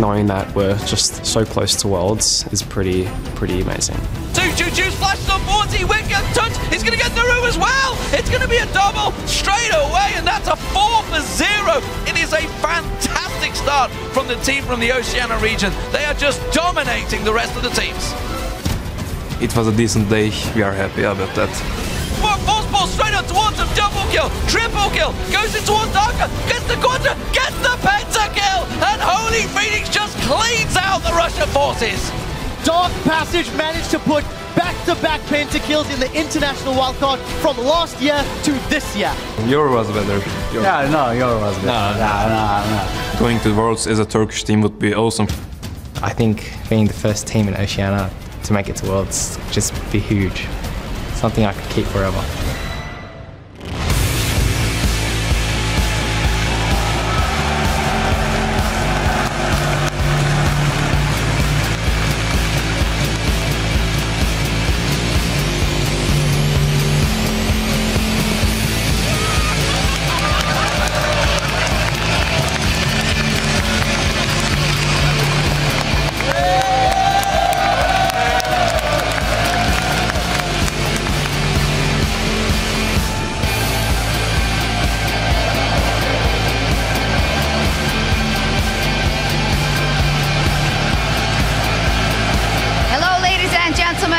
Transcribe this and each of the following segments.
knowing that we're just so close to Worlds is pretty amazing. Juice flashes on board, he went get touch, he's going to get Naru as well! It's going to be a double straight away, and that's a 4-0. It is a fantastic start from the team from the Oceania region. They are just dominating the rest of the teams. It was a decent day, we are happy about that. Force ball straight up towards him, double kill, triple kill, goes in towards Darker, gets the quadra, gets the pentakill, and Holy Phoenix just cleans out the Russian forces. Dark Passage managed to put back-to-back pentakills in the international wildcard from last year to this year. Your was better. Yeah, no, your was better. No. Going to Worlds as a Turkish team would be awesome. I think being the first team in Oceania to make it to Worlds just be huge. Something I could keep forever.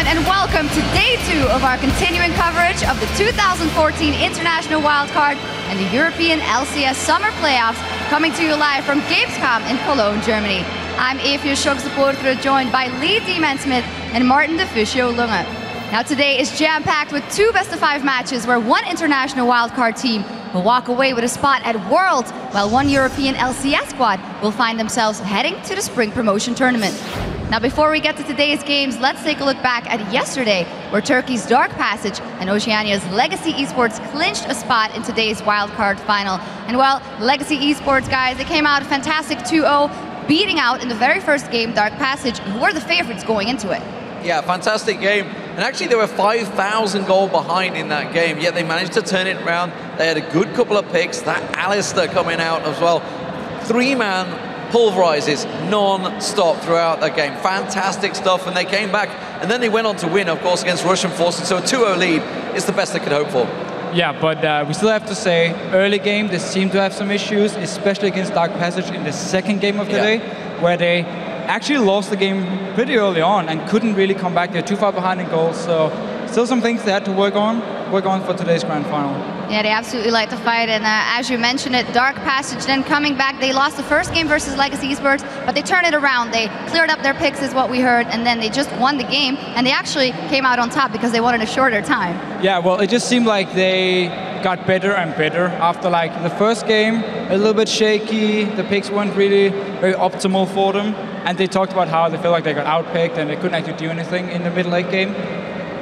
And welcome to day 2 of our continuing coverage of the 2014 International Wildcard and the European LCS Summer Playoffs, coming to you live from Gamescom in Cologne, Germany. I'm Evie Schok-supporter, joined by Lee D-Man-Smith and Martin de Fuscio Lunge. Now today is jam-packed with 2 best-of-5 matches where one international wildcard team will walk away with a spot at Worlds, while one European LCS squad will find themselves heading to the Spring Promotion Tournament. Now before we get to today's games, let's take a look back at yesterday, where Turkey's Dark Passage and Oceania's Legacy Esports clinched a spot in today's wildcard final. And well, Legacy Esports, guys, they came out fantastic 2-0, beating out in the very first game Dark Passage, who were the favorites going into it. Yeah, fantastic game. And actually they were 5,000 goal behind in that game, yet they managed to turn it around. They had a good couple of picks, that Alistair coming out as well. 3-man pulverizes non-stop throughout that game. Fantastic stuff, and they came back, and then they went on to win, of course, against Russian forces. So a 2-0 lead is the best they could hope for. Yeah, but we still have to say, early game, they seem to have some issues, especially against Dark Passage in the second game of the day, where they actually lost the game pretty early on and couldn't really come back. They're too far behind in goals, so still some things they had to work on for today's grand final. Yeah, they absolutely like to fight, and as you mentioned it, Dark Passage then coming back. They lost the first game versus Legacy Esports, but they turned it around. They cleared up their picks, is what we heard, and then they just won the game, and they actually came out on top because they wanted a shorter time. Yeah, well, it just seemed like they got better and better after like the first game, a little bit shaky, the picks weren't really very optimal for them, and they talked about how they felt like they got outpicked and they couldn't actually do anything in the mid-late game.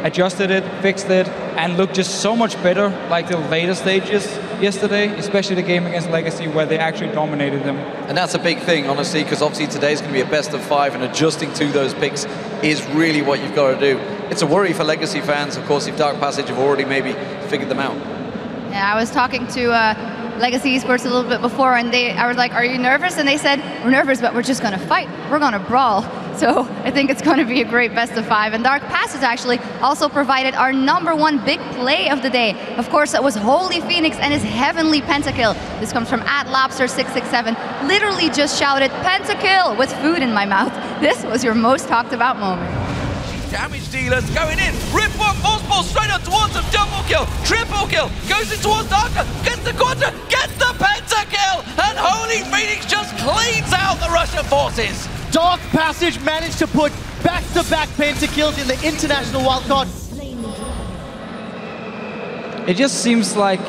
Adjusted it, fixed it, and looked just so much better like the later stages yesterday, especially the game against Legacy where they actually dominated them. And that's a big thing, honestly, because obviously today's going to be a best of 5, and adjusting to those picks is really what you've got to do. It's a worry for Legacy fans, of course, if Dark Passage have already maybe figured them out. Yeah, I was talking to Legacy Esports a little bit before, and I was like, are you nervous? And they said, we're nervous, but we're just going to fight. We're going to brawl. So I think it's going to be a great best of 5. And Dark Passage actually also provided our #1 big play of the day. Of course, that was Holy Phoenix and his heavenly pentakill. This comes from @Lobster667. Literally just shouted, "Pentakill," with food in my mouth. This was your most talked about moment. Damage dealers going in, rip one, force ball straight up towards him, double kill, triple kill, goes in towards Darker, gets the quadra, gets the pentakill, and Holy Phoenix just cleans out the Russian forces. Dark Passage managed to put back-to-back pentakills in the international wildcard. It just seems like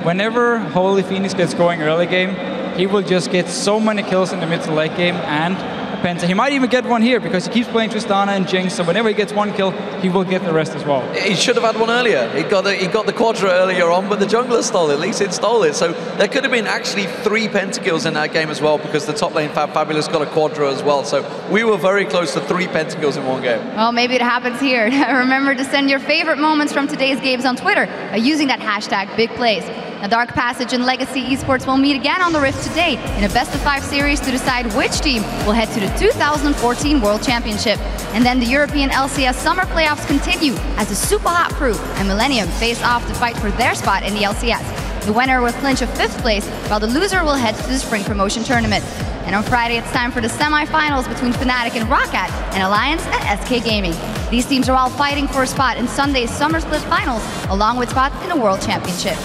whenever Holy Phoenix gets going early game, he will just get so many kills in the mid to late game, and Penta. He might even get one here because he keeps playing Tristana and Jinx, so whenever he gets one kill, he will get the rest as well. He should have had one earlier. He got the quadra earlier on, but the jungler stole it. Lee Sin stole it. So there could have been actually 3 pentakills in that game as well, because the top lane Fabulous got a quadra as well. So we were very close to 3 pentakills in one game. Well, maybe it happens here. Remember to send your favorite moments from today's games on Twitter by using that hashtag BigPlays. Now, Dark Passage and Legacy Esports will meet again on the Rift today in a best-of-5 series to decide which team will head to the 2014 World Championship. And then the European LCS Summer Playoffs continue as the Super Hot Crew and Millennium face off to fight for their spot in the LCS. The winner will clinch a 5th place, while the loser will head to the Spring Promotion Tournament. And on Friday, it's time for the semi-finals between Fnatic and Roccat, and Alliance and SK Gaming. These teams are all fighting for a spot in Sunday's Summer Split Finals, along with spots in the World Championship.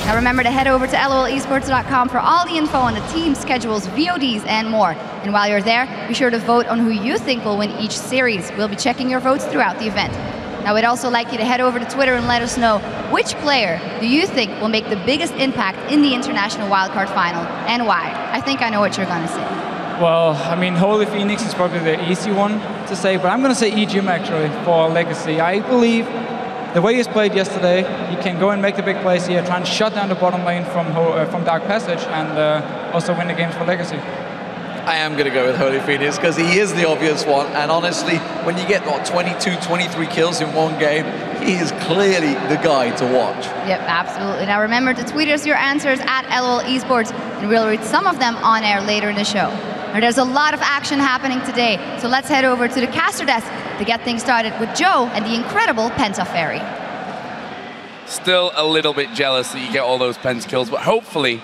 Now remember to head over to lolesports.com for all the info on the team schedules, VODs, and more. And while you're there, be sure to vote on who you think will win each series. We'll be checking your votes throughout the event. Now, we'd also like you to head over to Twitter and let us know which player do you think will make the biggest impact in the International Wildcard Final, and why. I think I know what you're going to say. Well, I mean, Holy Phoenix is probably the easy one to say, but I'm going to say EGM actually for Legacy. I believe the way he's played yesterday, he can go and make the big plays here, try and shut down the bottom lane from Dark Passage, and also win the games for Legacy. I am going to go with Holy Phoenix because he is the obvious one, and honestly, when you get 22, 23 kills in one game, he is clearly the guy to watch. Yep, absolutely. Now remember to tweet us your answers at LOL Esports, and we'll read some of them on air later in the show. Now, there's a lot of action happening today, so let's head over to the caster desk to get things started with Joe and the incredible Penta Fairy. Still a little bit jealous that you get all those Penta kills, but hopefully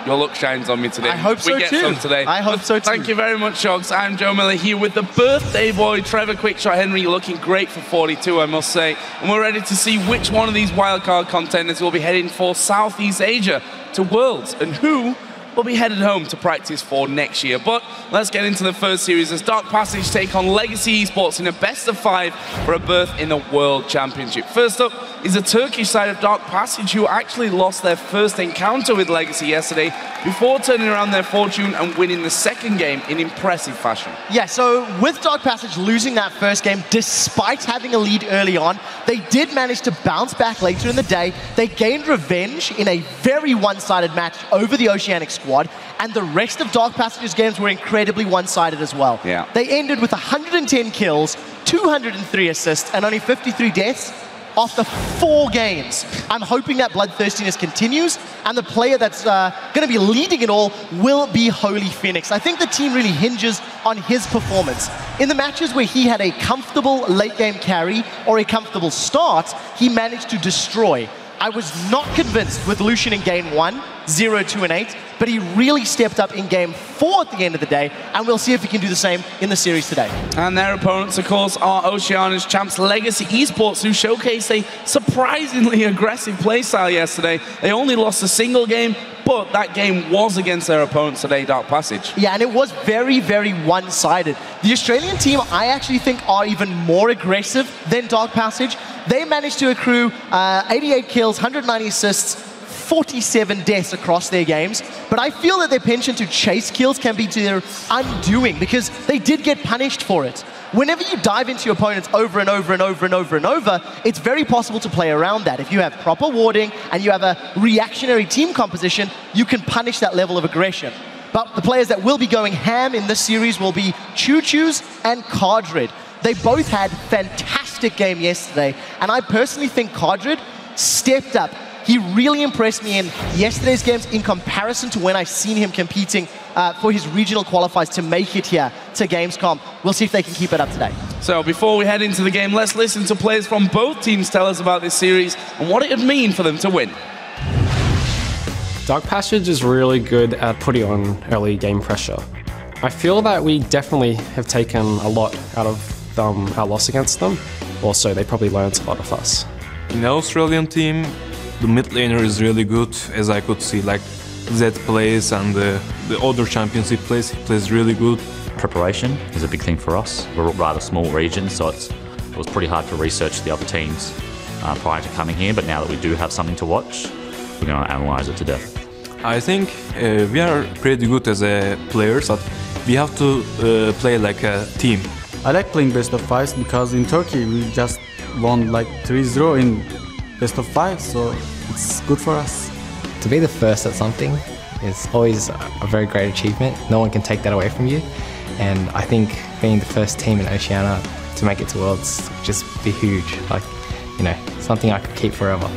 your luck shines on me today. I hope so, we get some today. I hope so too. Thank you very much, Shogs. I'm Joe Miller here with the birthday boy, Trevor Quickshot Henry, looking great for 42, I must say. And we're ready to see which one of these wildcard contenders will be heading for Southeast Asia to Worlds, and who will be headed home to practice for next year. But let's get into the first series as Dark Passage take on Legacy Esports in a best-of-5 for a berth in the World Championship. First up is the Turkish side of Dark Passage, who actually lost their first encounter with Legacy yesterday before turning around their fortune and winning the second game in impressive fashion. Yeah, so with Dark Passage losing that first game, despite having a lead early on, they did manage to bounce back later in the day. They gained revenge in a very one-sided match over the Oceanic squad, and the rest of Dark Passage's games were incredibly one-sided as well. Yeah. They ended with 110 kills, 203 assists, and only 53 deaths after 4 games. I'm hoping that bloodthirstiness continues, and the player that's going to be leading it all will be Holy Phoenix. I think the team really hinges on his performance. In the matches where he had a comfortable late-game carry or a comfortable start, he managed to destroy. I was not convinced with Lucian in game 1, 0, 2, and 8, but he really stepped up in game 4 at the end of the day, and we'll see if he can do the same in the series today. And their opponents, of course, are Oceania's champs Legacy Esports, who showcased a surprisingly aggressive playstyle yesterday. They only lost a single game, but that game was against their opponents today, Dark Passage. Yeah, and it was very, very one-sided. The Australian team, I actually think, are even more aggressive than Dark Passage. They managed to accrue 88 kills, 190 assists, 47 deaths across their games, but I feel that their penchant to chase kills can be to their undoing because they did get punished for it. Whenever you dive into your opponents over and over and over and over and over, it's very possible to play around that. If you have proper warding and you have a reactionary team composition, you can punish that level of aggression. But the players that will be going ham in this series will be Choo Choo's and Cardred. They both had fantastic game yesterday, and I personally think Cardred stepped up. He really impressed me in yesterday's games in comparison to when I've seen him competing for his regional qualifiers to make it here to Gamescom. We'll see if they can keep it up today. So before we head into the game, let's listen to players from both teams tell us about this series and what it would mean for them to win. Dark Passage is really good at putting on early game pressure. I feel that we definitely have taken a lot out of our loss against them. Also, they probably learned a lot of us. In the Australian team, the mid laner is really good, as I could see. Like Zed plays and the other championship plays, he plays really good. Preparation is a big thing for us. We're a rather small region, so it was pretty hard to research the other teams prior to coming here, but now that we do have something to watch, we're going to analyze it to death. I think we are pretty good as players, but we have to play like a team. I like playing best of 5s because in Turkey we just won like 3-0 in best of 5, so it's good for us. To be the first at something is always a very great achievement. No one can take that away from you. And I think being the first team in Oceania to make it to Worlds would just be huge. Like, you know, something I could keep forever.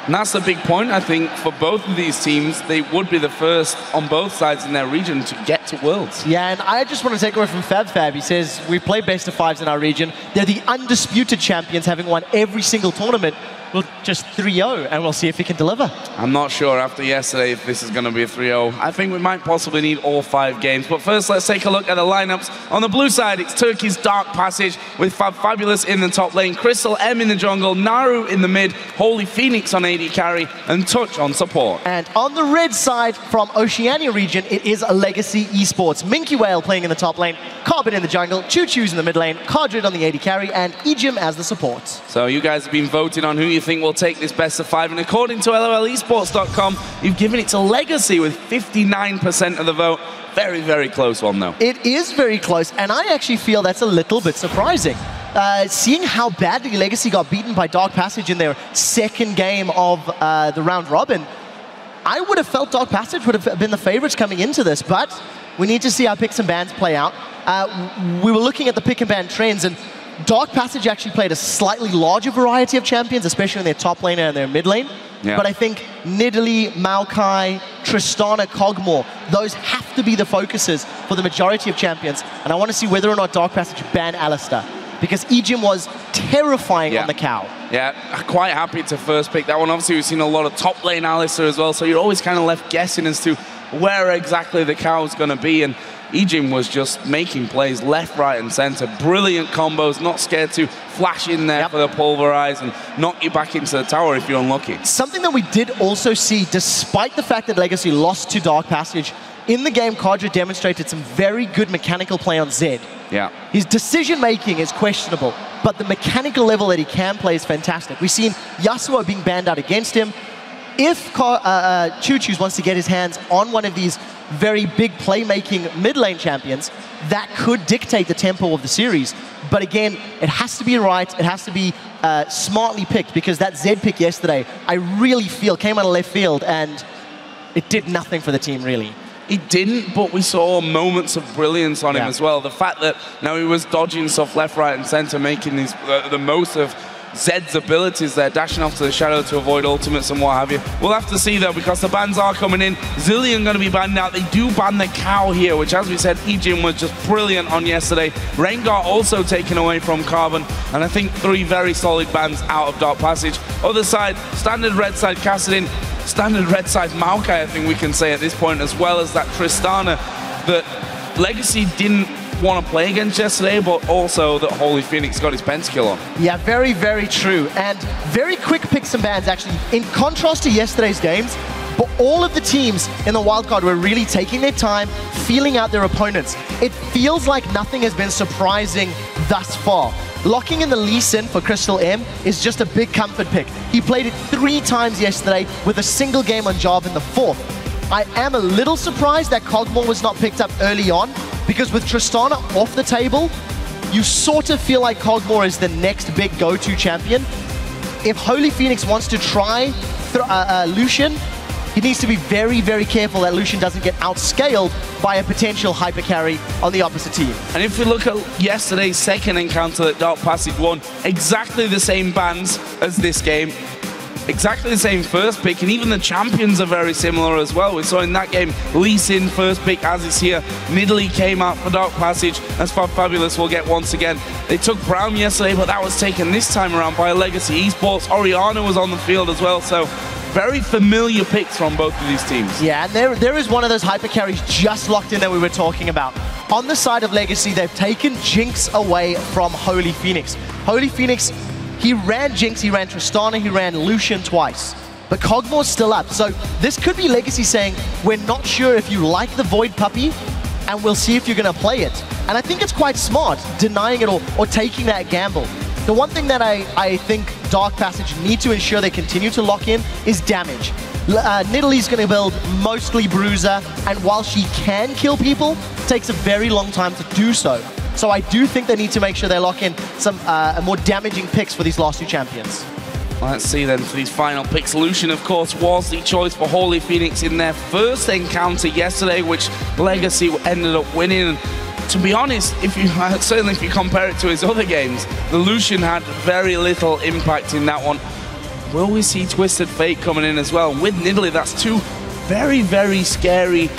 And that's the big point, I think, for both of these teams. They would be the first on both sides in their region to get to Worlds. Yeah, and I just want to take away from Fab. He says, we play best of fives in our region. They're the undisputed champions, having won every single tournament. We'll just 3-0, and we'll see if he can deliver. I'm not sure after yesterday if this is going to be a 3-0. I think we might possibly need all 5 games. But first, let's take a look at the lineups. On the blue side, it's Turkey's Dark Passage with Fabulous in the top lane, Crystal M in the jungle, Naru in the mid, Holy Phoenix on AD carry, and Touch on support. And on the red side, from Oceania region, it is a Legacy Esports. Minky Whale playing in the top lane, Carbon in the jungle, Choo Choo's in the mid lane, Cardrid on the AD carry, and Ejim as the support. So you guys have been voting on who you think will take this best of 5, and according to LOLesports.com, you've given it to Legacy with 59% of the vote. Very, very close one, though. It is very close, and I actually feel that's a little bit surprising. Seeing how badly Legacy got beaten by Dark Passage in their second game of the round robin, I would have felt Dark Passage would have been the favorites coming into this, but we need to see how picks and bans play out. We were looking at the pick and ban trends, and Dark Passage actually played a slightly larger variety of champions, especially in their top lane and their mid lane. Yeah. But I think Nidalee, Maokai, Tristana, Kog'Maw, those have to be the focuses for the majority of champions. And I want to see whether or not Dark Passage ban Alistar, because Ejim was terrifying on the cow. Yeah, quite happy to first pick that one. Obviously, we've seen a lot of top lane Alistar as well, so you're always kind of left guessing as to where exactly the cow's going to be. And Ejim was just making plays left, right, and center. Brilliant combos, not scared to flash in there for the pulverize and knock you back into the tower if you're unlucky. Something that we did also see, despite the fact that Legacy lost to Dark Passage, in the game, Cardrid demonstrated some very good mechanical play on Zed. Yeah. His decision-making is questionable, but the mechanical level that he can play is fantastic. We've seen Yasuo being banned out against him. If Choo Choo's wants to get his hands on one of these very big playmaking mid-lane champions, that could dictate the tempo of the series. But again, it has to be right, it has to be smartly picked, because that Zed pick yesterday, I really feel, came out of left field, and it did nothing for the team, really. It didn't, but we saw moments of brilliance on him as well. The fact that now he was dodging stuff left, right, and center, making these, the most of Zed's abilities there, dashing off to the shadow to avoid ultimates and what have you. We'll have to see, though, because the bans are coming in. Zilean going to be banned out. They do ban the cow here, which, as we said, Ejim was just brilliant on yesterday. Rengar also taken away from Carbon, and I think 3 very solid bans out of Dark Passage. Other side, standard red side Kassadin, standard red side Maokai, I think we can say at this point, as well as that Tristana that Legacy didn't want to play against yesterday, but also that Holy Phoenix got his pentakill on. Yeah, very, very true. And very quick picks and bans, actually, in contrast to yesterday's games. But all of the teams in the wildcard were really taking their time, feeling out their opponents. It feels like nothing has been surprising thus far. Locking in the Lee Sin for Crystal M is just a big comfort pick. He played it 3 times yesterday with a single game on job in the 4th. I am a little surprised that Kog'Maw was not picked up early on, because with Tristana off the table, you sort of feel like Kog'Maw is the next big go-to champion. If Holy Phoenix wants to try Lucian, he needs to be very, very careful that Lucian doesn't get outscaled by a potential hyper carry on the opposite team. And if we look at yesterday's second encounter that Dark Passage won, exactly the same bans as this game. Exactly the same first pick, and even the champions are very similar as well. We saw in that game, Lee Sin first pick, as is here. Nidalee came out for Dark Passage, as Fabulous will get once again. They took Brown yesterday, but that was taken this time around by Legacy Esports. Orianna was on the field as well, so very familiar picks from both of these teams. Yeah, and there is one of those hyper carries just locked in that we were talking about. On the side of Legacy, they've taken Jinx away from Holy Phoenix. Holy Phoenix, he ran Jinx, he ran Tristana, he ran Lucian twice. But Kog'Maw's still up. So this could be Legacy saying, we're not sure if you like the Void Puppy, and we'll see if you're going to play it. And I think it's quite smart, denying it or taking that gamble. The one thing that I think Dark Passage need to ensure they continue to lock in is damage. Nidalee's going to build mostly Bruiser, and while she can kill people, it takes a very long time to do so. So I do think they need to make sure they lock in some more damaging picks for these last 2 champions. Let's see then for these final picks. Lucian, of course, was the choice for Holy Phoenix in their first encounter yesterday, which Legacy ended up winning. And to be honest, certainly if you compare it to his other games, the Lucian had very little impact in that one. will we see Twisted Fate coming in as well? With Nidalee, that's two very, very scary,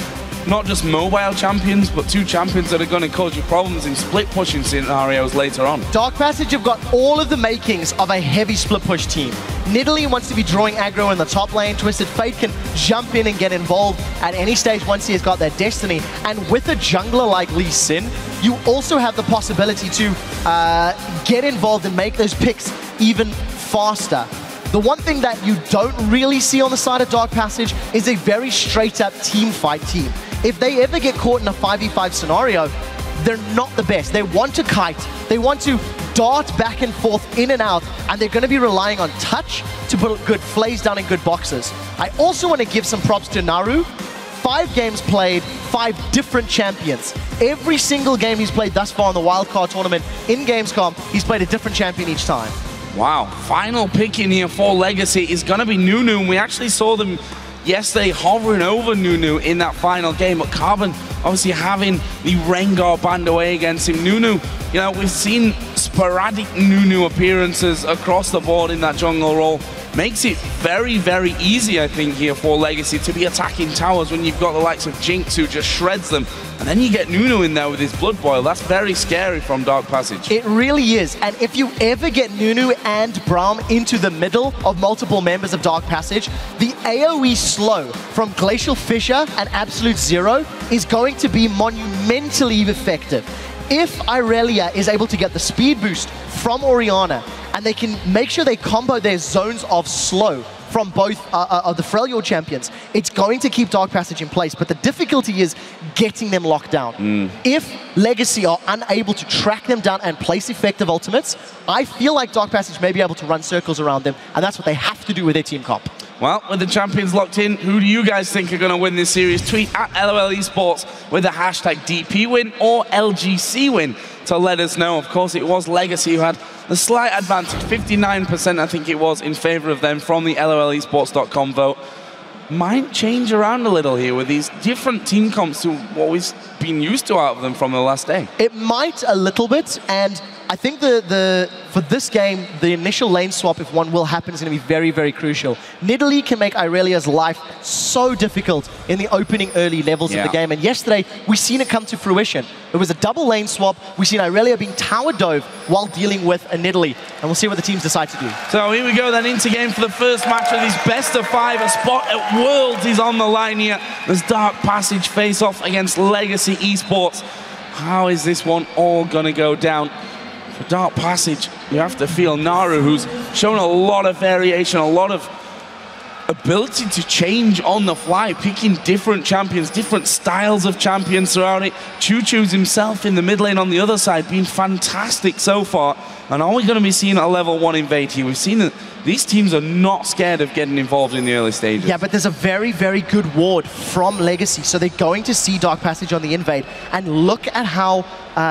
not just mobile champions, but two champions that are going to cause you problems in split pushing scenarios later on. Dark Passage have got all of the makings of a heavy split push team. Nidalee wants to be drawing aggro in the top lane. Twisted Fate can jump in and get involved at any stage once he has got their destiny. And with a jungler like Lee Sin, you also have the possibility to get involved and make those picks even faster. The one thing that you don't really see on the side of Dark Passage is a very straight-up team fight team. If they ever get caught in a 5v5 scenario, they're not the best. They want to kite, they want to dart back and forth, in and out, and they're going to be relying on touch to put good flays down in good boxes. I also want to give some props to Naru. 5 games played, 5 different champions. Every single game he's played thus far in the wildcard tournament in Gamescom, he's played a different champion each time. Wow, final pick in here for Legacy is going to be Nunu, and we actually saw them yesterday hovering over Nunu in that final game, but Carbon obviously having the Rengar banned away against him. Nunu, you know, we've seen sporadic Nunu appearances across the board in that jungle role. Makes it very, very easy, I think, here for Legacy to be attacking towers when you've got the likes of Jinx who just shreds them. And then you get Nunu in there with his Blood Boil. That's very scary from Dark Passage. It really is. And if you ever get Nunu and Braum into the middle of multiple members of Dark Passage, the AoE slow from Glacial Fissure and Absolute Zero is going to be monumentally effective. If Irelia is able to get the speed boost from Orianna, and they can make sure they combo their zones of slow from both of the Freljord champions, it's going to keep Dark Passage in place, but the difficulty is getting them locked down. If Legacy are unable to track them down and place effective ultimates, I feel like Dark Passage may be able to run circles around them, and that's what they have to do with their team comp. Well, with the champions locked in, who do you guys think are going to win this series? Tweet at LOL Esports with the hashtag DPWin or LGCWin to let us know. Of course, it was Legacy who had the slight advantage, 59% I think it was, in favor of them from the LOLesports.com vote. Might change around a little here with these different team comps to what we've been used to out of them from the last day. It might a little bit, and I think for this game, the initial lane swap, if one will happen, is going to be very, very crucial. Nidalee can make Irelia's life so difficult in the opening early levels of the game, and yesterday, we've seen it come to fruition. It was a double lane swap. We've seen Irelia being tower dove while dealing with a Nidalee, and we'll see what the teams decide to do. So here we go then into game for the first match of this best of 5. A spot at Worlds is on the line here. There's Dark Passage face off against Legacy Esports. How is this one all going to go down? For Dark Passage, you have to feel Naru, who's shown a lot of variation, a lot of ability to change on the fly, picking different champions, different styles of champions throughout it. Choo-Choo's himself in the mid lane on the other side, been fantastic so far. And are we going to be seeing a level 1 invade here? We've seen that these teams are not scared of getting involved in the early stages. Yeah, but there's a very, very good ward from Legacy, so they're going to see Dark Passage on the invade. And look at how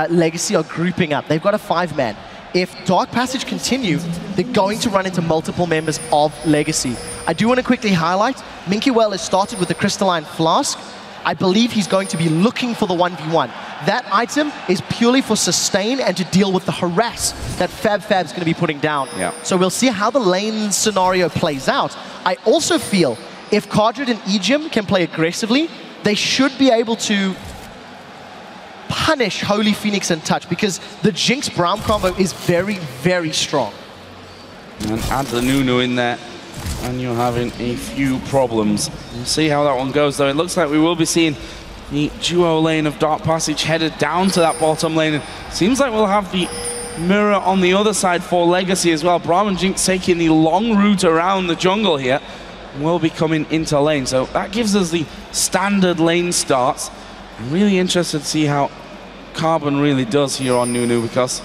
Legacy are grouping up. They've got a 5-man. If Dark Passage continue, they're going to run into multiple members of Legacy. I do want to quickly highlight, Minky Well has started with the Crystalline Flask. I believe he's going to be looking for the 1v1. That item is purely for sustain and to deal with the harass that Fab's going to be putting down. So we'll see how the lane scenario plays out. I also feel if Cardred and Ejim can play aggressively, they should be able to punish Holy Phoenix and Touch, because the Jinx Braum combo is very, very strong. And add the Nunu in there, and you're having a few problems. We'll see how that one goes, though. It looks like we will be seeing the duo lane of Dark Passage headed down to that bottom lane. And seems like we'll have the mirror on the other side for Legacy as well. Braum and Jinx taking the long route around the jungle here. Will be coming into lane. So that gives us the standard lane starts. I'm really interested to see how Carbon really does here on Nunu, because,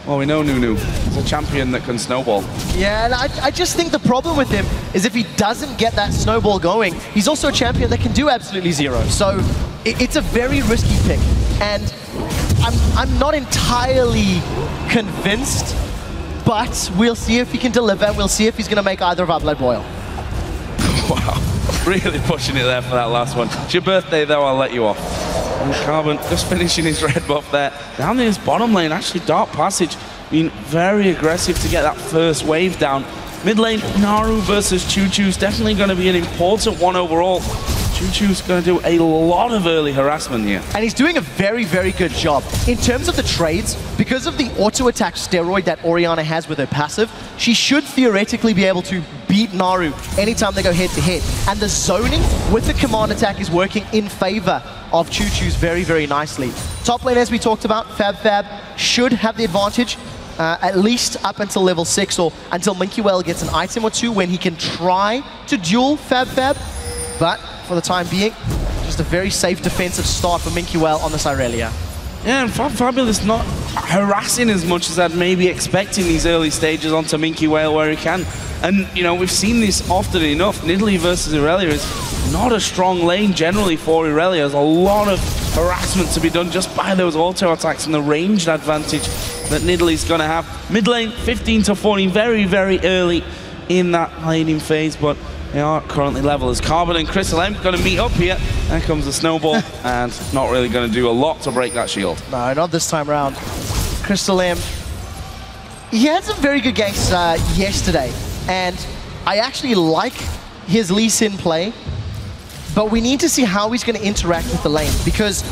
well, we know Nunu is a champion that can snowball. Yeah, and I just think the problem with him is if he doesn't get that snowball going, he's also a champion that can do absolutely zero. So it's a very risky pick, and I'm not entirely convinced, but we'll see if he can deliver. We'll see if he's going to make either of our blood boil. Wow, really pushing it there for that last one. It's your birthday, though, I'll let you off. And Carbon just finishing his red buff there. Down in his bottom lane, actually Dark Passage being very aggressive to get that first wave down. Mid lane, Naru versus Choo is definitely going to be an important one overall. Choo-Choo's going to do a lot of early harassment here. And he's doing a very, very good job. In terms of the trades, because of the auto-attack steroid that Orianna has with her passive, she should theoretically be able to beat Naru anytime they go head-to-head. And the zoning with the command attack is working in favor of Choo-Choo's very, very nicely. Top lane, as we talked about, Fab should have the advantage, at least up until level 6 or until Minky Well gets an item or two when he can try to duel Fab. But for the time being, just a very safe defensive start for Minky Well on this Irelia. Yeah, and Fabulous not harassing as much as I'd maybe expect in these early stages onto Minky Well where he can. And, you know, we've seen this often enough. Nidalee versus Irelia is not a strong lane generally for Irelia. There's a lot of harassment to be done just by those auto attacks and the ranged advantage that Nidalee's going to have. Mid lane, 15 to 14, very, very early in that laning phase, but they are currently level as Carbon and Crystal M going to meet up here. There comes the snowball, and not really going to do a lot to break that shield. No, not this time around. Crystal M, he had some very good games yesterday, and I actually like his Lee Sin play, but we need to see how he's going to interact with the lane, because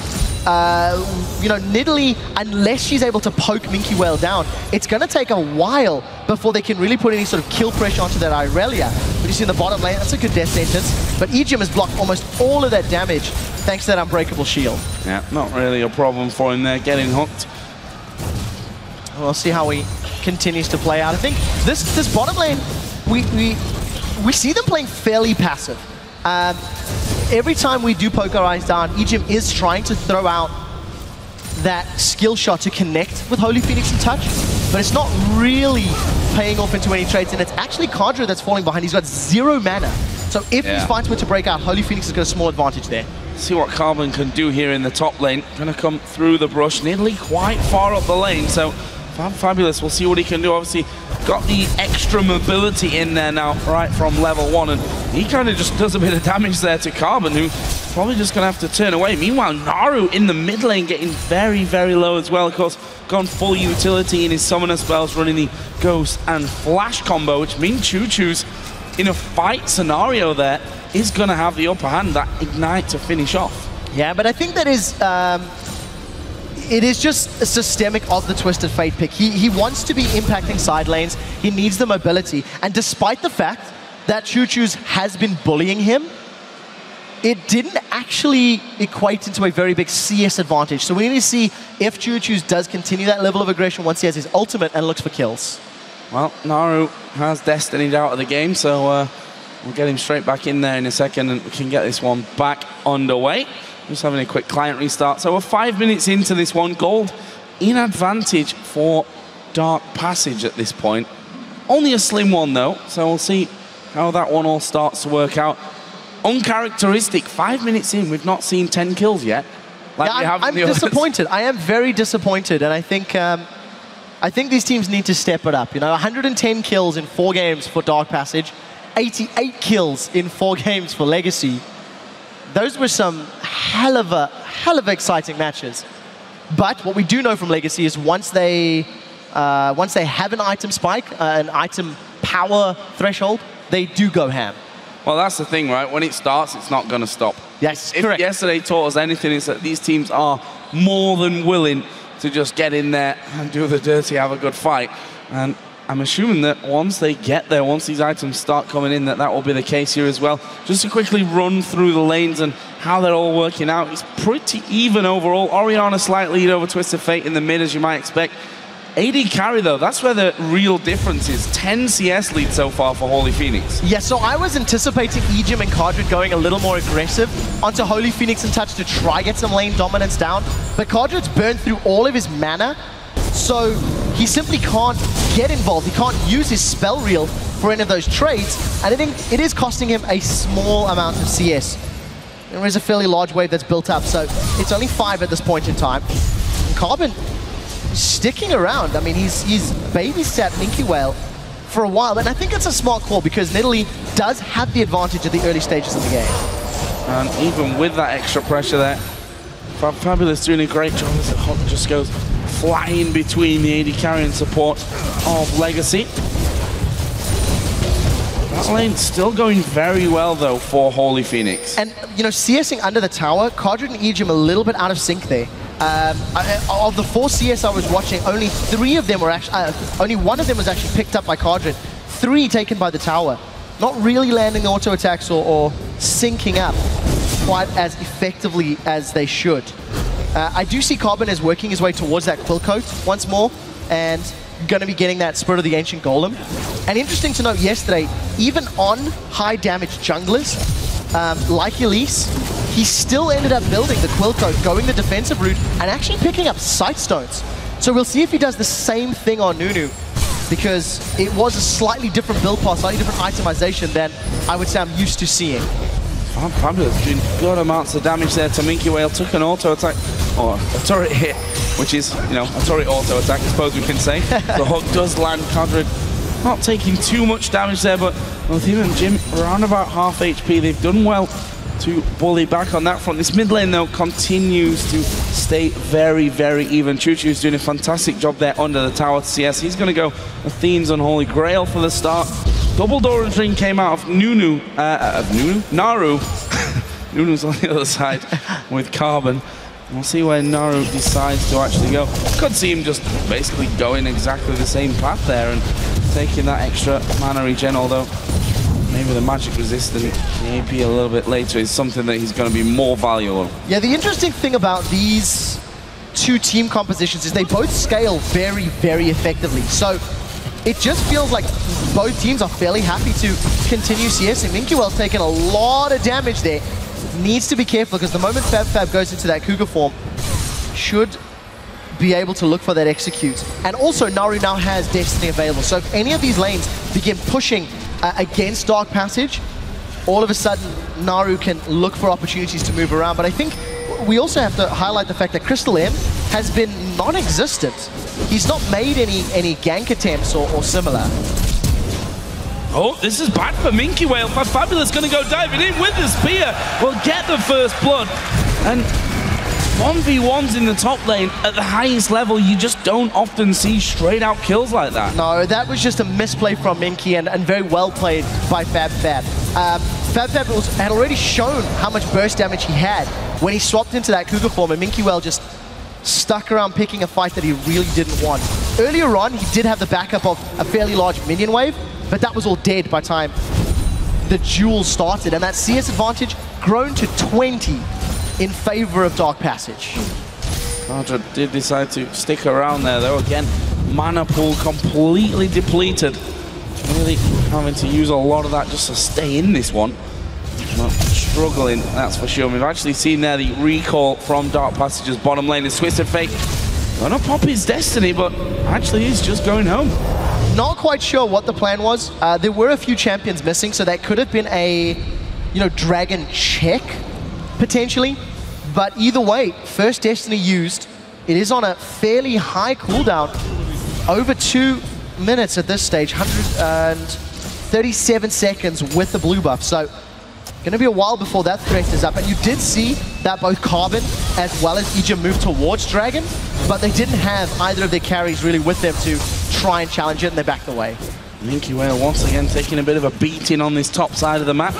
you know, Nidalee, unless she's able to poke Minky Well down, it's going to take a while before they can really put any sort of kill pressure onto that Irelia. But you see in the bottom lane, that's a good death sentence. But Ejim has blocked almost all of that damage thanks to that unbreakable shield. Yeah, not really a problem for him there, getting hooked. We'll see how he continues to play out. I think this bottom lane, we see them playing fairly passive. Every time we do poke our eyes down, Ejim is trying to throw out that skill shot to connect with Holy Phoenix and Touch, but it's not really paying off into any trades, and it's actually Kadra that's falling behind. He's got 0 mana. So if these fights were to break out, Holy Phoenix has got a small advantage there. See what Carbon can do here in the top lane. Gonna come through the brush. Nidalee quite far up the lane, so Fabulous, we'll see what he can do. Obviously, got the extra mobility in there now, right from level 1, and he kind of just does a bit of damage there to Carbon, who's probably just going to have to turn away. Meanwhile, Naru in the mid lane getting very, very low as well. Of course, gone full utility in his summoner spells, running the Ghost and Flash combo, which means Choo-Choo's in a fight scenario there is going to have the upper hand, that Ignite to finish off. Yeah, but I think that is... it is just a systemic of the Twisted Fate pick. He wants to be impacting side lanes. He needs the mobility. And despite the fact that Choo-Choo's has been bullying him, it didn't actually equate into a very big CS advantage. So we need to see if Choo-Choo's does continue that level of aggression once he has his ultimate and looks for kills. Well, Naru has Destinied out of the game, so we'll get him straight back in there in a second and we can get this one back underway. Just having a quick client restart. So we're 5 minutes into this one. Gold in advantage for Dark Passage at this point. Only a slim one though, so we'll see how that one all starts to work out. Uncharacteristic, 5 minutes in, we've not seen 10 kills yet. Like yeah, I'm disappointed. I am very disappointed, and I think these teams need to step it up. You know, 110 kills in 4 games for Dark Passage, 88 kills in 4 games for Legacy. Those were some hell of exciting matches. But what we do know from Legacy is once they have an item spike, an item power threshold, they do go ham. Well, that's the thing, right? When it starts, it's not going to stop. Yes, if correct. Yesterday taught us anything, is that these teams are more than willing to just get in there and do the dirty, have a good fight. And I'm assuming that once they get there, once these items start coming in, that will be the case here as well. Just to quickly run through the lanes and how they're all working out, it's pretty even overall. Orianna slight lead over Twisted Fate in the mid, as you might expect. AD carry, though, that's where the real difference is. 10 CS lead so far for Holy Phoenix. Yeah, so I was anticipating Ejim and Kadra going a little more aggressive onto Holy Phoenix and Touch to try get some lane dominance down, but Kadrad's burned through all of his mana, so he simply can't get involved. He can't use his spell reel for any of those trades, and I think it is costing him a small amount of CS. There is a fairly large wave that's built up, so it's only 5 at this point in time. And Carbon sticking around. I mean, he's babysat Minky Well for a while, and I think it's a smart call because Nidalee does have the advantage at the early stages of the game. And even with that extra pressure there, Fabulous doing a great job as the Hawk just goes flying between the AD carry and support of Legacy. That lane still going very well, though, for Holy Phoenix. And, you know, CSing under the tower, Cardred and Ejim a little bit out of sync there. Of the 4 CS I was watching, only 3 of them were actually, only 1 of them was actually picked up by Cardred. 3 taken by the tower. Not really landing the auto attacks or syncing up quite as effectively as they should. I do see Carbon as working his way towards that Quill Coat once more, and going to be getting that Spirit of the Ancient Golem. And interesting to note, yesterday, even on high damage junglers, like Elise, he still ended up building the Quill Coat, going the defensive route, and actually picking up Sight Stones. So we'll see if he does the same thing on Nunu, because it was a slightly different build path, slightly different itemization than I would say I'm used to seeing. Fabulous, doing good amounts of damage there to Minky Whale. Took an auto attack, or a turret hit, which is, you know, a turret auto attack, I suppose we can say. The hook does land. Cardred not taking too much damage there, but with him and Jim around about half HP, they've done well to bully back on that front. This mid lane, though, continues to stay very, very even. Choo-Choo's doing a fantastic job there under the tower to CS. He's going to go Athene's Unholy Grail for the start. Double Doran's Ring came out of Naru. Nunu's on the other side with Carbon. We'll see where Naru decides to actually go. Could see him just basically going exactly the same path there and taking that extra mana regen, although maybe the magic resistant AP a little bit later is something that he's going to be more valuable. Yeah, the interesting thing about these 2 team compositions is they both scale very, very effectively. So it just feels like both teams are fairly happy to continue CSing. Minky Whale's taken a lot of damage there. Needs to be careful, because the moment Fab goes into that Cougar form, should be able to look for that execute. And also, Naru now has Destiny available. So if any of these lanes begin pushing against Dark Passage, all of a sudden, Naru can look for opportunities to move around. But I think we also have to highlight the fact that Crystal M has been non-existent. He's not made any gank attempts or similar. Oh, this is bad for Minky Whale. Fabulous going to go diving in with the spear. Will get the first blood. And 1v1s in the top lane at the highest level, you just don't often see straight out kills like that. No, that was just a misplay from Minky and very well played by Fab. Fab had already shown how much burst damage he had when he swapped into that Cougar form, and Minky Whale just stuck around picking a fight that he really didn't want. Earlier on, he did have the backup of a fairly large minion wave, but that was all dead by the time the duel started, and that CS advantage grown to 20 in favor of Dark Passage. Cardred did decide to stick around there, though. Again, mana pool completely depleted. Really having to use a lot of that just to stay in this one. Not struggling, that's for sure. We've actually seen there the recall from Dark Passage's bottom lane. Is Twisted Fate gonna pop his Destiny, but actually he's just going home. Not quite sure what the plan was. There were a few champions missing, so that could have been a, Dragon check, potentially. But either way, first Destiny used. It is on a fairly high cooldown, over 2 minutes at this stage, 137 seconds with the blue buff. So, going to be a while before that threat is up. And you did see that both Carbon as well as Ejim moved towards Dragon, but they didn't have either of their carries really with them to try and challenge it, and they backed away. Minky Whale once again taking a bit of a beating on this top side of the map.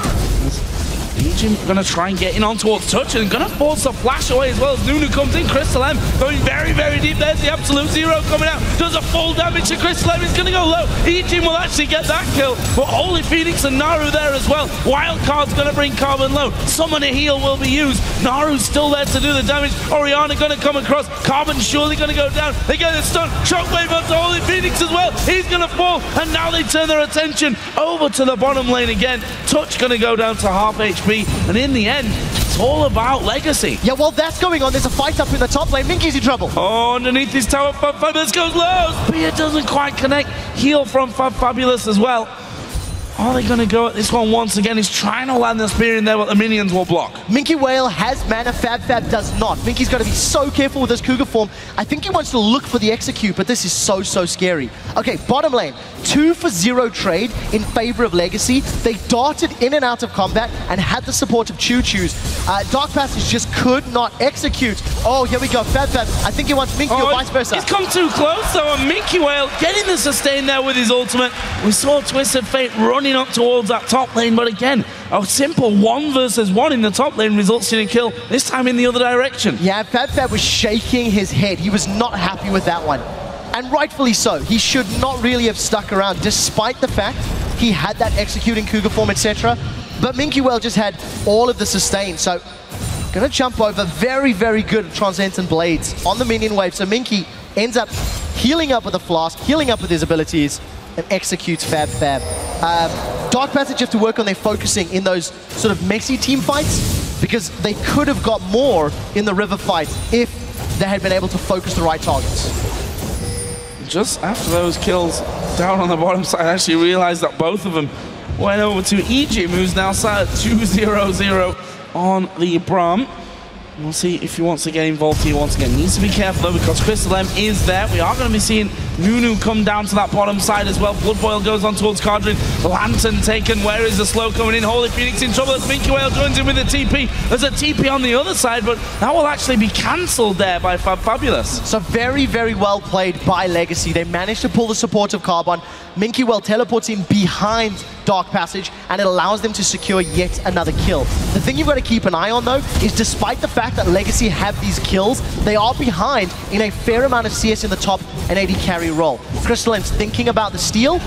Ejim going to try and get in on towards Touch and going to force a flash away as well as Nunu comes in. Crystal M going very, very deep. There's the Absolute Zero coming out. Does a full damage to Crystal M. He's going to go low. Ejim will actually get that kill. But Holy Phoenix and Naru there as well. Wildcard's going to bring Carbon low. Summon a heal will be used. Naru's still there to do the damage. Oriana going to come across. Carbon surely going to go down. They get a stun. Shockwave onto Holy Phoenix as well. He's going to fall. And now they turn their attention over to the bottom lane again. Touch going to go down to half HP. And in the end, it's all about legacy. Yeah, while that's going on, there's a fight up in the top lane. Minky's in trouble. Oh, underneath this tower, Fabulous goes low. Spear doesn't quite connect. Heal from Fabulous as well. Are they going to go at this one once again? He's trying to land the spear in there, but the minions will block. Minky Whale has mana, Fab does not. Minky's got to be so careful with this Cougar form. I think he wants to look for the execute, but this is so scary. Okay, bottom lane, 2-for-0 trade in favor of Legacy. They darted in and out of combat and had the support of Choo-Choo's. Dark Passage just could not execute. Oh, here we go, Fab. I think he wants Minky or vice versa. He's come too close, though, and Minky Whale getting the sustain there with his ultimate. We saw Twisted Fate running running up towards that top lane, but again, a simple 1 versus 1 in the top lane results in a kill, this time in the other direction. Yeah, FabFab was shaking his head. He was not happy with that one. And rightfully so. He should not really have stuck around, despite the fact he had that executing Cougar form, etc. But Minky just had all of the sustain, so gonna jump over. Very, very good Transcendent Blades on the minion wave. So Minky ends up healing up with a flask, healing up with his abilities, and executes FabFab. Dark Passage have to work on their focusing in those sort of messy team fights, because they could have got more in the river fight if they had been able to focus the right targets. Just after those kills down on the bottom side, I actually realized that both of them went over to Egypt, who's now sat at 2-0-0 on the Braum. We'll see if he wants to get involved here once again. Needs to be careful though, because Crystal M is there. We are going to be seeing Nunu come down to that bottom side as well. Blood Boil goes on towards Cardrin. Lantern taken. Where is the slow coming in? Holy Phoenix in trouble as Minky Whale joins him with a TP. There's a TP on the other side, but that will actually be cancelled there by Fabulous. So very, very well played by Legacy. They managed to pull the support of Carbon. Minky teleports in behind Dark Passage, and it allows them to secure yet another kill. The thing you've got to keep an eye on, though, is despite the fact that Legacy have these kills, they are behind in a fair amount of CS in the top and AD carry role. Crystal M's thinking about the steal.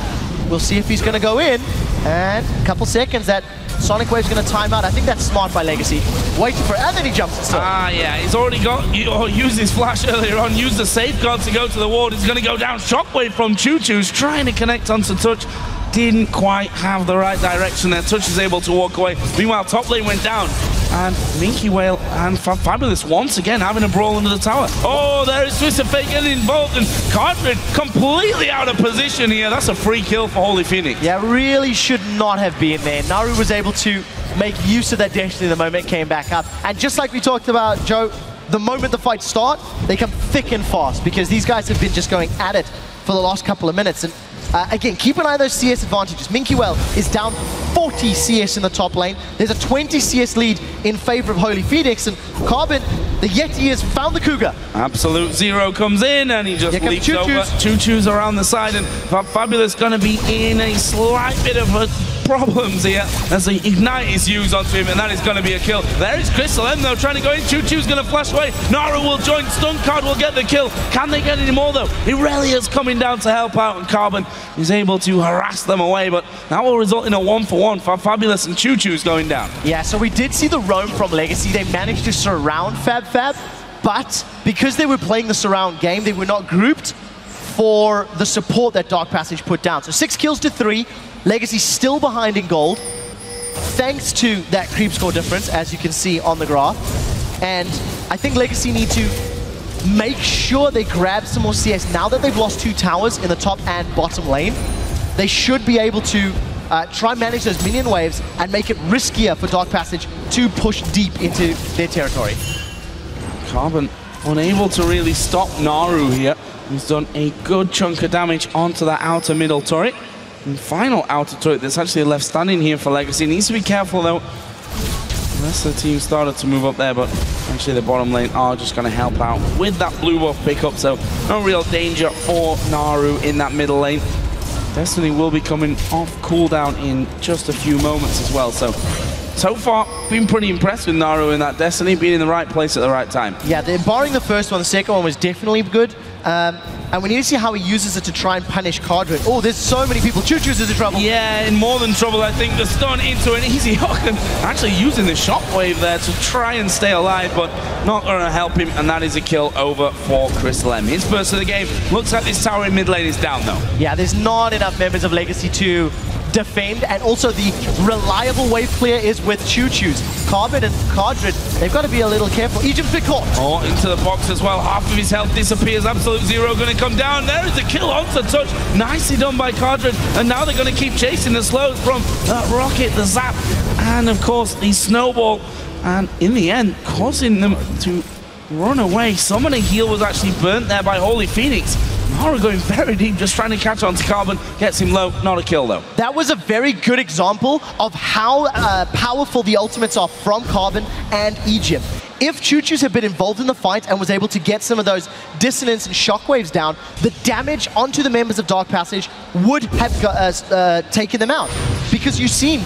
We'll see if he's going to go in. And a couple seconds, that Sonic Wave's going to time out. I think that's smart by Legacy. Waiting for it, and then he jumps still. Yeah, he's already used his flash earlier on, used the safeguard to go to the ward. He's going to go down. Shockwave from Choo-Choo's trying to connect onto Touch. Didn't quite have the right direction there. Touch is able to walk away. Meanwhile, top lane went down. And Minky Whale and Fabulous once again having a brawl under the tower. Oh, there is Twisted Fate getting involved, and Cardrin completely out of position here. That's a free kill for Holy Phoenix. Yeah, really should not have been there. Naru was able to make use of that destiny the moment it came back up. And just like we talked about, Joe, the moment the fights start, they come thick and fast, because these guys have been just going at it for the last couple of minutes. And again, keep an eye on those CS advantages. Minky is down 40 CS in the top lane. There's a 20 CS lead in favor of Holy Phoenix, and Carbon, the Yeti, has found the Cougar. Absolute Zero comes in, and he just leaps over. Choo-Choo's around the side, and Fabulous going to be in a slight bit of problems here as the Ignite is used onto him, and that is going to be a kill. There is Crystal M though, trying to go in. Choo-Choo's going to flash away. Naru will join. Stun Card will get the kill. Can they get any more though? Irelia's coming down to help out, and Carbon is able to harass them away, but that will result in a 1-for-1 for Fabulous, and Choo-Choo's going down. Yeah, so we did see the roam from Legacy. They managed to surround FabFab, but because they were playing the surround game, they were not grouped for the support that Dark Passage put down. So 6 kills to 3. Legacy still behind in gold, thanks to that creep score difference, as you can see on the graph. And I think Legacy need to make sure they grab some more CS. Now that they've lost 2 towers in the top and bottom lane, they should be able to try and manage those minion waves and make it riskier for Dark Passage to push deep into their territory. Carbon unable to really stop Naru here. He's done a good chunk of damage onto that outer middle turret. And final outer turret that's actually left standing here for Legacy. Needs to be careful though. The rest of the team started to move up there, but actually the bottom lane are just going to help out with that blue buff pickup, so no real danger for Naru in that middle lane. Destiny will be coming off cooldown in just a few moments as well, so far, been pretty impressed with Naru in that Destiny, being in the right place at the right time. Yeah, barring the first one, the second one was definitely good. And we need to see how he uses it to try and punish Cardrin. Oh, there's so many people. Choo-Choo's is in trouble. Yeah, in more than trouble, I think. The stun into an easy hook, and actually using the shockwave there to try and stay alive, but not going to help him, and that is a kill over for Crystal M. His first of the game. Looks like this tower in mid lane is down, though. Yeah, there's not enough members of Legacy to defend, and also the reliable wave clear is with Choo-Choo's. Carbon and Cardrin, they've got to be a little careful. Egypt's been caught. Oh, into the box as well. Half of his health disappears. Absolute Zero going to come down. There is a kill onto Touch. Nicely done by Cardrin. And now they're going to keep chasing the slows from that rocket, the zap, and of course the snowball. And in the end, causing them to run away. Summoning heal was actually burnt there by Holy Phoenix. Naru going very deep, just trying to catch on to Carbon. Gets him low, not a kill though. That was a very good example of how powerful the ultimates are from Carbon and Egypt. If Choo-Choo's had been involved in the fight and was able to get some of those dissonance and shockwaves down, the damage onto the members of Dark Passage would have taken them out. Because because you've seen,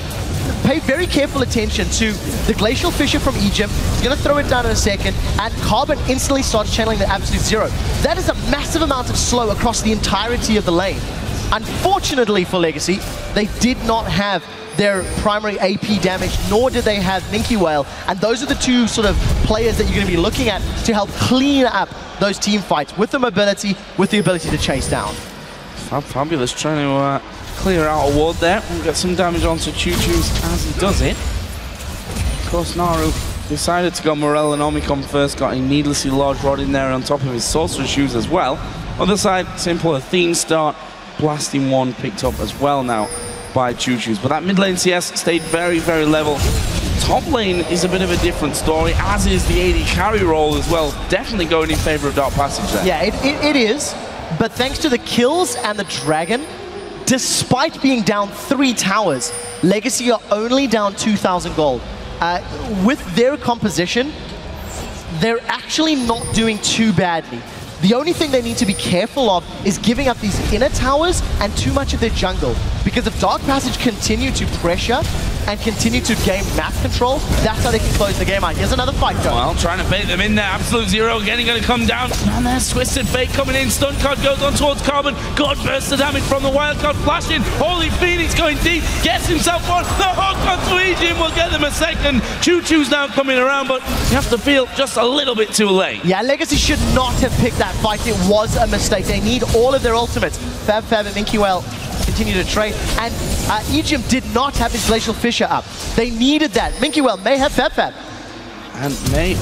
pay very careful attention to the Glacial Fissure from Egypt. He's going to throw it down in a second, and Carbon instantly starts channeling the Absolute Zero. That is a massive amount of slow across the entirety of the lane. Unfortunately for Legacy, they did not have their primary AP damage, nor did they have Minky Whale, and those are the two sort of players that you're going to be looking at to help clean up those team fights with the mobility, with the ability to chase down. Fabulous trying to clear out a ward there and get some damage onto Choo-Choo's as he does it. Of course, Naru decided to go Morel and Omicron first, got a needlessly large rod in there on top of his Sorcerer's Shoes as well. Other side, simple Athene start, blasting one picked up as well now by Choo-Choo's. But that mid lane CS stayed very, very level. Top lane is a bit of a different story, as is the AD carry role as well. Definitely going in favor of Dark Passage there. Yeah, it is. But thanks to the kills and the Dragon, despite being down 3 towers, Legacy are only down 2,000 gold. With their composition, they're actually not doing too badly. The only thing they need to be careful of is giving up these inner towers and too much of their jungle. Because if Dark Passage continue to pressure and continue to gain map control, that's how they can close the game out. Here's another fight going. Well, trying to bait them in there. Absolute Zero again, going to come down. And there's Twisted Fate coming in. Stun card goes on towards Carbon. God bursts the damage from the Wildcard flashing. Holy Phoenix going deep. Gets himself one. The hook onto Egypt will get them a second. Choo-Choo's now coming around, but you have to feel just a little bit too late. Yeah, Legacy should not have picked that fight. It was a mistake. They need all of their ultimates. Fab and Minky Whale continue to trade. And Egypt did not have his Glacial Fissure up. They needed that. Minky Whale may have Fab. And may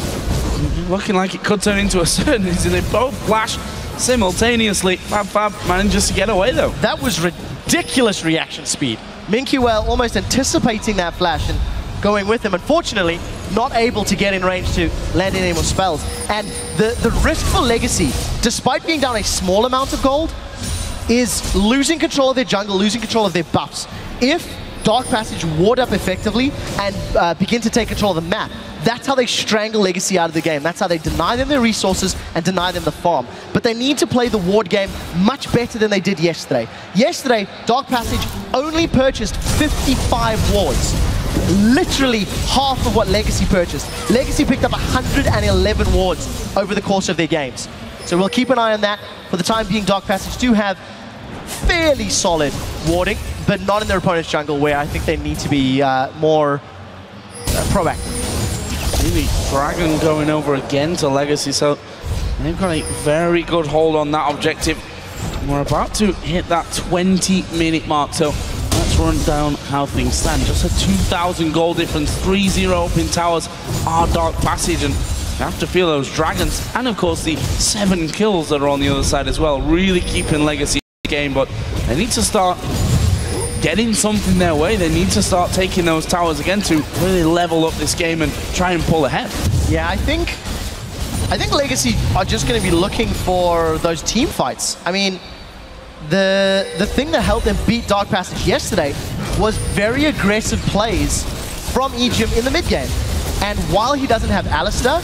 looking like it could turn into a certainty. They both flash simultaneously. Fab manages to get away though. That was ridiculous reaction speed. Minky Whale almost anticipating that flash and going with him. Unfortunately, not able to get in range to land any more spells. And the risk for Legacy, despite being down a small amount of gold, is losing control of their jungle, losing control of their buffs. If Dark Passage ward up effectively and begin to take control of the map, that's how they strangle Legacy out of the game. That's how they deny them their resources and deny them the farm. But they need to play the ward game much better than they did yesterday. Yesterday, Dark Passage only purchased 55 wards. Literally half of what Legacy purchased. Legacy picked up 111 wards over the course of their games. So we'll keep an eye on that. For the time being, Dark Passage do have fairly solid warding, but not in their opponent's jungle, where I think they need to be more proactive. Really, Dragon going over again to Legacy, so they've got a very good hold on that objective. We're about to hit that 20-minute mark, so let's run down how things stand. Just a 2,000 gold difference, 3-0 open towers are Dark Passage, and you have to feel those Dragons, and of course the 7 kills that are on the other side as well, really keeping Legacy in the game, but they need to start getting something their way. They need to start taking those towers again to really level up this game and try and pull ahead. Yeah, I think Legacy are just going to be looking for those team fights. I mean, the thing that helped them beat Dark Passage yesterday was very aggressive plays from Egypt in the mid game. And while he doesn't have Alistar,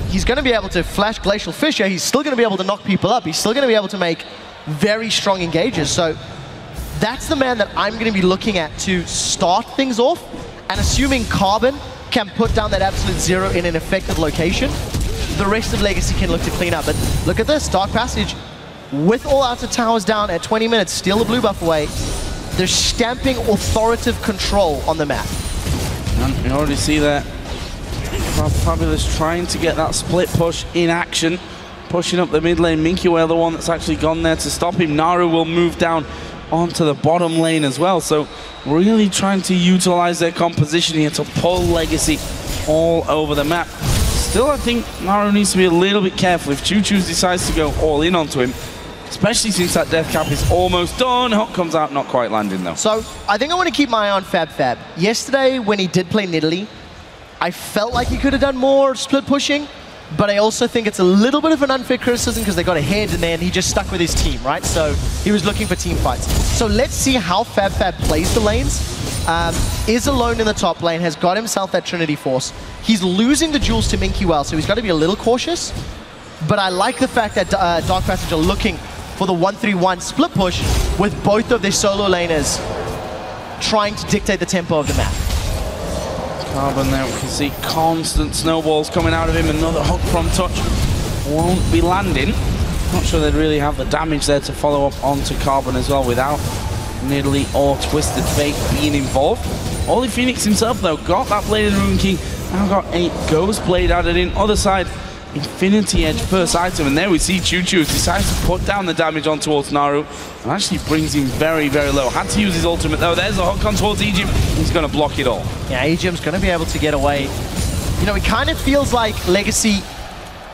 he's going to be able to flash Glacial Fissure. He's still going to be able to knock people up. He's still going to be able to make very strong engages. So that's the man that I'm going to be looking at to start things off. And assuming Carbon can put down that Absolute Zero in an effective location, the rest of Legacy can look to clean up. But look at this, Dark Passage, with all outer towers down at 20 minutes, steal the blue buff away. They're stamping authoritative control on the map. And you already see that Fabulous trying to get that split push in action, pushing up the mid lane. Minky Whale, the one that's actually gone there to stop him. Naru will move down onto the bottom lane as well. So really trying to utilize their composition here to pull Legacy all over the map. Still, I think Naru needs to be a little bit careful if Choo-Choo's decides to go all in onto him, especially since that death cap is almost done. Hook comes out, not quite landing though. So I think I want to keep my eye on Fab. Yesterday, when he did play Nidalee, I felt like he could have done more split pushing, but I also think it's a little bit of an unfair criticism because they got ahead and then he just stuck with his team, right? So he was looking for team fights. So let's see how Fab plays the lanes. Is alone in the top lane, has got himself that Trinity Force. He's losing the jewels to Minky Whale, so he's got to be a little cautious. But I like the fact that Dark Passage are looking for the 1-3-1 split push with both of their solo laners trying to dictate the tempo of the map. Carbon there, we can see constant snowballs coming out of him. Another hook from Touch won't be landing. Not sure they'd really have the damage there to follow up onto Carbon as well without Nidalee or Twisted Fate being involved. Holy Phoenix himself though got that Blade and Rune King, now got a Ghost Blade added in. Other side, Infinity Edge first item, and there we see Choo Choo decides to put down the damage on towards Naru and actually brings him very, very low. Had to use his ultimate though. There's a hook on towards Egypt. He's going to block it all. Yeah, Egypt's going to be able to get away. You know, it kind of feels like Legacy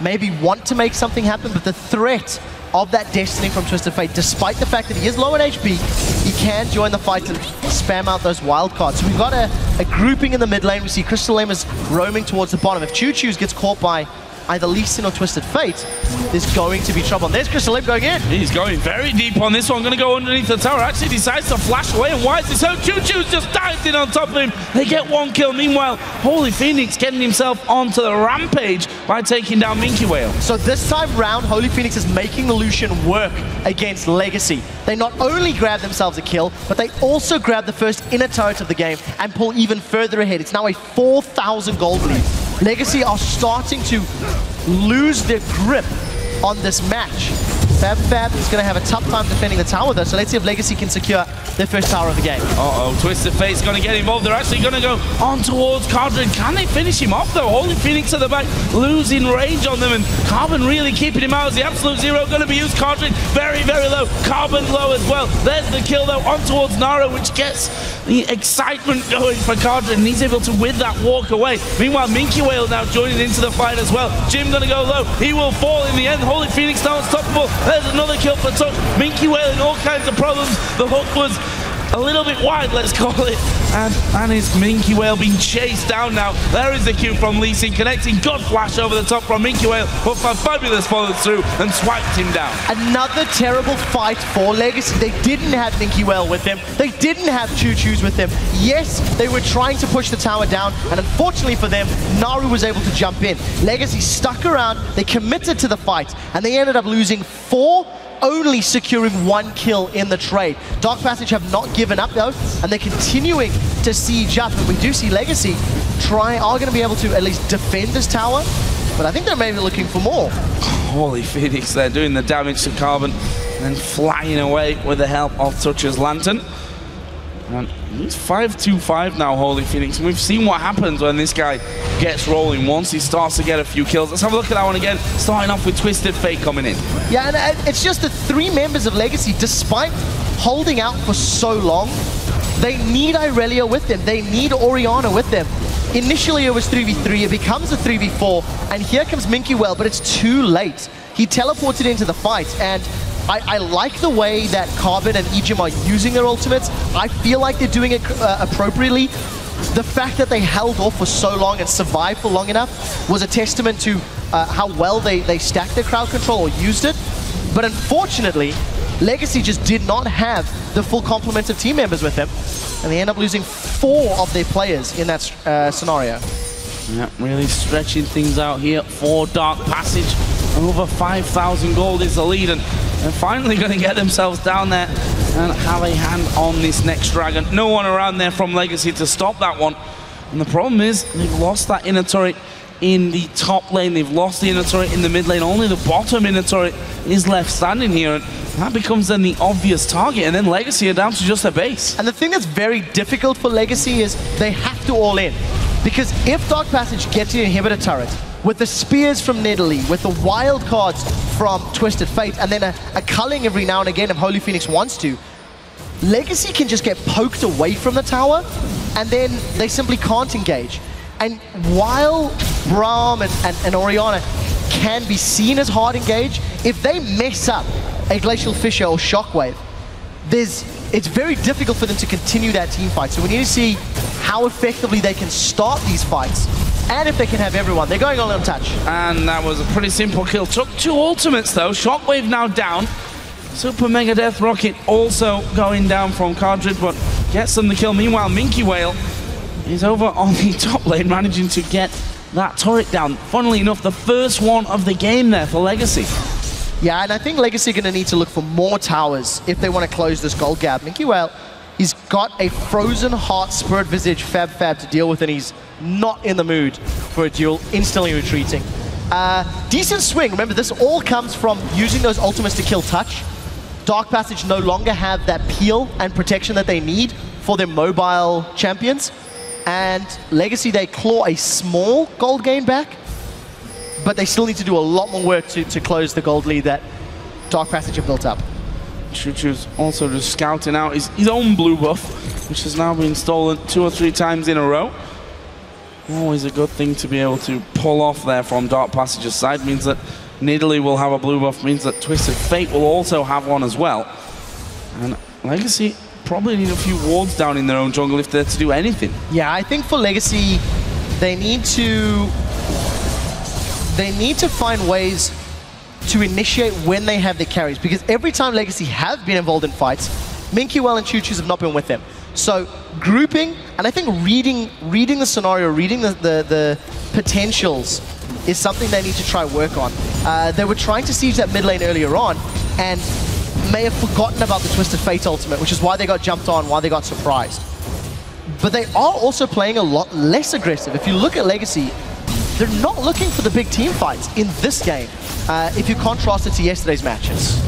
maybe want to make something happen, but the threat of that Destiny from Twisted Fate, despite the fact that he is low in HP, he can join the fight and spam out those wild cards. So we've got a grouping in the mid lane. We see Crystal Lemurs roaming towards the bottom. If Choo Choo gets caught by either Lee Sin or Twisted Fate, there's going to be trouble. And there's Crystal Lim going in. He's going very deep on this one. Going to go underneath the tower. Actually decides to flash away. And why is this so? Choo Choo's just dived in on top of him. They get one kill. Meanwhile, Holy Phoenix getting himself onto the rampage by taking down Minky Whale. So this time round, Holy Phoenix is making the Lucian work against Legacy. They not only grab themselves a kill, but they also grab the first inner turret of the game and pull even further ahead. It's now a 4,000 gold lead. Legacy are starting to lose their grip on this match. Fab is going to have a tough time defending the tower though, so let's see if Legacy can secure their first tower of the game. Uh-oh, Twisted Fate's going to get involved. They're actually going to go on towards Cardrin. Can they finish him off though? Holy Phoenix at the back, losing range on them, and Carbon really keeping him out as the absolute zero. Going to be used. Cardrin very, very low. Carbon low as well. There's the kill though on towards Nara, which gets the excitement going for Cardrin, and he's able to, with that, walk away. Meanwhile, Minky Whale now joining into the fight as well. Jim going to go low. He will fall in the end. Holy Phoenix now unstoppable. There's another kill for Touch. Minky Whale in all kinds of problems. The hook was a little bit wide, let's call it. And is Minky Whale being chased down now. There is the Q from Lee Sin connecting. God flash over the top from Minky Whale, but Fabulous followed through and swiped him down. Another terrible fight for Legacy. They didn't have Minky Whale with them. They didn't have Choo Choo's with them. Yes, they were trying to push the tower down, and unfortunately for them, Naru was able to jump in. Legacy stuck around, they committed to the fight, and they ended up losing 4, only securing 1 kill in the trade. Dark Passage have not given up though, and they're continuing to siege up, and we do see Legacy are going to be able to at least defend this tower, but I think they're maybe looking for more. Holy Phoenix, they're doing the damage to Carbon and then flying away with the help of Toucher's Lantern. And it's 5-2-5 now, Holy Phoenix. And we've seen what happens when this guy gets rolling once he starts to get a few kills. Let's have a look at that one again, starting off with Twisted Fate coming in. Yeah, and it's just the 3 members of Legacy, despite holding out for so long, they need Irelia with them. They need Orianna with them. Initially it was 3v3, it becomes a 3v4, and here comes Minky Whale, but it's too late. He teleported into the fight, and I like the way that Carbon and Ejim are using their ultimates. I feel like they're doing it appropriately. The fact that they held off for so long and survived for long enough was a testament to how well they stacked their crowd control or used it. But unfortunately, Legacy just did not have the full complement of team members with them, and they end up losing 4 of their players in that scenario. Yeah, really stretching things out here for Dark Passage. Over 5,000 gold is the lead, and they're finally going to get themselves down there and have a hand on this next dragon. No one around there from Legacy to stop that one. And the problem is they've lost that inner turret in the top lane. They've lost the inner turret in the mid lane. Only the bottom inner turret is left standing here, and that becomes then the obvious target, and then Legacy are down to just their base. And the thing that's very difficult for Legacy is they have to all in. Because if Dark Passage gets the inhibitor turret, with the spears from Nidalee, with the wild cards from Twisted Fate, and then a culling every now and again if Holy Phoenix wants to, Legacy can just get poked away from the tower, and then they simply can't engage. And while Braum and Orianna can be seen as hard engage, if they mess up a Glacial Fissure or Shockwave, it's very difficult for them to continue that team fight. So we need to see how effectively they can start these fights, and if they can have everyone. They're going all on touch. And that was a pretty simple kill. Took 2 ultimates though. Shockwave now down. Super Mega Death Rocket also going down from Cardrid, but gets them the kill. Meanwhile, Minky Whale is over on the top lane, managing to get that turret down. Funnily enough, the first one of the game there for Legacy. Yeah, and I think Legacy are going to need to look for more towers if they want to close this gold gap. Minky Whale He's got a frozen heart Spirit Visage Fab to deal with, and he's not in the mood for a duel, instantly retreating. Decent swing. Remember, this all comes from using those ultimates to kill touch. Dark Passage no longer have that peel and protection that they need for their mobile champions. And Legacy, they claw a small gold gain back, but they still need to do a lot more work to close the gold lead that Dark Passage have built up. Chuchu's also just scouting out his own blue buff, which has now been stolen 2 or 3 times in a row. Always a good thing to be able to pull off there from Dark Passage's side. Means that Nidalee will have a blue buff, means that Twisted Fate will also have one as well. And Legacy probably need a few wards down in their own jungle if they're to do anything. Yeah, I think for Legacy, they need to find ways to initiate when they have their carries, because every time Legacy have been involved in fights, Minky-Well and Choo-Choos have not been with them. So grouping, and I think reading the scenario, reading the potentials is something they need to try work on. They were trying to siege that mid lane earlier on, and may have forgotten about the Twisted Fate ultimate, which is why they got jumped on, why they got surprised. But they are also playing a lot less aggressive. If you look at Legacy, they're not looking for the big team fights in this game, if you contrast it to yesterday's matches.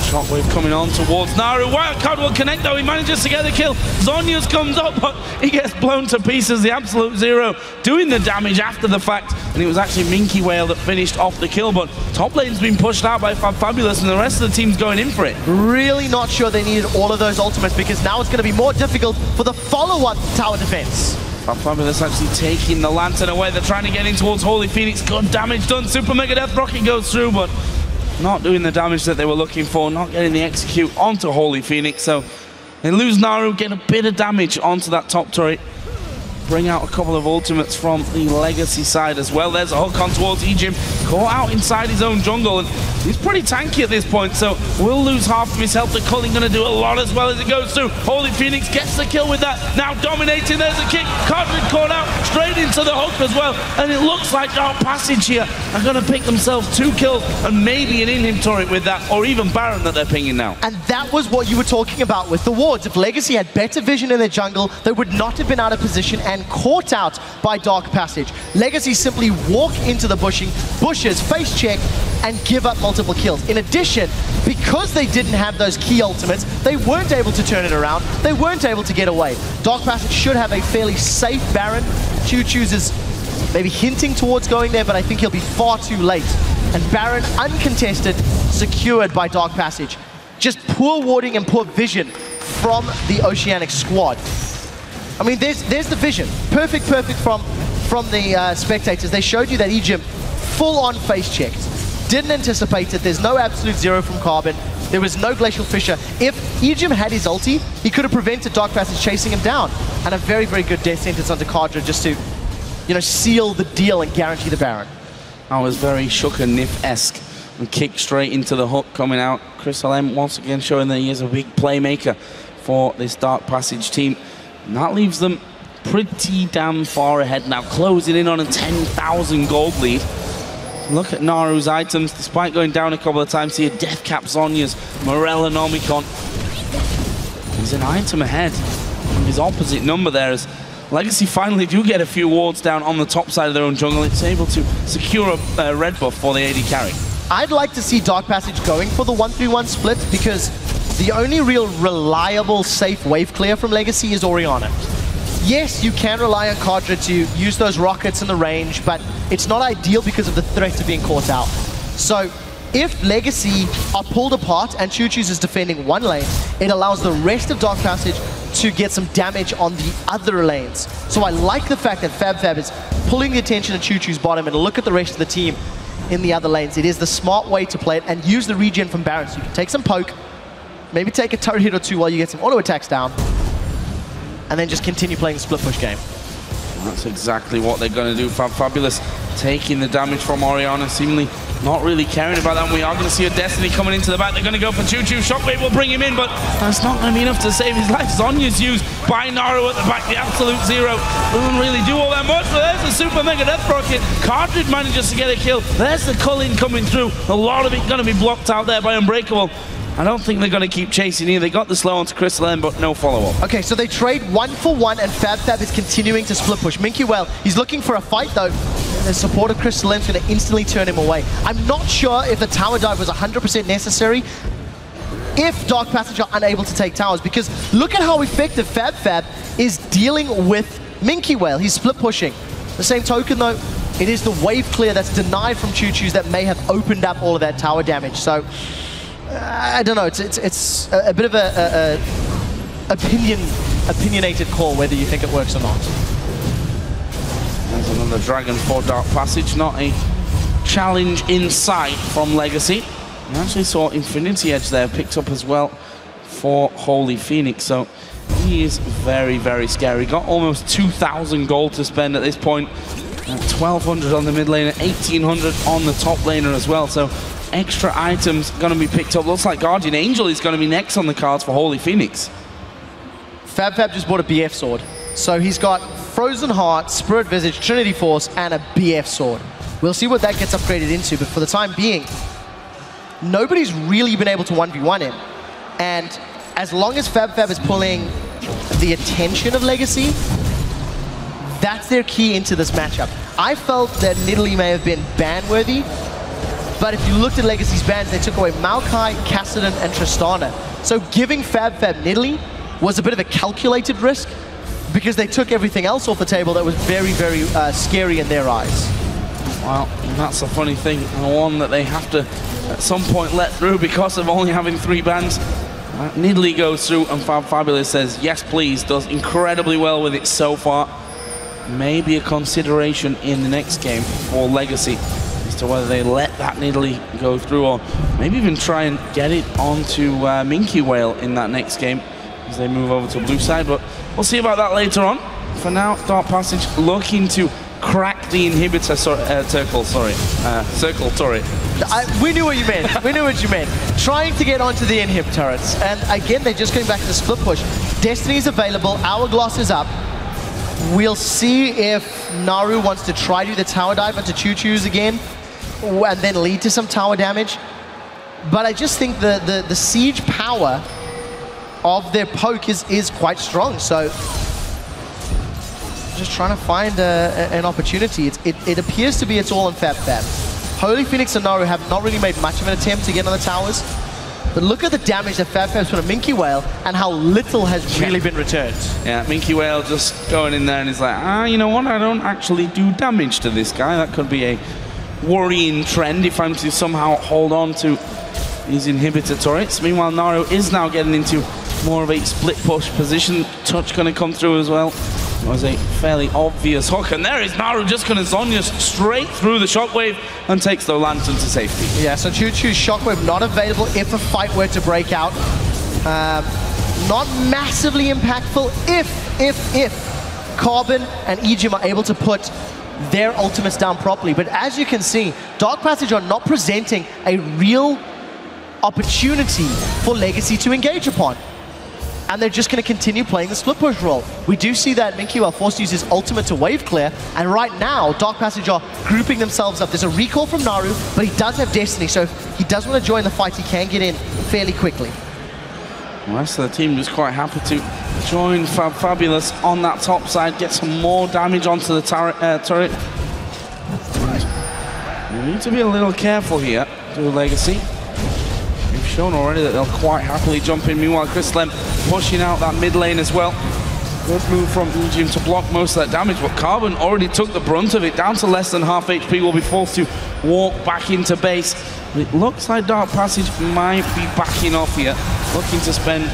Shockwave coming on towards Naru. Wildcard will connect though, he manages to get the kill. Zhonya's comes up, but he gets blown to pieces. The Absolute Zero doing the damage after the fact, and it was actually Minky-Well that finished off the kill, but top lane's been pushed out by Fabulous and the rest of the team's going in for it. Really not sure they needed all of those ultimates, because now it's going to be more difficult for the follow-up tower defense. Fabulous actually taking the Lantern away. They're trying to get in towards Holy Phoenix. Good damage done. Super Mega Death Rocket goes through, but not doing the damage that they were looking for, not getting the execute onto Holy Phoenix. So they lose Naru, get a bit of damage onto that top turret. Bring out a couple of ultimates from the Legacy side as well. There's a hook on towards Ejim, caught out inside his own jungle, and he's pretty tanky at this point, so will lose half of his health. The Culling going to do a lot as well as it goes through. Holy Phoenix gets the kill with that, now dominating. There's a kick, Codrid caught out, straight into the hook as well, and it looks like Dark Passage here are going to pick themselves 2 kills and maybe an in-him turret with that, or even Baron that they're pinging now. And that was what you were talking about with the wards. If Legacy had better vision in their jungle, they would not have been out of position and caught out by Dark Passage. Legacy simply walk into the bushes, face check, and give up multiple kills. In addition, because they didn't have those key ultimates, they weren't able to turn it around. They weren't able to get away. Dark Passage should have a fairly safe Baron. Choo-Choos is maybe hinting towards going there, but I think he'll be far too late. And Baron, uncontested, secured by Dark Passage. Just poor warding and poor vision from the Oceanic squad. I mean, there's the vision. Perfect from the spectators. They showed you that Ejim full-on face-checked. Didn't anticipate it. There's no Absolute Zero from Carbon. There was no Glacial Fissure. If Ejim had his ulti, he could have prevented Dark Passage chasing him down. And a very, very good death sentence onto Cardra just to, you know, seal the deal and guarantee the Baron. That was very Shooker Nif-esque. And kick straight into the hook coming out. Chris LM once again showing that he is a big playmaker for this Dark Passage team. And that leaves them pretty damn far ahead now, closing in on a 10,000 gold lead. Look at Naru's items, despite going down a couple of times here. Death Cap Zhonya's, Morella Nomicon. He's an item ahead from his opposite number there, as Legacy finally do get a few wards down on the top side of their own jungle. It's able to secure a red buff for the AD carry. I'd like to see Dark Passage going for the 1-3-1 split, because the only real reliable, safe wave clear from Legacy is Orianna. Yes, you can rely on Cardra to use those rockets in the range, but it's not ideal because of the threat of being caught out. So if Legacy are pulled apart and Choo-Choos is defending one lane, it allows the rest of Dark Passage to get some damage on the other lanes. So I like the fact that Fab is pulling the attention of Choo-Choos bottom, and look at the rest of the team in the other lanes. It is the smart way to play it, and use the regen from Baron. So you can take some poke, maybe take a turret hit or two while you get some auto attacks down, and then just continue playing the split push game. That's exactly what they're going to do. Fabulous taking the damage from Orianna, seemingly not really caring about that. And we are going to see a Destiny coming into the back. They're going to go for Choo-Choo. Shockwave will bring him in, but that's not going to be enough to save his life. Zhonya's used by Naru at the back. The Absolute Zero doesn't really do all that much, but there's the Super Mega Death Rocket. Cardrid manages to get a kill. There's the Culling coming through. A lot of it going to be blocked out there by Unbreakable. I don't think they're going to keep chasing here. They got the slow onto Crystal M, but no follow-up. Okay, so they trade 1-for-1, and FabFab is continuing to split push. Minky, he's looking for a fight, though. The support of Crystal M is going to instantly turn him away. I'm not sure if the tower dive was 100% necessary if Dark Passage are unable to take towers, because look at how effective FabFab is dealing with Minky. He's split pushing. The same token, though, it is the wave clear that's denied from Choo-Choo's that may have opened up all of that tower damage. So, I don't know, it's a bit of a opinionated call whether you think it works or not. There's another Dragon for Dark Passage, not a challenge in sight from Legacy. We actually saw Infinity Edge there picked up as well for Holy Phoenix, so he is very, very scary. Got almost 2,000 gold to spend at this point. 1,200 on the mid laner, 1,800 on the top laner as well, so extra items going to be picked up. Looks like Guardian Angel is going to be next on the cards for Holy Phoenix. FabFab just bought a BF sword. So he's got Frozen Heart, Spirit Visage, Trinity Force, and a BF sword. We'll see what that gets upgraded into, but for the time being, nobody's really been able to 1v1 him. And as long as FabFab is pulling the attention of Legacy, that's their key into this matchup. I felt that Nidalee may have been ban-worthy, but if you looked at Legacy's bans, they took away Maokai, Kassadin, and Tristana. So giving FabFab Nidalee was a bit of a calculated risk because they took everything else off the table that was very, very scary in their eyes. Well, that's a funny thing, and one that they have to at some point let through because of only having 3 bans. Nidalee goes through, and Fabulous says, yes please, does incredibly well with it so far. Maybe a consideration in the next game for Legacy as to whether they let that Nidalee go through, or maybe even try and get it onto Minky Whale in that next game as they move over to blue side, but we'll see about that later on. For now, Dark Passage looking to crack the inhibitor circle turret. We knew what you meant. We knew what you meant. Trying to get onto the inhib turrets. And again, they're just going back to the split push. Destiny's available. Hourglass is up. We'll see if Naru wants to try to do the tower dive into Choo-Choo's again and then lead to some tower damage. But I just think the siege power of their poke is quite strong. So just trying to find an opportunity. It appears to be it's all in FabFab. Holy Phoenix and Naru have not really made much of an attempt to get on the towers. But look at the damage that FabFab's put on Minky Whale and how little has really been returned. Yeah, Minky Whale just going in there and he's like, you know what, I don't actually do damage to this guy. That could be a worrying trend if I'm to somehow hold on to these inhibitor turrets. Meanwhile, Naru is now getting into more of a split push position. Touch going to come through as well. It was a fairly obvious hook, and there is Naru just going to Zhonya straight through the shockwave and takes the lantern to safety. Yeah, so Choo-Choo's shockwave not available if a fight were to break out. Not massively impactful if Carbon and Ejim are able to put their ultimates down properly. But as you can see, Dark Passage are not presenting a real opportunity for Legacy to engage upon. And they're just going to continue playing the split push role. We do see that Minky Whale forced to use his ultimate to wave clear, and right now, Dark Passage are grouping themselves up. There's a recall from Naru, but he does have Destiny, so if he does want to join the fight, he can get in fairly quickly. The rest of the team was quite happy to join Fabulous on that top side, get some more damage onto the turret. We need to be a little careful here, to Legacy. We've shown already that they'll quite happily jump in. Meanwhile, Crystal pushing out that mid lane as well. Good move from Ejim to block most of that damage, but Carbon already took the brunt of it, down to less than half HP, will be forced to walk back into base. But it looks like Dark Passage might be backing off here, looking to spend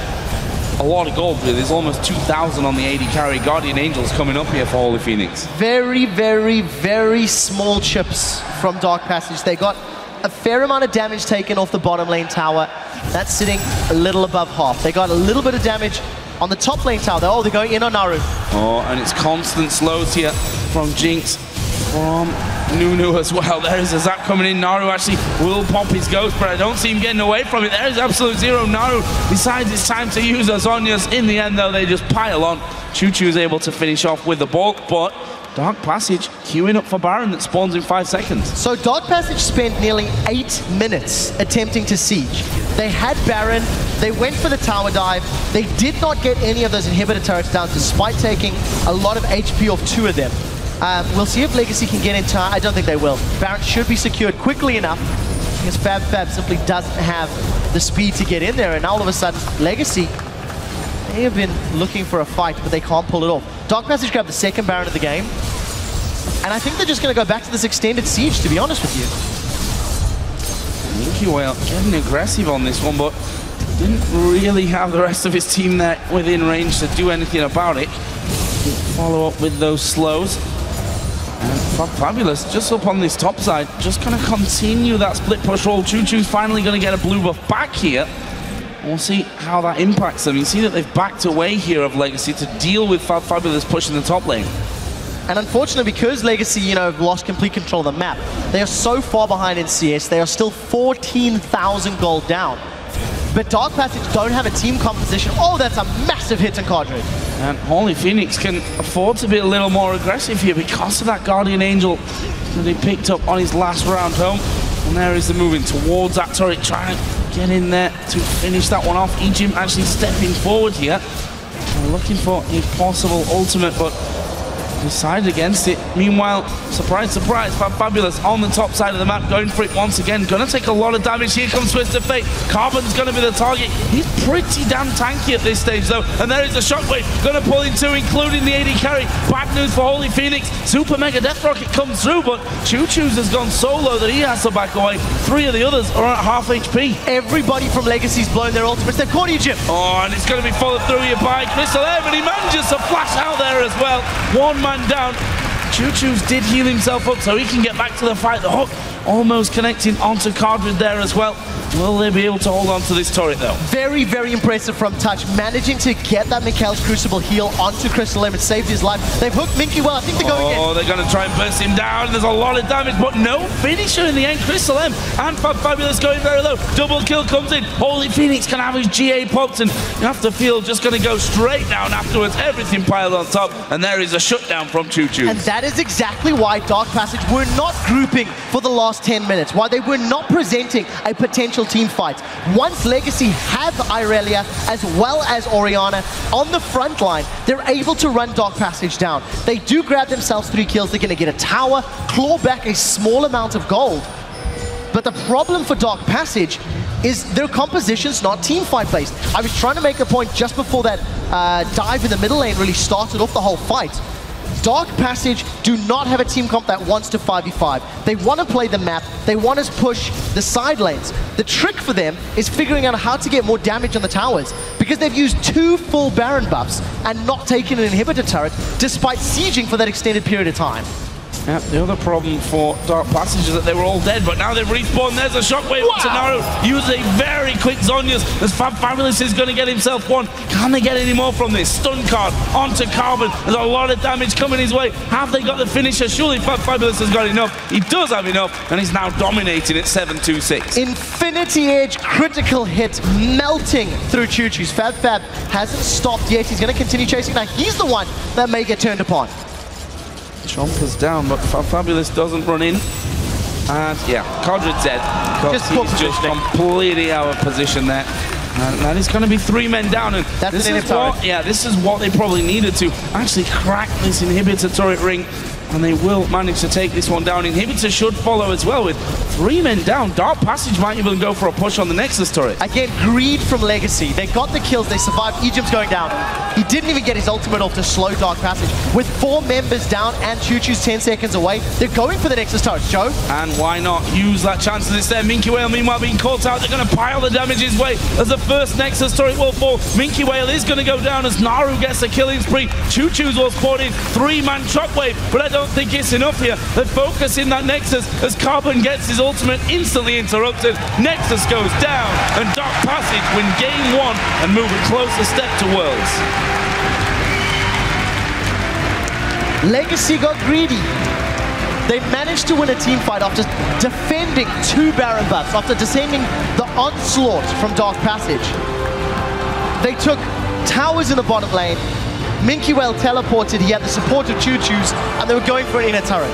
a lot of gold. There's almost 2,000 on the AD carry. Guardian Angel's coming up here for Holy Phoenix. Very, very, very small chips from Dark Passage. They got a fair amount of damage taken off the bottom lane tower. That's sitting a little above half. They got a little bit of damage on the top lane tower. Oh, they're going in on Naru. Oh, and it's constant slows here from Jinx, from Nunu as well. There is a zap coming in. Naru actually will pop his ghost, but I don't see him getting away from it. There is absolute zero. Naru decides it's time to use her Zhonya's. In the end, though, they just pile on. Choo-Choo is able to finish off with the bulk, but Dark Passage queuing up for Baron that spawns in 5 seconds. So Dark Passage spent nearly 8 minutes attempting to siege. They had Baron, they went for the tower dive, they did not get any of those inhibitor turrets down despite taking a lot of HP off 2 of them. We'll see if Legacy can get in time. I don't think they will. Baron should be secured quickly enough because Fab simply doesn't have the speed to get in there, and now all of a sudden, Legacy, they have been looking for a fight, but they can't pull it off. Dark Passage grabbed the second Baron of the game, and I think they're just going to go back to this extended siege, to be honest with you. Minky Whale getting aggressive on this one, but didn't really have the rest of his team there within range to do anything about it. Follow up with those slows. And Fabulous just up on this top side, just going to continue that split push roll. Choo-Choo's finally going to get a blue buff back here. We'll see how that impacts them. You see that they've backed away here of Legacy to deal with Fabulous pushing the top lane. And unfortunately, because Legacy, have lost complete control of the map, they are so far behind in CS, they are still 14,000 gold down. But Dark Passage don't have a team composition. Oh, that's a massive hit on Cardred. And Holy Phoenix can afford to be a little more aggressive here because of that Guardian Angel that he picked up on his last round home. And there is the moving towards that turret, trying to get in there to finish that one off. Egypt actually stepping forward here. Looking for a possible ultimate, but decided against it. Meanwhile, surprise, surprise, Fabulous on the top side of the map, going for it once again. Gonna take a lot of damage. Here comes Twisted Fate. Carbon's gonna be the target. He's pretty damn tanky at this stage though. And there is a Shockwave. Gonna pull in 2, including the AD carry. Bad news for Holy Phoenix. Super Mega Death Rocket comes through, but Choo-Choo's has gone so low that he has to back away. 3 of the others are at half HP. Everybody from Legacy's blown their ultimates. They've caught Egypt. Oh, and it's gonna be followed through here by Crystal M, and he manages to flash out there as well. One man down. Choo-Choo's did heal himself up so he can get back to the fight. The hook almost connecting onto Cardred there as well. Will they be able to hold on to this turret though? Very, very impressive from Touch, managing to get that Mikhail's Crucible heal onto Crystal M. It saved his life. They've hooked Minky well. I think they're going in. Oh, they're going to try and burst him down. There's a lot of damage, but no finisher in the end. Crystal M and Fabulous going very low. Double kill comes in. Holy Phoenix can have his GA popped, and you have to feel just going to go straight down afterwards. Everything piled on top, and there is a shutdown from Choo-Choo. And that is exactly why Dark Passage were not grouping for the last 10 minutes, why they were not presenting a potential team fight. Once Legacy have Irelia as well as Orianna on the front line, they're able to run Dark Passage down. They do grab themselves 3 kills. They're going to get a tower, claw back a small amount of gold. But the problem for Dark Passage is their composition's not team fight based. I was trying to make a point just before that dive in the middle lane really started off the whole fight. Dark Passage do not have a team comp that wants to 5v5. They want to play the map. They want to push the side lanes. The trick for them is figuring out how to get more damage on the towers, because they've used 2 full Baron buffs and not taken an inhibitor turret despite sieging for that extended period of time. Yeah, the other problem for Dark Passage is that they were all dead, but now they've respawned. There's a Shockwave. Wow. Naru uses a very quick Zhonya's as Fabulous is going to get himself one. Can they get any more from this? Stun card onto Carbon. There's a lot of damage coming his way. Have they got the finisher? Surely Fabulous has got enough. He does have enough, and he's now dominating at 7-2-6. Infinity Edge critical hit melting through Choo-Choo's. Fab hasn't stopped yet. He's going to continue chasing. Now he's the one that may get turned upon. Chomper's down, but Fabulous doesn't run in. And yeah, Cardred's dead. He's just completely out of position there. And that is going to be 3 men down. And this is what they probably needed to actually crack this inhibitor turret ring. And they will manage to take this one down. Inhibitor should follow as well with 3 men down. Dark Passage might even go for a push on the Nexus turret. Again, greed from Legacy. They got the kills, they survived. Egypt's going down. He didn't even get his ultimate off to slow Dark Passage. With 4 members down and Choo-Choo's 10 seconds away, they're going for the Nexus turret. Joe? And why not use that chance that it's there? Minky Whale, meanwhile, being caught out. They're going to pile the damage his way as the first Nexus turret will fall. Minky Whale is going to go down as Naru gets a killing spree. Choo-Choo's will spawn in 3-man Shockwave, but I don't think it's enough here. They focus in that Nexus as Carbon gets his ultimate instantly interrupted. Nexus goes down, and Dark Passage win game 1 and move a closer step to Worlds. Legacy got greedy. They managed to win a team fight after defending 2 Baron buffs, after descending the onslaught from Dark Passage. They took towers in the bottom lane. Minky Whale teleported, he had the support of Choo-Choo's, and they were going for an inner turret.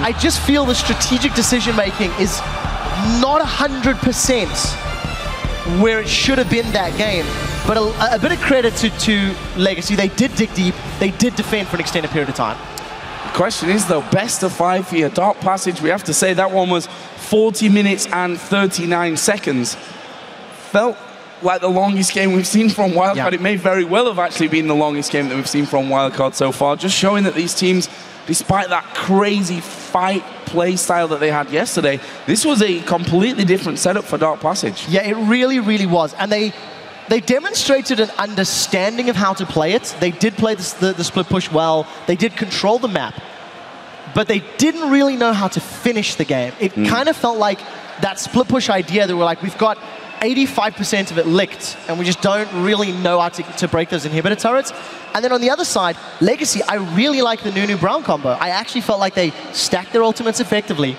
I just feel the strategic decision-making is not 100% where it should have been that game. But a bit of credit to Legacy. They did dig deep. They did defend for an extended period of time. The question is, though, best of 5 for your Dark Passage. We have to say that one was 40 minutes and 39 seconds. Felt like the longest game we've seen from Wildcard. Yeah. It may very well have actually been the longest game that we've seen from Wildcard so far, just showing that these teams, despite that crazy fight play style that they had yesterday, this was a completely different setup for Dark Passage. Yeah, it really, really was. And they demonstrated an understanding of how to play it. They did play the split push well. They did control the map. But they didn't really know how to finish the game. It kind of felt like that split push idea. They were like, we've got 85% of it licked, and we just don't really know how to break those inhibitor turrets. And then on the other side, Legacy, I really like the Nunu Brown combo. I actually felt like they stacked their ultimates effectively,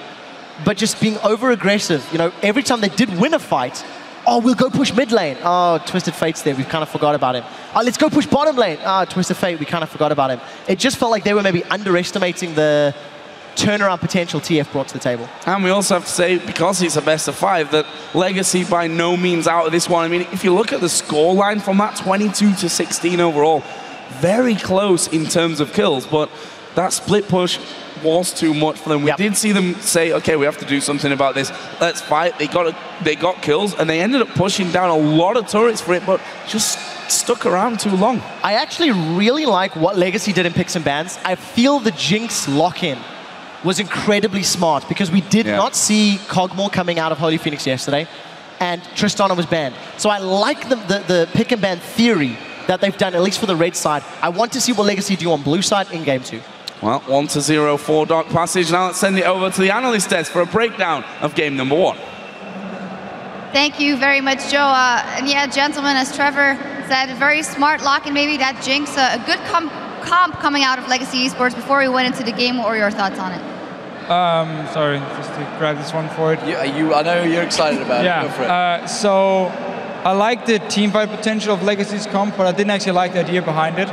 but just being over-aggressive. You know, every time they did win a fight, oh, we'll go push mid lane. Oh, Twisted Fate's there. We kind of forgot about him. Oh, let's go push bottom lane. Oh, Twisted Fate. We kind of forgot about him. It just felt like they were maybe underestimating the turnaround potential TF brought to the table. And we also have to say, because it's a best of 5, that Legacy by no means out of this one. I mean, if you look at the scoreline from that, 22-16 overall, very close in terms of kills, but that split push was too much for them. We did see them say, okay, we have to do something about this. Let's fight. They got kills, and they ended up pushing down a lot of turrets for it, but just stuck around too long. I actually really like what Legacy did in picks and bans. I feel the Jinx lock-in was incredibly smart, because we did not see Cogmore coming out of Holy Phoenix yesterday, and Tristana was banned. So I like the pick and ban theory that they've done, at least for the red side. I want to see what Legacy do on blue side in game 2. Well, 1-0 for Dark Passage. Now let's send it over to the analyst desk for a breakdown of game number 1. Thank you very much, Joe. And yeah, gentlemen, as Trevor said, very smart lock, and maybe that Jinx, a good comp coming out of Legacy Esports. Before we went into the game, what were your thoughts on it? Sorry, just to grab this one for it. I know you're excited about it. Go for it. So I like the teamfight potential of Legacy's comp, but I didn't actually like the idea behind it,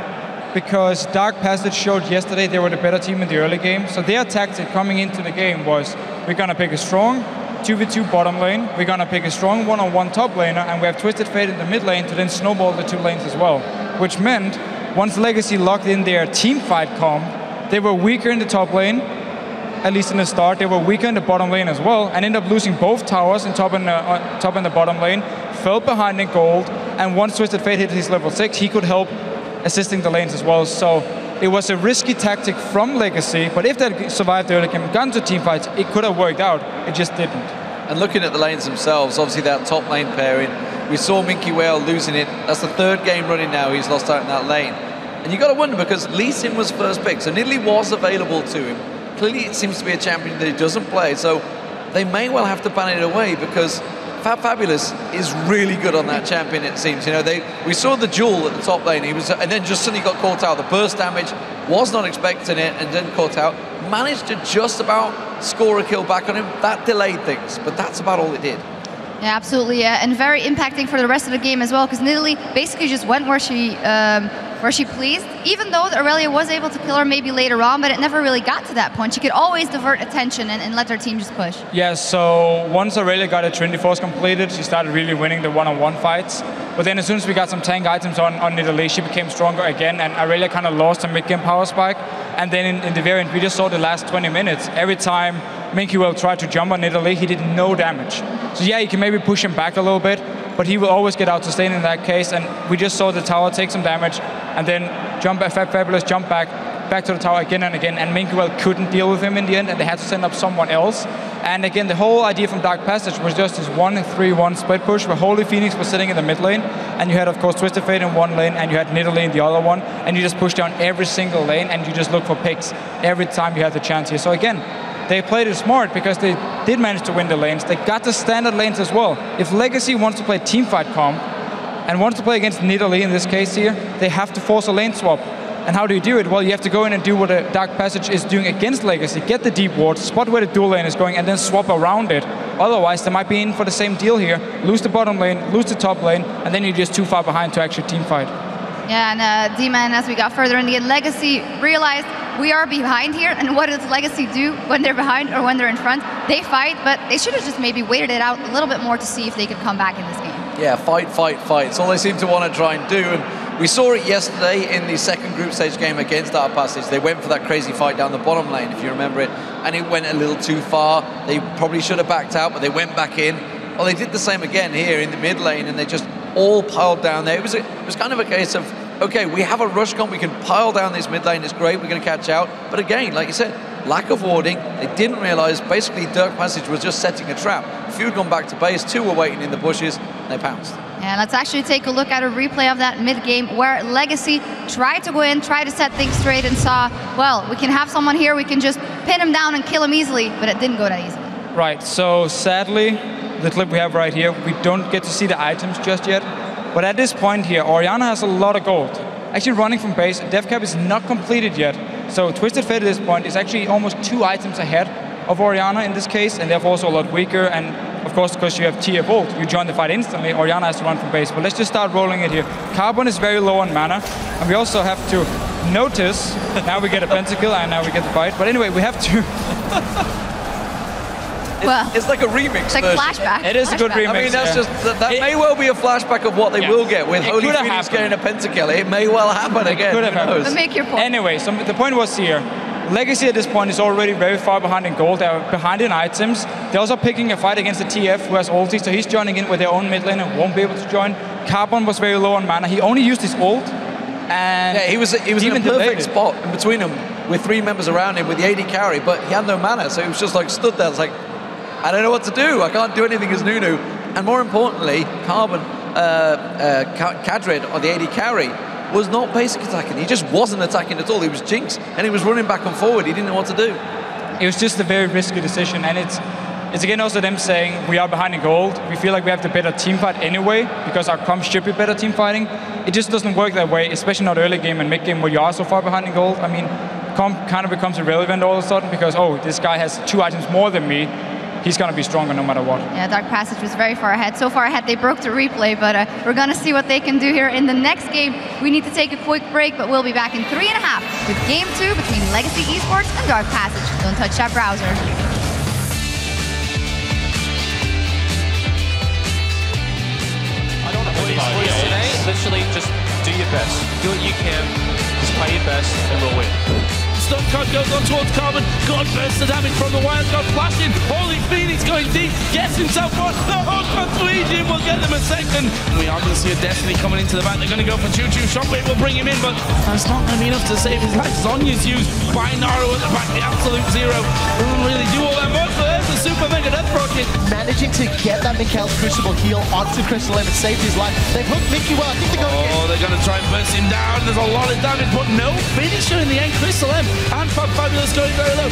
because Dark Passage showed yesterday they were the better team in the early game. So their tactic coming into the game was, we're going to pick a strong 2v2 bottom lane, we're going to pick a strong one-on-one top laner, and we have Twisted Fate in the mid lane to then snowball the 2 lanes as well. Which meant, once Legacy locked in their teamfight comp, they were weaker in the top lane, at least in the start. They were weaker in the bottom lane as well, and ended up losing both towers in top and the bottom lane, fell behind in gold, and once Twisted Fate hit his level 6, he could help assisting the lanes as well. So it was a risky tactic from Legacy, but if they survived the early game, gone to teamfights, it could have worked out. It just didn't. And looking at the lanes themselves, obviously that top lane pairing, we saw Minky Whale losing it. That's the 3rd game running now he's lost out in that lane. And you got to wonder, because Lee Sin was first pick, so Nidalee was available to him. Clearly it seems to be a champion that he doesn't play, so they may well have to ban it away, because Fabulous is really good on that champion, it seems. You know, we saw the duel at the top lane, and then just suddenly got caught out. The burst damage, was not expecting it and then caught out. Managed to just about score a kill back on him. That delayed things, but that's about all it did. Yeah, absolutely, and very impacting for the rest of the game as well, because Nidalee basically just went where she pleased, even though Aurelia was able to kill her maybe later on, but it never really got to that point. She could always divert attention and let their team just push. Yeah, so once Aurelia got her Trinity Force completed, she started really winning the one-on-one fights. But then as soon as we got some tank items on Nidalee, she became stronger again, and Aurelia kind of lost her mid-game power spike. And then in the variant, we just saw the last 20 minutes, every time Minky Whale tried to jump on Nidalee, he did no damage. So yeah, you can maybe push him back a little bit, but he will always get out sustained in that case, and we just saw the tower take some damage, and then Fabulous jump back to the tower again and again, and Minky Whale couldn't deal with him in the end, and they had to send up someone else. And again, the whole idea from Dark Passage was just this 1-3-1 split push, where Holy Phoenix was sitting in the mid lane, and you had, of course, Twisted Fate in one lane, and you had Nidalee in the other one, and you just push down every single lane, and you just look for picks every time you had the chance here. So again, they played it smart, because they did manage to win the lanes. They got the standard lanes as well. If Legacy wants to play teamfight comp, and wants to play against Nidalee in this case here, they have to force a lane swap. And how do you do it? Well, you have to go in and do what a Dark Passage is doing against Legacy, get the deep wards, spot where the dual lane is going, and then swap around it. Otherwise, they might be in for the same deal here, lose the bottom lane, lose the top lane, and then you're just too far behind to actually teamfight. Yeah, and D-Man, as we got further in the game, Legacy realized we are behind here, and what does Legacy do when they're behind or when they're in front? They fight, but they should have just maybe waited it out a little bit more to see if they could come back in this game. Yeah, fight, fight, fight. It's all they seem to want to try and do. And we saw it yesterday in the second group stage game against Dark Passage. They went for that crazy fight down the bottom lane, if you remember it, and it went a little too far. They probably should have backed out, but they went back in. Well, they did the same again here in the mid lane, and they just all piled down there. It was kind of a case of, okay, we have a rush comp, we can pile down this mid lane, it's great, we're going to catch out. But again, like you said, lack of warding. They didn't realize basically Dark Passage was just setting a trap. A few had gone back to base, 2 were waiting in the bushes, and they pounced. Yeah, let's actually take a look at a replay of that mid-game where Legacy tried to go in, tried to set things straight, and saw, well, we can have someone here, we can just pin him down and kill him easily, but it didn't go that easily. Right, so sadly, the clip we have right here, we don't get to see the items just yet. But at this point here, Orianna has a lot of gold. Actually running from base, death cap is not completed yet. So Twisted Fate at this point is actually almost 2 items ahead of Orianna in this case, and therefore also a lot weaker. And of course, because you have TF ult, you join the fight instantly, Orianna has to run from base. But let's just start rolling it here. Carbon is very low on mana, and we also have to notice, now we get a pentakill and now we get the fight. But anyway, we have to... Well, it's like a remix. It's like a flashback. It is a good remix. I mean, that's just that may well be a flashback of what they will get with Holy Phoenix getting a pentakill. It may well happen again. Could have happened. But make your point. Anyway, so the point was here. Legacy at this point is already very far behind in gold. They're behind in items. They're also picking a fight against the TF who has ulti, so he's joining in with their own mid lane and won't be able to join. Carbon was very low on mana. He only used his ult. And yeah, he was in a perfect spot in between them with 3 members around him with the AD carry, but he had no mana, so he was just like stood there. It's like, I don't know what to do. I can't do anything as Nunu. And more importantly, Carbon, Kadrid, or the AD carry, was not basic attacking. He just wasn't attacking at all. He was Jinx, and he was running back and forward. He didn't know what to do. It was just a very risky decision, and it's again also them saying we are behind in gold. We feel like we have the better team fight anyway, because our comp should be better team fighting. It just doesn't work that way, especially not early game and mid game where you are so far behind in gold. I mean, comp kind of becomes irrelevant all of a sudden because, oh, this guy has 2 items more than me. He's going to be stronger no matter what. Yeah, Dark Passage was very far ahead. So far ahead, they broke the replay, but we're going to see what they can do here in the next game. We need to take a quick break, but we'll be back in 3.5 with Game 2 between Legacy Esports and Dark Passage. Don't touch that browser. I don't know what it is today. Literally, just do your best. Do what you can. Just play your best, and we'll win. Stun card goes on towards Carbon. God bursts the damage from the wildcard flashing. Holy Phoenix going deep. Gets himself one. The Hawkman Legion will get them a second. We are going to see a Destiny coming into the back. They're going to go for Choo Choo. Shockwave will bring him in, but that's not going to be enough to save his life. Zonya's used by Naru at the back. The absolute zero. Doesn't really do all that much, but there's the Super Mega Death Rocket. Managing to get that Mikhail's Crucible heal onto Crystal Limit saved his life. They've hooked Mickey well. I think they're going to get... they're going to try and burst him down. There's a lot of damage, but no finisher in the end. Crystal M and Fabulous going very low.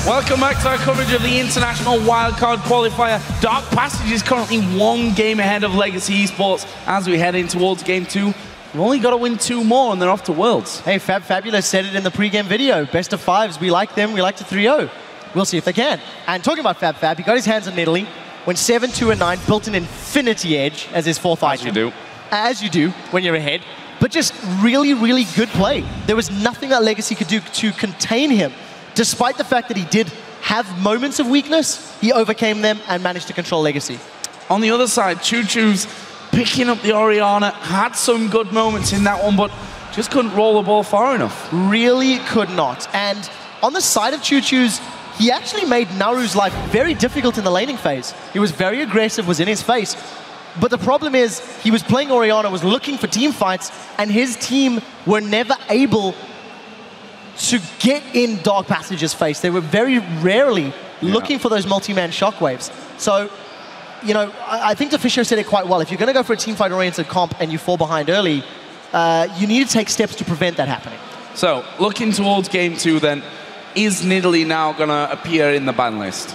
Welcome back to our coverage of the International Wildcard Qualifier. Dark Passage is currently 1 game ahead of Legacy Esports as we head in towards Game 2. We've only got to win 2 more and they're off to Worlds. Hey, Fabulous said it in the pre-game video. Best of 5s, we like them, we like to 3-0. We'll see if they can. And talking about Fab, he got his hands on Italy, went 7-2-9, built an Infinity Edge as his 4th item. As you do. As you do when you're ahead. But just really, really good play. There was nothing that Legacy could do to contain him. Despite the fact that he did have moments of weakness, he overcame them and managed to control Legacy. On the other side, Choo-Choo's picking up the Orianna, had some good moments in that one, but just couldn't roll the ball far enough. Really could not. And on the side of Choo-Choo's, he actually made Naru's life very difficult in the laning phase. He was very aggressive, was in his face. But the problem is, he was playing Orianna, was looking for team fights, and his team were never able to get in Dark Passage's face. They were very rarely looking for those multi-man shockwaves. So, you know, I think Fisher said it quite well. If you're going to go for a team fight-oriented comp and you fall behind early, you need to take steps to prevent that happening. So, looking towards Game 2 then, is Nidalee now going to appear in the ban list?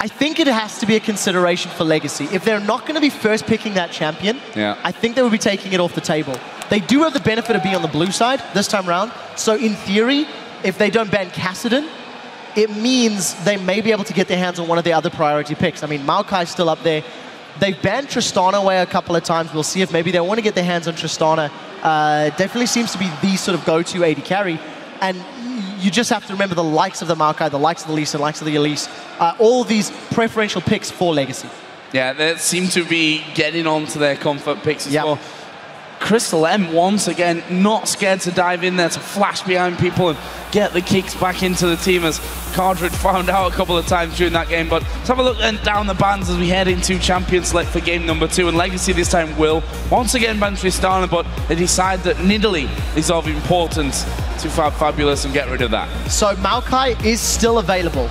I think it has to be a consideration for Legacy. If they're not going to be first picking that champion, I think they will be taking it off the table. They do have the benefit of being on the blue side this time around. So in theory, if they don't ban Kassadin, it means they may be able to get their hands on one of their other priority picks. I mean, Maokai's still up there. They've banned Tristana away a couple of times. We'll see if maybe they want to get their hands on Tristana. Definitely seems to be the sort of go-to AD carry. And you just have to remember the likes of the Maokai, the likes of the Lee Sin, the likes of the Elise, all these preferential picks for Legacy. Yeah, they seem to be getting onto their comfort picks as well. Crystal M, once again, not scared to dive in there to flash behind people and get the kicks back into the team, as Cardred found out a couple of times during that game. But let's have a look then down the bans as we head into Champion Select for game number 2. And Legacy this time will once again ban Tristana, but they decide that Nidalee is of importance to Fabulous and get rid of that. So Maokai is still available,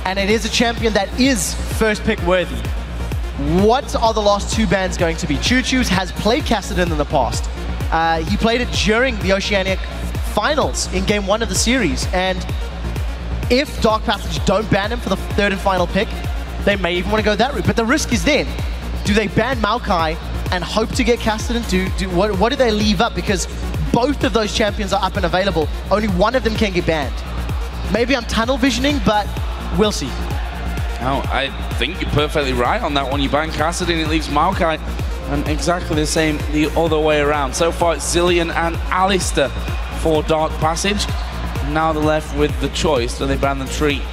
and it is a champion that is first pick worthy. What are the last 2 bans going to be? Choo-Choo's has played Kassadin in the past. He played it during the Oceanic Finals in game 1 of the series, and if Dark Passage don't ban him for the 3rd and final pick, they may even want to go that route. But the risk is then, do they ban Maokai and hope to get Kassadin? What do they leave up? Because both of those champions are up and available. Only one of them can get banned. Maybe I'm tunnel visioning, but we'll see. Oh, I think you're perfectly right on that one. You ban Kassadin, it leaves Maokai, and exactly the same the other way around. So far it's Zilean and Alistair for Dark Passage. Now they're left with the choice. Do they ban the tree?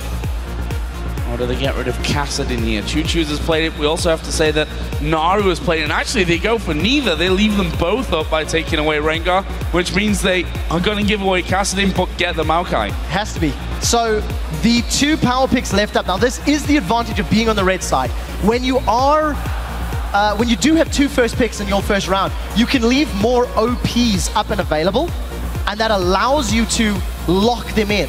Or do they get rid of Kassadin here? Choo-Choo's has played it. We also have to say that Naru has played it. And actually, they go for neither. They leave them both up by taking away Rengar, which means they are going to give away Kassadin, but get the Maokai. Has to be. So the 2 power picks left up. Now, this is the advantage of being on the red side. When you are... when you do have 2 first picks in your first round, you can leave more OPs up and available, and that allows you to lock them in.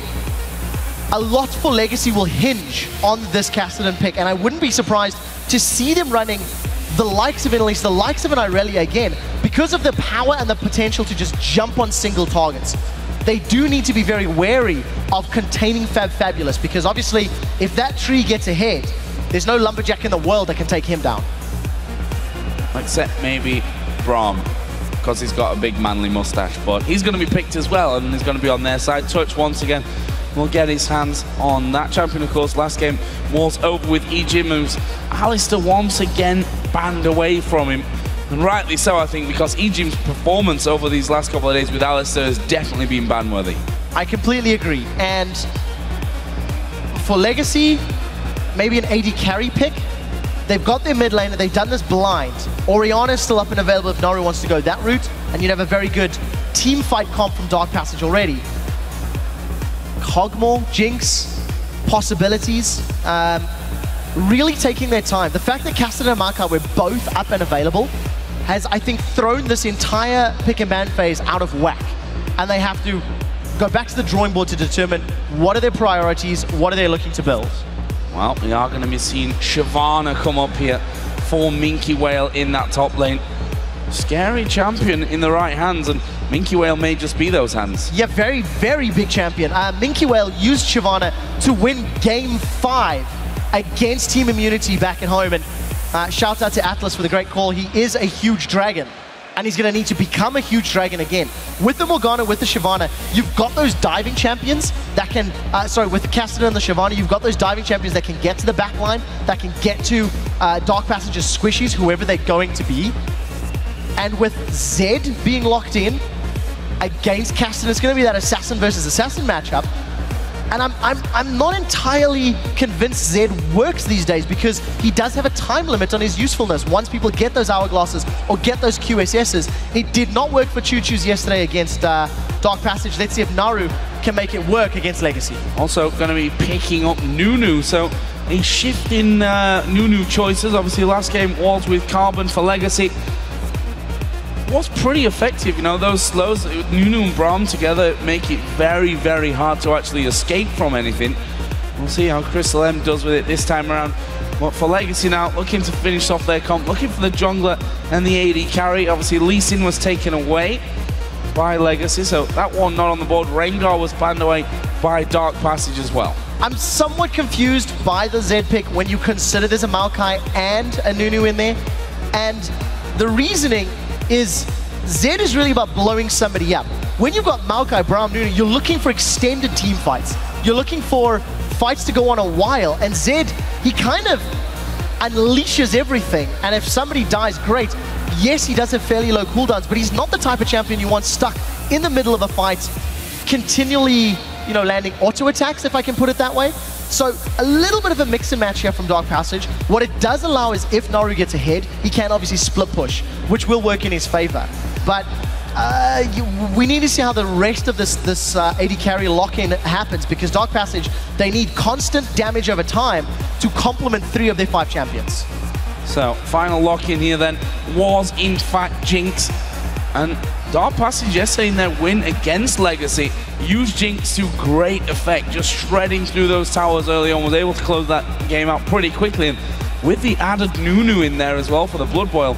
A lot for Legacy will hinge on this Kassadin pick, and I wouldn't be surprised to see them running the likes of Elise, the likes of an Irelia again, because of the power and the potential to just jump on single targets. They do need to be very wary of containing Fabulous, because obviously, if that tree gets ahead, there's no Lumberjack in the world that can take him down. Except maybe Braum, because he's got a big manly mustache, but he's going to be picked as well, and he's going to be on their side. Touch once again will get his hands on that champion. Of course, last game was over with Ejim, who's Alistair once again banned away from him. And rightly so, I think, because Ejim's performance over these last couple of days with Alistair has definitely been ban-worthy. I completely agree. And for Legacy, maybe an AD carry pick. They've got their mid lane, and they've done this blind. Orianna's still up and available if Naru wants to go that route, and you'd have a very good team fight comp from Dark Passage already. Kog'Maw, Jinx, possibilities, really taking their time. The fact that Kassadin and Maokai were both up and available has, I think, thrown this entire pick and ban phase out of whack. And they have to go back to the drawing board to determine what are their priorities, what are they looking to build. Well, we are going to be seeing Shyvana come up here for Minky Whale in that top lane. scary champion in the right hands, and Minky Whale may just be those hands. Yeah, very, very big champion. Minky Whale used Shyvana to win Game 5 against Team Immunity back at home, and shout out to Atlas for the great call. He is a huge dragon, and he's going to need to become a huge dragon again. With the Morgana, with the Shyvana, you've got those diving champions that can, with the Cassidy and the Shyvana, you've got those diving champions that can get to the back line, that can get to Dark Passage's squishies, whoever they're going to be. And with Zed being locked in against Cassidy, it's going to be that assassin versus assassin matchup. And I'm not entirely convinced Zed works these days, because he does have a time limit on his usefulness. Once people get those hourglasses or get those QSSs, it did not work for Choo Choo's yesterday against Dark Passage. Let's see if Naru can make it work against Legacy. Also going to be picking up Nunu, so a shift in Nunu choices. Obviously last game was with Carbon for Legacy. Was pretty effective, you know, those slows, Nunu and Braum together make it very, very hard to actually escape from anything. We'll see how Crystal M does with it this time around. But for Legacy now, looking to finish off their comp, looking for the jungler and the AD carry. Obviously, Lee Sin was taken away by Legacy, so that one not on the board. Rengar was banned away by Dark Passage as well. I'm somewhat confused by the Zed pick when you consider there's a Maokai and a Nunu in there. And the reasoning is Zed is really about blowing somebody up. When you've got Maokai, Braum, Nunu, you're looking for extended team fights. You're looking for fights to go on a while, and Zed, he kind of unleashes everything, and if somebody dies, great. Yes, he does have fairly low cooldowns, but he's not the type of champion you want stuck in the middle of a fight, continually, you know, landing auto attacks, if I can put it that way. So a little bit of a mix and match here from Dark Passage. What it does allow is if Naru gets ahead, he can obviously split push, which will work in his favor. But we need to see how the rest of this AD carry lock-in happens, because Dark Passage, they need constant damage over time to complement 3 of their 5 champions. So final lock-in here then was in fact Jinx, and Dark Passage yesterday in their win against Legacy used Jinx to great effect, just shredding through those towers early on, was able to close that game out pretty quickly, and with the added Nunu in there as well for the Blood Boil,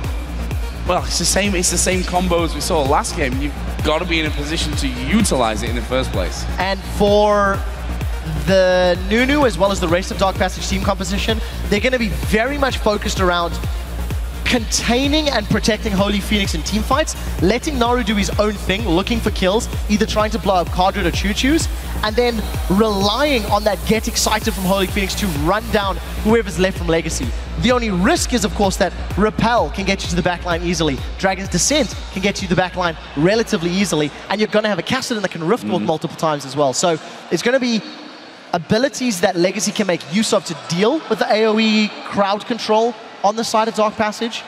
well, it's the same combo as we saw last game. You've got to be in a position to utilize it in the first place. And for the Nunu, as well as the rest of Dark Passage team composition, they're going to be very much focused around containing and protecting Holy Phoenix in team fights, letting Naru do his own thing, looking for kills, either trying to blow up Cardred or Choo Choo's, and then relying on that get excited from Holy Phoenix to run down whoever's left from Legacy. The only risk is, of course, that Repel can get you to the backline easily. Dragon's Descent can get you to the backline relatively easily, and you're going to have a Cassidy that can rift walk multiple times as well. So it's going to be abilities that Legacy can make use of to deal with the AoE crowd control on the side of Dark Passage.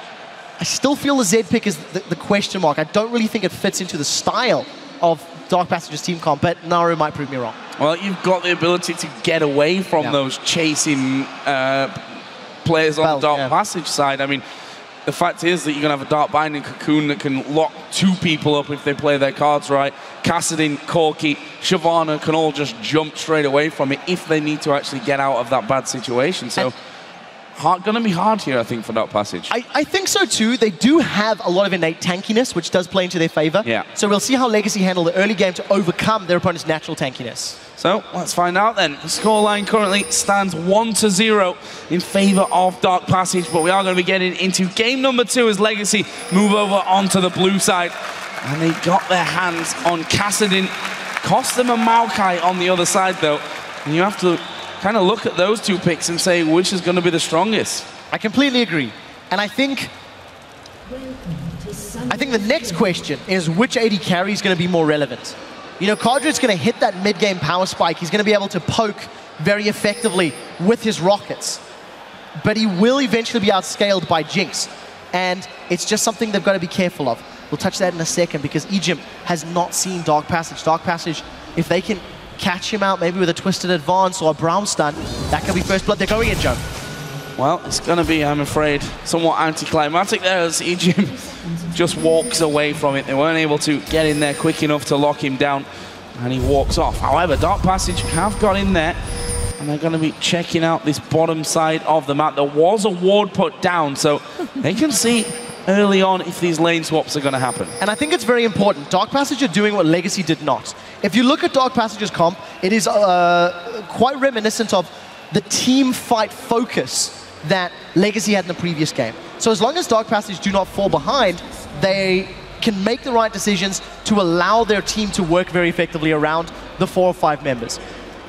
I still feel the Zed pick is the question mark. I don't really think it fits into the style of Dark Passage's team comp, but Naru might prove me wrong. Well, you've got the ability to get away from those chasing players on the Dark Passage side. I mean, the fact is that you're going to have a Dark Binding Cocoon that can lock 2 people up if they play their cards right. Cassidy, Corki, Shyvana can all just jump straight away from it if they need to actually get out of that bad situation. So going to be hard here, I think, for Dark Passage. I think so too. They do have a lot of innate tankiness, which does play into their favor. Yeah. So we'll see how Legacy handle the early game to overcome their opponent's natural tankiness. So let's find out then. The scoreline currently stands 1-0 in favor of Dark Passage, but we are going to be getting into game number 2 as Legacy move over onto the blue side. And they got their hands on Cassidy. Cost them a Maokai on the other side though. And you have to kind of look at those 2 picks and say which is going to be the strongest. I completely agree. And I think the next question is which AD carry is going to be more relevant. You know, Cardred's going to hit that mid-game power spike. He's going to be able to poke very effectively with his rockets. But he will eventually be outscaled by Jinx. And it's just something they've got to be careful of. We'll touch that in a second, because Egypt has not seen Dark Passage. Dark Passage, if they can catch him out maybe with a Twisted Advance or a Brown Stun, that could be first blood. They're going in, Joe. Well, it's going to be, I'm afraid, somewhat anticlimactic there as Egypt just walks away from it. They weren't able to get in there quick enough to lock him down, and he walks off. However, Dark Passage have got in there, and they're going to be checking out this bottom side of the map. There was a ward put down, so they can see early on if these lane swaps are going to happen. And I think it's very important. Dark Passage are doing what Legacy did not. If you look at Dark Passage's comp, it is quite reminiscent of the team fight focus that Legacy had in the previous game. So as long as Dark Passage do not fall behind, they can make the right decisions to allow their team to work very effectively around the 4 or 5 members.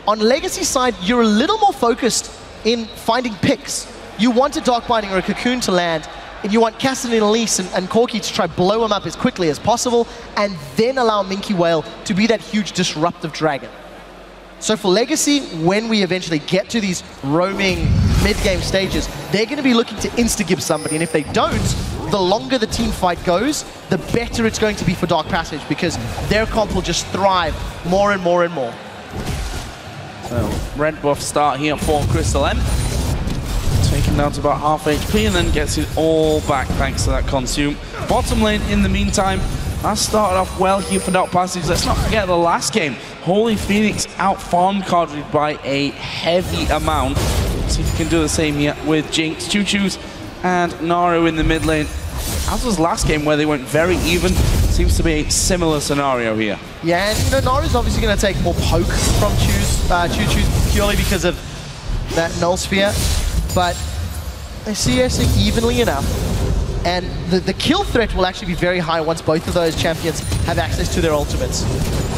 On Legacy's side, you're a little more focused in finding picks. You want a Dark Binding or a Cocoon to land, and you want Cassidy and Elise and Corki to try blow him up as quickly as possible, and then allow Minky Whale to be that huge disruptive dragon. So for Legacy, when we eventually get to these roaming mid-game stages, they're going to be looking to insta-gib somebody, and if they don't, the longer the team fight goes, the better it's going to be for Dark Passage, because their comp will just thrive more and more and more. So, red buff start here for Crystal M. Taken down to about half HP and then gets it all back thanks to that consume. Bottom lane in the meantime, that started off well here for Dark Passage. Let's not forget the last game. Holy Phoenix out-farmed Cardrid by a heavy amount. See if we can do the same here with Jinx, Choo-Choos, and Naru in the mid lane. As was last game where they went very even, seems to be a similar scenario here. Yeah, and you know, Naru's obviously going to take more poke from Choo-Choos purely because of that Null Sphere, but they CSing evenly enough, and the kill threat will actually be very high once both of those champions have access to their ultimates.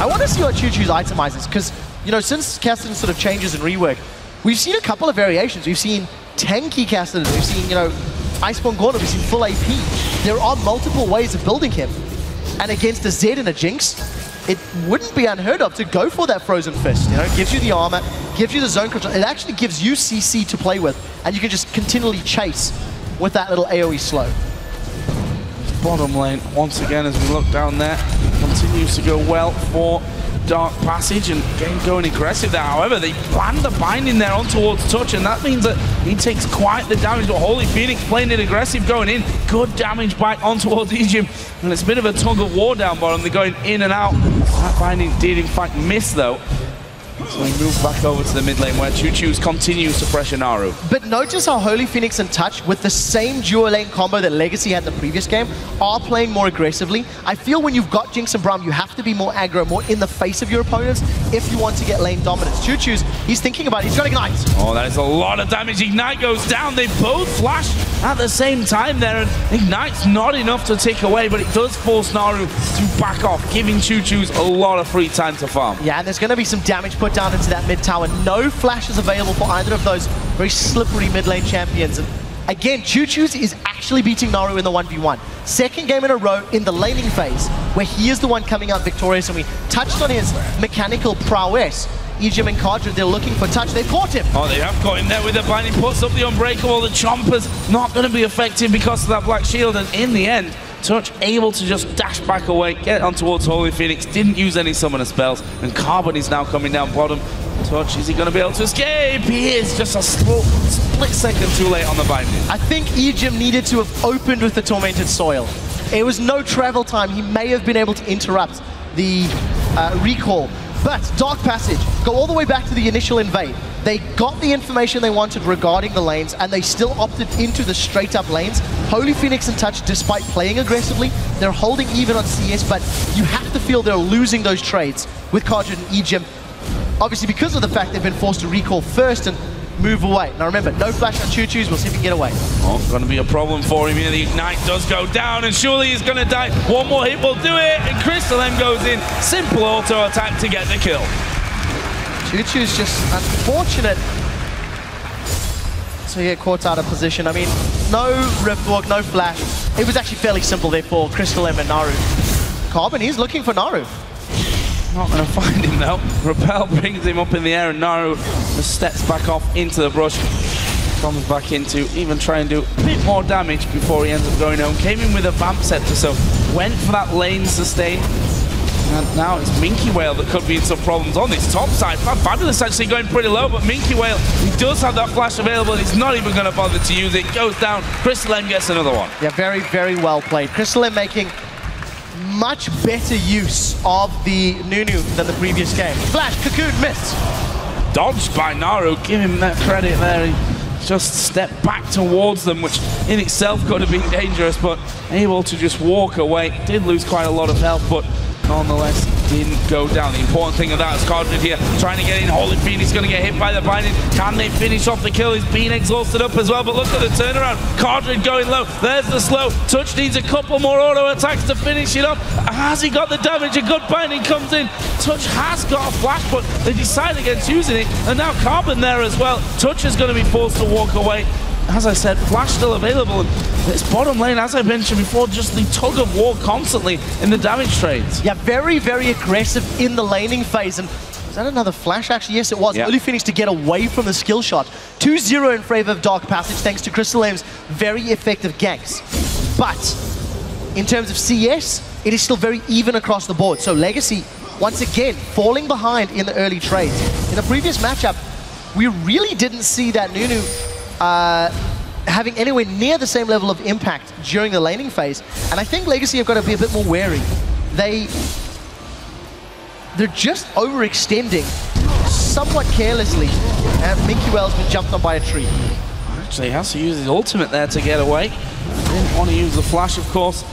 I want to see what Choo-Choos itemizes, because, you know, since Cassidy sort of changes and rework, we've seen a couple of variations. We've seen tanky Cassidy, we've seen, you know, Iceborne Gauntlet, we've seen full AP. There are multiple ways of building him, and against a Zed and a Jinx, it wouldn't be unheard of to go for that Frozen Fist. You know, it gives you the armor, gives you the zone control. It actually gives you CC to play with, and you can just continually chase with that little AoE slow. Bottom lane, once again, as we look down there, continues to go well for Dark Passage and getting going aggressive there. However, they plan the binding there on towards Touch, and that means that he takes quite the damage. But Holy Phoenix playing it aggressive, going in. Good damage back on towards Egypt. And it's a bit of a tug of war down bottom. They're going in and out. That binding did, in fact, miss, though. So he moves back over to the mid lane where Choo-Choos continues to pressure Naru. But notice how Holy Phoenix and Touch, with the same dual lane combo that Legacy had in the previous game, are playing more aggressively. I feel when you've got Jinx and Braum, you have to be more aggro, more in the face of your opponents if you want to get lane dominance. Choo-Choos, he's thinking about it. He's got Ignite. Oh, that is a lot of damage. Ignite goes down. They both flash at the same time there, and Ignite's not enough to take away, but it does force Naru to back off, giving Choo-Choos a lot of free time to farm. Yeah, and there's going to be some damage put down into that mid tower. No flash is available for either of those very slippery mid lane champions. And again, Choo-Choos is actually beating Naru in the 1v1. Second game in a row in the laning phase, where he is the one coming out victorious, and we touched on his mechanical prowess. Egypt and Cardrid, they're looking for Touch. They've caught him. Oh, they have caught him there with the binding. Puts up the Unbreakable. The Chomper's not going to be effective because of that Black Shield. And in the end, Touch able to just dash back away, get on towards Holy Phoenix. Didn't use any summoner spells. And Carbon is now coming down bottom. Touch, is he going to be able to escape? He is. Just a split second too late on the binding. I think Egypt needed to have opened with the Tormented Soil. It was no travel time. He may have been able to interrupt the recall. But Dark Passage go all the way back to the initial invade. They got the information they wanted regarding the lanes, and they still opted into the straight-up lanes. Holy Phoenix and Touch, despite playing aggressively, they're holding even on CS, but you have to feel they're losing those trades with Cardrid and Egypt. Obviously, because of the fact they've been forced to recall first and move away. Now remember, no flash on Choo-Choos. We'll see if he can get away. Oh, going to be a problem for him here. The Ignite does go down, and surely he's going to die. One more hit will do it, and Crystal M goes in. Simple auto attack to get the kill. Choo-Choos just unfortunate to get caught out of position. I mean, no Riftwalk, no flash. It was actually fairly simple there for Crystal M and Naru. Carbon, he's looking for Naru. Not going to find him though. Repel brings him up in the air, and Naru just steps back off into the brush. Comes back into even try and do a bit more damage before he ends up going home. Came in with a Vamp Scepter, so went for that lane sustain. And now it's Minky Whale that could be in some problems on this top side. Fabulous actually going pretty low, but Minky Whale, he does have that flash available, and he's not even going to bother to use it. Goes down, Crystal M gets another one. Yeah, very, very well played. Crystal M making much better use of the Nunu than the previous game. Flash, Cocoon, missed. Dodged by Naru, give him that credit there. just step back towards them, which in itself could have been dangerous, but able to just walk away. Did lose quite a lot of health, but nonetheless didn't go down. The important thing of that is Cardred here trying to get in. Holy Phoenix going to get hit by the binding. Can they finish off the kill? He's been exhausted up as well, but look at the turnaround. Cardred going low. There's the slow. Touch needs a couple more auto attacks to finish it off. Has he got the damage? A good binding comes in. Touch has got a flash, but they decide against using it, and now Carbon there as well. Touch is going to be forced to walk away. As I said, flash still available, and this bottom lane, as I mentioned before, just the tug of war constantly in the damage trades. Yeah, very, very aggressive in the laning phase. And was that another flash? Actually, yes, it was. Yep. Holy Phoenix to get away from the skill shot. 2-0 in favor of Dark Passage, thanks to Crystal M's very effective ganks. But in terms of CS, it is still very even across the board. So Legacy, once again, falling behind in the early trades. In a previous matchup, we really didn't see that Nunu having anywhere near the same level of impact during the laning phase. And I think Legacy have got to be a bit more wary. They're just overextending somewhat carelessly. And Minky Well's been jumped on by a tree. Actually, he has to use his ultimate there to get away. Didn't want to use the flash, of course.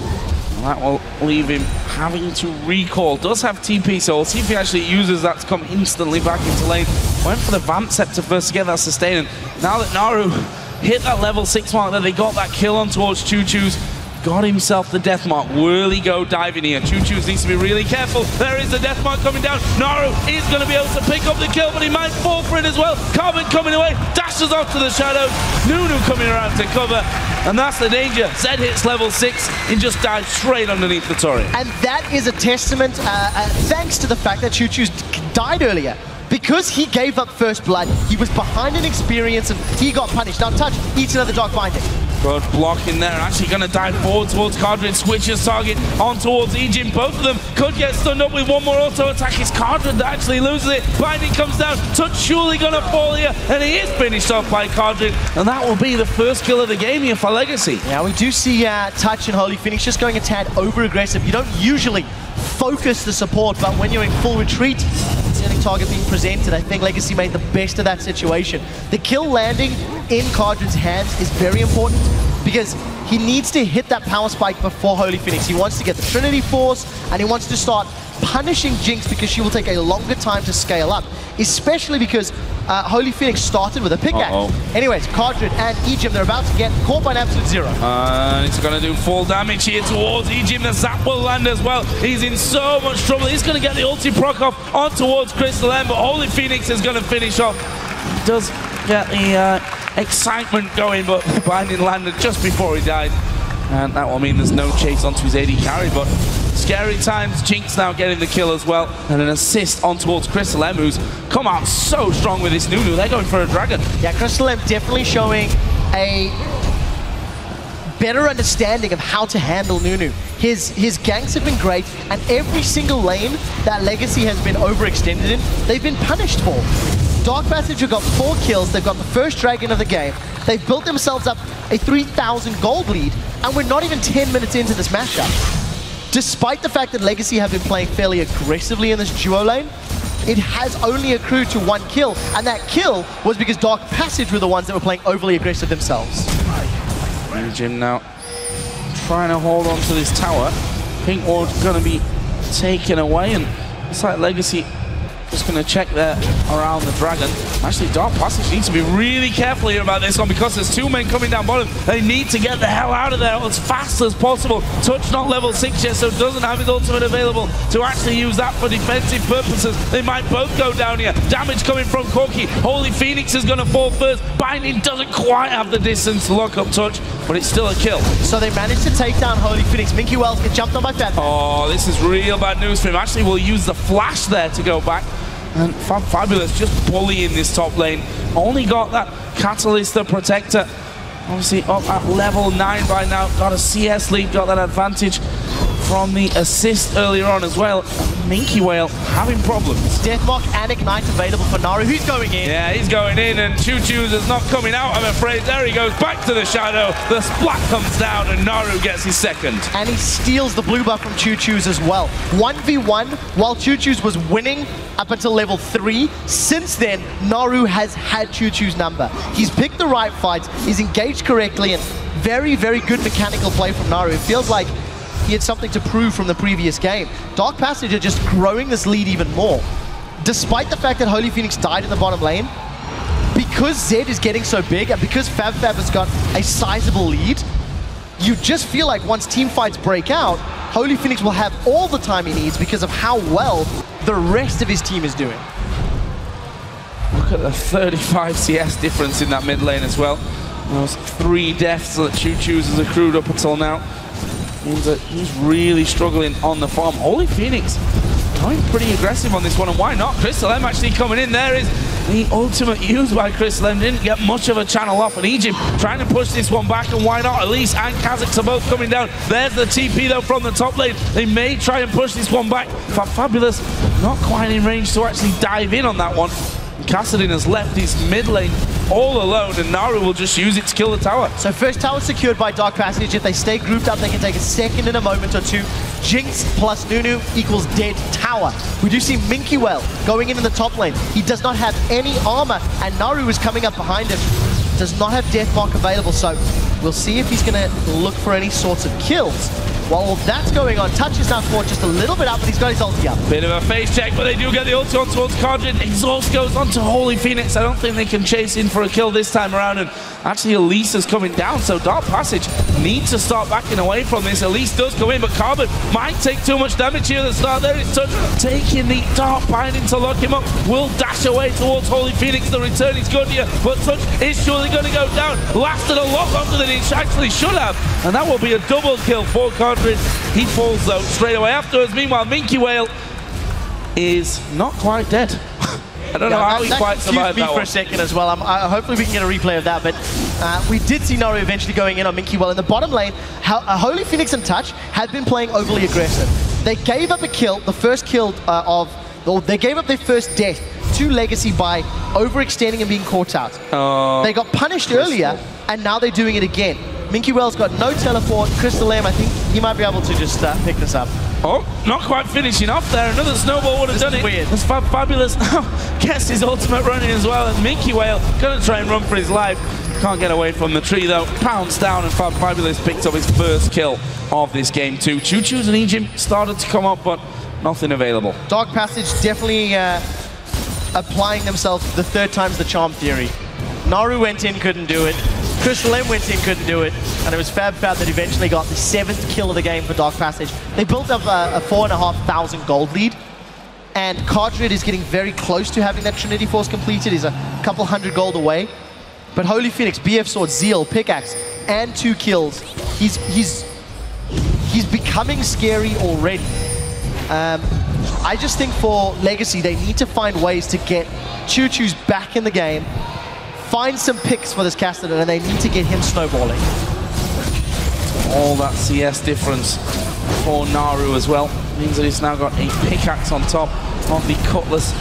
And that will leave him having to recall. Does have TP, so we'll see if he actually uses that to come instantly back into lane. Went for the Vamp Scepter first to get that sustain. And now that Naru hit that level 6 mark, that they got that kill on towards Choo-Choo's, got himself the death mark. Will he go diving here? Choo-Choo's needs to be really careful. There is the death mark coming down. Naru is going to be able to pick up the kill, but he might fall for it as well. Carbon coming away, dashes off to the shadows. Nunu coming around to cover, and that's the danger. Zed hits level 6 and just dives straight underneath the turret. And that is a testament, thanks to the fact that Choo-Choo's died earlier. Because he gave up first blood, he was behind in experience and he got punished. Now Touch eats another Dark Binding. Good block in there, actually going to dive forward towards Cardred, switches target on towards Ejim. Both of them could get stunned up with one more auto attack. It's Cardred that actually loses it. Binding comes down, Touch surely going to fall here, and he is finished off by Cardred, and that will be the first kill of the game here for Legacy. Yeah, we do see Touch and Holy Phoenix just going a tad over-aggressive. You don't usually focus the support, but when you're in full retreat, it's the only target being presented. I think Legacy made the best of that situation. The kill landing in Cardred's hands is very important because he needs to hit that power spike before Holy Phoenix. He wants to get the Trinity Force, and he wants to start punishing Jinx because she will take a longer time to scale up, especially because Holy Phoenix started with a pickaxe. Anyways, Cardred and Ejim, they're about to get caught by an absolute zero. It's going to do full damage here towards Ejim. The zap will land as well. He's in so much trouble. He's going to get the ulti proc off on towards Crystal M, but Holy Phoenix is going to finish off. He does get the excitement going, but Binding landed just before he died. And that will mean there's no chase onto his AD carry, but scary times. Jinx now getting the kill as well, and an assist on towards Crystal M, who's come out so strong with this Nunu. They're going for a dragon. Yeah, Crystal M definitely showing a better understanding of how to handle Nunu. His ganks have been great, and every single lane that Legacy has been overextended in, they've been punished for. Dark Passage have got 4 kills, they've got the first dragon of the game, they've built themselves up a 3,000 gold lead, and we're not even 10 minutes into this matchup. Despite the fact that Legacy have been playing fairly aggressively in this duo lane, it has only accrued to 1 kill, and that kill was because Dark Passage were the ones that were playing overly aggressive themselves. Jim now trying to hold on to this tower. Pink Ward's going to be taken away, and it's like Legacy just going to check there around the dragon. Actually, Dark Passage needs to be really careful here about this one because there's 2 men coming down bottom. They need to get the hell out of there as fast as possible. Touch not level 6 yet, so doesn't have his ultimate available to actually use that for defensive purposes. They might both go down here. Damage coming from Corki. Holy Phoenix is going to fall first. Binding doesn't quite have the distance to lock up Touch, but it's still a kill. So they managed to take down Holy Phoenix. Minky Wells get jumped on by Fat. Oh, this is real bad news for him. Actually, we'll use the flash there to go back. And Fabulous just bullying this top lane. Only got that Catalyst, the Protector. Obviously up at level 9 by now. Got a CS lead, got that advantage. from the assist earlier on as well. Minky Whale having problems. Deathmark and Ignite available for Naru. Who's going in? Yeah, he's going in, and Choo-Choo's is not coming out, I'm afraid. There he goes, back to the shadow. The splat comes down, and Naru gets his second. And he steals the blue buff from Choo-Choo's as well. 1v1, while Choo-Choo's was winning up until level 3. Since then, Naru has had Choo-Choo's number. He's picked the right fights, he's engaged correctly, and very, very good mechanical play from Naru. It feels like he had something to prove from the previous game. Dark Passage are just growing this lead even more. Despite the fact that Holy Phoenix died in the bottom lane, because Zed is getting so big and because Fab has got a sizable lead, you just feel like once team fights break out, Holy Phoenix will have all the time he needs because of how well the rest of his team is doing. Look at the 35 CS difference in that mid lane as well. Those 3 deaths that Choo-Choo's has accrued up until now means that he's really struggling on the farm. Holy Phoenix going pretty aggressive on this one, and why not? Crystal M actually coming in. There is the ultimate used by Crystal M. Didn't get much of a channel off, and Egypt trying to push this one back, and why not? Elise and Kha'Zix are both coming down. There's the TP though from the top lane. They may try and push this one back. Fabulous not quite in range to actually dive in on that one. Kassadin has left his mid lane all alone, and Naru will just use it to kill the tower. So first tower secured by Dark Passage. If they stay grouped up, they can take a second in a moment or two. Jinx plus Nunu equals dead tower. We do see Minky Well going in the top lane. He does not have any armor, and Naru is coming up behind him. Does not have Deathmark available, so we'll see if he's going to look for any sorts of kills. While all that's going on, Touch is now caught just a little bit up, but he's got his ulti up. Bit of a face check, but they do get the ulti on towards Cardin. Exhaust goes onto Holy Phoenix. I don't think they can chase in for a kill this time around, and actually Elise is coming down, so Dark Passage needs to start backing away from this. Elise does come in, but Carbon might take too much damage here at the start. There is Touch taking the Dark Binding to lock him up. Will dash away towards Holy Phoenix. The return is good here, but Touch is surely going to go down. Lasted a lot longer than he actually should have, and that will be a double kill for Cardin. He falls though straight away afterwards. Meanwhile, Minky Whale is not quite dead. I don't know how he quite survived that one. For a second as well. Hopefully we can get a replay of that, but we did see Naru eventually going in on Minky Well in the bottom lane. Holy Phoenix and Touch had been playing overly aggressive. They gave up a kill, the first kill they gave up their first death to Legacy by overextending and being caught out. They got punished earlier, and now they're doing it again. Minky Well's got no teleport. Crystal M, I think he might be able to just pick this up. Oh, not quite finishing off there. Another snowball would have done it. Weird. That's Fabulous now gets his ultimate running as well, and Minky Whale gonna try and run for his life. Can't get away from the tree though. Pounds down, and Fabulous picked up his first kill of this game too. Choo-Choo's and Egypt started to come up, but nothing available. Dark Passage definitely applying themselves the 3rd time's the charm theory. Naru went in, couldn't do it. Crystal M went in, couldn't do it, and it was Fab that eventually got the 7th kill of the game for Dark Passage. They built up a 4,500 gold lead, and Cardrid is getting very close to having that Trinity Force completed. He's a couple hundred gold away. But Holy Phoenix, BF Sword, Zeal, Pickaxe, and 2 kills. He's becoming scary already. I just think for Legacy, they need to find ways to get Choo-Choo's back in the game, find some picks for this Kassadin, and they need to get him snowballing. All that CS difference for Naru as well means that he's now got a pickaxe on top of the Cutlass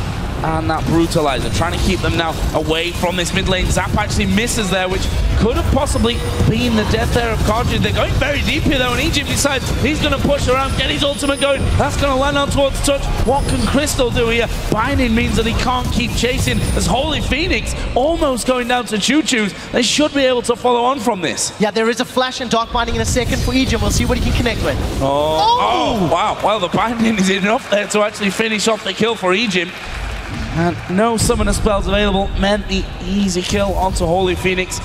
and that Brutalizer, trying to keep them now away from this mid lane. Zap actually misses there, which could have possibly been the death there of Cardrid. They're going very deep here though, and Egypt decides he's going to push around, get his ultimate going. That's going to land on towards Touch. What can Crystal do here? Binding means that he can't keep chasing, as Holy Phoenix almost going down to Choo-Choo's. They should be able to follow on from this. Yeah, there is a flash and Dark Binding in a second for Egypt. We'll see what he can connect with. Oh, wow. Well, the Binding is enough there to actually finish off the kill for Egypt. And no summoner spells available meant the easy kill onto Holy Phoenix.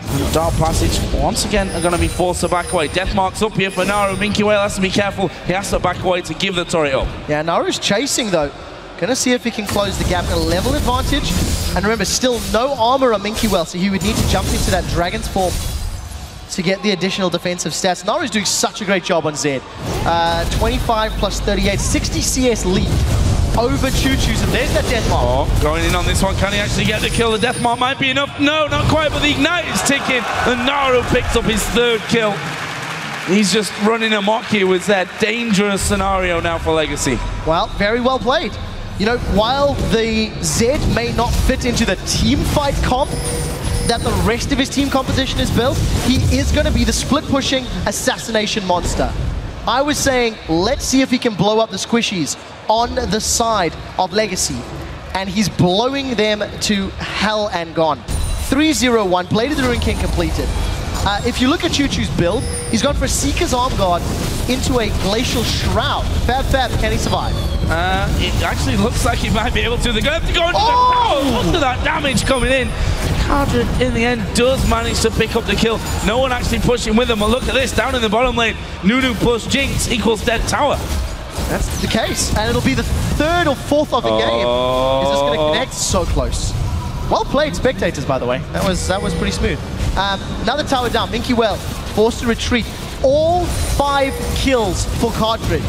And Dark Passage once again are going to be forced to back away. Death marks up here for Naru. Minky Whale has to be careful. He has to back away to give the turret up. Yeah, Naru's chasing though. Gonna see if he can close the gap. A level advantage. And remember, still no armor on Minky Whale, so he would need to jump into that Dragon's Form to get the additional defensive stats. Naru's doing such a great job on Zed. 25 plus 38, 60 CS lead over Choo-Choo's, and there's that death mark. Oh, going in on this one, can he actually get the kill? The death mark might be enough. No, not quite, but the ignite is ticking, and Naru picks up his 3rd kill. He's just running amok here with that dangerous scenario now for Legacy. Well, very well played. You know, while the Zed may not fit into the team fight comp that the rest of his team composition is built, he is going to be the split-pushing assassination monster. I was saying, let's see if he can blow up the squishies on the side of Legacy. And he's blowing them to hell and gone. 3-0-1, Blade of the Ruin King completed. If you look at Choo-Choo's build, he's gone for a Seeker's Arm Guard into a Glacial Shroud. Fab, can he survive? It actually looks like he might be able to. They're going to have to go into look at that damage coming in. Cardred, in the end, does manage to pick up the kill. No one actually pushing with him. But look at this, down in the bottom lane. Nunu plus Jinx equals dead tower. That's the case, and it'll be the third or fourth of the game. Is this going to connect? So close. Well played, spectators, by the way. That was pretty smooth. Another tower down. Minky Well forced to retreat. All 5 kills for Cardred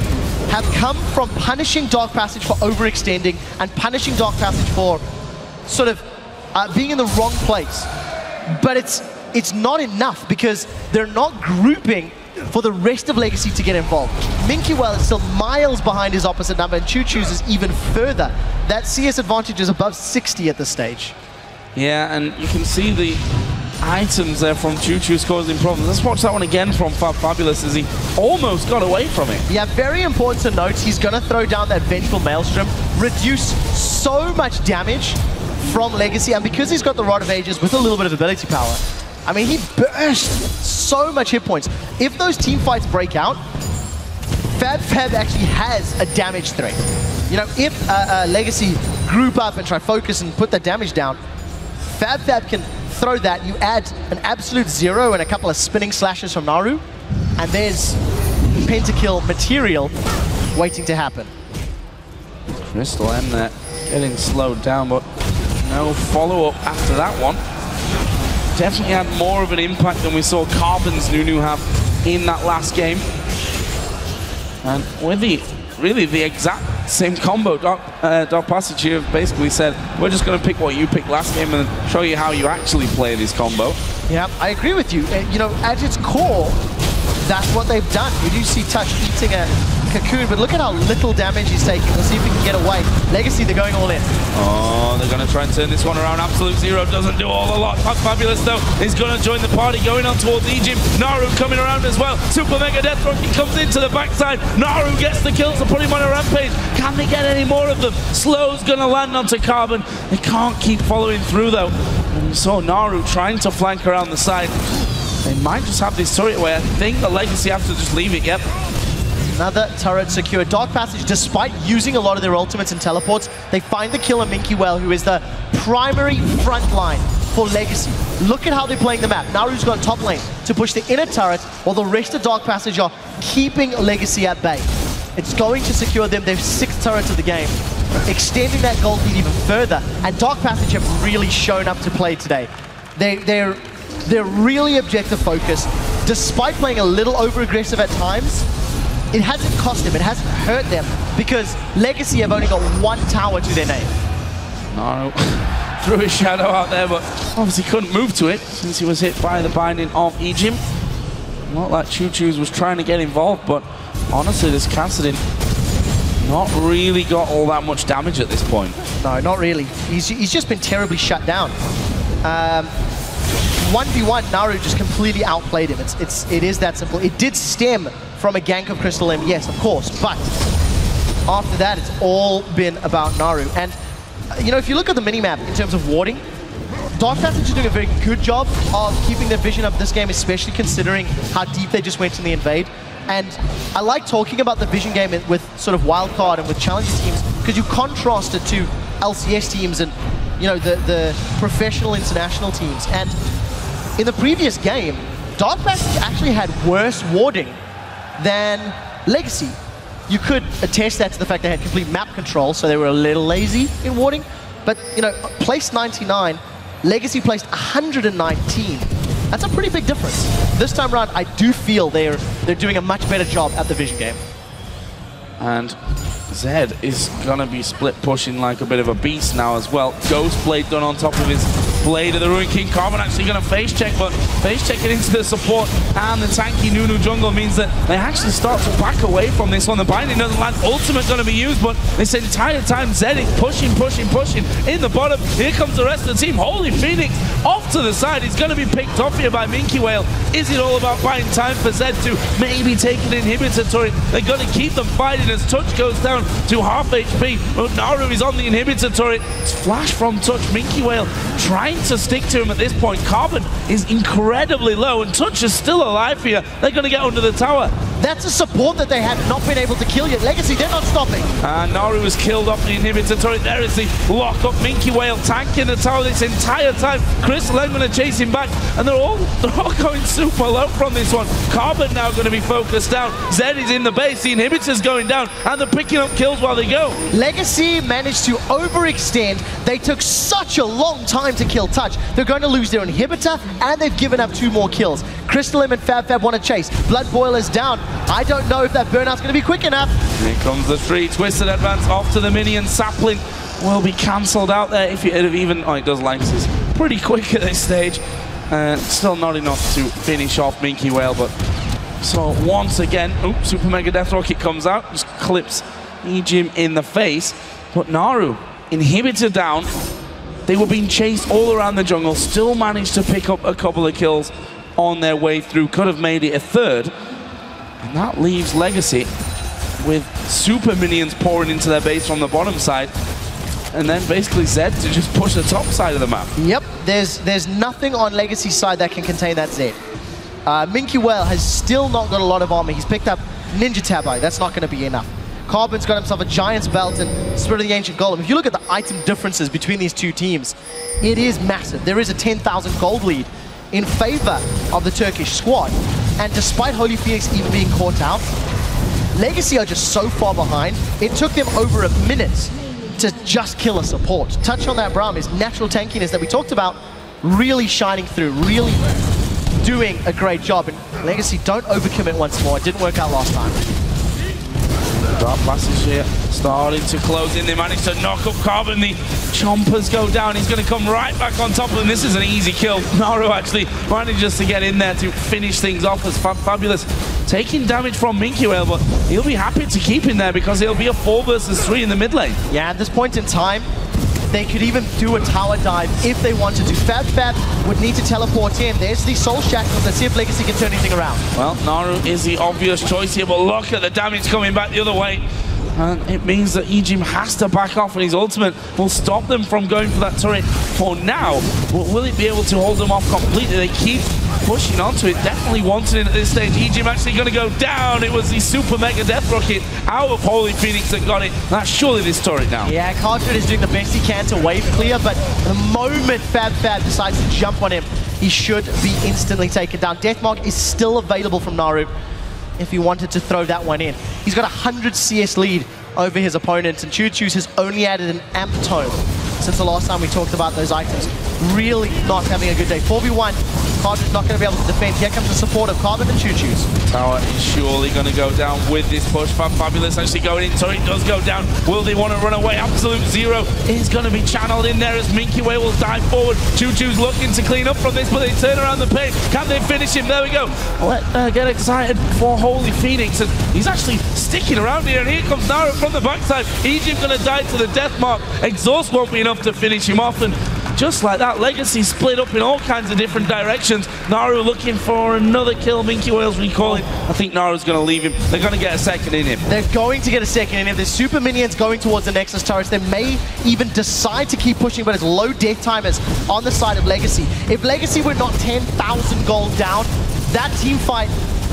have come from punishing Dark Passage for overextending and punishing Dark Passage for sort of being in the wrong place. But it's not enough because they're not grouping for the rest of Legacy to get involved. Minky Well is still miles behind his opposite number, and Choo-Choo's is even further. That CS advantage is above 60 at this stage. Yeah, and you can see the items there from Choo-Choo's causing problems. Let's watch that one again from Fabulous as he almost got away from it. Yeah, very important to note, he's going to throw down that Vengeful Maelstrom, reduce so much damage from Legacy, and because he's got the Rod of Ages with a little bit of ability power, I mean, he burst so much hit points. If those team fights break out, Fab actually has a damage threat. You know, if Legacy group up and try focus and put that damage down, Fab can throw that. You add an absolute 0 and a couple of spinning slashes from Naru, and there's pentakill material waiting to happen. Crystal M there getting slowed down, but no follow-up after that one. Definitely had more of an impact than we saw Carbon's Nunu have in that last game. And with really the exact same combo, Dark Passage here basically said, we're just going to pick what you picked last game and show you how you actually play this combo. Yeah, I agree with you. You know, at its core, that's what they've done. We do see Touch eating a cocoon, but look at how little damage he's taking. Let's see if we can get away. Legacy, they're going all in. Oh, they're going to try and turn this one around. Absolute Zero doesn't do all a lot. Fabulous, though, is going to join the party, going on towards Egypt. Naru coming around as well. Super Mega Death Rock, he comes into the backside. Naru gets the kills to put him on a rampage. Can they get any more of them? Slow's going to land onto Carbon. They can't keep following through, though. And we saw Naru trying to flank around the side. They might just have this turret away. I think the Legacy have to just leave it, yep. Another turret secured. Dark Passage, despite using a lot of their ultimates and teleports, they find the kill on Minky Well, who is the primary front line for Legacy. Look at how they're playing the map. Naru's gone top lane to push the inner turret, while the rest of Dark Passage are keeping Legacy at bay. It's going to secure them their 6th turret of the game, extending that gold lead even further. And Dark Passage have really shown up to play today. They're really objective focused. Despite playing a little over-aggressive at times, it hasn't cost them, it hasn't hurt them, because Legacy have only got 1 tower to their name. Naru threw his shadow out there, but obviously couldn't move to it since he was hit by the binding of Egypt. Not like Choo-Choo's was trying to get involved, but honestly, this Kassadin not really got all that much damage at this point. No, not really. He's just been terribly shut down. 1v1, Naru just completely outplayed him. It is that simple. It did stem from a gank of Crystal M, yes, of course, but after that, it's all been about Naru. And, you know, if you look at the minimap in terms of warding, Dark Passage is doing a very good job of keeping their vision of this game, especially considering how deep they just went in the invade. And I like talking about the vision game with sort of wildcard and with challenger teams, because you contrast it to LCS teams and, you know, the professional international teams. And in the previous game, Dark Passage actually had worse warding than Legacy. You could attest that to the fact they had complete map control, so they were a little lazy in warding. But, you know, placed 99, Legacy placed 119. That's a pretty big difference. This time around, I do feel they're doing a much better job at the vision game. And Zed is gonna be split pushing like a bit of a beast now as well. Ghostblade done on top of his Blade of the Ruin King. Carbon actually going to face check, but face checking into the support and the tanky Nunu jungle means that they actually start to back away from this one. The binding doesn't land. Ultimate going to be used, but this entire time Zed is pushing in the bottom. Here comes the rest of the team. Holy Phoenix off to the side. He's going to be picked off here by Minky Whale. Is it all about buying time for Zed to maybe take an inhibitor turret? They're going to keep them fighting as Touch goes down to half HP. But Naru is on the inhibitor turret. It's flash from Touch. Minky Whale trying to stick to him at this point. Carbon is incredibly low and Touch is still alive here. They're going to get under the tower. That's a support that they have not been able to kill yet. Legacy, they're not stopping. And Naru was killed off the inhibitor turret. There is the lock-up. Minky Whale tanking the tower this entire time. Crystal End going to chase him back. And they're all going super low from this one. Carbon now going to be focused down. Zed is in the base. The inhibitor's going down. And they're picking up kills while they go. Legacy managed to overextend. They took such a long time to kill Touch. They're going to lose their inhibitor, and they've given up 2 more kills. Crystal M and Fab want to chase. Blood Boiler's down. I don't know if that burnout's going to be quick enough. Here comes the 3. Twisted advance off to the minion. Sapling will be cancelled out there if it had even... Oh, it does Lances pretty quick at this stage. Still not enough to finish off Minky Whale, but... So once again, Super Mega Death Rocket comes out, just clips Ejim in the face. But Naru, inhibitor down. They were being chased all around the jungle, still managed to pick up a couple of kills on their way through. Could have made it a 3rd. And that leaves Legacy with super minions pouring into their base from the bottom side. And then basically Zed to just push the top side of the map. Yep, there's nothing on Legacy's side that can contain that Zed. Minky Whale has still not got a lot of armor. He's picked up Ninja Tabo. That's not going to be enough. Carbon's got himself a Giant's Belt and Spirit of the Ancient Golem. If you look at the item differences between these 2 teams, it is massive. There is a 10,000 gold lead in favor of the Turkish squad. And despite Holy Phoenix even being caught out, Legacy are just so far behind. It took them over a minute to just kill a support. Touch on that Braum, his natural tankiness that we talked about, really shining through, really doing a great job. And Legacy don't overcommit once more. It didn't work out last time. Dark Passage here starting to close in. They managed to knock up Carbon. The chompers go down. He's going to come right back on top of them. This is an easy kill. Naru actually manages to get in there to finish things off as Fabulous. Taking damage from Minky Whale, but he'll be happy to keep him there because it'll be a 4 versus 3 in the mid lane. Yeah, at this point in time, they could even do a tower dive if they wanted to. Fab would need to teleport in. There's the Soul Shackle. Let's see if Legacy can turn anything around. Well, Naru is the obvious choice here, but look at the damage coming back the other way. And it means that Ejim has to back off, and his ultimate will stop them from going for that turret for now. But will it be able to hold them off completely? They keep pushing onto it. Definitely wanted it at this stage. Ejim actually going to go down. It was the Super Mega Death Rocket out of Holy Phoenix that got it. That's surely this turret now. Yeah, Cartridge is doing the best he can to wave clear, but the moment Fab decides to jump on him, he should be instantly taken down. Deathmark is still available from Naru if he wanted to throw that one in. He's got 100 CS lead over his opponents, and Choo Choo's has only added an amp tome since the last time we talked about those items. Really not having a good day. 4v1, Cartridge not going to be able to defend. Here comes the support of Carbon and Choo Choo's. Tower is surely going to go down with this push. Fabulous actually going in. Turret does go down. Will they want to run away? Absolute Zero is going to be channeled in there as Minky Whale will dive forward. Choo Choo's looking to clean up from this, but they turn around the paint. Can they finish him? There we go. Let get excited for Holy Phoenix. And he's actually sticking around here. And here comes Naru from the backside. Ejim going to die to the death mark. Exhaust won't be enough to finish him off. And just like that, Legacy split up in all kinds of different directions. Naru looking for another kill. Minky Whale's recalling. I think Naru's going to leave him. They're going to get a second in him. They're going to get a second in him. There's super minions going towards the Nexus turrets. They may even decide to keep pushing, but it's low death timers on the side of Legacy. If Legacy were not 10,000 gold down, that team fight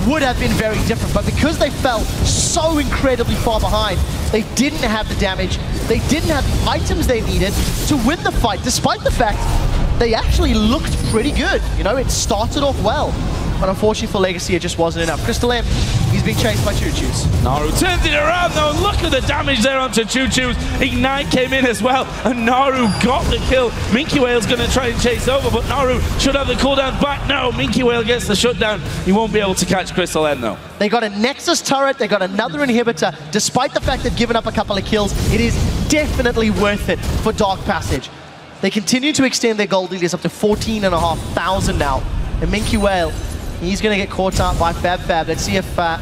would have been very different. But because they fell so incredibly far behind, they didn't have the damage, they didn't have the items they needed to win the fight, despite the fact they actually looked pretty good. You know, it started off well. But unfortunately for Legacy, it just wasn't enough. Crystal M, he's being chased by Choo Choo's. Naru turns it around though. Look at the damage there onto Choo Choo's. Ignite came in as well, and Naru got the kill. Minky Whale's going to try and chase over, but Naru should have the cooldown back. No, Minky Whale gets the shutdown. He won't be able to catch Crystal M though. They got a Nexus turret, they got another inhibitor. Despite the fact they've given up a couple of kills, it is definitely worth it for Dark Passage. They continue to extend their gold lead. It's up to 14,500 now. And Minky Whale, he's going to get caught out by Fab. Let's see if that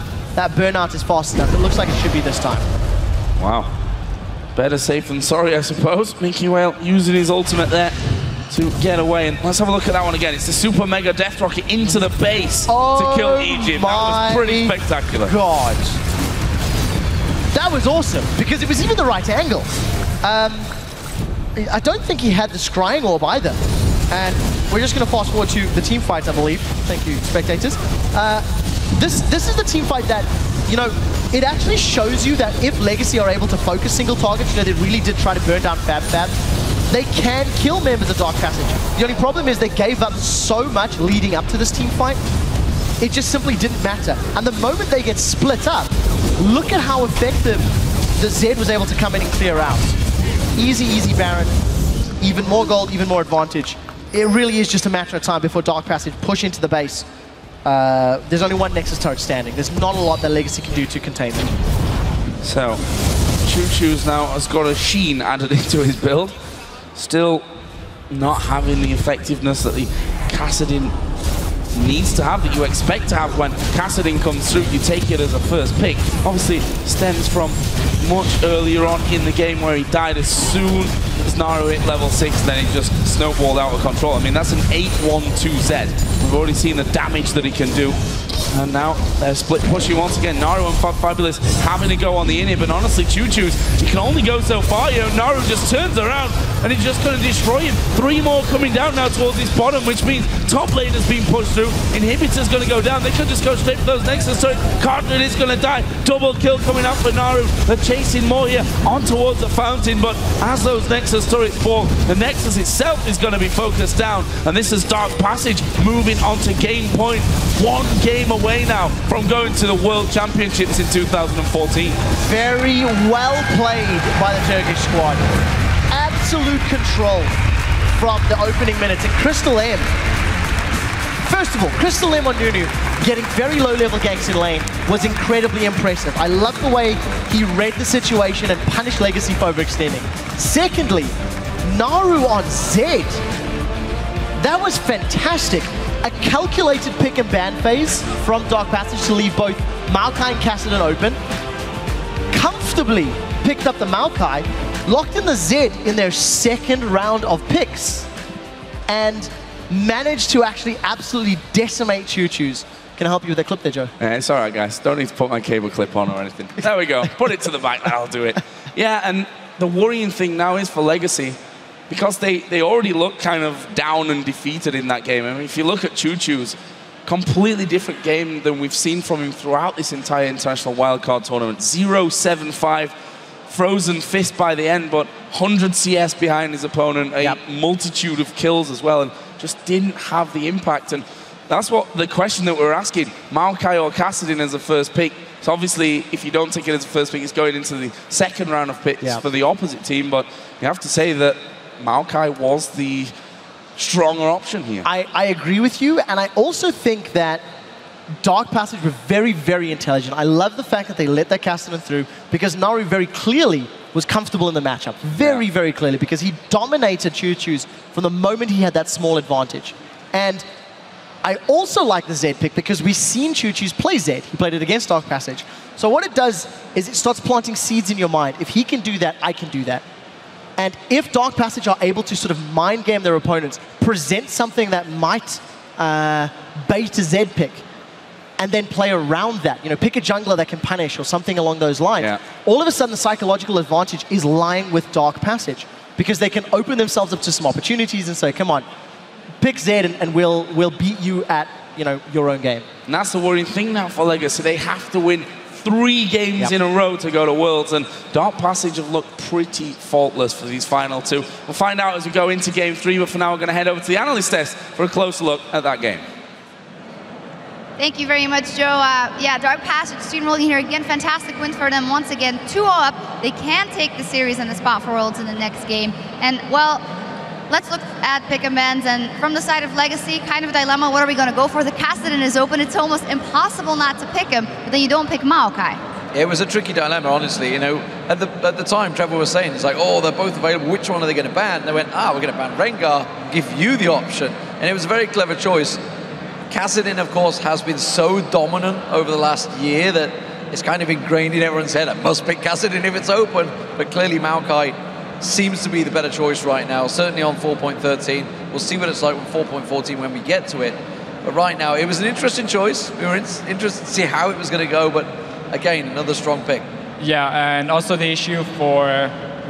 burnout is fast enough. It looks like it should be this time. Wow. Better safe than sorry, I suppose. Minky Whale using his ultimate there to get away. And let's have a look at that one again. It's the Super Mega Death Rocket into the base to kill Egypt. That was pretty spectacular. God. That was awesome, because it was even the right angle. I don't think he had the scrying orb either. And we're just going to fast forward to the team fight, I believe. Thank you, spectators. This is the team fight that, you know, it actually shows you that if Legacy are able to focus single targets, you know, they really did try to burn down Fab, they can kill members of Dark Passage. The only problem is they gave up so much leading up to this team fight, it just simply didn't matter. And the moment they get split up, look at how effective the Zed was able to come in and clear out. Easy Baron, even more gold, even more advantage. It really is just a matter of time before Dark Passage push into the base. There's only one Nexus turret standing. There's not a lot that Legacy can do to contain them. So, Choo-Choo's now has got a Sheen added into his build. Still not having the effectiveness that the Kassadin needs to have, that you expect to have when Kassadin comes through. You take it as a first pick. Obviously, stems from much earlier on in the game where he died as soon as Naru hit level 6, then it just snowballed out of control. I mean, that's an 8-1-2 Z. We've already seen the damage that he can do. And now they're split pushing once again. Naru and Fabulous having to go on the inhib, and honestly, Choo-Choo's, he can only go so far. You know, Naru just turns around and he's just going to destroy him. 3 more coming down now towards his bottom, which means top lane has been pushed through. Inhibitor's going to go down. They could just go straight for those Nexus. So Cardinal is going to die. Double kill coming out for Naru. They're chasing more here on towards the fountain, but as those Nexus turrets fall, the Nexus itself is going to be focused down, and this is Dark Passage moving on to game point. 1 game away now from going to the World Championships in 2014. Very well played by the Turkish squad. Absolute control from the opening minutes. And Crystal M, first of all, Crystal M on Nunu getting very low-level ganks in lane was incredibly impressive. I love the way he read the situation and punished Legacy for overextending. Secondly, Naru on Zed. That was fantastic. A calculated pick and ban phase from Dark Passage to leave both Maokai and Kassadin open. Comfortably picked up the Maokai, locked in the Zed in their second round of picks, and managed to actually absolutely decimate Choo-Choo's. Can I help you with that clip there, Joe? Yeah, it's all right, guys. Don't need to put my cable clip on or anything. There we go. Put it to the back. That'll do it. Yeah, and the worrying thing now is for Legacy, because they already look kind of down and defeated in that game. I mean, if you look at Choo-Choo's, completely different game than we've seen from him throughout this entire international wildcard tournament. 0-7-5, frozen fist by the end, but 100 CS behind his opponent, a multitude of kills as well, and just didn't have the impact. And that's what the question that we're asking, Maokai or Kassadin as a first pick. So obviously, if you don't take it as a first pick, it's going into the second round of picks for the opposite team, but you have to say that Maokai was the stronger option here. I agree with you, and I also think that Dark Passage were very, very intelligent. I love the fact that they let that Kassadin through, because Naru very clearly was comfortable in the matchup. Very, very clearly, because he dominated Choo-Choo's from the moment he had that small advantage. And I also like the Zed pick, because we've seen Choo-Choo's play Zed. He played it against Dark Passage. So what it does is it starts planting seeds in your mind. If he can do that, I can do that. And if Dark Passage are able to sort of mind game their opponents, present something that might bait a Zed pick, and then play around that, you know, pick a jungler that can punish or something along those lines, all of a sudden the psychological advantage is lying with Dark Passage, because they can open themselves up to some opportunities and say, come on, pick Zed and we'll beat you at, you know, your own game. And that's the worrying thing now for Legacy. They have to win 3 games in a row to go to Worlds, and Dark Passage have looked pretty faultless for these final 2. We'll find out as we go into Game 3, but for now we're going to head over to the analyst desk for a closer look at that game. Thank you very much, Joe. Yeah, Dark Passage steamrolling here again. Fantastic win for them once again. 2-0 up. They can take the series and the spot for Worlds in the next game. And, well, let's look at pick and bans, and from the side of Legacy, kind of a dilemma. What are we going to go for? The Kassadin is open. It's almost impossible not to pick him, but then you don't pick Maokai. It was a tricky dilemma, honestly. You know, at the time, Trevor was saying, it's like, oh, they're both available. Which one are they going to ban? And they went, we're going to ban Rengar, give you the option. And it was a very clever choice. Kassadin, of course, has been so dominant over the last year that it's kind of ingrained in everyone's head. I must pick Kassadin if it's open. But clearly, Maokai seems to be the better choice right now, certainly on 4.13. We'll see what it's like with 4.14 when we get to it. But right now, it was an interesting choice. We were interested to see how it was going to go, but again, another strong pick. Yeah, and also the issue for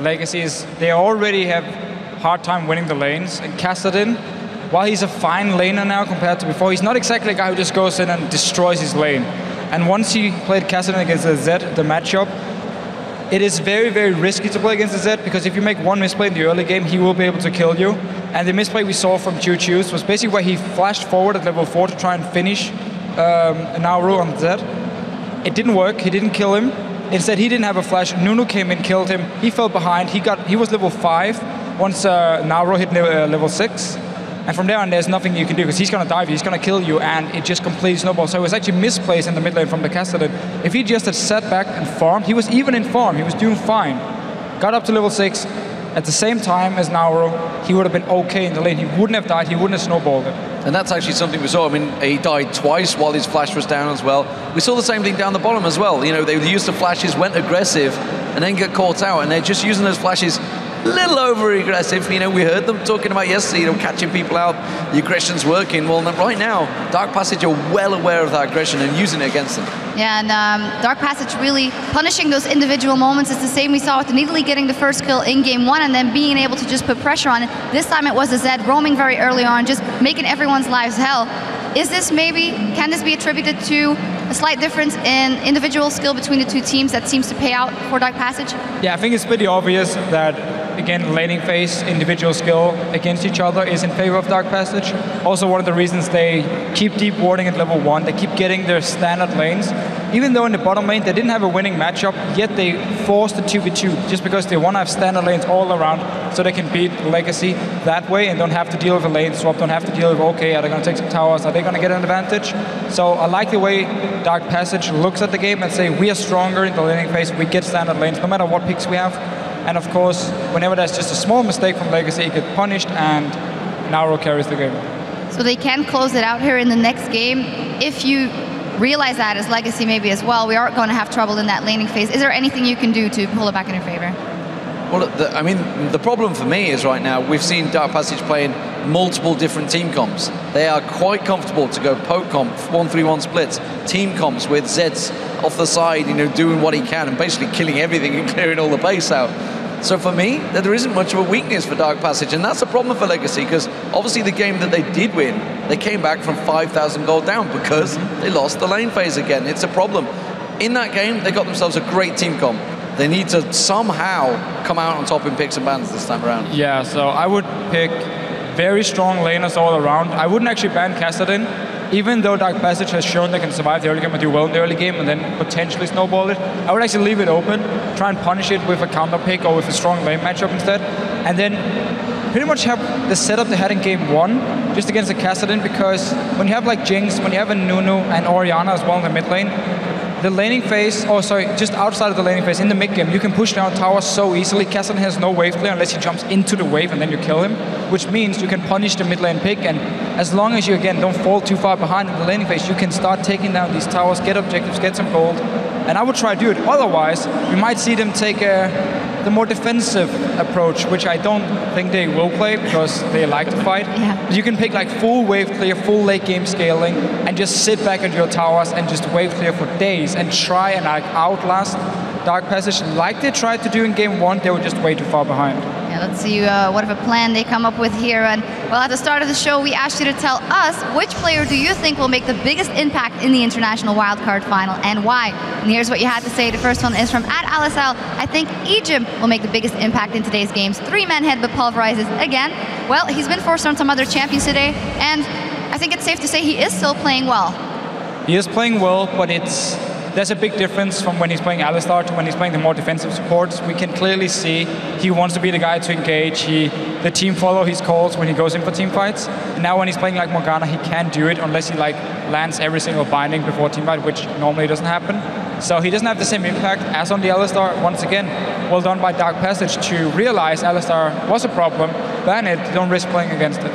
Legacy is they already have hard time winning the lanes. And Kassadin, while he's a fine laner now compared to before, he's not exactly a guy who just goes in and destroys his lane. And once he played Kassadin against the Zed, the matchup, it is very, very risky to play against the Zed, because if you make one misplay in the early game, he will be able to kill you. And the misplay we saw from Choo-Choo's was basically where he flashed forward at level 4 to try and finish Nauru on Zed. It didn't work, he didn't kill him. Instead, he didn't have a flash. Nunu came in, killed him. He fell behind, he was level 5 once Nauru hit level 6. And from there on, there's nothing you can do, because he's going to dive you, he's going to kill you, and it just completely snowballs. So it was actually misplaced in the mid lane from the Kassadin. If he just had sat back and farmed, he was even in farm, he was doing fine. Got up to level 6, at the same time as Nauru, he would have been okay in the lane. He wouldn't have died, he wouldn't have snowballed it. And that's actually something we saw. I mean, he died twice while his flash was down as well. We saw the same thing down the bottom as well. You know, they used the flashes, went aggressive, and then get caught out, and they're just using those flashes a little over-aggressive. You know, we heard them talking about yesterday, you know, catching people out, the aggression's working. Well, right now, Dark Passage are well aware of that aggression and using it against them. Yeah, and Dark Passage really punishing those individual moments. It's the same we saw with Nidalee getting the first kill in game 1 and then being able to just put pressure on it. This time it was the Zed roaming very early on, just making everyone's lives hell. Is this can this be attributed to a slight difference in individual skill between the two teams that seems to pay out for Dark Passage? Yeah, I think it's pretty obvious that, again, laning phase, individual skill against each other is in favor of Dark Passage. Also, one of the reasons they keep deep warding at level 1, they keep getting their standard lanes. Even though in the bottom lane they didn't have a winning matchup, yet they forced the 2v2 just because they want to have standard lanes all around so they can beat Legacy that way and don't have to deal with a lane swap, don't have to deal with, okay, are they going to take some towers, are they going to get an advantage? So I like the way Dark Passage looks at the game and say, we are stronger in the laning phase, we get standard lanes no matter what picks we have. And of course, whenever there's just a small mistake from Legacy, it gets punished and Nauru carries the game. So they can close it out here in the next game. If you realize that as Legacy maybe as well, we are going to have trouble in that laning phase. Is there anything you can do to pull it back in your favor? Well, I mean, the problem for me is right now, we've seen Dark Passage playing multiple different team comps. They are quite comfortable to go poke comp, 1-3-1 splits, team comps with Zeds off the side, you know, doing what he can and basically killing everything and clearing all the base out. So for me, there isn't much of a weakness for Dark Passage, and that's a problem for Legacy, because obviously the game that they did win, they came back from 5,000 gold down because they lost the lane phase again. It's a problem. In that game, they got themselves a great team comp. They need to somehow come out on top in picks and bans this time around. Yeah, so I would pick very strong laners all around. I wouldn't actually ban Kassadin, even though Dark Passage has shown they can survive the early game and do well in the early game and then potentially snowball it. I would actually leave it open, try and punish it with a counter pick or with a strong lane matchup instead, and then pretty much have the setup they had in game 1 just against the Kassadin, because when you have like Jinx, when you have a Nunu and Orianna as well in the mid lane, the laning phase, just outside of the laning phase, in the mid game, you can push down towers so easily. Kassadin has no wave clear unless he jumps into the wave and then you kill him, which means you can punish the mid lane pick, and as long as you, again, don't fall too far behind in the laning phase, you can start taking down these towers, get objectives, get some gold, and I would try to do it. Otherwise, we might see them take the more defensive approach, which I don't think they will play because they like to fight. Yeah. You can pick like full wave clear, full late game scaling, and just sit back at your towers and just wave clear for days and try and like outlast Dark Passage like they tried to do in game 1. They were just way too far behind. Yeah, let's see what of a plan they come up with here. And well, at the start of the show, we asked you to tell us which player do you think will make the biggest impact in the International Wildcard Final and why. And here's what you had to say. The first one is from @AlisL. I think Egypt will make the biggest impact in today's games. 3-man head but pulverizes again. Well, he's been forced on some other champions today, and I think it's safe to say he is still playing well. He is playing well, but there's a big difference from when he's playing Alistar to when he's playing the more defensive supports. We can clearly see he wants to be the guy to engage. The team follow his calls when he goes in for team fights. And now when he's playing like Morgana, he can't do it unless he like lands every single binding before team fight, which normally doesn't happen. So he doesn't have the same impact as on the Alistar. Once again, well done by Dark Passage to realize Alistar was a problem, ban it, don't risk playing against it.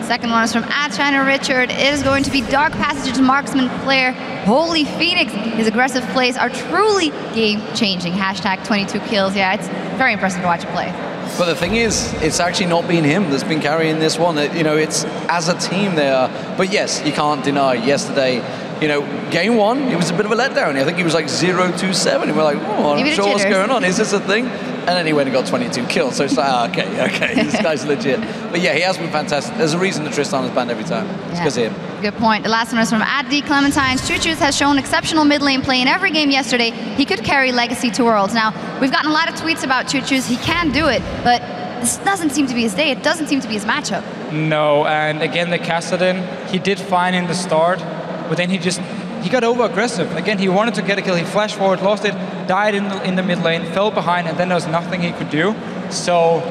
Second one is from @China Richard. It is going to be Dark Passage's marksman player, Holy Phoenix. His aggressive plays are truly game-changing. #22 kills. Yeah, it's very impressive to watch him play. But the thing is, it's actually not been him that's been carrying this one. You know, it's as a team they are. But yes, you can't deny yesterday, you know, game one, it was a bit of a letdown. I think he was like 0-2-7. And we're like, oh, I'm not sure what's going on. Is this a thing? And then he went and got 22 kills. So it's like, okay, this guy's legit. But yeah, he has been fantastic. There's a reason that Tristan is banned every time. It's because of him. Good point. The last one is from @DClementines. Chuchus has shown exceptional mid lane play in every game yesterday. He could carry Legacy to Worlds. Now, we've gotten a lot of tweets about Chuchus. He can do it, but this doesn't seem to be his day. It doesn't seem to be his matchup. No, and again, the Kassadin, he did fine in the start, but then he got over-aggressive. Again, he wanted to get a kill. He flashed forward, lost it, died in the mid lane, fell behind, and then there was nothing he could do. So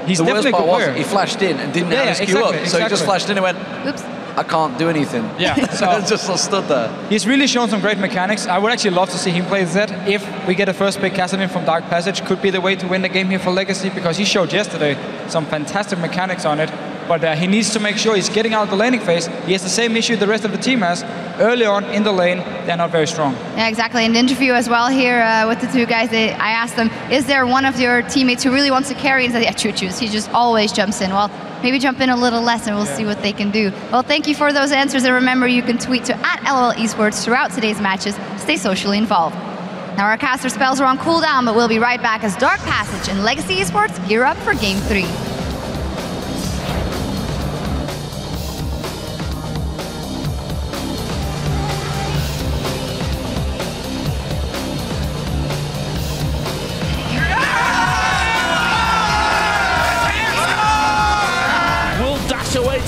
he's definitely a good player. He flashed in and didn't have his Q up. So he just flashed in and went, oops, I can't do anything. Yeah, so just stood there. He's really shown some great mechanics. I would actually love to see him play Zed. If we get a first pick Kassadin from Dark Passage, could be the way to win the game here for Legacy, because he showed yesterday some fantastic mechanics on it. But he needs to make sure he's getting out of the laning phase. He has the same issue the rest of the team has. Early on in the lane, they're not very strong. Yeah, exactly. In the interview as well here with the two guys, I asked them, is there one of your teammates who really wants to carry? And they said, yeah, Chuchus. He just always jumps in. Well, maybe jump in a little less and we'll see what they can do. Well, thank you for those answers. And remember, you can tweet to @LOL Esports throughout today's matches. Stay socially involved. Now, our caster spells are on cooldown, but we'll be right back as Dark Passage and Legacy Esports gear up for Game 3.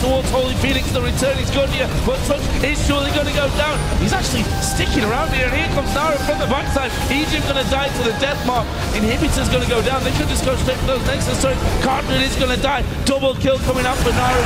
Towards Holy Phoenix, the return is good here, but Touch is surely going to go down. He's actually sticking around here, and here comes Nara from the backside. Egypt going to die to the death mark. Inhibitor's going to go down. They could just go straight for those Nexus. Sorry, Cardinal is going to die. Double kill coming up for Nara.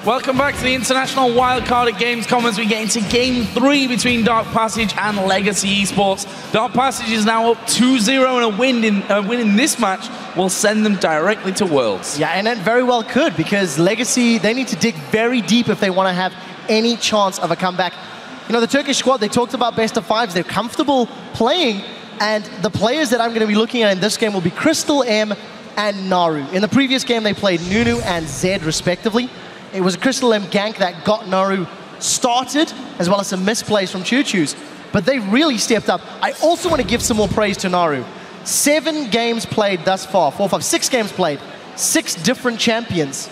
welcome back to the International Wildcard at Gamescom as we get into Game 3 between Dark Passage and Legacy Esports. Dark Passage is now up 2-0 and a win in this match will send them directly to Worlds. Yeah, and it very well could, because Legacy, they need to dig very deep if they want to have any chance of a comeback. You know, the Turkish squad, they talked about best of fives. They're comfortable playing, and the players that I'm going to be looking at in this game will be Crystal, M, and Naru. In the previous game, they played Nunu and Zed, respectively. It was a Crystal M gank that got Naru started, as well as some misplays from Choo-Choo's. But they really stepped up. I also want to give some more praise to Naru. 7 games played thus far, 6 games played, 6 different champions.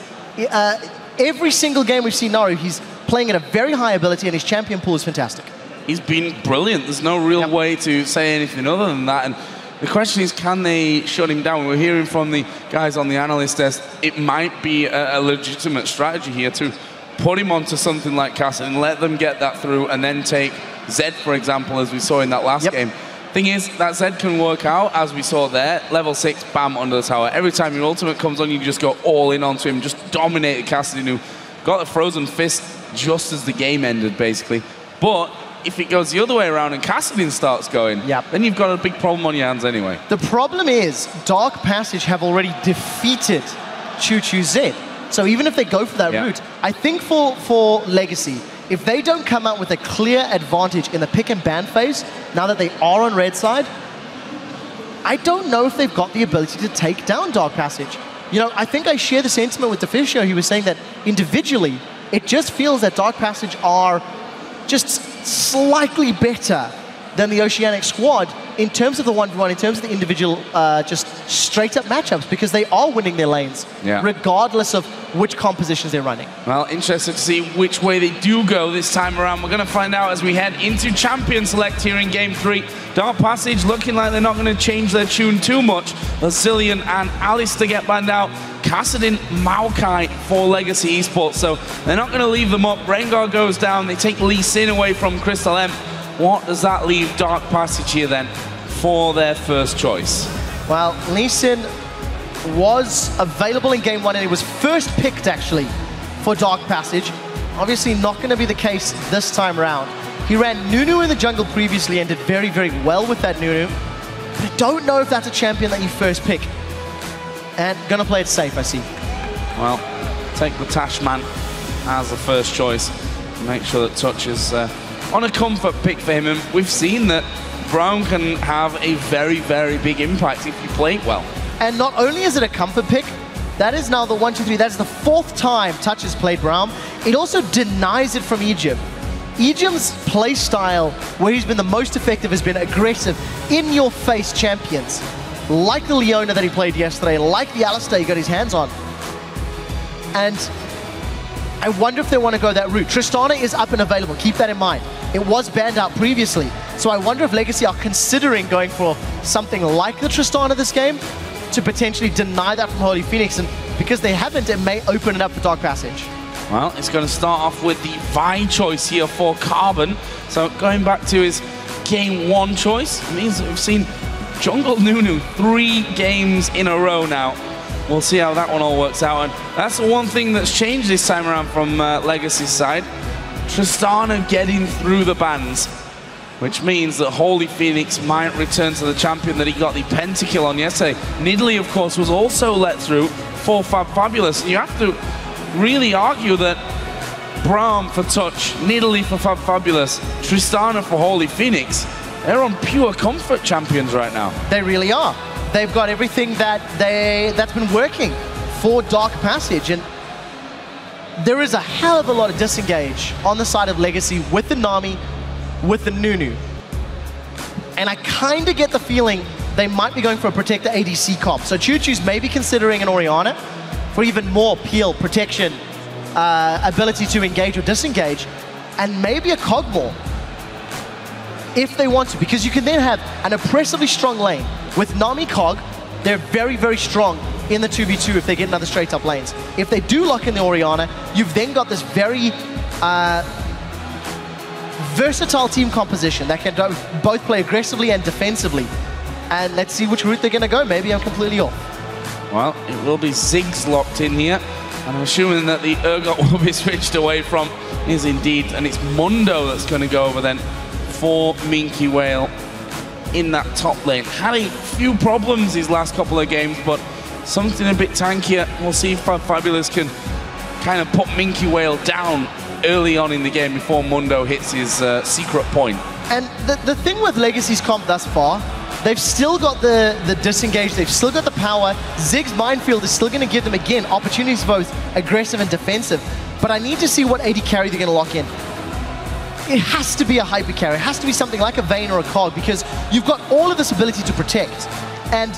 Every single game we've seen Naru, he's playing at a very high ability, and his champion pool is fantastic. He's been brilliant. There's no real way to say anything other than that. And the question is, can they shut him down? We're hearing from the guys on the analyst desk, it might be a legitimate strategy here to put him onto something like Cassidy and let them get that through, and then take Zed, for example, as we saw in that last game. Thing is, that Zed can work out, as we saw there. Level 6, bam, under the tower. Every time your ultimate comes on, you just go all in onto him, just dominated Cassidy, who got the frozen fist just as the game ended, basically. But if it goes the other way around and Cassidy starts going, then you've got a big problem on your hands anyway. The problem is, Dark Passage have already defeated Choo-Choo Zed. So even if they go for that route, I think for Legacy, if they don't come out with a clear advantage in the pick and ban phase, now that they are on red side, I don't know if they've got the ability to take down Dark Passage. You know, I think I share the sentiment with the Fish Show. He was saying that individually, it just feels that Dark Passage are just slightly better than the Oceanic squad in terms of the 1v1, in terms of the individual just straight-up matchups, because they are winning their lanes, regardless of which compositions they're running. Well, interested to see which way they do go this time around. We're going to find out as we head into Champion Select here in Game 3. Dark Passage looking like they're not going to change their tune too much. Zillion and Alistair get banned out. Kassadin, Maokai for Legacy Esports, so they're not going to leave them up. Rengar goes down. They take Lee Sin away from Crystal M. What does that leave Dark Passage here then for their first choice? Well, Lee Sin was available in Game 1, and he was first picked, actually, for Dark Passage. Obviously not going to be the case this time around. He ran Nunu in the jungle previously and did very, very well with that Nunu. But I don't know if that's a champion that you first pick. And going to play it safe, I see. Well, take the Tashman as the first choice. Make sure that Touch is on a comfort pick for him. And we've seen that Brown can have a very, very big impact if you play it well. And not only is it a comfort pick, that is now the 1, 2, 3. That's the 4th time Touch has played Braum. It also denies it from Egypt. Egypt's play style, where he's been the most effective, has been aggressive, in-your-face champions. Like the Leona that he played yesterday, like the Alistair he got his hands on. And I wonder if they want to go that route. Tristana is up and available, keep that in mind. It was banned out previously. So I wonder if Legacy are considering going for something like the Tristana this game to potentially deny that from Holy Phoenix. And because they haven't, it may open it up for Dark Passage. Well, it's going to start off with the Vi choice here for Carbon. So going back to his Game 1 choice, it means that we've seen Jungle Nunu 3 games in a row now. We'll see how that one all works out. And that's the one thing that's changed this time around from Legacy's side. Tristana getting through the bans, which means that Holy Phoenix might return to the champion that he got the pentakill on yesterday. Nidalee, of course, was also let through for Fabulous. You have to really argue that Braum for Touch, Nidalee for Fabulous, Tristana for Holy Phoenix, they're on pure comfort champions right now. They really are. They've got everything that's been working for Dark Passage, and there is a hell of a lot of disengage on the side of Legacy with the Nami, with the Nunu. And I kind of get the feeling they might be going for a Protector ADC comp. So Choo-Choo's maybe considering an Orianna for even more peel, protection, ability to engage or disengage, and maybe a Cogmore if they want to, because you can then have an oppressively strong lane. With Nami Cog, they're very, very strong in the 2v2 if they get another straight-up lanes. If they do lock in the Orianna, you've then got this very versatile team composition that can both play aggressively and defensively. And let's see which route they're going to go. Maybe I'm completely off. Well, it will be Ziggs locked in here. And I'm assuming that the Urgot will be switched away from is indeed, and it's Mundo that's going to go over then for Minky Whale in that top lane. Had a few problems his last couple of games, but something a bit tankier. We'll see if Fabulous can kind of put Minky Whale down early on in the game before Mundo hits his secret point. And the thing with Legacy's comp thus far, they've still got the disengage, they've still got the power. Zig's minefield is still going to give them, again, opportunities both aggressive and defensive. But I need to see what AD carry they're going to lock in. It has to be a hyper carry. It has to be something like a Vayne or a Cog, because you've got all of this ability to protect. And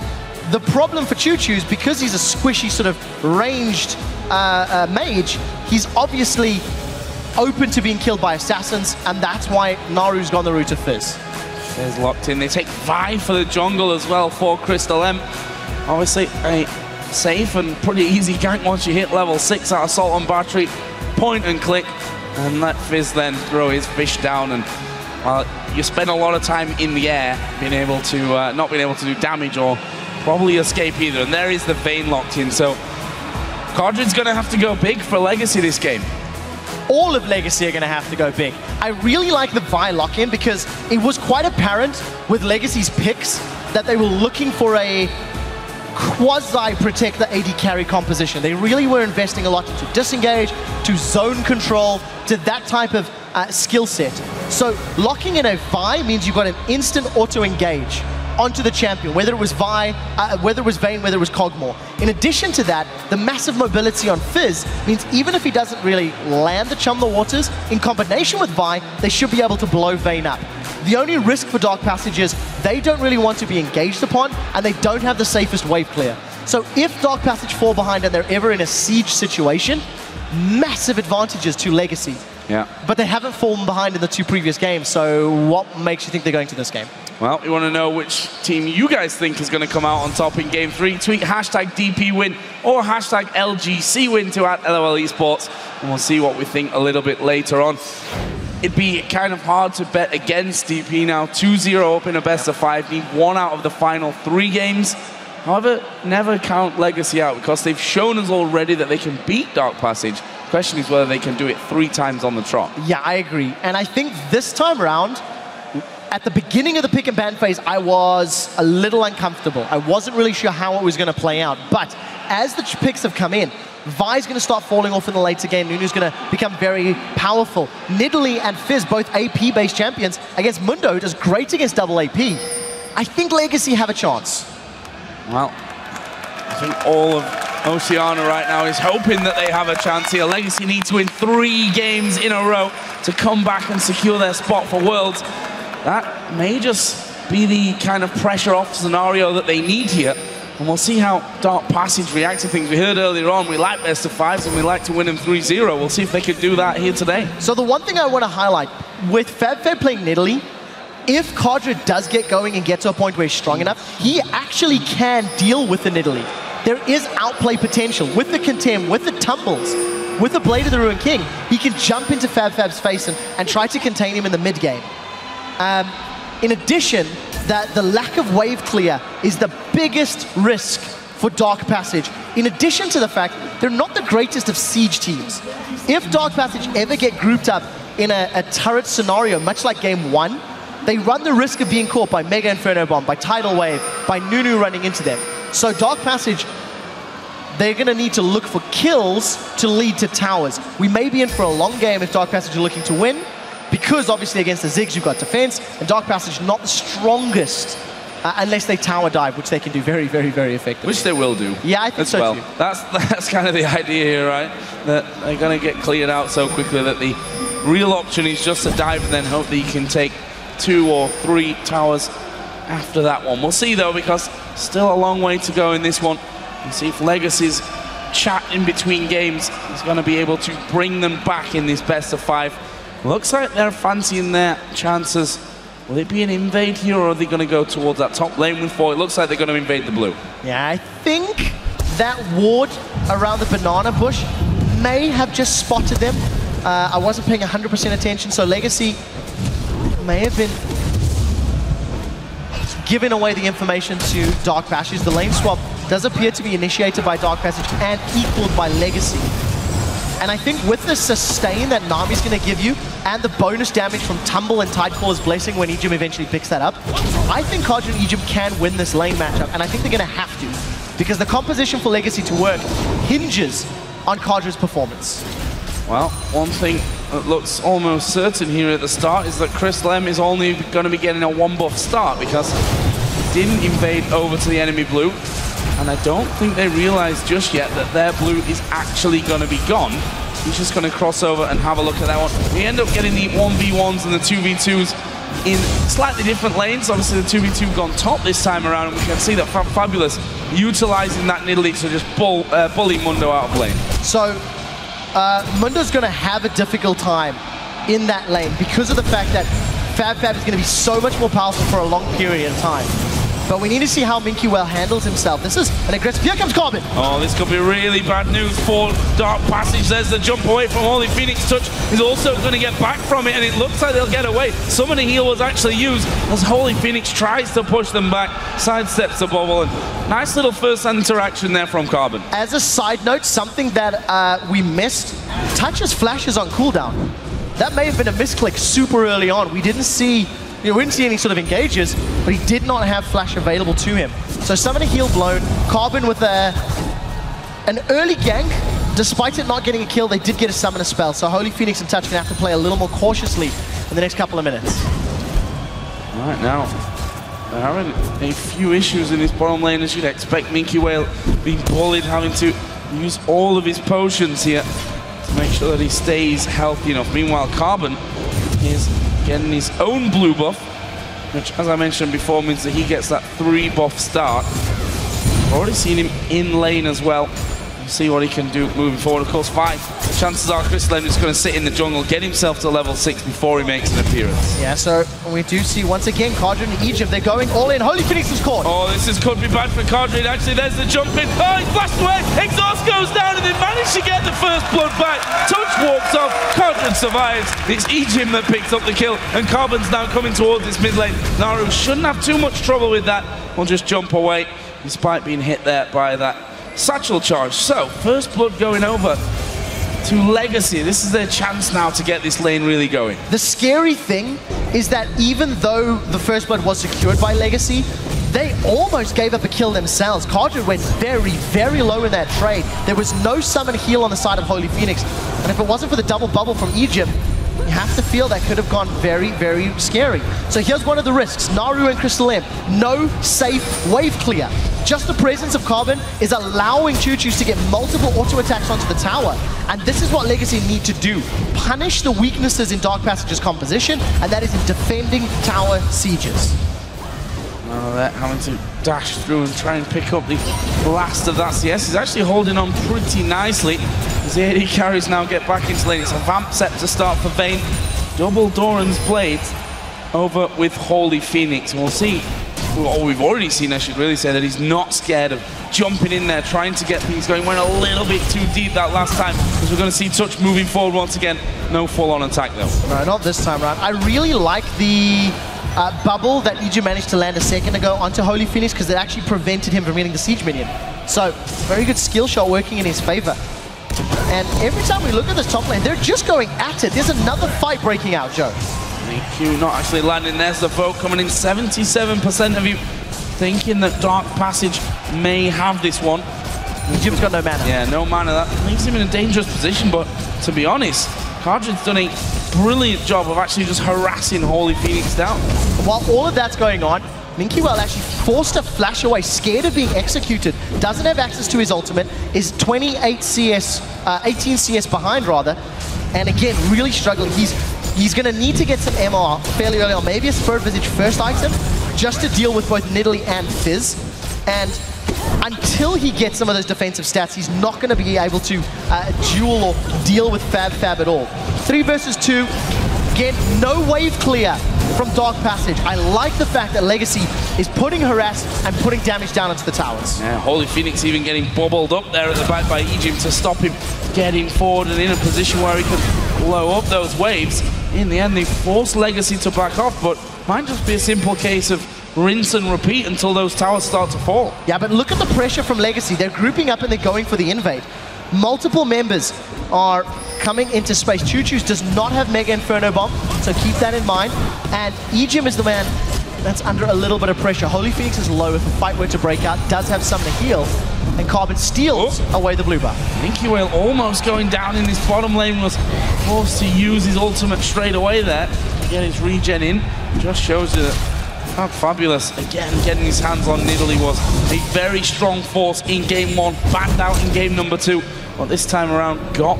the problem for Choo Choo is because he's a squishy sort of ranged mage, he's obviously open to being killed by assassins, and that's why Naru's gone the route of Fizz. Fizz locked in. They take 5 for the jungle as well for Crystal M. Obviously a safe and pretty easy gank once you hit level 6 out of Assault on Battery. Point and click, and let Fizz then throw his fish down. And you spend a lot of time in the air being able to not being able to do damage or probably escape either. And there is the Vayne locked in. So Codrid's going to have to go big for Legacy this game. All of Legacy are going to have to go big. I really like the Vi lock-in because it was quite apparent with Legacy's picks that they were looking for a quasi-protect the AD carry composition. They really were investing a lot into disengage, to zone control, to that type of skill set. So locking in a Vi means you've got an instant auto-engage onto the champion, whether it was Vi, whether it was Vayne, whether it was Kog'Maw. In addition to that, the massive mobility on Fizz means even if he doesn't really land the Chum the Waters, in combination with Vi, they should be able to blow Vayne up. The only risk for Dark Passage is they don't really want to be engaged upon, and they don't have the safest wave clear. So if Dark Passage fall behind and they're ever in a siege situation, massive advantages to Legacy. Yeah. But they haven't fallen behind in the 2 previous games, so what makes you think they're going to this game? Well, we want to know which team you guys think is going to come out on top in Game 3. Tweet hashtag DPWin or hashtag LGCWin to @LOL Esports, and we'll see what we think a little bit later on. It'd be kind of hard to bet against DP now. 2-0 up in a best of 5. Need 1 out of the final 3 games. However, never count Legacy out because they've shown us already that they can beat Dark Passage. The question is whether they can do it 3 times on the trot. Yeah, I agree. And I think this time around, at the beginning of the pick and ban phase, I was a little uncomfortable. I wasn't really sure how it was going to play out. But as the picks have come in, Vi's going to start falling off in the later game. Nunu's going to become very powerful. Nidalee and Fizz, both AP-based champions, against Mundo, who does great against double AP. I think Legacy have a chance. Well, I think all of Oceania right now is hoping that they have a chance here. Legacy need to win 3 games in a row to come back and secure their spot for Worlds. That may just be the kind of pressure-off scenario that they need here. And we'll see how Dark Passage reacts to things. We heard earlier on, we like best of 5s and we like to win them 3-0. We'll see if they can do that here today. So the one thing I want to highlight, with FabFab playing Nidalee, if Codrid does get going and get to a point where he's strong enough, he actually can deal with the Nidalee. There is outplay potential. With the Contempt, with the Tumbles, with the Blade of the Ruined King, he can jump into FabFab's face and try to contain him in the mid-game. In addition, the lack of wave clear is the biggest risk for Dark Passage. In addition to the fact, they're not the greatest of siege teams. If Dark Passage ever get grouped up in a turret scenario, much like Game 1, they run the risk of being caught by Mega Inferno Bomb, by Tidal Wave, by Nunu running into them. So Dark Passage, they're going to need to look for kills to lead to towers. We may be in for a long game if Dark Passage are looking to win, because obviously against the Ziggs you've got defense, and Dark Passage not the strongest unless they tower dive, which they can do very, very, very effectively. Which they will do. Yeah, I think as so well. too. That's kind of the idea here, right? That they're going to get cleared out so quickly that the real option is just to dive and then hope that you can take 2 or 3 towers after that one. We'll see though, because still a long way to go in this one. And see if Legacy's chat in between games is going to be able to bring them back in this best of 5. Looks like they're fancying their chances. Will it be an invade here, or are they going to go towards that top lane with 4? It looks like they're going to invade the blue. Yeah, I think that ward around the banana bush may have just spotted them. I wasn't paying 100% attention, so Legacy may have been giving away the information to Dark Passage. The lane swap does appear to be initiated by Dark Passage and equaled by Legacy. And I think with the sustain that Nami's going to give you, and the bonus damage from Tumble and Tidefall's Blessing when Ejim eventually picks that up, I think Kadra and Ejim can win this lane matchup, and I think they're going to have to. Because the composition for Legacy to work hinges on Kadra's performance. Well, one thing that looks almost certain here at the start is that crystalM is only going to be getting a 1-buff start because he didn't invade over to the enemy blue. And I don't think they realize just yet that their blue is actually going to be gone. He's just going to cross over and have a look at that one. We end up getting the 1v1s and the 2v2s in slightly different lanes. Obviously, the 2v2 gone top this time around, and we can see that Fabulous utilizing that Nidalee to just bully Mundo out of lane. So, Mundo's going to have a difficult time in that lane because of the fact that Fab is going to be so much more powerful for a long period of time. But we need to see how Minky handles himself. This is an aggressive... Here comes Carbon! Oh, this could be really bad news for Dark Passage. There's the jump away from Holy Phoenix. Touch is also going to get back from it, and it looks like they'll get away. Some of the heal was actually used as Holy Phoenix tries to push them back, sidesteps the bubble, and nice little first-hand interaction there from Carbon. As a side note, something that we missed, Touch's flash is on cooldown. That may have been a misclick super early on. We didn't see... we didn't see any sort of engages, but he did not have flash available to him. So summon a heal blown, Carbon with an early gank. Despite it not getting a kill, they did get a summon a spell. So Holy Phoenix and Touch can have to play a little more cautiously in the next couple of minutes. Right now, they're having a few issues in this bottom lane, as you'd expect. Minky Whale being bullied, having to use all of his potions here to make sure that he stays healthy enough. Meanwhile, Carbon is getting his own blue buff, which, as I mentioned before, means that he gets that 3-buff start. We've already seen him in lane as well. We'll see what he can do moving forward. Of course, 5. The chances are crystalM is going to sit in the jungle, get himself to level 6 before he makes an appearance. Yeah, so we do see once again Kadra and Ejim, they're going all in. Holy Phoenix is caught. Oh, could be bad for Kadra. Actually, there's the jump in. Oh, he flashed away. Exhaust goes down, and they manage to get the first blood back. Touch walks off. Kadra survives. It's Ejim that picks up the kill, and Carbon's now coming towards this mid lane. Naru shouldn't have too much trouble with that. We'll just jump away, despite being hit there by that satchel charge. So, first blood going over to Legacy. This is their chance now to get this lane really going. The scary thing is that even though the first blood was secured by Legacy, they almost gave up a kill themselves. Kadra went very, very low in that trade. There was no summon heal on the side of Holy Phoenix. And if it wasn't for the double bubble from Ejim, you have to feel that could have gone very, very scary. So here's one of the risks. Naru and crystalM, no safe wave clear. Just the presence of Carbon is allowing Choo-Choos to get multiple auto attacks onto the tower. And this is what Legacy need to do. Punish the weaknesses in Dark Passage's composition, and that is in defending tower sieges. Now they're having to dash through and try and pick up the last of that CS. He's actually holding on pretty nicely. As the AD carries now get back into lane. It's a vamp set to start for Vayne. Double Doran's Blade over with Holy Phoenix. We'll see. Well, we've already seen, I should really say, that he's not scared of jumping in there, trying to get things going. Went a little bit too deep that last time, because we're going to see Touch moving forward once again. No full-on attack, though. No, not this time around. I really like the bubble that Ejim managed to land a second ago onto Holy Phoenix, because it actually prevented him from getting the siege minion. So, very good skill shot working in his favor. And every time we look at this top lane, they're just going at it. There's another fight breaking out, Joe. EQ not actually landing. There's the vote coming in. 77% of you thinking that Dark Passage may have this one. Ejim's got no mana. Yeah, no mana. That leaves him in a dangerous position, but to be honest, Kadrad's done a brilliant job of actually just harassing Holy Phoenix down. While all of that's going on, Minky actually forced a flash away, scared of being executed, doesn't have access to his ultimate, is 18 CS behind rather, and again, really struggling. He's going to need to get some MR fairly early on, maybe a Spirit Visage first item, just to deal with both Nidalee and Fizz. And until he gets some of those defensive stats, he's not going to be able to duel or deal with Fab at all. 3 versus 2. Again, no wave clear from Dark Passage. I like the fact that Legacy is putting harass and putting damage down into the towers. Yeah, Holy Phoenix even getting bubbled up there at the back by Ejim to stop him getting forward and in a position where he can blow up those waves. In the end, they forced Legacy to back off, but might just be a simple case of rinse and repeat until those towers start to fall. Yeah, but look at the pressure from Legacy. They're grouping up and they're going for the invade. Multiple members are coming into space. Choo-Choo's does not have Mega Inferno Bomb, so keep that in mind. And Ejim is the man that's under a little bit of pressure. Holy Phoenix is low if the fight were to break out, does have some to heal, and Carbon steals away the blue buff. Inky Whale almost going down in this bottom lane, was forced to use his ultimate straight away there to get his regen in. Just shows you that how Fabulous, again, getting his hands on Nidalee was a very strong force in game 1, banned out in game number 2, but this time around got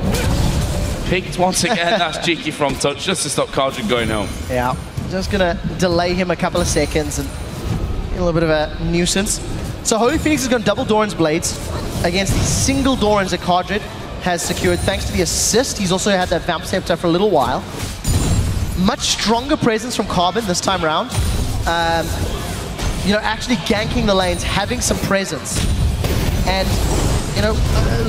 picked once again. That's cheeky from touch, just to stop Cardred going home. Yeah, just gonna delay him a couple of seconds and a little bit of a nuisance. So Holy Phoenix is going to double Doran's Blades against the single Dorans that Cardred has secured thanks to the assist. He's also had that Vamp Scepter for a little while. Much stronger presence from Carbon this time around. You know, actually ganking the lanes, having some presence. And, you know,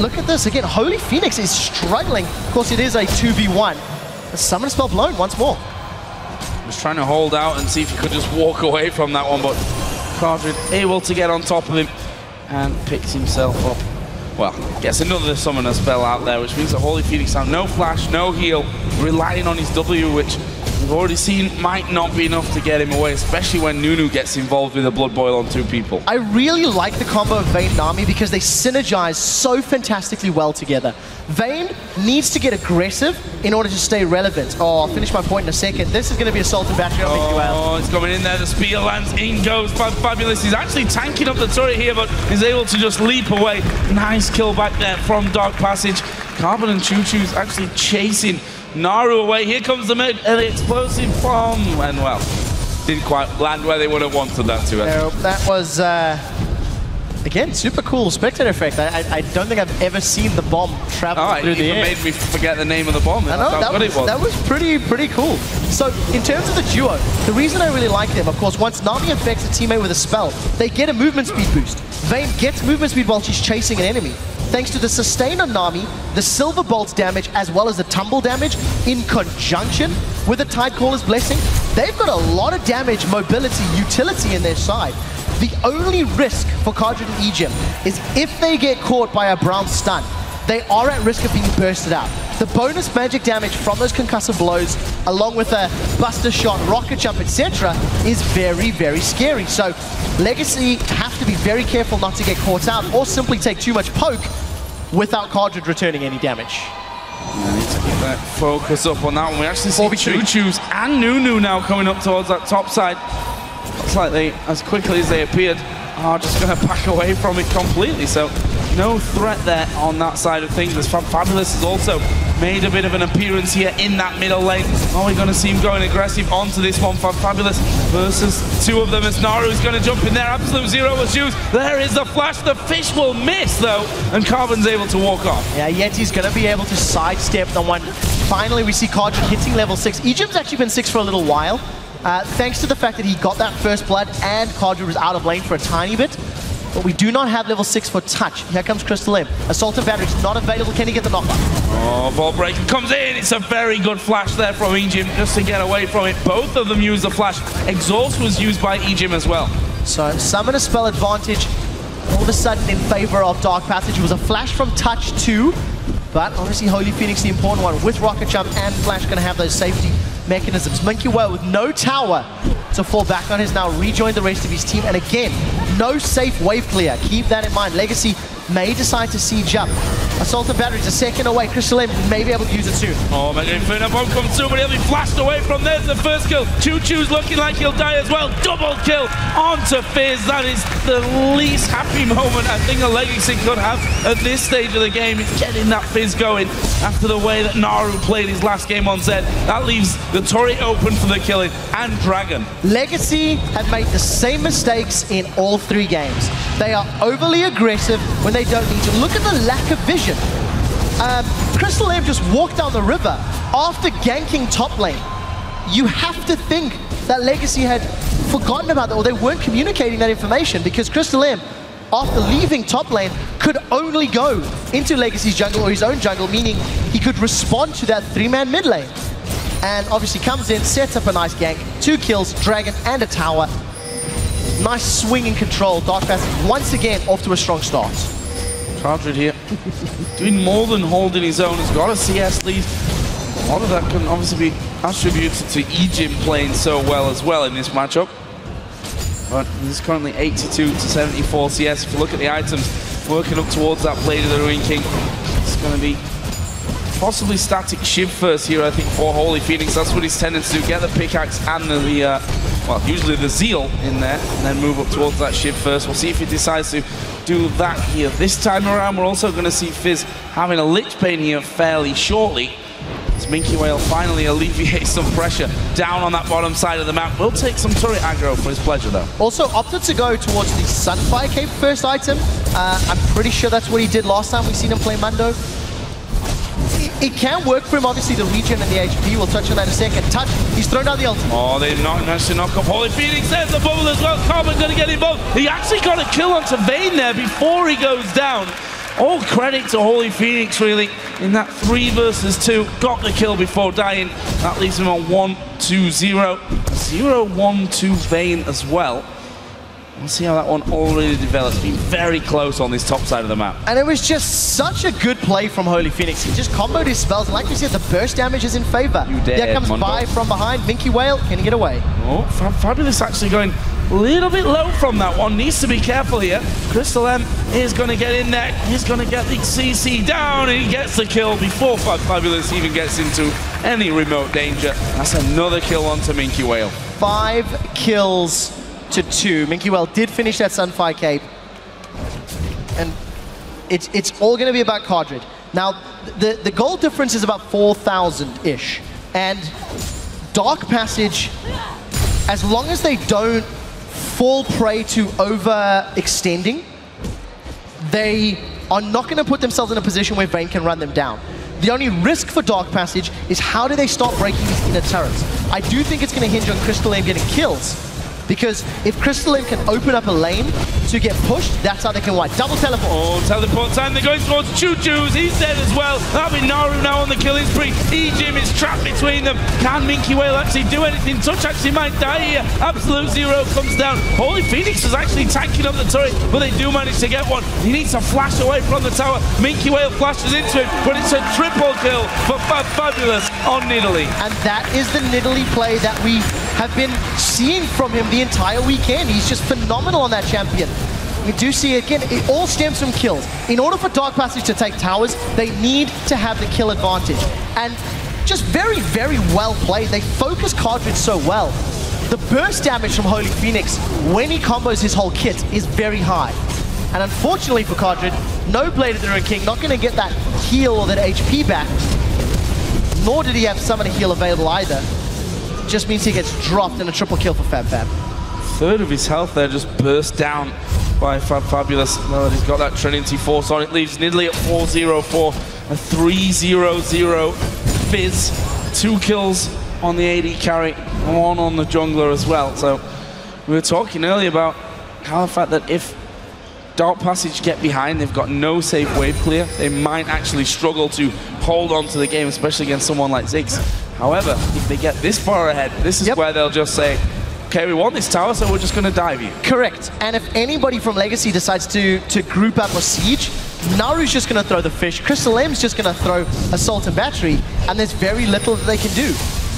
look at this. Again, Holy Phoenix is struggling. Of course, it is a 2v1. The Summon Spell blown once more. Was trying to hold out and see if he could just walk away from that one, but Cardred able to get on top of him and picks himself up. Well, gets another Summoner Spell out there, which means that Holy Phoenix have no flash, no heal, relying on his W, which we've already seen might not be enough to get him away, especially when Nunu gets involved with a Blood Boil on 2 people. I really like the combo of Vayne and Nami because they synergize so fantastically well together. Vayne needs to get aggressive in order to stay relevant. Oh, I'll finish my point in a second. This is going to be Assault and Battery on Mickey Whale. Oh, it's coming in there. The spear lands. In goes Fabulous. He's actually tanking up the turret here, but is able to just leap away. Nice kill back there from Dark Passage. Carbon and Choo-Choo's actually chasing Naru away. Here comes the mid, and the explosive bomb. And well, didn't quite land where they would have wanted that to. No, that was, again, super cool spectator effect. I don't think I've ever seen the bomb travel through the air. It made me forget the name of the bomb. I know, that was pretty cool. So, in terms of the duo, the reason I really like them, of course, once Nami affects a teammate with a spell, they get a movement speed boost. Vayne gets movement speed while she's chasing an enemy. Thanks to the sustain on Nami, the Silver Bolt's damage, as well as the Tumble damage, in conjunction with the Tidecaller's Blessing, they've got a lot of damage, mobility, utility in their side. The only risk for Cardred and Ejim is if they get caught by a Brown stun, they are at risk of being bursted out. The bonus magic damage from those concussive blows, along with a Buster Shot, Rocket Jump, etc., is very, very scary. So Legacy have to be very careful not to get caught out or simply take too much poke without Cardred returning any damage. I need to get that focus up on that one. We actually see Choo-Choo's and Nunu now coming up towards that top side. Looks like they, as quickly as they appeared, are just going to back away from it completely. So no threat there on that side of things. As Fabulous has also made a bit of an appearance here in that middle lane. Are we going to see him going aggressive onto this one? Fabulous versus 2 of them as Naru's going to jump in there. Absolute Zero was used. There is the flash. The fish will miss though, and Carbon's able to walk off. Yeah, Yeti's going to be able to sidestep the one. Finally, we see Cardred hitting level 6. Ejim's actually been 6 for a little while. Thanks to the fact that he got that first blood and Cardred was out of lane for a tiny bit. But we do not have level 6 for touch. Here comes Crystal M. Assault and Battery is not available. Can he get the knockback? Oh, Ball Breaker comes in. It's a very good flash there from Ejim just to get away from it. Both of them use the flash. Exhaust was used by Ejim as well. So, Summoner Spell advantage all of a sudden in favor of Dark Passage. It was a flash from touch too, but obviously Holy Phoenix, the important one, with Rocket Jump and Flash, going to have those safety mechanisms. Monkey Whale with no tower to fall back on has now rejoined the rest of his team, and again, no safe wave clear. Keep that in mind. Legacy may decide to siege up. Assault and Battery's a second away. Crystal M may be able to use it soon. Oh, Mega Inferno Bomb comes through, but he'll be flashed away from there. The first kill. Choo-Choo's looking like he'll die as well. Double kill onto Fizz. That is the least happy moment I think a Legacy could have at this stage of the game. It's getting that Fizz going after the way that Naru played his last game on Zed. That leaves the turret open for the killing and Dragon. Legacy have made the same mistakes in all 3 games. They are overly aggressive when they don't need to. Look at the lack of vision. Crystal M just walked down the river after ganking top lane. You have to think that Legacy had forgotten about that, or they weren't communicating that information, because Crystal M, after leaving top lane, could only go into Legacy's jungle or his own jungle, meaning he could respond to that 3-man mid lane. And obviously comes in, sets up a nice gank, 2 kills, Dragon and a tower. Nice swing and control. Dark Passage once again off to a strong start. Cardred here, doing more than holding his own. Has got a CS lead. A lot of that can obviously be attributed to Ejim playing so well as well in this matchup. But he's currently 82 to 74 CS. If you look at the items, working up towards that Blade of the Ruin King, it's going to be possibly static Shiv first here, I think, for Holy Phoenix. That's what he's tending to do, get the pickaxe and the well, usually the Zeal in there, and then move up towards that Shiv first. We'll see if he decides to do that here. This time around, we're also going to see Fizz having a Lich Bane here fairly shortly. As Minky Whale finally alleviates some pressure down on that bottom side of the map. Will take some turret aggro for his pleasure, though. Also opted to go towards the Sunfire Cape first item. I'm pretty sure that's what he did last time we've seen him play Mundo. It can work for him, obviously, the regen and the HP. We'll touch on that in a second. Touch, he's thrown down the ultimate. Oh, they managed to knock up Holy Phoenix. There's the bubble as well. Carbon going to get involved. He actually got a kill onto Vayne there before he goes down. All credit to Holy Phoenix, really, in that 3 versus 2. Got the kill before dying. That leaves him on 1-2-0. 0-1-2 Vayne as well. We'll see how that one already develops. Been very close on this top side of the map. And it was just such a good play from Holy Phoenix. He just comboed his spells. And like we said, the burst damage is in favor. There comes Bai from behind. Minky Whale, can he get away? Oh, Fabulous actually going a little bit low from that one. Needs to be careful here. Crystal M is going to get in there. He's going to get the CC down, and he gets the kill before Fabulous even gets into any remote danger. That's another kill onto Minky Whale. 5 kills to 2. Minky Whale did finish that Sunfire Cape. And it's all going to be about Cardred. Now, the goal difference is about 4,000-ish. And Dark Passage, as long as they don't fall prey to overextending, they are not going to put themselves in a position where Vayne can run them down. The only risk for Dark Passage is how do they start breaking these inner turrets. I do think it's going to hinge on Crystal M getting kills, because if Crystal M can open up a lane to get pushed, that's how they can wipe. Double teleport. Oh, teleport time. They're going towards Choo-Choo's. He's dead as well. That'll be Naru now on the killing spree. Ejim is trapped between them. Can Minky Whale actually do anything? Touch actually might die here. Absolute Zero comes down. Holy Phoenix is actually tanking up the turret, but they do manage to get one. He needs to flash away from the tower. Minky Whale flashes into it, but it's a triple kill for Fabulous on Nidalee. And that is the Nidalee play that we have been seeing from him the entire weekend. He's just phenomenal on that champion. You do see again, it all stems from kills. In order for Dark Passage to take towers, they need to have the kill advantage. And just very, very well played. They focus Cardred so well. The burst damage from Holy Phoenix, when he combos his whole kit, is very high. And unfortunately for Cardred, no Blade of the Ruin King, not going to get that heal or that HP back. Nor did he have Summoner Heal available either. Just means he gets dropped in a triple kill for FabFab. Third of his health there just burst down by Fabulous. Now that he's got that Trinity Force on, it leaves Nidalee at 4-0-4, a 3-0-0 Fizz. 2 kills on the AD carry, 1 on the jungler as well. So we were talking earlier about how the fact that if Dark Passage get behind, they've got no safe wave clear, they might actually struggle to hold on to the game, especially against someone like Ziggs. However, if they get this far ahead, this is where they'll just say, okay, we want this tower, so we're just going to dive you. Correct. And if anybody from Legacy decides to group up or siege, Naru's just going to throw the fish, Crystal M's just going to throw Assault and Battery, and there's very little that they can do.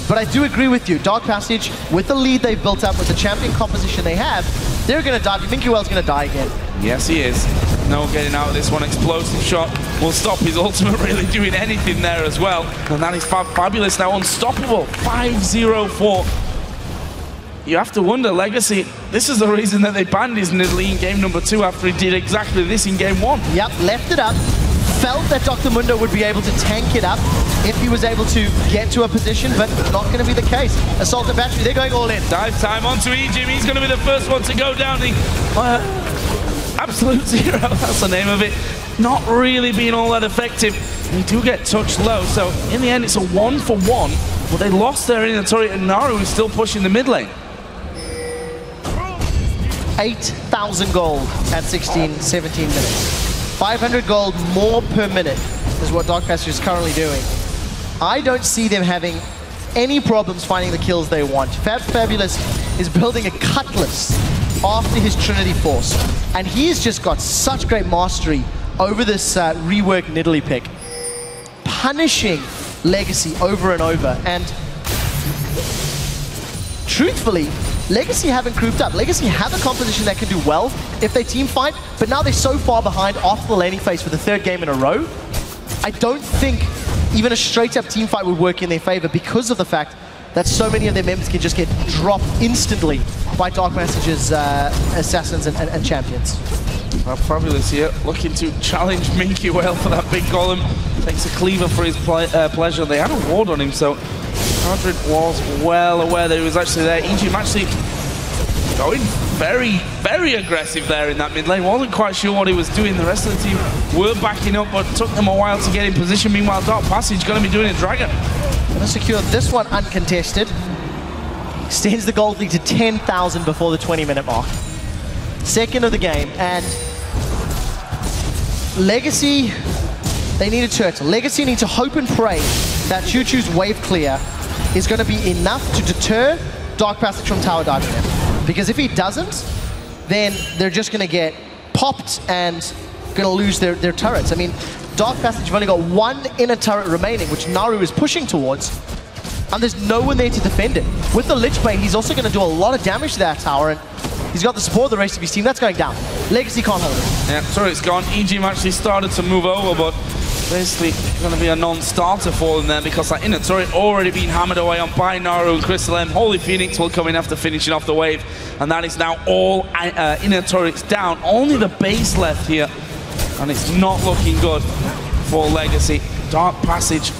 But I do agree with you. Dark Passage, with the lead they've built up, with the champion composition they have, they're going to dive. Minky Whale's going to die again. Yes, he is. No getting out of this one. Explosive shot will stop his ultimate really doing anything there as well. And that is Fabulous now unstoppable. 5-0-4. You have to wonder, Legacy, this is the reason that they banned his Nidalee in game number 2 after he did exactly this in game 1. Yep, left it up. Felt that Dr. Mundo would be able to tank it up if he was able to get to a position, but not going to be the case. Assault and Battery, they're going all in. Dive time onto Ejim. He's going to be the first one to go down. The Absolute Zero, that's the name of it. Not really being all that effective. They do get touched low, so in the end it's a 1-for-1, but they lost their inner turret and Naru is still pushing the mid lane. 8,000 gold at 16, 17 minutes. 500 gold more per minute is what Dark Passage is currently doing. I don't see them having any problems finding the kills they want. Fabulous is building a cutlass after his Trinity Force. And he's just got such great mastery over this rework Nidalee pick. Punishing Legacy over and over. And truthfully, Legacy haven't grouped up. Legacy have a composition that can do well if they team fight, but now they're so far behind after the laning phase for the 3rd game in a row. I don't think even a straight-up team fight would work in their favor because of the fact that so many of their members can just get dropped instantly by Dark Passage's assassins and champions. Well, Fabulous here, looking to challenge Minky Whale for that big golem. Takes a cleaver for his pleasure. They had a ward on him, so Cardred was well aware that he was actually there. EGM actually going very, very aggressive there in that mid lane. Wasn't quite sure what he was doing. The rest of the team were backing up, but took them a while to get in position. Meanwhile, Dark Passage going to be doing a Dragon. Gonna secure this one uncontested. Extends the gold lead to 10,000 before the 20-minute mark. 2nd of the game, and Legacy, they need a turtle. Legacy need to hope and pray that Choo Choo's wave clear is going to be enough to deter Dark Passage from tower diving him. Because if he doesn't, then they're just going to get popped and going to lose their turrets. I mean, Dark Passage have only got 1 inner turret remaining, which Naru is pushing towards, and there's no one there to defend it. With the Lich Bane, he's also going to do a lot of damage to that tower, and he's got the support of the rest of his team. That's going down. Legacy can't hold it. Yeah, sorry, it's gone. EGM actually started to move over, but basically going to be a non-starter for them there because that inner turret already been hammered away on by Naru and Crystal M. Holy Phoenix will come in after finishing off the wave, and that is now all inner turrets down. Only the base left here, and it's not looking good for Legacy. Dark Passage,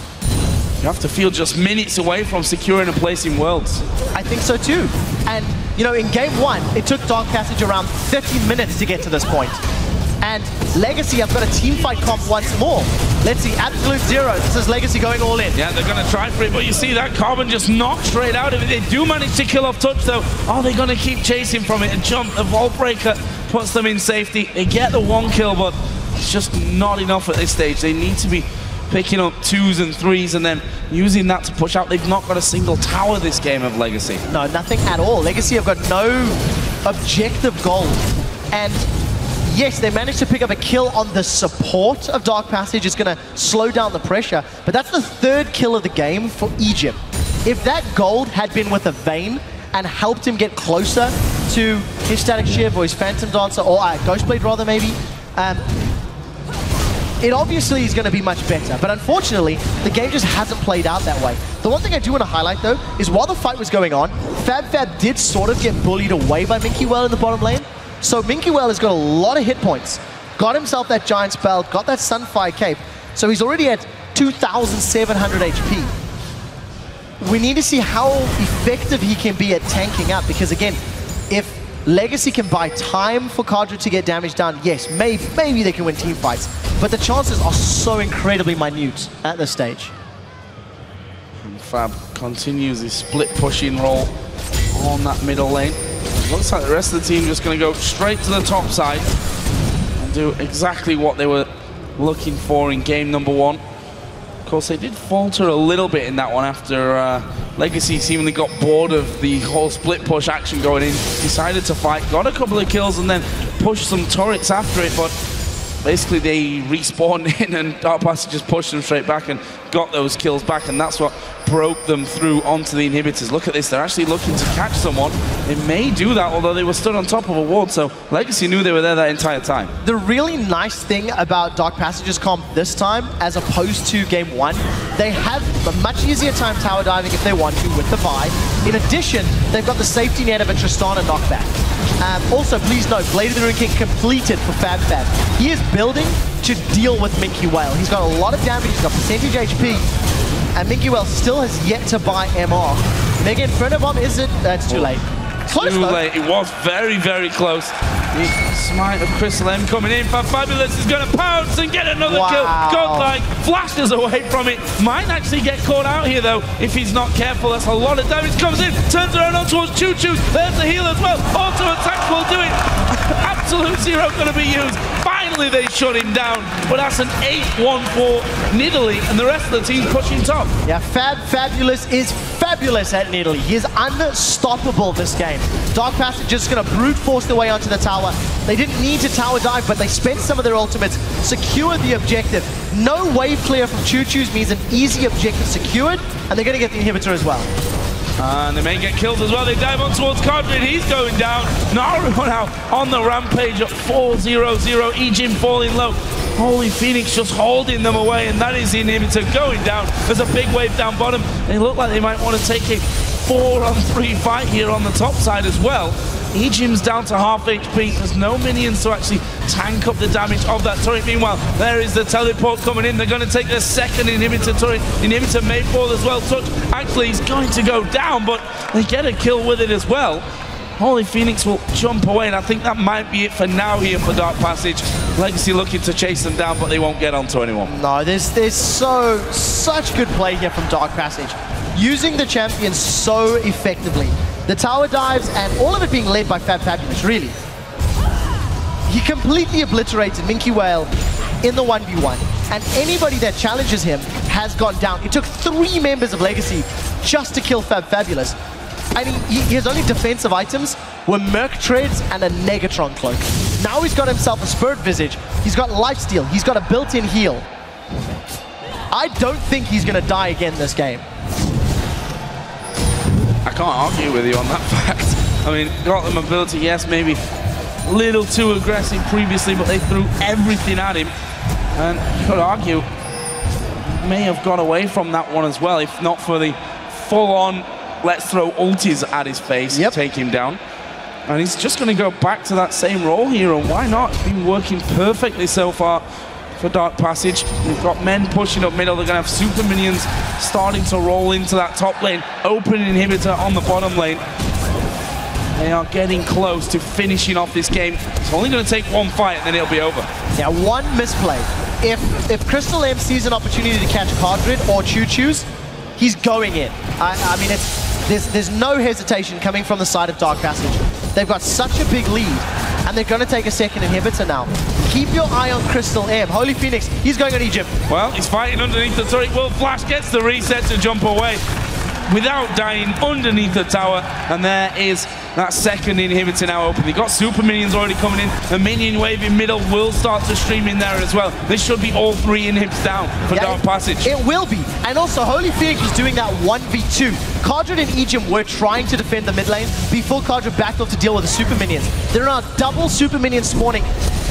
you have to feel just minutes away from securing a place in Worlds. I think so too. And, you know, in game 1, it took Dark Passage around 30 minutes to get to this point. And Legacy have got a team fight comp once more. Let's see, Absolute Zero. This is Legacy going all in. Yeah, they're going to try for it, but you see that Carbon just knocked straight out of it. They do manage to kill off Touch, though. Are they going to keep chasing from it and jump? The Vault Breaker puts them in safety. They get the 1 kill, but it's just not enough at this stage. They need to be picking up 2s and 3s and then using that to push out. They've not got a single tower this game of Legacy. No, nothing at all. Legacy have got no objective gold. And yes, they managed to pick up a kill on the support of Dark Passage. It's going to slow down the pressure, but that's the 3rd kill of the game for Egypt. If that gold had been with a Vayne and helped him get closer to his Static Shiv or his Phantom Dancer, or Ghostblade rather maybe, it obviously is going to be much better, but unfortunately, the game just hasn't played out that way. The one thing I do want to highlight, though, is while the fight was going on, Fab did sort of get bullied away by Minky Whale in the bottom lane. So Minky Whale has got a lot of hit points, got himself that Giant Spell, got that Sunfire Cape, so he's already at 2,700 HP. We need to see how effective he can be at tanking up, because again, if Legacy can buy time for Cardred to get damage down, yes, maybe they can win team fights, but the chances are so incredibly minute at this stage. And Fab continues his split pushing roll on that middle lane. Looks like the rest of the team just going to go straight to the top side and do exactly what they were looking for in game number 1. Of course, they did falter a little bit in that one after Legacy seemingly got bored of the whole split push action going in, decided to fight, got a couple of kills and then pushed some turrets after it, but basically they respawned in and Dark Passage just pushed them straight back and got those kills back, and that's what broke them through onto the inhibitors. Look at this, they're actually looking to catch someone. They may do that, although they were stood on top of a ward, so Legacy knew they were there that entire time. The really nice thing about Dark Passage's comp this time, as opposed to game 1, they have a much easier time tower diving if they want to with the Vi. In addition, they've got the safety net of a Tristana knockback. Also, please note, Blade of the Ruined King completed for Fab. He is building to deal with Minky Whale. He's got a lot of damage, he's got percentage HP, and Minky Whale still has yet to buy MR. Mega Inferno Bomb, is it? It's too late. Close, too though. late. It was very, very close. The smite of Crystal M coming in. Fabulous is going to pounce and get another kill. Godlike flashes away from it. Might actually get caught out here, though, if he's not careful. That's a lot of damage. Comes in, turns around on towards Choo Choo. There's the heal as well. Auto attack will do it. Absolute Zero going to be used. Finally Finally, they shut him down, but that's an 8-1 for Nidalee, and the rest of the team pushing top. Yeah, Fabulous is fabulous at Nidalee. He is unstoppable this game. Dark Passage just going to brute force their way onto the tower. They didn't need to tower dive, but they spent some of their ultimates, secured the objective. No wave clear from Choo Choo's means an easy objective secured, and they're going to get the inhibitor as well. And they may get killed as well. They dive on towards Cardrid. He's going down. Naru now on the rampage at 4-0-0. Ejim falling low. Holy Phoenix just holding them away, and that is the inhibitor going down. There's a big wave down bottom. They look like they might want to take a 4-on-3 fight here on the top side as well. Ejim's down to half HP. There's no minions to actually tank up the damage of that turret. Meanwhile, there is the teleport coming in. They're going to take their second inhibitor turret. Inhibitor may fall as well. Touch actually is going to go down, but they get a kill with it as well. Holy Phoenix will jump away, and I think that might be it for now here for Dark Passage. Legacy looking to chase them down, but they won't get onto anyone. No, there's such good play here from Dark Passage. Using the champion so effectively. The tower dives and all of it being led by Fabulous, really. He completely obliterated Minky Whale in the 1v1, and anybody that challenges him has gone down. It took 3 members of Legacy just to kill Fabulous. And his only defensive items were Merc Treads and a Negatron Cloak. Now he's got himself a Spirit Visage, he's got Lifesteal, he's got a built-in heal. I don't think he's going to die again this game. I can't argue with you on that fact. I mean, got the mobility, yes, maybe a little too aggressive previously, but they threw everything at him. And you could argue, may have got away from that one as well, if not for the full-on, let's throw ultis at his face, take him down. And he's just going to go back to that same role here, and why not? It's been working perfectly so far for Dark Passage. We've got men pushing up middle. They're going to have super minions starting to roll into that top lane. Open inhibitor on the bottom lane. They are getting close to finishing off this game. It's only going to take one fight and then it'll be over. Yeah, one misplay. If Crystal M sees an opportunity to catch Cardrid or Choo Choo's, he's going in. I mean, there's no hesitation coming from the side of Dark Passage. They've got such a big lead, and they're going to take a second inhibitor now. Keep your eye on Crystal M. Holy Phoenix, he's going on Egypt. Well, he's fighting underneath the turret. Will Flash gets the reset to jump away without dying underneath the tower, and there is that second inhibitor now open. They got super minions already coming in. The minion wave in middle will start to stream in there as well. This should be all 3 inhibs down for Dark Passage. It will be. And also, Holy Phoenix is doing that 1v2. Cardrid and Ejim were trying to defend the mid lane before Cardrid backed off to deal with the super minions. There are now double super minions spawning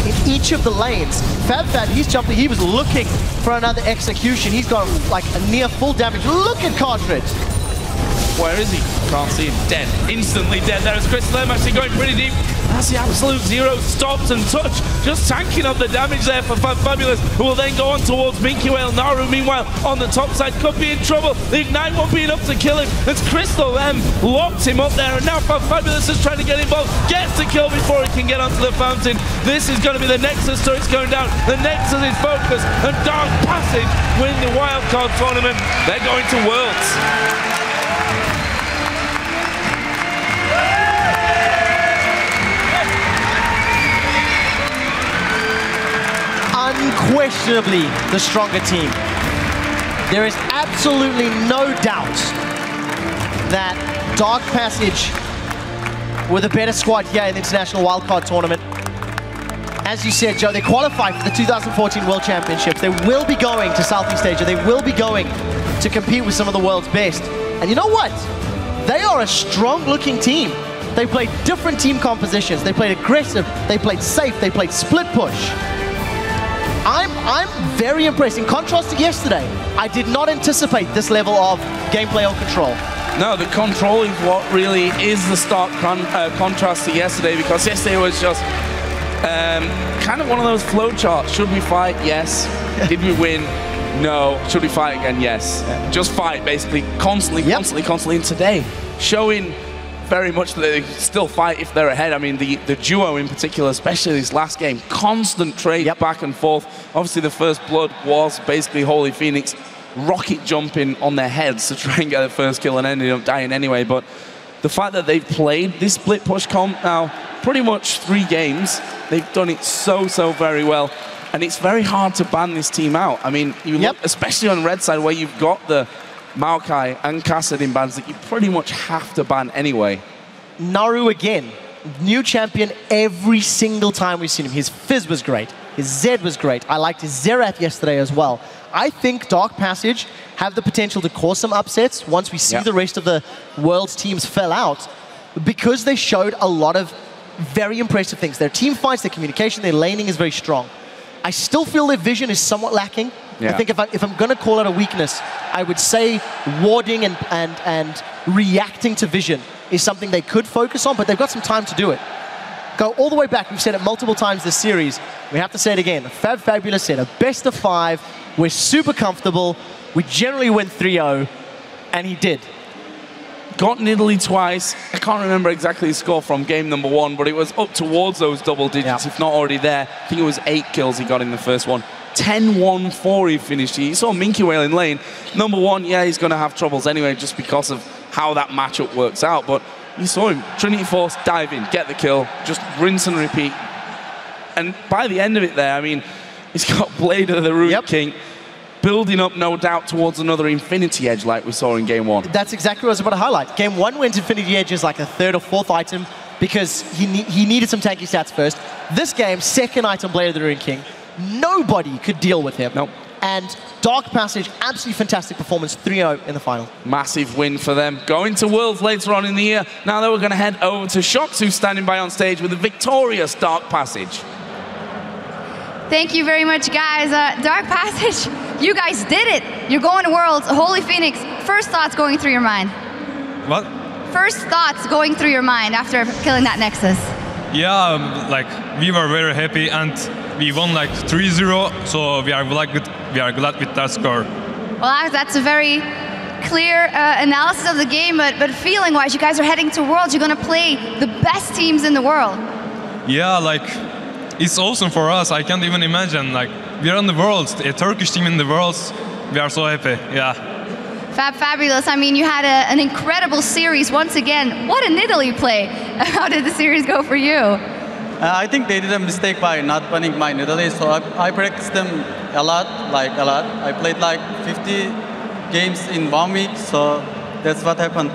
in each of the lanes. Fab, he's jumping. He was looking for another execution. He's got like a near full damage. Look at Cardrid. Where is he? Can't see him. Dead. Instantly dead. There is Crystal M actually going pretty deep. That's the absolute zero. Stops and touch. Just tanking up the damage there for Fabulous, who will then go on towards Minky Whale. Naru, meanwhile, on the top side, could be in trouble. The Ignite won't be enough to kill him. As Crystal M locked him up there, and now Fabulous is trying to get involved. Gets the kill before he can get onto the fountain. This is going to be the Nexus turret's going down. The Nexus is focused, and Dark Passage win the wildcard tournament. They're going to Worlds. Unquestionably the stronger team. There is absolutely no doubt that Dark Passage were the better squad here in the International Wildcard Tournament. As you said, Joe, they qualified for the 2014 World Championships. They will be going to Southeast Asia. They will be going to compete with some of the world's best. And you know what? They are a strong-looking team. They played different team compositions. They played aggressive. They played safe. They played split push. I'm very impressed. In contrast to yesterday, I did not anticipate this level of gameplay or control. No, the control is what really is the stark contrast to yesterday, because yesterday was just kind of one of those flow charts. Should we fight? Yes. Did we win? No. Should we fight again? Yes. Just fight, basically, constantly. And today, showing very much that they still fight if they're ahead. I mean, the duo in particular, especially this last game, constant trade back and forth. Obviously, the first blood was basically Holy Phoenix rocket jumping on their heads to try and get the first kill and ended up dying anyway. But the fact that they've played this split push comp now pretty much 3 games. They've done it so very well. And it's very hard to ban this team out. I mean, you look, especially on red side where you've got the Maokai and Kassadin bans that you pretty much have to ban anyway. Naru again, new champion every single time we've seen him. His Fizz was great. His Zed was great. I liked his Xerath yesterday as well. I think Dark Passage have the potential to cause some upsets once we see the rest of the world's teams fell out, because they showed a lot of very impressive things. Their team fights, their communication, their laning is very strong. I still feel their vision is somewhat lacking. I think if I'm going to call it a weakness, I would say warding and reacting to vision is something they could focus on, but they've got some time to do it. Go all the way back. We've said it multiple times this series. We have to say it again. Fabulous said a best of 5. We're super comfortable. We generally win 3-0, and he did. Got Nidalee twice. I can't remember exactly the score from game number 1, but it was up towards those double digits, if not already there. I think it was 8 kills he got in the first one. 10-1-4 he finished. You saw Minky Whale in lane. Number 1, yeah, he's going to have troubles anyway, just because of how that matchup works out. But you saw him, Trinity Force, dive in, get the kill, just rinse and repeat. And by the end of it there, I mean, he's got Blade of the Ruined King, building up, no doubt, towards another Infinity Edge like we saw in game 1. That's exactly what I was about to highlight. Game 1 went Infinity Edge as like a 3rd or 4th item because he needed some tanky stats first. This game, 2nd item, Blade of the Ruined King. Nobody could deal with him. Nope. And Dark Passage, absolutely fantastic performance, 3-0 in the final. Massive win for them. Going to Worlds later on in the year. Now that we're going to head over to Shox, who's standing by on stage with a victorious Dark Passage. Thank you very much, guys. Dark Passage, you guys did it. You're going to Worlds. Holy Phoenix, first thoughts going through your mind? What? First thoughts going through your mind after killing that Nexus? Yeah, like, we were very happy and we won like 3-0, so we are glad with that score. Well, that's a very clear analysis of the game, but feeling-wise, you guys are heading to Worlds. You're going to play the best teams in the world. Yeah, like, it's awesome for us. I can't even imagine. Like, we are on the Worlds, a Turkish team in the Worlds. We are so happy, yeah. Fabulous. I mean, you had an incredible series once again. What a Nidalee play. How did the series go for you? I think they did a mistake by not banning my Nidalee, so I practiced them a lot. I played like 50 games in 1 week, so that's what happened.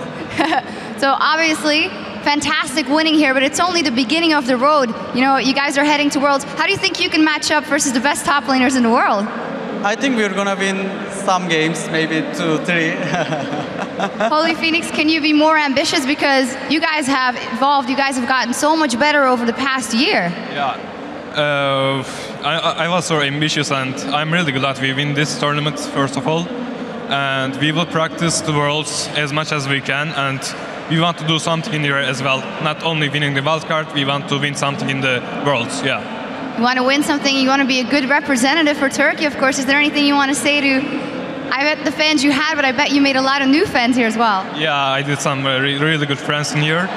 So obviously, fantastic winning here, but it's only the beginning of the road. You know, you guys are heading to Worlds. How do you think you can match up versus the best top laners in the world? I think we're gonna win some games, maybe 2, 3. Holy Phoenix, can you be more ambitious? Because you guys have evolved, you guys have gotten so much better over the past year. Yeah, I was so ambitious, and I'm really glad we win this tournament, first of all. And we will practice the Worlds as much as we can, and we want to do something in here as well. Not only winning the wildcard, we want to win something in the Worlds, yeah. You want to win something, you want to be a good representative for Turkey, of course. Is there anything you want to say to, I bet the fans you had, but I bet you made a lot of new fans here as well. Yeah, I did some really good friends in here.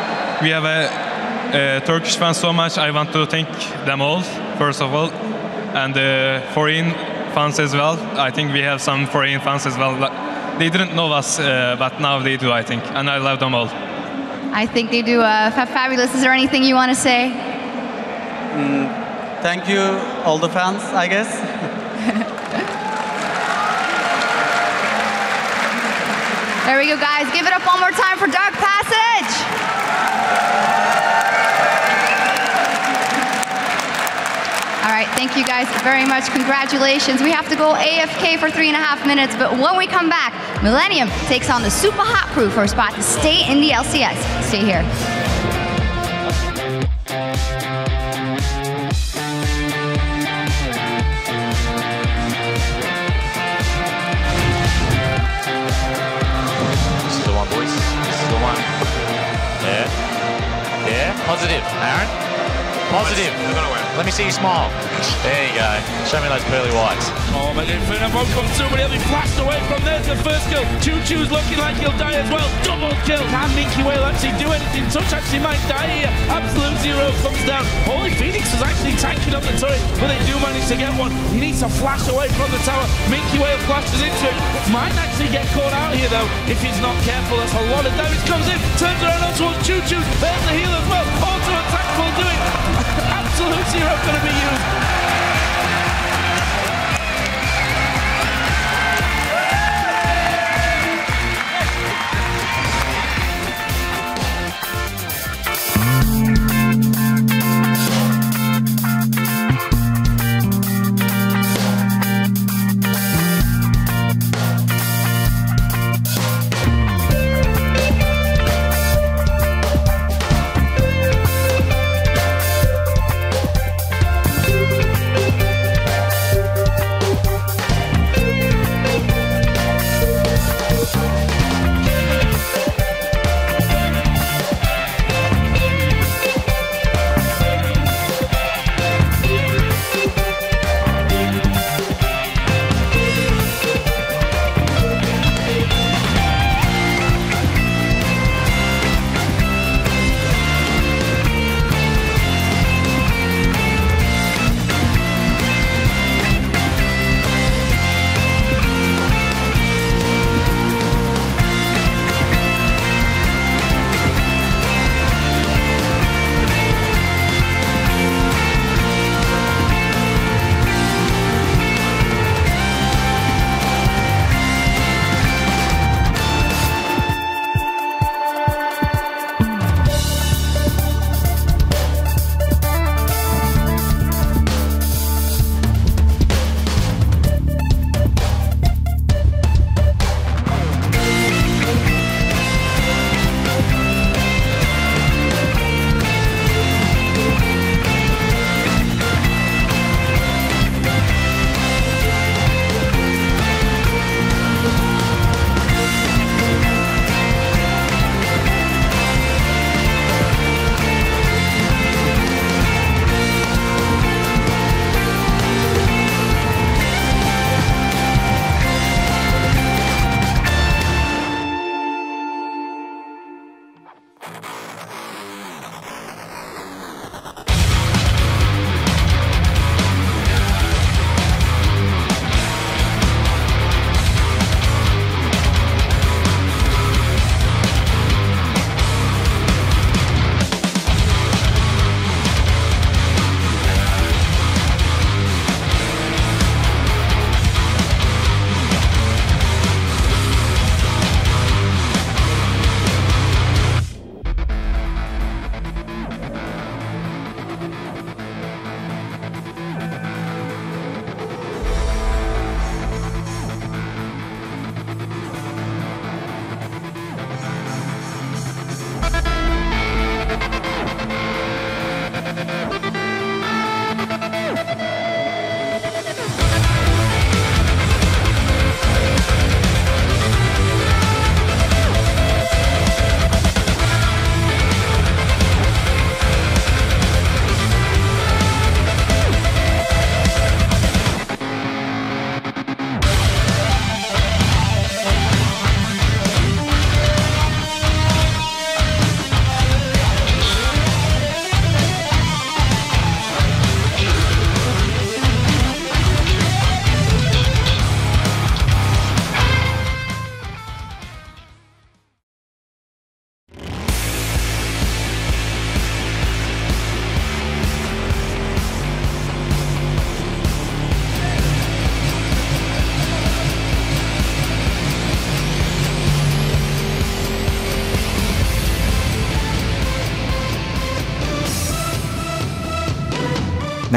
We have a Turkish fans so much. I want to thank them all, first of all. And foreign fans as well. I think we have some foreign fans as well. They didn't know us, but now they do, I think. And I love them all. I think they do. Fabulous. Is there anything you want to say? Thank you, all the fans, I guess. There we go, guys. Give it up one more time for Dark Passage. All right, thank you guys very much. Congratulations. We have to go AFK for 3.5 minutes, but when we come back, Millennium takes on the super hot crew for a spot to stay in the LCS. Stay here. Positive, Aaron. Positive. They're going to win. Let me see you smile. There you go. Show me those pearly whites. Oh, my Inferno won't come through, but he'll be flashed away from there. The first kill. Choo-Choo's looking like he'll die as well. Double kill. Can Minky Whale actually do anything? Touch actually might die here. Absolute Zero comes down. Holy Phoenix is actually tanking up the turret, but they do manage to get one. He needs to flash away from the tower. Minky Whale flashes into it. Might actually get caught out here, though, if he's not careful. That's a lot of damage. Comes in, turns around on towards Choo-Choo. There's the heal as well. attack will do it. Absolute zero going to be used.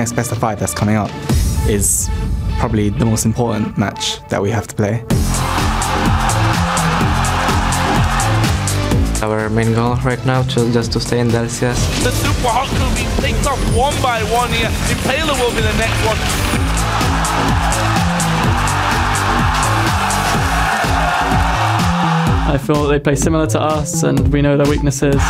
next best of 5 that's coming up is probably the most important match that we have to play. Our main goal right now just to stay in the LCS. The Super Hot crew being picked off one by one here. Impaler will be the next one. I feel they play similar to us and we know their weaknesses.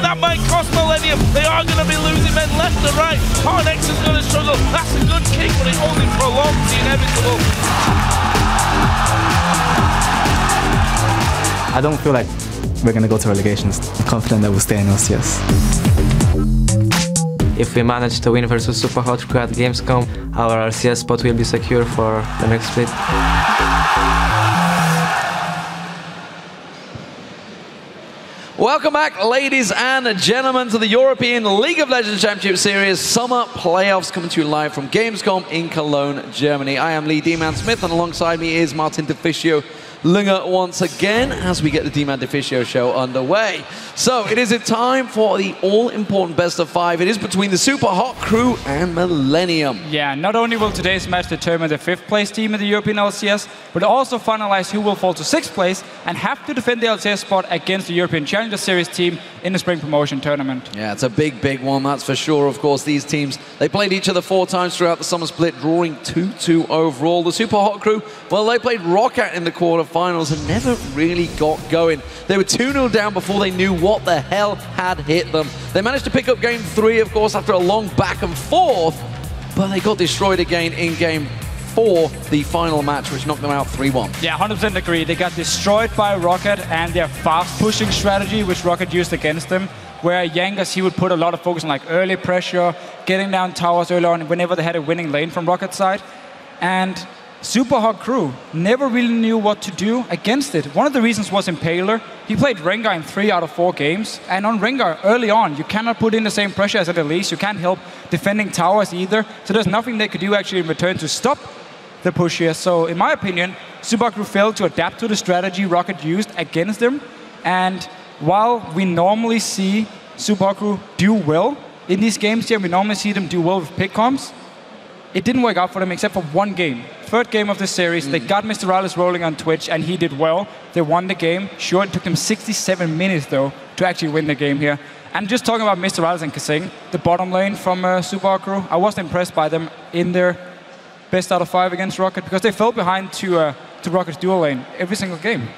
That might cost Millennium. They are going to be losing men left and right. Harnex is going to struggle. That's a good kick, but it only prolongs the inevitable. I don't feel like we're going to go to relegations. I'm confident that we'll stay in LCS. If we manage to win versus Super Hot Crew at Gamescom, our LCS spot will be secure for the next split. Welcome back, ladies and gentlemen, to the European League of Legends Championship Series Summer Playoffs, coming to you live from Gamescom in Cologne, Germany. I am Lee D-Man Smith, and alongside me is Martin Deficio Linger once again as we get the D-Man Deficio show underway. So it is a time for the all-important best of 5. It is between the Super Hot Crew and Millennium. Yeah, not only will today's match determine the 5th place team in the European LCS, but also finalize who will fall to 6th place and have to defend the LCS spot against the European Challenger Series team in the Spring Promotion Tournament. Yeah, it's a big, big one, that's for sure. Of course, these teams, they played each other 4 times throughout the summer split, drawing 2-2 overall. The Super Hot Crew, well, they played Roccat in the quarterfinals and never really got going. They were 2-0 down before they knew what the hell had hit them. They managed to pick up game 3, of course, after a long back and forth, but they got destroyed again in game 4, the final match, which knocked them out 3-1. Yeah, 100% agree. They got destroyed by Roccat and their fast-pushing strategy, which Roccat used against them, where Yangas, he would put a lot of focus on like early pressure, getting down towers early on whenever they had a winning lane from Rockat's side. And Super Hot Crew never really knew what to do against it. One of the reasons was Impaler. He played Rengar in 3 out of 4 games. And on Rengar, early on, you cannot put in the same pressure as at Elise. You can't help defending towers either. So there's nothing they could do actually in return to stop the push here. So in my opinion, Super Hot Crew failed to adapt to the strategy Roccat used against them. And while we normally see Super Hot Crew do well in these games here, we normally see them do well with pick comps, it didn't work out for them except for one game. 3rd game of the series, they got Mr. Alice rolling on Twitch and he did well. They won the game. Sure, it took them 67 minutes though to actually win the game here. And just talking about Mr. Alice and Kasing, the bottom lane from Super Hot Crew, I was impressed by them in their best out of 5 against Roccat because they fell behind to Rockat's dual lane every single game.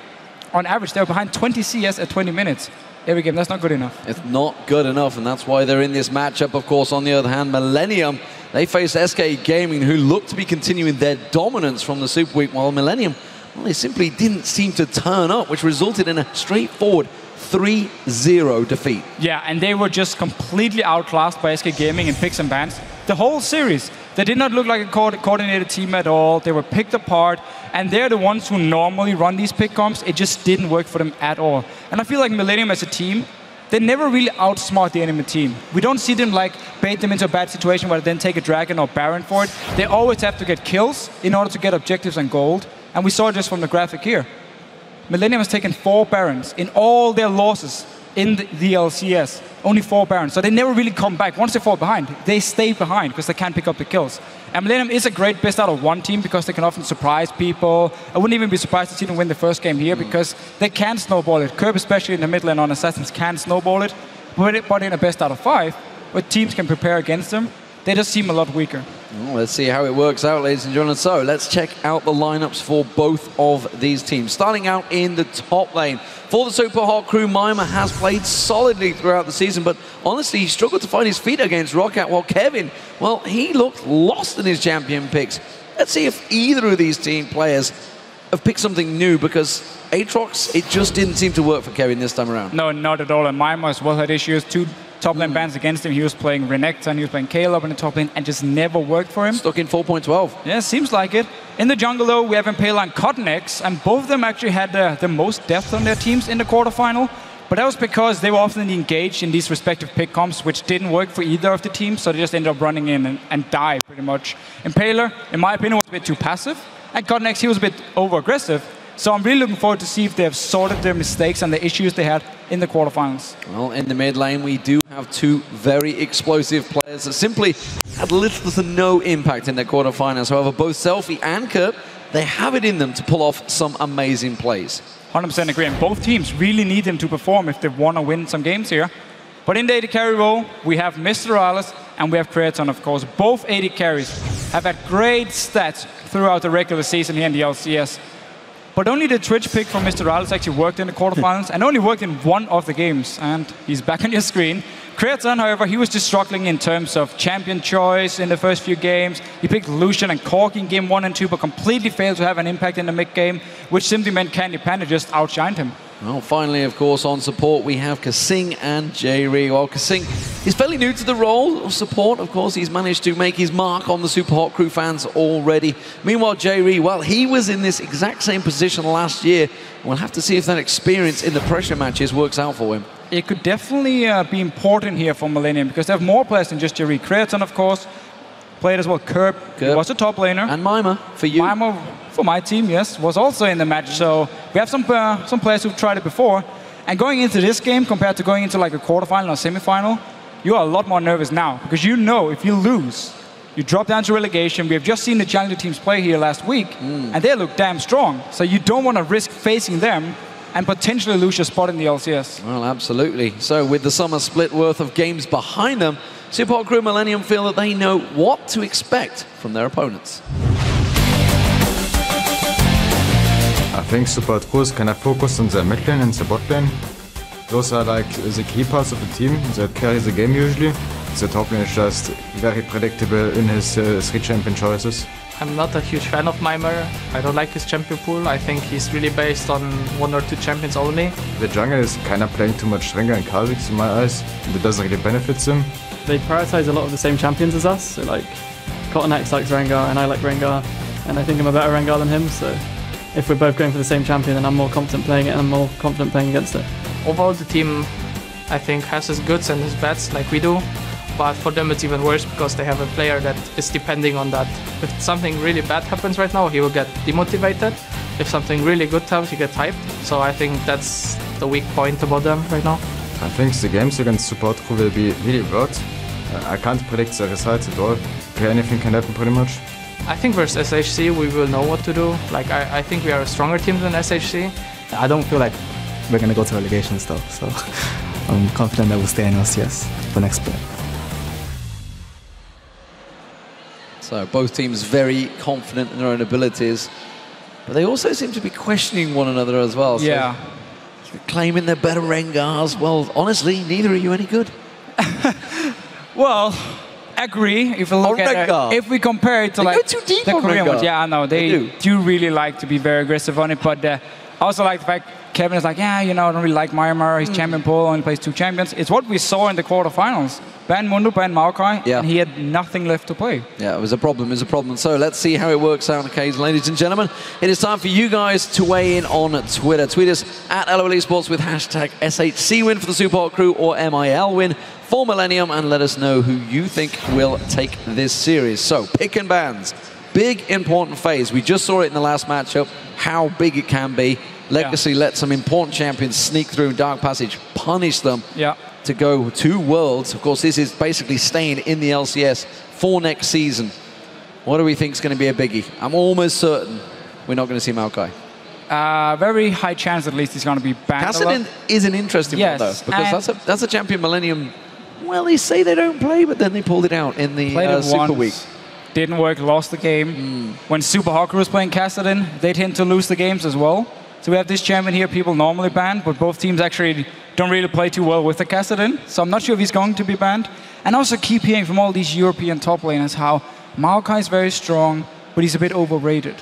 On average, they were behind 20 CS at 20 minutes. Every game, that's not good enough. It's not good enough, and that's why they're in this matchup. Of course, on the other hand, Millennium, they face SK Gaming, who look to be continuing their dominance from the Super Week, while Millennium, well, they simply didn't seem to turn up, which resulted in a straightforward 3-0 defeat. Yeah, and they were just completely outclassed by SK Gaming in picks and bans. The whole series, they did not look like a coordinated team at all. They were picked apart, and they're the ones who normally run these pick comps. It just didn't work for them at all. And I feel like Millennium as a team, they never really outsmart the enemy team. We don't see them like bait them into a bad situation where they then take a Dragon or Baron for it. They always have to get kills in order to get objectives and gold. And we saw it just from the graphic here. Millennium has taken 4 Barons in all their losses in the LCS. Only 4 Barons. So they never really come back. Once they fall behind, they stay behind because they can't pick up the kills. And Millennium is a great best out of 1 team because they can often surprise people. I wouldn't even be surprised to see them win the first game here because they can snowball it. Curb, especially in the mid lane on Assassins, can snowball it. But in a best out of 5, where teams can prepare against them, they just seem a lot weaker. Well, let's see how it works out, ladies and gentlemen. So let's check out the lineups for both of these teams. Starting out in the top lane. For the Super Hot Crew, Mima has played solidly throughout the season, but honestly, he struggled to find his feet against Roccat, while Kevin, well, he looked lost in his champion picks. Let's see if either of these team players have picked something new, because Aatrox, it just didn't seem to work for Kevin this time around. No, not at all. And Mima as well had issues. 2 top lane bans against him. He was playing Renekton and he was playing Caleb in the top lane and just never worked for him. Stuck in 4.12. Yeah, seems like it. In the jungle though, we have Impaler and Cottonex, and both of them actually had the most depth on their teams in the quarterfinal. But that was because they were often engaged in these respective pick comps, which didn't work for either of the teams, so they just ended up running in and die pretty much. Impaler, in my opinion, was a bit too passive, and Cottonex, he was a bit over-aggressive. So I'm really looking forward to see if they have sorted their mistakes and the issues they had in the quarterfinals. Well, in the mid lane, we do have 2 very explosive players that simply had little to no impact in their quarterfinals. However, both Selfie and Kurt, they have it in them to pull off some amazing plays. 100% agree, and both teams really need them to perform if they want to win some games here. But in the AD carry role, we have Mr. Alice and we have Creaton, of course. Both AD carries have had great stats throughout the regular season here in the LCS. But only the Twitch pick from Mr. Alice actually worked in the quarterfinals and only worked in 1 of the games. And he's back on your screen. Creaton, however, he was just struggling in terms of champion choice in the first few games. He picked Lucian and Corki in game 1 and 2, but completely failed to have an impact in the mid game, which simply meant Candy Panda just outshined him. Well, finally, of course, on support, we have Kasing and Jayri. Well, Kasing is fairly new to the role of support. Of course, he's managed to make his mark on the Super Hot Crew fans already. Meanwhile, Jayri, well, he was in this exact same position last year. We'll have to see if that experience in the pressure matches works out for him. It could definitely be important here for Millennium, because they have more players than just Jayri. Kreaton, of course, played as well. Kerb was a top laner. And Mima, for you. Mima, for my team, yes, was also in the match. So we have some players who've tried it before. And going into this game, compared to going into like a quarterfinal or semifinal, you are a lot more nervous now. Because you know if you lose, you drop down to relegation. We have just seen the challenger teams play here last week, and they look damn strong. So you don't want to risk facing them and potentially lose your spot in the LCS. Well, absolutely. So with the summer split worth of games behind them, Super Hot Crew Millennium feel that they know what to expect from their opponents. I think Super Hot Crew is kind of focused on their mid lane and the bot lane. Those are like the key parts of the team that carry the game usually. The top lane is just very predictable in his 3 champion choices. I'm not a huge fan of Mimir. I don't like his champion pool. I think he's really based on 1 or 2 champions only. The jungle is kind of playing too much Rengar and Kha'Zix in my eyes, and it doesn't really benefit them. They prioritize a lot of the same champions as us. So like, Cotton-X likes Rengar and I like Rengar, and I think I'm a better Rengar than him. So if we're both going for the same champion, then I'm more confident playing it and I'm more confident playing against it. Overall, the team, I think, has his goods and his bads like we do. But for them it's even worse because they have a player that is depending on that. If something really bad happens right now, he will get demotivated. If something really good happens, he gets hyped. So I think that's the weak point about them right now. I think the games against Super Hot Crew will be really good. I can't predict the results at all. Okay, anything can happen pretty much. I think versus SHC we will know what to do. Like I think we are a stronger team than SHC. I don't feel like we're going to go to relegation still, so I'm confident that we'll stay in LCS for next split. So both teams very confident in their own abilities, but they also seem to be questioning one another as well. So yeah. Claiming they're better Rengars. Well, honestly, neither are you any good. Well, agree. If we look at if we compare it to like too deep the on Korean Rengar. ones, yeah, I know they do really like to be very aggressive on it. But I also like the fact Kevin is like, yeah, you know, I don't really like Myanmar. He's champion pool, only plays 2 champions. It's what we saw in the quarterfinals. Ban Mundo, ban Maokai, and he had nothing left to play. Yeah, it was a problem, it was a problem. So let's see how it works out on occasion. Ladies and gentlemen, it is time for you guys to weigh in on Twitter. Tweet us at LOL Esports with hashtag SHCwin for the Super Hot Crew or MILwin for Millennium, and let us know who you think will take this series. So, pick and bans. Big, important phase. We just saw it in the last matchup, how big it can be. Legacy let some important champions sneak through Dark Passage, punish them to go to Worlds. Of course, this is basically staying in the LCS for next season. What do we think is going to be a biggie? I'm almost certain we're not going to see Maokai. Very high chance, at least, he's going to be banned. Kassadin is an interesting one, though, because that's a champion Millennium. Well, they say they don't play, but then they pulled it out in the Super Week. Didn't work, lost the game. When Super Hot Crew was playing Kassadin, they tend to lose the games as well. So we have this champion here people normally ban, but both teams actually don't really play too well with the Kassadin. So I'm not sure if he's going to be banned. And also keep hearing from all these European top laners how Maokai is very strong, but he's a bit overrated.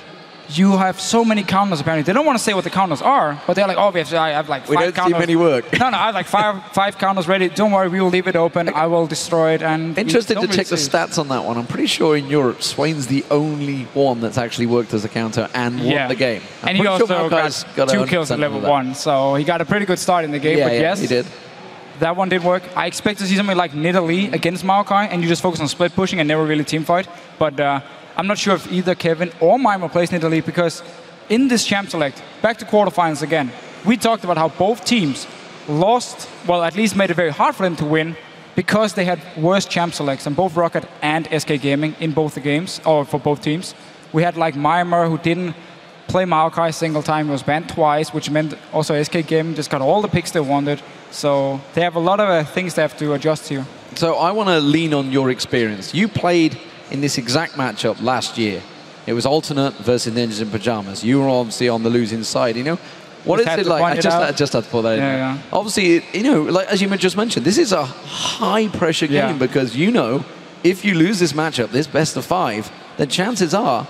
You have so many counters apparently. They don't want to say what the counters are, but they're like, oh, I have like 5 counters. We don't see many work. No, I have like five counters ready. Don't worry, we will leave it open. I will destroy it. And interested to check the stats on that one. I'm pretty sure in Europe, Swain's the only one that's actually worked as a counter and won the game. And he also got 2 kills at level 1, so he got a pretty good start in the game. But yes, he did. That one did work. I expect to see something like Nidalee against Maokai, and you just focus on split pushing and never really team fight. But I'm not sure if either Kevin or Mima plays Nidalee, because in this champ select, back to quarterfinals again, we talked about how both teams lost, well, at least made it very hard for them to win, because they had worse champ selects, and both Rocket and SK Gaming in both the games, or for both teams. We had like Myanmar, who didn't play Maokai a single time, was banned twice, which meant also SK Gaming just got all the picks they wanted. So they have a lot of things they have to adjust to. So I want to lean on your experience. You played in this exact matchup last year. It was alternate versus Ninjas in Pajamas. You were obviously on the losing side, you know? What is it like? I just had to put that in. Obviously, you know, like as you just mentioned, this is a high-pressure game because you know, if you lose this matchup, this best of 5, then chances are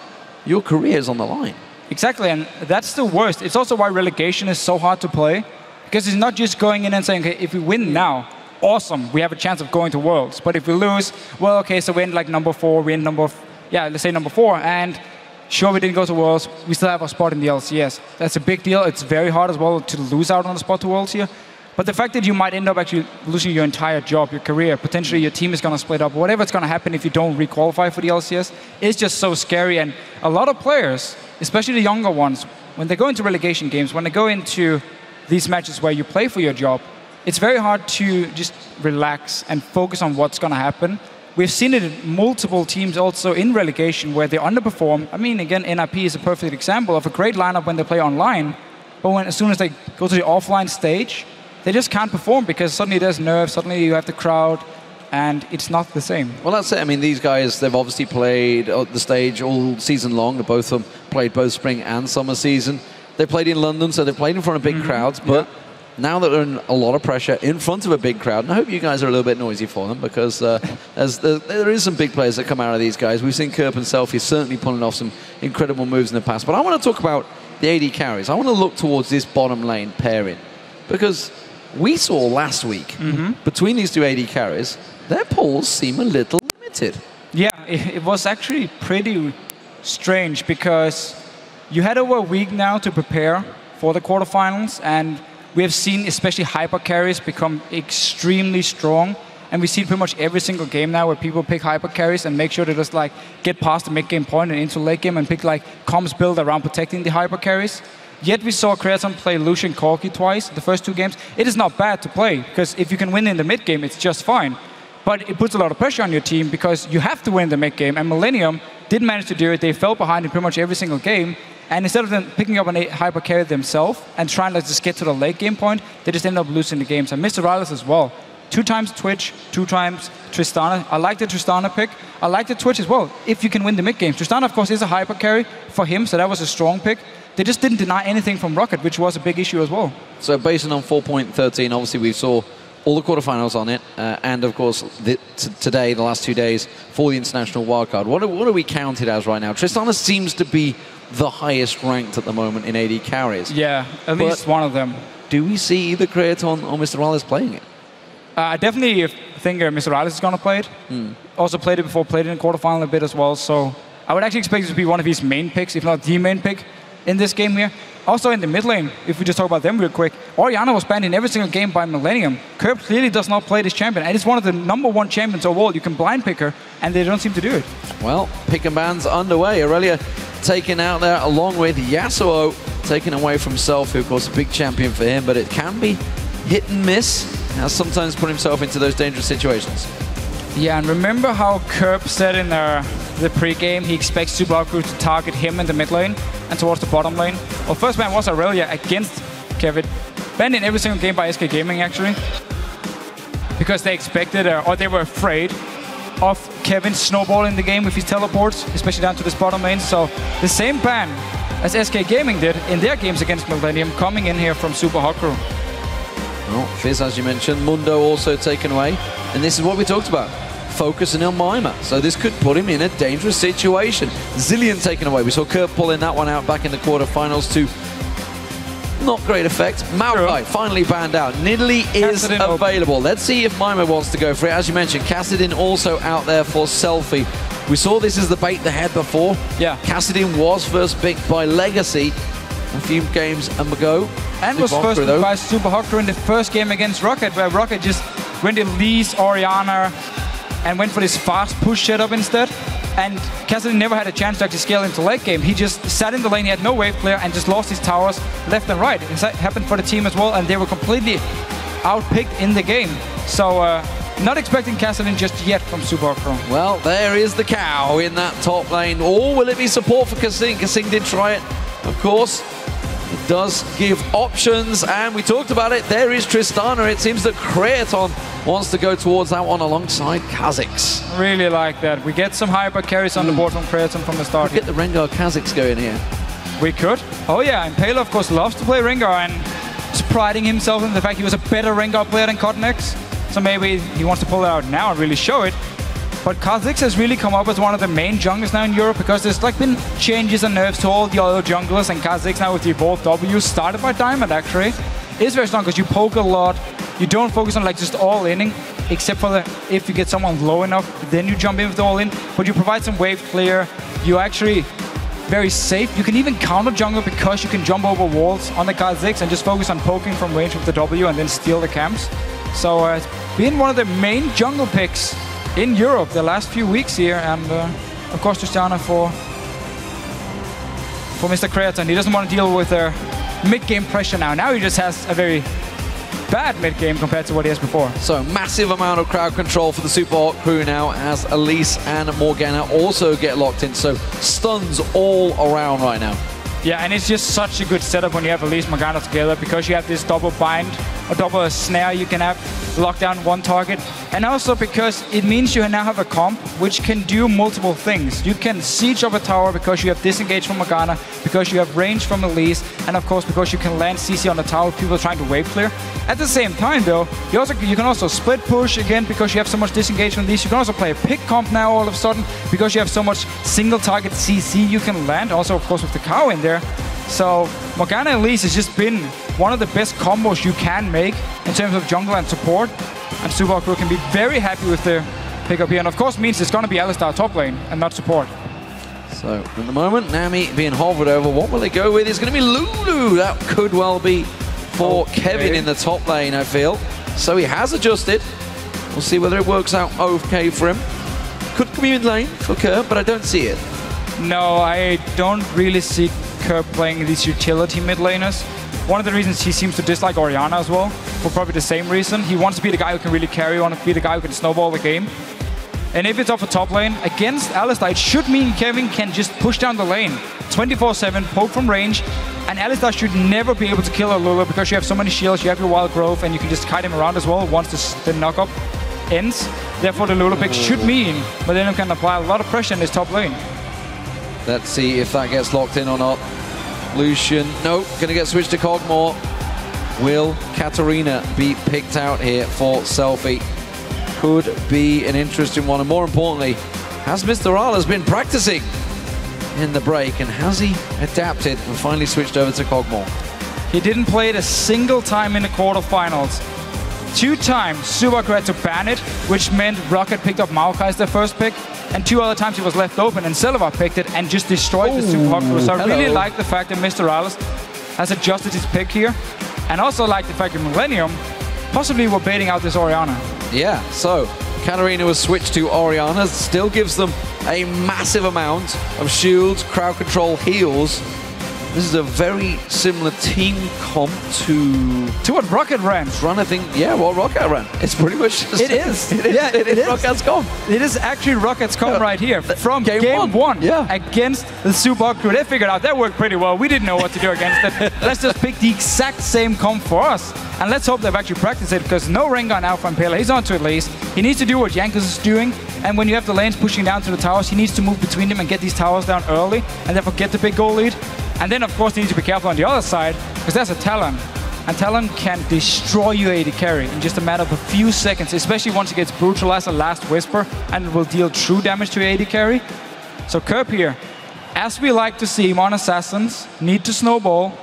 your career is on the line. Exactly, and that's the worst. It's also why relegation is so hard to play, Because it's not just going in and saying, okay, if we win now, awesome, we have a chance of going to Worlds. But if we lose, well, okay, so we end like number 4, we end let's say number 4, and sure, we didn't go to Worlds, we still have a spot in the LCS. That's a big deal. It's very hard as well to lose out on a spot to Worlds here. But the fact that you might end up actually losing your entire job, your career, potentially your team is going to split up, whatever's going to happen if you don't re-qualify for the LCS, is just so scary. And a lot of players, especially the younger ones, when they go into relegation games, when they go into these matches where you play for your job, it's very hard to just relax and focus on what's going to happen. We've seen it in multiple teams also in relegation where they underperform. I mean, again, NIP is a perfect example of a great lineup when they play online, but as soon as they go to the offline stage, they just can't perform because suddenly there's nerves, suddenly you have the crowd, and it's not the same. Well, that's it. I mean, these guys, they've obviously played the stage all season long. Both of them played both spring and summer season. They played in London, so they played in front of big crowds, but now that they're in a lot of pressure in front of a big crowd, and I hope you guys are a little bit noisy for them because there is some big players that come out of these guys. We've seen Kerp and Selfie certainly pulling off some incredible moves in the past, but I want to talk about the AD carries. I want to look towards this bottom lane pairing because we saw last week, between these two AD carries, their pulls seem a little limited. Yeah, it was actually pretty strange because you had over a week now to prepare for the quarterfinals, and we have seen especially hyper carries become extremely strong. And we see pretty much every single game now where people pick hyper carries and make sure to just like get past the mid-game point and into late game and pick like comms build around protecting the hyper carries. Yet we saw Creaton play Lucian Corki twice the first 2 games. It is not bad to play, because if you can win in the mid-game, it's just fine. But it puts a lot of pressure on your team, because you have to win the mid-game, and Millennium didn't manage to do it. They fell behind in pretty much every single game, and instead of them picking up a hyper carry themselves and trying to just get to the late game point, they just end up losing the games. And Mr. Riles as well. 2 times Twitch, 2 times Tristana. I like the Tristana pick. I like the Twitch as well, if you can win the mid-game. Tristana, of course, is a hyper carry for him, so that was a strong pick. They just didn't deny anything from Rocket, which was a big issue as well. So based on 4.13, obviously we saw all the quarterfinals on it, and of course today, the last 2 days, for the international wildcard. What are we counted as right now? Tristana seems to be the highest ranked at the moment in AD carries. Yeah, at least one of them. Do we see either Creaton or Mr. Riles playing it? I definitely think Mr. Riles is going to play it. Also played it before, played it in quarterfinal a bit as well, so I would actually expect it to be one of his main picks, if not the main pick in this game here. Also in the mid lane, if we just talk about them real quick, Orianna was banned in every single game by Millennium. Kerp clearly does not play this champion, and it's one of the #1 champions overall. You can blind pick her, and they don't seem to do it. Well, pick and bans underway. Aurelia taken out there along with Yasuo, taken away from Self, who of course a big champion for him, but it can be hit and miss. Has sometimes put himself into those dangerous situations. Yeah, and remember how Kerp said in the pre-game he expects Super Outgrew to target him in the mid lane and towards the bottom lane? Well, first ban was Aurelia against Kevin. Banned in every single game by SK Gaming, actually. Because they expected, or they were afraid of Kevin snowballing the game with his teleports, especially down to this bottom lane. So the same ban as SK Gaming did in their games against Millennium, coming in here from Super Outgrew. Well, Fizz, as you mentioned, Mundo also taken away. And this is what we talked about. Focusing on Mima. So this could put him in a dangerous situation. Zillion taken away. We saw Kerp pulling that one out back in the quarterfinals to not great effect. Maokai finally banned out. Nidalee is available. Let's see if Mima wants to go for it. As you mentioned, Kassadin also out there for Selfie. We saw this as the bait the head before. Yeah. Kassadin was first picked by Legacy a few games ago. And was first picked by Super Outgrew in the first game against Rocket, where Rocket just went to Lee's Orianna and went for this fast push setup instead. And Kassadin never had a chance to actually scale into late game. He just sat in the lane, he had no wave clear, and just lost his towers left and right. It happened for the team as well, and they were completely outpicked in the game. So not expecting Kassadin just yet from Super Outgrew. Well, there is the cow in that top lane. Or will it be support for Kasing? Kasing did try it, of course. It does give options, and we talked about it. There is Tristana. It seems that Creaton wants to go towards that one alongside Kha'Zix. Really like that. We get some hyper carries on the board from Creaton from the start. We get the Rengar Kha'Zix going here. We could. Oh yeah, and Pale of course loves to play Rengar, and is priding himself in the fact he was a better Rengar player than Cotnex. So maybe he wants to pull it out now and really show it. But Kha'Zix has really come up as one of the main junglers now in Europe, because there's like been changes and nerfs to all the other junglers, and Kha'Zix now with the Evolved W, started by Diamond actually. is very strong because you poke a lot. You don't focus on like just all inning, except for if you get someone low enough, then you jump in with the all in. But you provide some wave clear. You're actually very safe. You can even counter jungle because you can jump over walls on the Kha'Zix and just focus on poking from range with the W and then steal the camps. So it's been one of the main jungle picks in Europe the last few weeks here, and of course Tristana for Mr. Creaton. He doesn't want to deal with the mid-game pressure now. Now he just has a very bad mid-game compared to what he has before. So massive amount of crowd control for the Super Hot crew now as Elise and Morgana also get locked in. So stuns all around right now. Yeah, and it's just such a good setup when you have Elise and Morgana together because you have this double bind or double snare you can have, lock down one target. And also because it means you now have a comp which can do multiple things. You can siege up a tower because you have disengage from Morgana, because you have range from Elise, and of course because you can land CC on the tower if people are trying to wave clear. At the same time though, you can also split push again because you have so much disengage from these. You can also play a pick comp now all of a sudden because you have so much single target CC you can land, also of course with the cow in there. So Morgana and Elise has just been one of the best combos you can make in terms of jungle and support. And Super Hot Crew can be very happy with the pickup here. And of course means it's going to be Alistar top lane and not support. So at the moment, Nami being hovered over. What will they go with? It's going to be Lulu. That could well be for Kevin in the top lane, I feel. So he has adjusted. We'll see whether it works out okay for him. Could come in lane for Kerr, but I don't see it. No, I don't really see Kerr playing these utility mid laners. One of the reasons he seems to dislike Orianna as well, for probably the same reason. He wants to be the guy who can really carry, wants to be the guy who can snowball the game. And if it's off a top lane, against Alistar, it should mean Kevin can just push down the lane 24/7, poke from range, and Alistar should never be able to kill a Lulu because you have so many shields, you have your wild growth, and you can just kite him around as well once the knock-up ends. Therefore, the Lulu pick should mean Millennium can apply a lot of pressure in this top lane. Let's see if that gets locked in or not. Lucian, nope, gonna get switched to Cogmore. Will Katarina be picked out here for Selfie? Could be an interesting one, and more importantly, has Mr. Arla's been practicing in the break, and has he adapted and finally switched over to Cogmore? He didn't play it a single time in the quarterfinals. 2 times Super had to ban it, which meant Rocket picked up Maokai as their first pick, and 2 other times he was left open and Selva picked it and just destroyed the Super Hot Crew. So I really like the fact that Mr. Alice has adjusted his pick here, and also like the fact that Millennium possibly were baiting out this Orianna. Yeah, so Katarina was switched to Orianna, still gives them a massive amount of shields, crowd control, heals. This is a very similar team comp to what Rocket ran. Trying to think, yeah, what Rocket ran. It's pretty much just, it is. Yeah, it is Rocket's comp. It is actually Rocket's comp right here from game one against the Super Hot Crew. They figured out that worked pretty well. We didn't know what to do against it. Let's just pick the exact same comp for us. And let's hope they've actually practiced it, because no Rengar now from Pela. He's on to at least. He needs to do what Jankos is doing. And when you have the lanes pushing down to the towers, he needs to move between them and get these towers down early, and therefore get the big goal lead. And then, of course, you need to be careful on the other side, because there's a Talon. And Talon can destroy you AD carry in just a matter of a few seconds, especially once he gets brutalized a last whisper, and it will deal true damage to AD carry. So Kerp here, as we like to see on Assassins, need to snowball,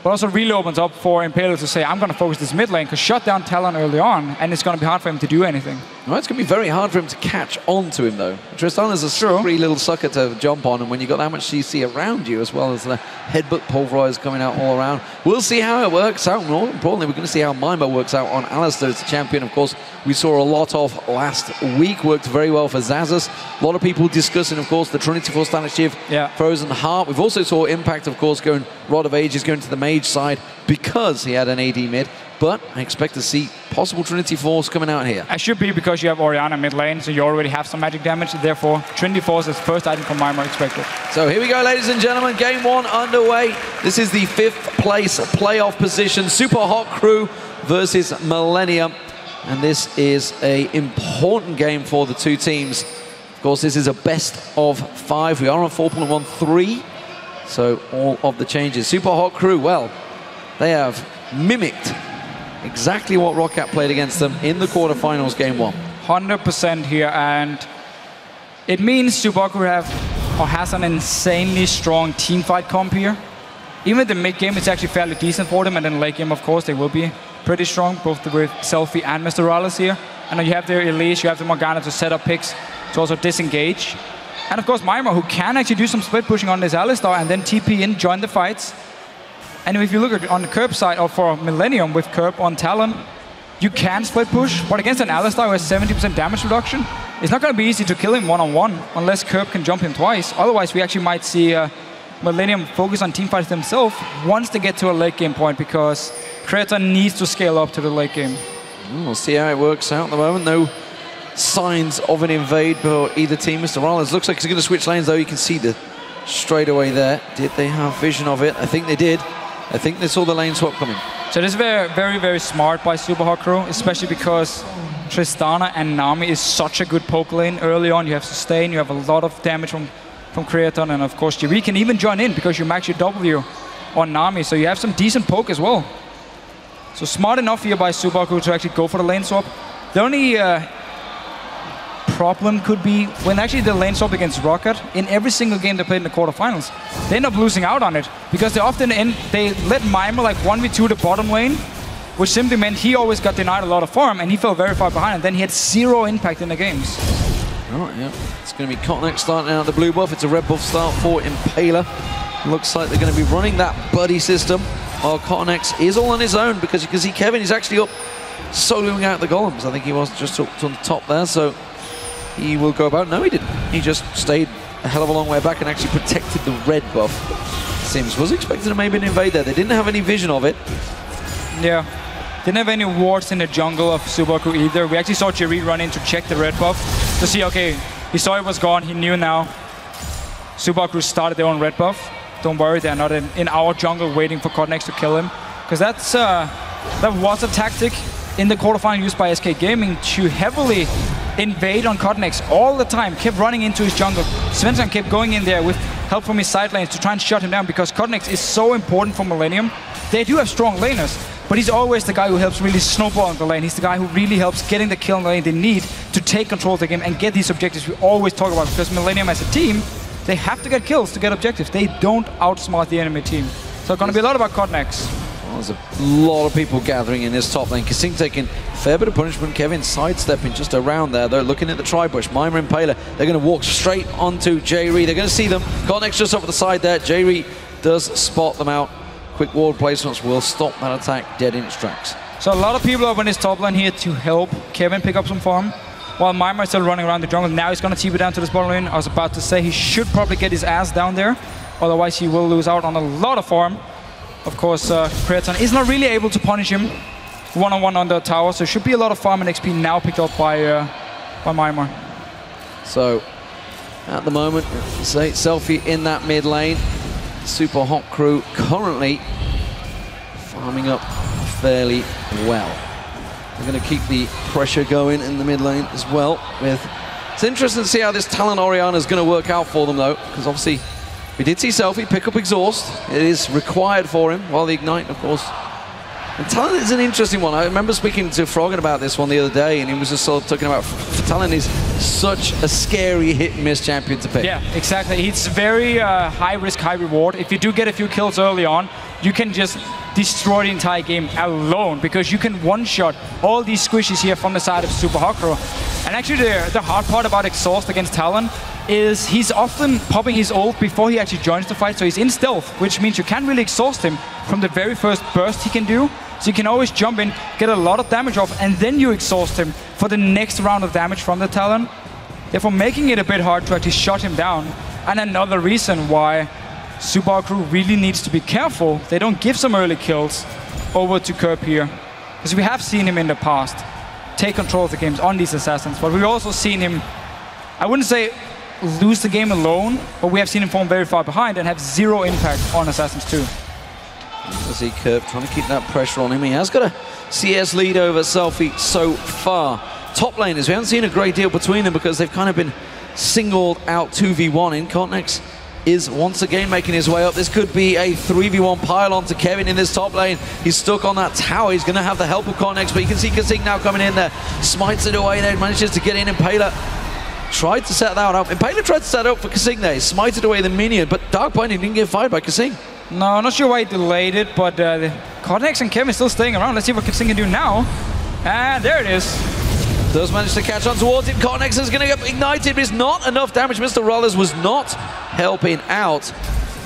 but also really opens up for Imperial to say, I'm going to focus this mid lane, because shut down Talon early on, and it's going to be hard for him to do anything. Well, it's going to be very hard for him to catch on to him, though. Tristana's a slippery little sucker to jump on, and when you've got that much CC around you, as well as the headbutt pulverize coming out all around, we'll see how it works out. More importantly, we're going to see how Mima works out on Alistar as the champion. Of course, we saw a lot of last week. Worked very well for Xaxus. A lot of people discussing, of course, the Trinity Force Standard Shiv, Frozen Heart. We've also saw Impact, of course, going Rod of Ages, going to the mage side because he had an AD mid. But I expect to see possible Trinity Force coming out here. I should be, because you have Orianna mid lane, so you already have some magic damage. Therefore, Trinity Force is first item from Mima expected. So here we go, ladies and gentlemen. Game 1 underway. This is the 5th place playoff position. Super Hot Crew versus Millennium. And this is an important game for the two teams. Of course, this is a best of 5. We are on 4.13. So all of the changes. Super Hot Crew, well, they have mimicked exactly what Roccat played against them in the quarterfinals game 1. 100% here, and it means Super Hot Crew has an insanely strong teamfight comp here. even the mid game is actually fairly decent for them, and then late game, of course, they will be pretty strong, both with Selfie and Mr. Rallis here. And then you have the Elise, you have the Morgana to set up picks to also disengage. And of course, Mimir, who can actually do some split pushing on this Alistar and then TP in, join the fights. And if you look at on the Curb side, or for Millennium with Curb on Talon, you can split push, but against an Alistar who has 70% damage reduction, it's not going to be easy to kill him one-on-one unless Curb can jump him twice. Otherwise, we actually might see Millennium focus on teamfights themselves once they get to a late game point, because Creator needs to scale up to the late game. We'll see how it works out at the moment. No signs of an invade for either team. Mr. Rollins looks like he's going to switch lanes, though. You can see the straightaway there. Did they have vision of it? I think they did. I think they saw the lane swap coming. So this is very, very, very smart by Super Hot Crew, especially because Tristana and Nami is such a good poke lane early on. You have sustain, you have a lot of damage from Creaton, and of course Jiri can even join in because you max your W on Nami, so you have some decent poke as well. So smart enough here by Super Hot Crew to actually go for the lane swap. The only problem could be when actually the lane swap against Rocket, in every single game they played in the quarterfinals, they end up losing out on it because they often they let Mimir like 1v2 the bottom lane, which simply meant he always got denied a lot of farm and he fell very far behind, and then he had zero impact in the games. Right, yeah. It's going to be Cotnex starting out the blue buff. It's a red buff start for Impaler. Looks like they're going to be running that buddy system while Cotnex is all on his own, because you can see Kevin is actually up soloing out the golems. I think he was just up on the top there, so he will go about. No, he didn't. He just stayed a hell of a long way back and actually protected the red buff. Sims was expecting to maybe an invade there. They didn't have any vision of it. Yeah. Didn't have any wards in the jungle of Subaku either. We actually saw Jiri run in to check the red buff to see, okay, he saw it was gone, he knew now. Subaku started their own red buff. Don't worry, they're not in our jungle waiting for Cotnex to kill him. Because that was a tactic in the quarterfinal used by SK Gaming to heavily invade on Cotnex all the time, kept running into his jungle. Svensson kept going in there with help from his side lanes to try and shut him down, because Cotnex is so important for Millennium. They do have strong laners, but he's always the guy who helps really snowball in the lane. He's the guy who really helps getting the kill in the lane they need to take control of the game and get these objectives we always talk about, because Millennium as a team, they have to get kills to get objectives. They don't outsmart the enemy team. So it's going to be a lot about Cotnex. Well, there's a lot of people gathering in this top lane. Kasing taking a fair bit of punishment. Kevin sidestepping just around there. They're looking at the tri-bush. Mimir and Impaler, they're going to walk straight onto J-Ree. They're going to see them. Cotnex just off the side there. J-Ree does spot them out. Quick ward placements will stop that attack dead in its tracks. So a lot of people up on his top lane here to help Kevin pick up some farm, while Mimir is still running around the jungle. Now he's going to TP down to this bottom lane. I was about to say he should probably get his ass down there, otherwise he will lose out on a lot of farm. Of course, Creaton is not really able to punish him one-on-one on the tower, so it should be a lot of farm and XP now picked up by Mimir. So, at the moment, say Selfie in that mid lane. Super Hot Crew currently farming up fairly well. They're going to keep the pressure going in the mid lane as well. It's interesting to see how this Talon Orianna is going to work out for them, though, because obviously we did see Selfie pick up Exhaust. It is required for him, while the Ignite, of course. And Talon is an interesting one. I remember speaking to Froggen about this one the other day, and he was just sort of talking about Talon is such a scary hit-and-miss champion to pick. Yeah, exactly. It's very high risk, high reward. If you do get a few kills early on, you can just destroy the entire game alone, because you can one-shot all these squishies here from the side of Super Hot Crew. And actually the hard part about Exhaust against Talon is he's often popping his ult before he actually joins the fight, so he's in stealth, which means you can't really exhaust him from the very first burst he can do. So you can always jump in, get a lot of damage off, and then you exhaust him for the next round of damage from the Talon. Therefore making it a bit hard to actually shut him down. And another reason why Super Hot Crew really needs to be careful they don't give some early kills over to Curb here. Because we have seen him in the past take control of the games on these Assassins, but we've also seen him, I wouldn't say lose the game alone, but we have seen him fall very far behind and have zero impact on Assassins too. I see Curb trying to keep that pressure on him. He has got a CS lead over Selfie so far. Top laners, we haven't seen a great deal between them because they've kind of been singled out 2v1 in. Cotnex is once again making his way up. This could be a 3v1 pile-on to Kevin in this top lane. He's stuck on that tower. He's going to have the help of Cotnex, but you can see Kasing now coming in there. Smites it away there, manages to get in. Impaler tried to set that up. Impaler tried to set up for Kasing there. He smited away the minion, but Dark Binding didn't get fired by Kasing. No, not sure why he delayed it, but Codex and Kevin still staying around. Let's see what Kissing can do now. And there it is. Does manage to catch on towards him. Connex is going to get ignited, but it's not enough damage. Mr. Rollers was not helping out.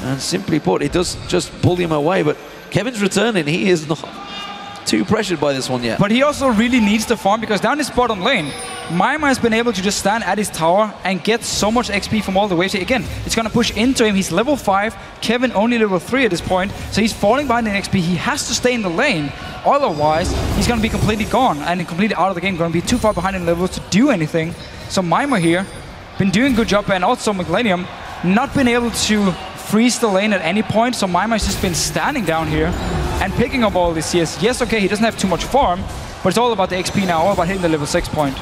And simply put, it does just pull him away, but Kevin's returning. He is not too pressured by this one yet. But he also really needs to farm, because down his bottom lane, Maima has been able to just stand at his tower and get so much XP from all the waves. Again, it's going to push into him. He's level 5, Kevin only level 3 at this point, so he's falling behind in XP. He has to stay in the lane, otherwise he's going to be completely gone and completely out of the game, going to be too far behind in levels to do anything. So Maima here, been doing a good job, and also Millennium not been able to freeze the lane at any point, so Maima's just been standing down here and picking up all this CS. Yes, okay, he doesn't have too much farm, but it's all about the XP now, all about hitting the level 6 point.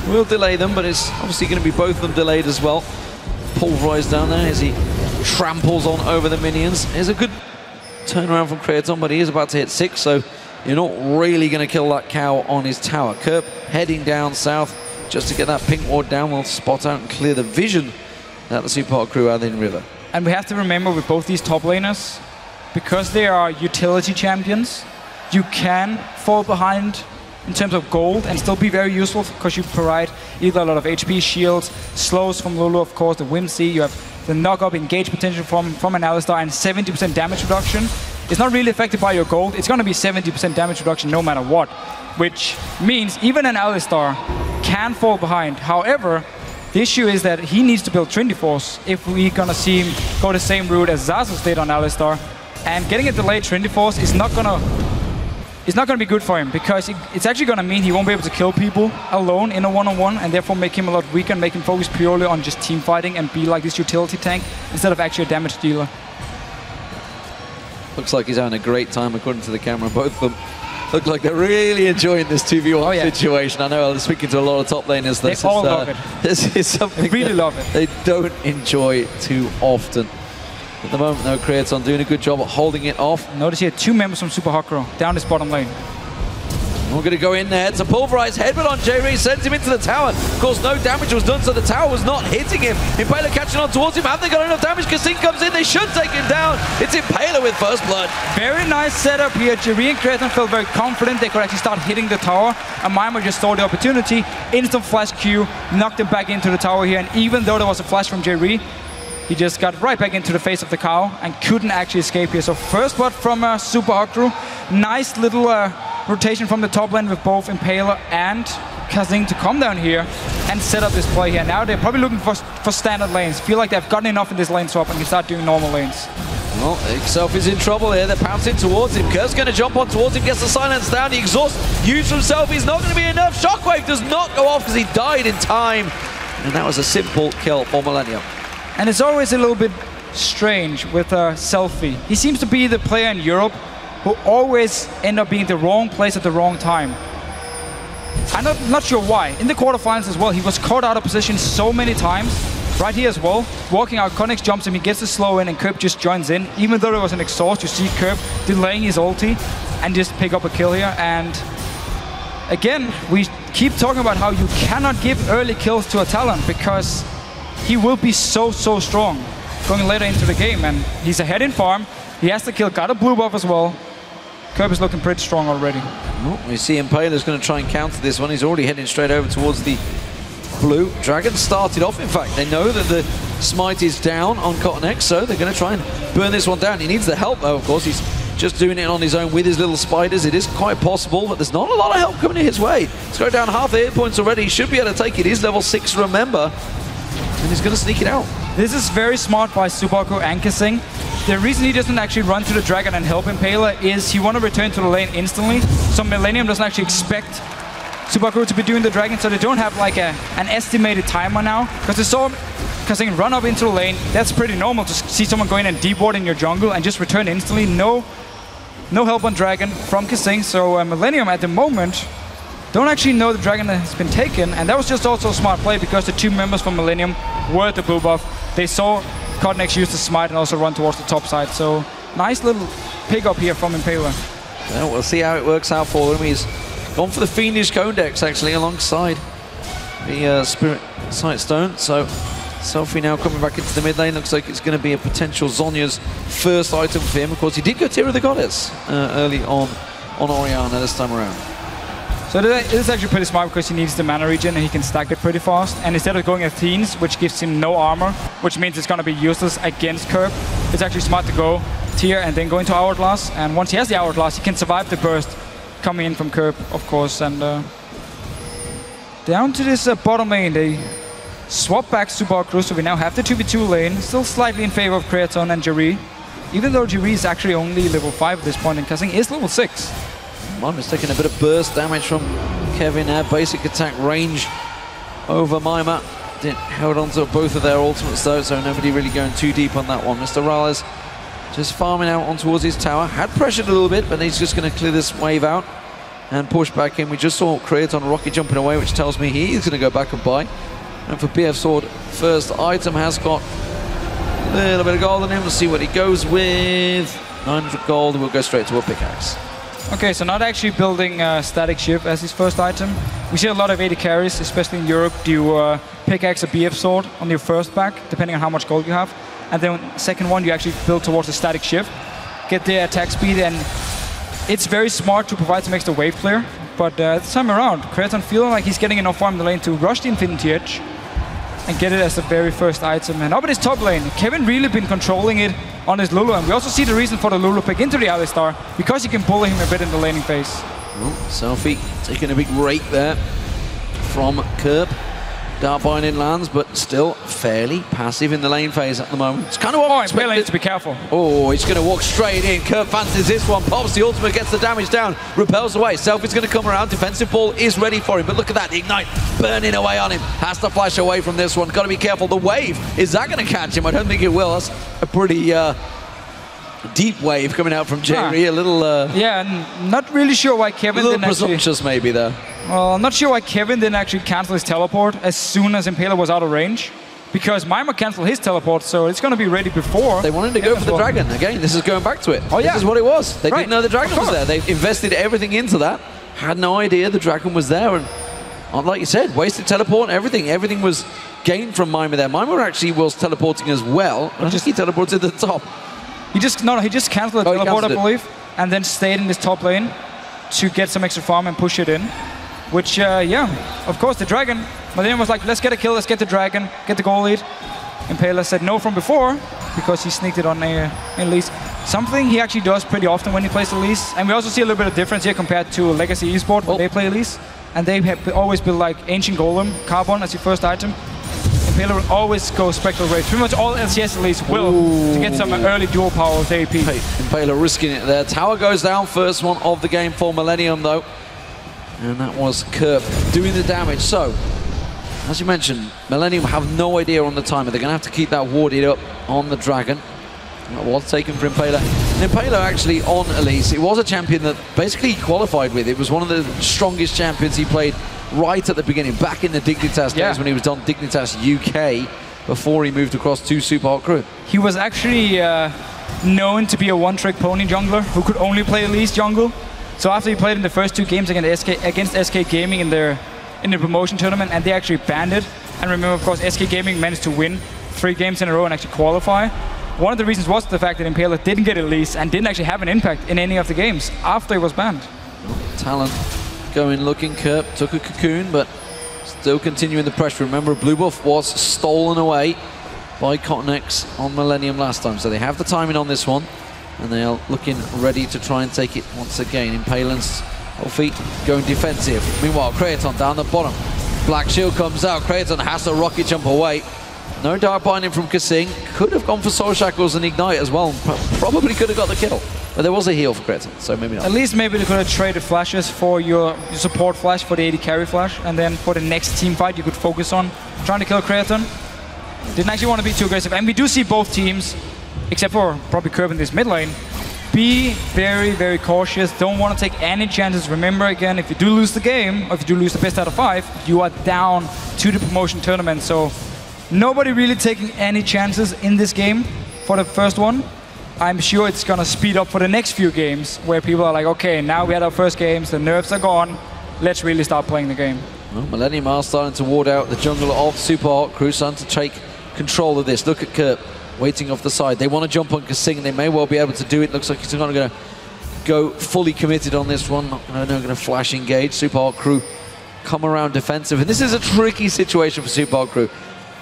We'll delay them, but it's obviously going to be both of them delayed as well. Pulverized down there as he tramples on over the minions. Here's a good turnaround from Creaton, but he is about to hit 6, so you're not really going to kill that cow on his tower. Kerp heading down south just to get that pink ward down. We'll spot out and clear the vision that the Super Hot crew are in river. And we have to remember with both these top laners, because they are utility champions, you can fall behind in terms of gold and still be very useful, because you provide either a lot of HP, shields, slows from Lulu, of course, the Whimsy, you have the knock-up engage potential from an Alistar, and 70% damage reduction. It's not really affected by your gold, it's going to be 70% damage reduction no matter what, which means even an Alistar can fall behind. However, the issue is that he needs to build Trinity Force if we're going to see him go the same route as Xaxus did on Alistar. And getting a delayed Trinity Force is not going to be good for him, because it's actually going to mean he won't be able to kill people alone in a one-on-one, and therefore make him a lot weaker and make him focus purely on just team fighting and be like this utility tank instead of actually a damage dealer. Looks like he's having a great time according to the camera. Both of them look like they're really enjoying this 2v1 situation. I know I'm speaking to a lot of top laners. They all love it. This is something they really love it. They don't enjoy too often. At the moment, though, Creaton doing a good job at holding it off. Notice here 2 members from Super Hot Crew down this bottom lane. We're going to go in there. It's a pulverized headbutt on J-Ree, sends him into the tower. Of course, no damage was done, so the tower was not hitting him. Impaler catching on towards him. Have they got enough damage? Kassin comes in. They should take him down. It's Impaler with first blood. Very nice setup here. J-Ree and Creaton felt very confident they could actually start hitting the tower. And Maima just saw the opportunity. Instant flash Q, knocked him back into the tower here. And even though there was a flash from J-Ree, he just got right back into the face of the cow and couldn't actually escape here. So first blood from Super Hot Crew. Nice little rotation from the top lane with both Impaler and Kassin to come down here and set up this play here. Now they're probably looking for standard lanes. Feel like they've gotten enough in this lane swap and can start doing normal lanes. Well, Ixelf is in trouble here. They're pouncing towards him. Kurt's going to jump on towards him, gets the silence down. The exhaust used himself. He's not going to be enough. Shockwave does not go off because he died in time. And that was a simple kill for Millennium. And it's always a little bit strange with Selfie. He seems to be the player in Europe who always end up being the wrong place at the wrong time. I'm not sure why. In the quarterfinals as well, he was caught out of position so many times. Right here as well, walking out, Connex jumps him, he gets the slow in, and Kerp just joins in. Even though there was an exhaust, you see Kerp delaying his ulti and just pick up a kill here. And again, we keep talking about how you cannot give early kills to a talent, because he will be so strong going later into the game. And he's ahead in farm. He has to kill, got a blue buff as well. Kerp is looking pretty strong already. Well, we see Impaler's going to try and counter this one. He's already heading straight over towards the blue. Dragon started off, in fact. They know that the smite is down on Cotton X, so they're going to try and burn this one down. He needs the help, though, of course. He's just doing it on his own with his little spiders. It is quite possible, but there's not a lot of help coming his way. He's got down half the hit points already. He should be able to take it. He's level 6, remember. And he's going to sneak it out. This is very smart by Subaku and Kassin. The reason he doesn't actually run to the Dragon and help Impaler is he want to return to the lane instantly. So Millennium doesn't actually expect Subaku to be doing the Dragon, so they don't have like an estimated timer now. Because they saw Kassin run up into the lane. That's pretty normal to see someone going and deep ward in your jungle and just return instantly. No help on Dragon from Kassin. So Millennium at the moment don't actually know the Dragon has been taken, and that was just also a smart play because the 2 members from Millennium were at the blue buff. They saw Cotnex use the smite and also run towards the top side, so nice little pick up here from Impaler. Well, we'll see how it works out for him. He's gone for the Fiendish Cone Dex actually alongside the Spirit Sightstone, so Selfie now coming back into the mid lane. Looks like it's going to be a potential Zhonya's first item for him. Of course, he did go Tear of the Goddess early on Orianna this time around. So this is actually pretty smart because he needs the mana regen and he can stack it pretty fast. And instead of going Athenes, which gives him no armor, which means it's going to be useless against Curb, it's actually smart to go Tear and then go into Hourglass. And once he has the Hourglass, he can survive the burst coming in from Curb, of course. And down to this bottom lane, they swap back Super Hot Crew, so we now have the 2v2 lane. Still slightly in favor of Creaton and Jerry, even though Jerry is actually only level 5 at this point and Kazing is level 6. Mimer's taking a bit of burst damage from Kevin there. Basic attack range over Mimer. Held on to both of their ultimates though, so nobody really going too deep on that one. Mr. Rales just farming out on towards his tower. Had pressured a little bit, but he's just going to clear this wave out and push back in. We just saw Creaton Rocket jumping away, which tells me he's going to go back and buy. And for BF Sword, first item has got a little bit of gold on him. We'll see what he goes with. 900 gold, we'll go straight to a pickaxe. Okay, so not actually building Static Shiv as his first item. We see a lot of AD carries, especially in Europe, do pickaxe or BF Sword on your first back, depending on how much gold you have. And then second one, you actually build towards a Static Shiv, get the attack speed, and it's very smart to provide some extra wave clear. But this time around, Creaton feeling like he's getting enough farm in the lane to rush the Infinity Edge and get it as the very first item. And up in his top lane, Kevin really been controlling it on his Lulu, and we also see the reason for the Lulu pick into the Alistar, because you can bully him a bit in the laning phase. Selfie taking a big rake there from Kerp. Darkbind in lands, but still fairly passive in the lane phase at the moment. It's kind of what I expected. Needs to be careful. Oh, he's going to walk straight in. Kerp fancies this one, pops the ultimate, gets the damage down, repels away. Selfie's going to come around. Defensive ball is ready for him, but look at that, the Ignite burning away on him. Has to flash away from this one. Got to be careful. The wave, is that going to catch him? I don't think it will. That's a pretty deep wave coming out from Jerry. A little... yeah, not really sure why Kevin didn't presumptuous maybe there. Well, I'm not sure why Kevin didn't actually cancel his teleport as soon as Impaler was out of range, because Mimer canceled his teleport, so it's going to be ready before. They wanted to go for the dragon. Again, this is going back to it. Oh, yeah. This is what it was. They didn't know the dragon was there. They invested everything into that. Had no idea the dragon was there. And like you said, wasted teleport and everything. Everything was gained from Mimer there. Mimer actually was teleporting as well. But just he teleported to the top. He just canceled the teleport, I believe, and then stayed in this top lane to get some extra farm and push it in. Which, yeah, of course, the dragon. Millennium was like, let's get a kill, let's get the dragon, get the goal lead. Impaler said no from before, because he sneaked it on Elise. Something he actually does pretty often when he plays Elise. And we also see a little bit of difference here compared to Legacy Esports when they play Elise. And they have always built like Ancient Golem, Carbon as your first item. Impaler will always go Spectral Rage. Pretty much all LCS Elise will to get some early dual power with AP. Impaler risking it there. Tower goes down, first one of the game for Millennium though. And that was Kerp doing the damage. So, as you mentioned, Millennium have no idea on the timer. They're going to have to keep that warded up on the dragon. That was taken for Impaler. And Impaler actually on Elise, it was a champion that basically he qualified with. It was one of the strongest champions he played right at the beginning, back in the Dignitas days when he was on Dignitas UK before he moved across to Super Hot Crew. He was actually known to be a one-trick pony jungler who could only play Elise jungle. So after he played in the first 2 games against SK Gaming in the promotion tournament, and they actually banned it. And remember, of course, SK Gaming managed to win 3 games in a row and actually qualify. One of the reasons was the fact that Impaler didn't get Elise and didn't actually have an impact in any of the games after he was banned. Talon going looking. Kerp took a cocoon, but still continuing the pressure. Remember, blue buff was stolen away by Cottonex on Millennium last time, so they have the timing on this one. And they are looking ready to try and take it once again. Impaler's feet going defensive. Meanwhile, Creaton down the bottom. Black Shield comes out. Creaton has to rocket jump away. No dark binding from Kasing. Could have gone for Soul Shackles and Ignite as well. Probably could have got the kill. But there was a heal for Creaton, so maybe not. At least maybe they could have traded flashes for your support flash, for the AD carry flash. And then for the next team fight, you could focus on trying to kill Creaton. Didn't actually want to be too aggressive. And we do see both teams, except for probably Kerb in this mid lane, be very, very cautious. Don't want to take any chances. Remember, again, if you do lose the game, or if you do lose the best out of 5, you are down to the promotion tournament. So nobody really taking any chances in this game for the first one. I'm sure it's going to speed up for the next few games, where people are like, okay, now we had our first games, the nerves are gone, let's really start playing the game. Well, Millennium are starting to ward out the jungle of Super Hot Crew, starting to take control of this. Look at Kurt waiting off the side. They want to jump on Kasing, and they may well be able to do it. Looks like he's not going to go fully committed on this one. Not going to flash engage. Super Hot Crew come around defensive. And this is a tricky situation for Super Hot Crew.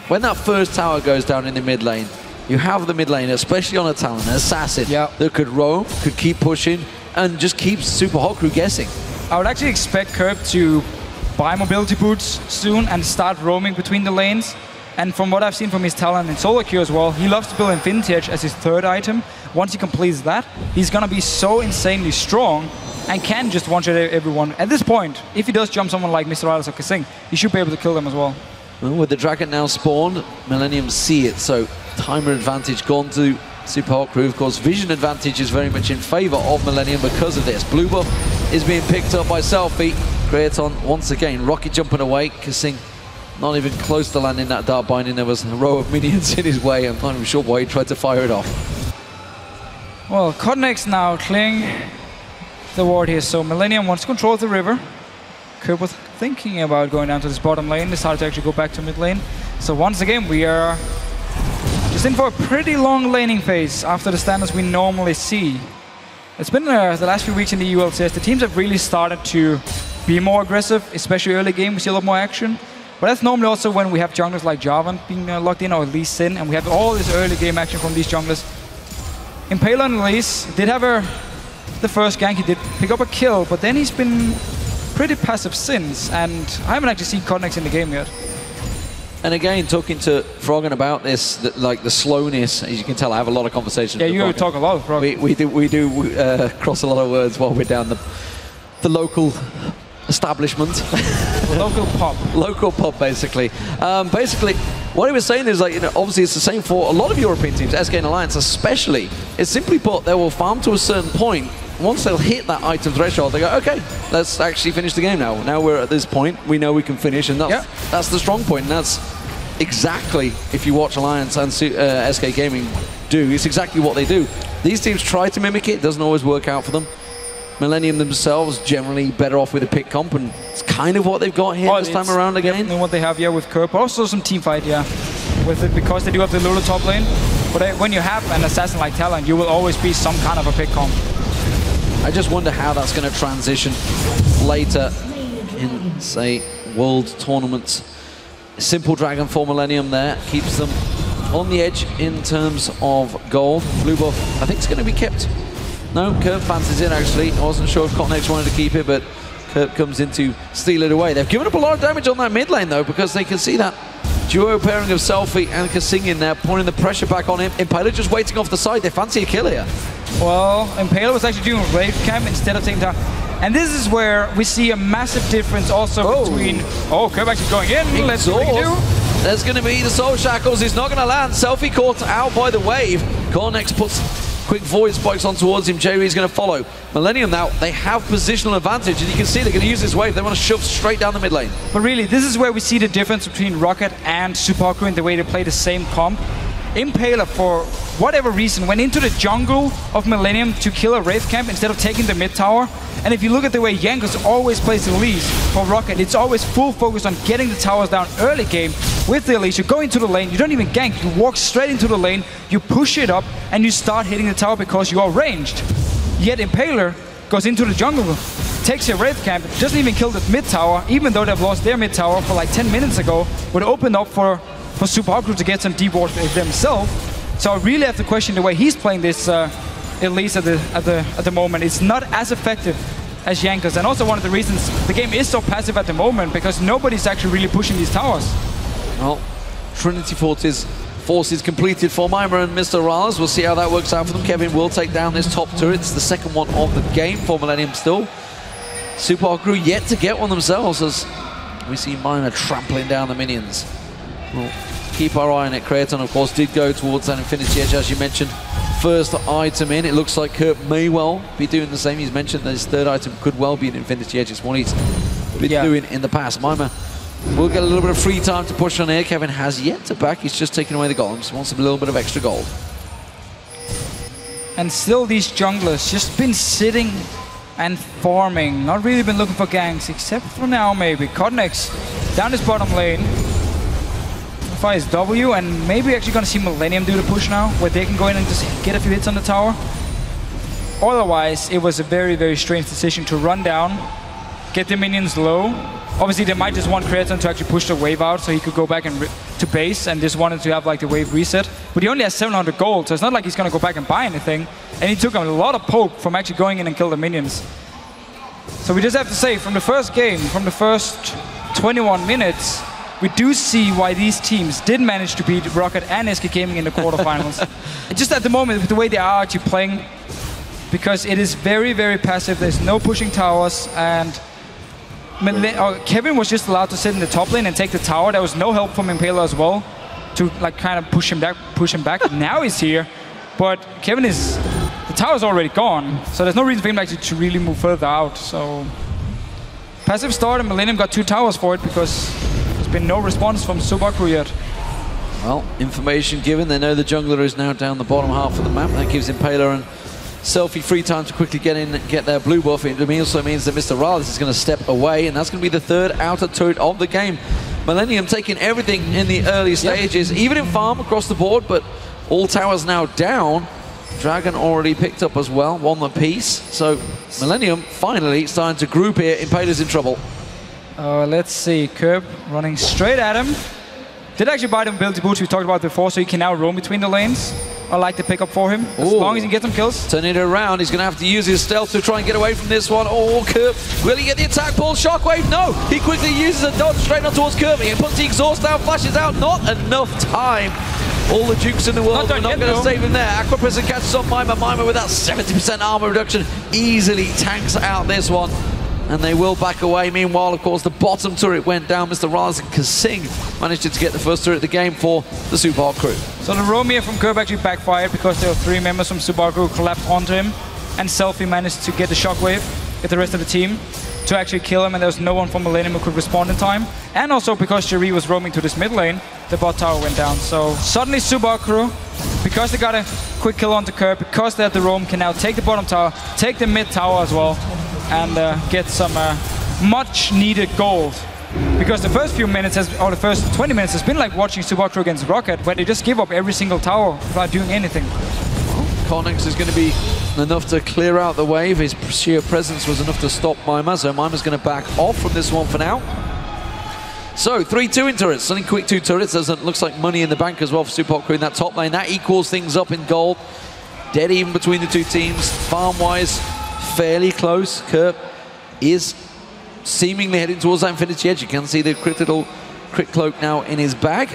When that first tower goes down in the mid lane, you have the mid lane, especially on a Talon, an assassin, that could roam, could keep pushing, and just keep Super Hot Crew guessing. I would actually expect Kerb to buy mobility boots soon and start roaming between the lanes. And from what I've seen from his talent in solo queue as well, he loves to build Infinity Edge as his third item. Once he completes that, he's gonna be so insanely strong and can just one-shot everyone. At this point, if he does jump someone like Mr. Alice or Kasing, he should be able to kill them as well. Well, with the Dragon now spawned, Millennium see it, so timer advantage gone to Super Hot Crew. Of course, vision advantage is very much in favor of Millennium because of this. Blue buff is being picked up by Selfie. Creaton once again, rocket jumping away. Kasing not even close to landing that dart binding. There was a row of minions in his way. I'm not even sure why he tried to fire it off. Well, Cotnex now clearing the ward here. So Millennium wants to control the river. Kerb was thinking about going down to this bottom lane, decided to actually go back to mid lane. So once again, we are just in for a pretty long laning phase after the standards we normally see. It's been the last few weeks in the LCS, the teams have really started to be more aggressive, especially early game, we see a lot more action. But that's normally also when we have junglers like Jarvan being locked in, or Lee Sin, and we have all this early game action from these junglers. Impaler and Elise did have the first gank, he did pick up a kill, but then he's been pretty passive since, and I haven't actually seen Cotnex in the game yet. And again, talking to Froggen about this, like the slowness, as you can tell, I have a lot of conversations. Yeah, you talk a lot with Froggen. We do cross a lot of words while we're down the local establishment. Local pub. Local pub, basically. Basically, what he was saying is, like, obviously it's the same for a lot of European teams, SK and Alliance especially. It's simply put, they will farm to a certain point. Once they'll hit that item threshold, they go, okay, let's actually finish the game now. Now we're at this point, we know we can finish, and that's the strong point, and that's exactly, if you watch Alliance and SK Gaming do, it's exactly what they do. These teams try to mimic it doesn't always work out for them. Millennium themselves generally better off with a pick comp, and it's kind of what they've got here this time around again. And what they have here with Kerb, also some team fight, with it, because they do have the Lulu top lane. But when you have an assassin like Talon, you will always be some kind of a pick comp. I just wonder how that's going to transition later in, say, world tournaments. Simple Dragon for Millennium there, keeps them on the edge in terms of gold. Blue buff, I think it's going to be kept. No, Kerb fancies it actually. I wasn't sure if Cotnex wanted to keep it, but Kerb comes in to steal it away. They've given up a lot of damage on that mid lane though, because they can see that duo pairing of Selfie and Kasing in there, putting the pressure back on him. Impaler just waiting off the side. They fancy a kill here. Well, Impaler was actually doing Wave Camp instead of taking down. And this is where we see a massive difference also between... Oh, Kerb actually going in. Let's see what he can do. There's going to be the Soul Shackles. He's not going to land. Selfie caught out by the wave. Cornex puts quick void spikes on towards him. J-Ree's going to follow. Millennium now, they have positional advantage, and you can see they're going to use this wave. They want to shove straight down the mid lane. But really, this is where we see the difference between Rocket and Super Hot Crew in the way they play the same comp. Impaler, for whatever reason, went into the jungle of Millennium to kill a Wraith Camp instead of taking the mid tower. And if you look at the way Jankos always plays the Elise for Rocket, it's always full focus on getting the towers down early game with the Elise. You go into the lane, you don't even gank, you walk straight into the lane, you push it up, and you start hitting the tower because you are ranged. Yet Impaler goes into the jungle, takes a Wraith Camp, doesn't even kill the mid tower, even though they've lost their mid tower for like 10 minutes ago, would open up for Super Hot Crew to get some deep ward themselves. So I really have to question the way he's playing this Elise at the moment. It's not as effective as Jankos, and also one of the reasons the game is so passive at the moment, because nobody's actually really pushing these towers. Well, Trinity Forces completed for Mima and Mr. Rales. We'll see how that works out for them. Kevin will take down this top turret. It's the second one of the game for Millennium still. Super Hot Crew yet to get one themselves, as we see Mima trampling down the minions. We'll keep our eye on it. Creaton, of course, did go towards that Infinity Edge, as you mentioned. First item in. It looks like Kurt may well be doing the same. He's mentioned that his third item could well be an Infinity Edge. It's what he's been doing in the past. Mima will get a little bit of free time to push on here. Kevin has yet to back. He's just taking away the golems. Wants a little bit of extra gold. And still these junglers just been sitting and farming. Not really been looking for ganks, except for now maybe. Cotnex down his bottom lane. Fortify his W, and maybe actually going to see Millennium do the push now, where they can go in and just get a few hits on the tower. Otherwise, it was a very, very strange decision to run down, get the minions low. Obviously, they might just want Creaton to actually push the wave out so he could go back and to base and just wanted to have like the wave reset. But he only has 700 gold, so it's not like he's going to go back and buy anything. And he took a lot of poke from actually going in and kill the minions. So we just have to say, from the first game, from the first 21 minutes, we do see why these teams did manage to beat Rocket and SK Gaming in the quarterfinals. Just at the moment, with the way they are actually playing, because it is very, very passive. There's no pushing towers, and Kevin was just allowed to sit in the top lane and take the tower. There was no help from Impaler as well to like kind of push him back. Now he's here, but Kevin is, the tower's already gone, so there's no reason for him actually to really move further out. So passive start, and Millennium got 2 towers for it because there's been no response from Subaru yet. Well, information given. They know the jungler is now down the bottom half of the map. That gives Impaler and Selfie free time to quickly get in and get their blue buff. It also means that Mr. Rales is going to step away, and that's going to be the 3rd outer turret of the game. Millennium taking everything in the early stages, even in farm across the board, but all towers now down. Dragon already picked up as well, won the piece. So Millennium finally starting to group here. Impaler's in trouble. Let's see, Curb running straight at him. Did actually buy the mobility boots we talked about before, so he can now roam between the lanes. I like the pickup for him, as long as he gets some kills. Turning it around, he's going to have to use his stealth to try and get away from this one. Oh, Curb, will he get the attack ball? Shockwave, no! He quickly uses a dodge straight on towards Kirby and puts the exhaust down, flashes out, not enough time. All the dukes in the world are not going to save him there. Aqua Prison catches off Mima. Mima with that 70% armor reduction easily tanks out this one. And they will back away. Meanwhile, of course, the bottom turret went down. Mr. Rales and Kasing managed to get the first turret of the game for the Subaru crew. So the roam here from Curb actually backfired because there were 3 members from Subaru crew collapsed onto him. And Selfie managed to get the shockwave, get the rest of the team to actually kill him, and there was no one from Millennium who could respond in time. And also because Jerry was roaming to this mid lane, the bot tower went down. So suddenly Subaru crew, because they got a quick kill onto Curb, because they had the roam, can now take the bottom tower, take the mid tower as well, and get some much needed gold. Because the first few minutes, or the first 20 minutes, has been like watching Subaru against Rocket, where they just give up every single tower without doing anything. Connex is going to be enough to clear out the wave. His sheer presence was enough to stop Mima, so Mima's going to back off from this one for now. So 3-2 in turrets, something quick 2 turrets. Looks like money in the bank as well for Super Crew in that top lane. That equals things up in gold. Dead even between the 2 teams. Farm-wise, fairly close. Curb is seemingly heading towards that Infinity Edge. You can see the crit cloak now in his bag.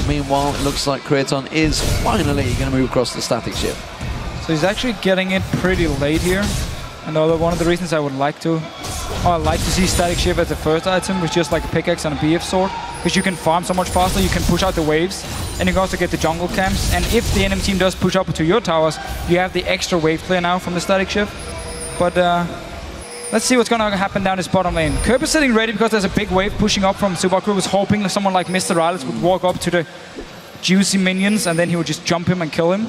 Meanwhile, it looks like Creaton is finally going to move across the static ship. So he's actually getting it pretty late here. And one of the reasons I would like to see static ship as the first item with just like a pickaxe and a BF sword, because you can farm so much faster, you can push out the waves, and you can also get the jungle camps. And if the enemy team does push up to your towers, you have the extra wave clear now from the static ship. But let's see what's going to happen down this bottom lane. Curb is sitting ready because there's a big wave pushing up from Subaru. Was hoping that someone like Mr. Rales would walk up to the juicy minions and then he would just jump him and kill him.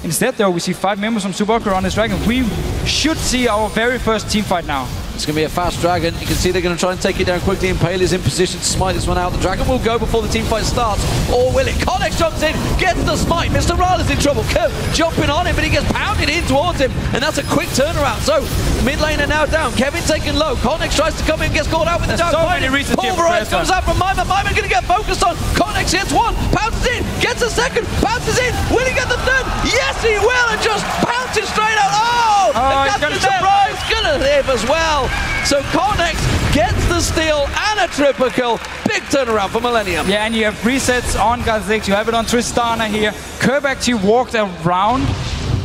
Instead, though, we see 5 members from Subaru on this dragon. We should see our very first team fight now. It's going to be a fast dragon. You can see they're going to try and take it down quickly. Impale is in position to smite this one out. The dragon will go before the team fight starts. Or will it? Connex jumps in, gets the smite. Mr. Rales is in trouble. Curb jumping on him, but he gets pounded in towards him. And that's a quick turnaround. So, mid lane are now down. Kevin taken low. Connex tries to come in, gets caught out with the dog. So many reasons here. Pulverize comes out from Mima. Mima going to get focused on. Connex hits 1, pounces in, gets a second, pounces in. Will he get the 3rd? Yes, he will, and just pounces straight out. Oh, the captain surprise, gonna live as well. So Connex gets the steal and a triple kill. Big turnaround for Millennium. Yeah, and you have resets on Gazix, you have it on Tristana here. Curb actually walked around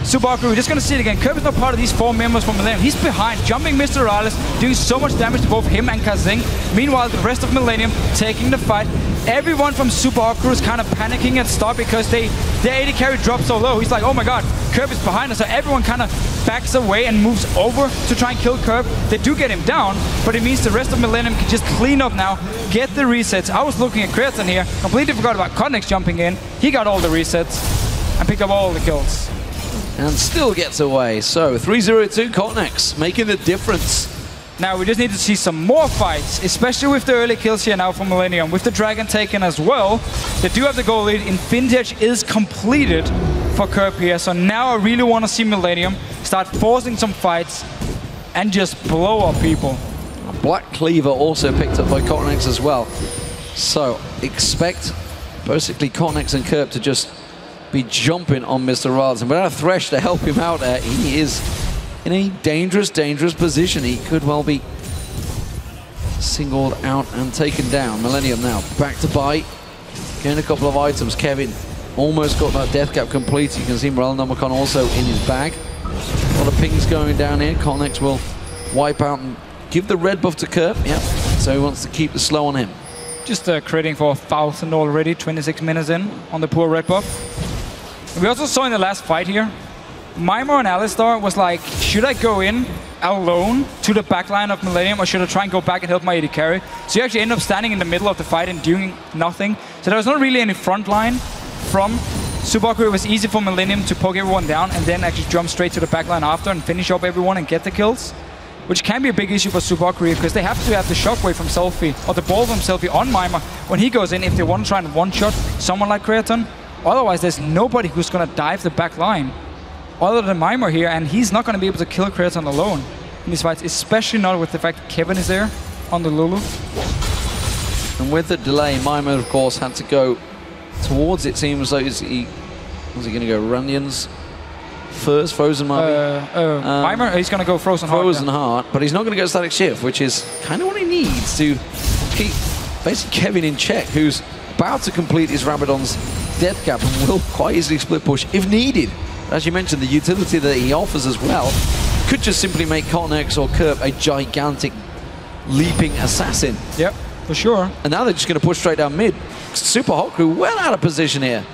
Subaru. We're just going to see it again. Curb is not part of these 4 members from Millennium. He's behind, jumping Mr. Rales, doing so much damage to both him and Kazing. Meanwhile, the rest of Millennium taking the fight. Everyone from Subaru is kind of panicking at start because their AD carry dropped so low. He's like, oh my god, Curb is behind us. So everyone kind of backs away and moves over to try and kill Curb. They do get him down, but it means the rest of Millennium can just clean up now, get the resets. I was looking at Creaton here, completely forgot about Connex jumping in. He got all the resets and picked up all the kills. And still gets away. So 3-0-2 Connex making the difference Now we just need to see some more fights, especially with the early kills here now for Millennium. With the Dragon taken as well, they do have the goal lead. Infinity is completed for Curb here. So now I really want to see Millennium start forcing some fights and just blow up people. Black Cleaver also picked up by Cottonex as well. So expect basically Cottonex and Curb to just be jumping on Mr. Riles. And without a Thresh to help him out there, he is in a dangerous, dangerous position. He could well be singled out and taken down. Millennium now back to bite. Getting a couple of items. Kevin almost got that death cap complete. You can see Morelnomicon also in his bag. A lot of pings going down here. Cottonex will wipe out and give the red buff to Curb. Yep. So he wants to keep the slow on him. Just critting for 1,000 already, 26 minutes in on the poor red buff. We also saw in the last fight here, Mimir and Alistar was like, should I go in alone to the backline of Millennium or should I try and go back and help my AD carry? So you actually end up standing in the middle of the fight and doing nothing. So there was not really any front line from Subaku. It was easy for Millennium to poke everyone down and then actually jump straight to the backline after and finish up everyone and get the kills. Which can be a big issue for Subaku because they have to have the shockwave from Selfie or the ball from Selfie on Mimir when he goes in if they want to try and one-shot someone like Creaton. Otherwise, there's nobody who's going to dive the back line other than Mimir here, and he's not going to be able to kill Creaton alone in these fights, especially not with the fact that Kevin is there on the Lulu. And with the delay, Mimir, of course, had to go towards, it seems like, was he going to go Rundians first? Frozen Mimir, he's going to go Frozen Heart. Frozen Heart, but he's not going to go Static Shift, which is kind of what he needs to keep basically Kevin in check, who's about to complete his Rabadon's death cap and will quite easily split push if needed. As you mentioned, the utility that he offers as well could just simply make Cottonex or Curb a gigantic leaping assassin. Yep, for sure. And now they're just going to push straight down mid. Super Hot Crew well out of position here.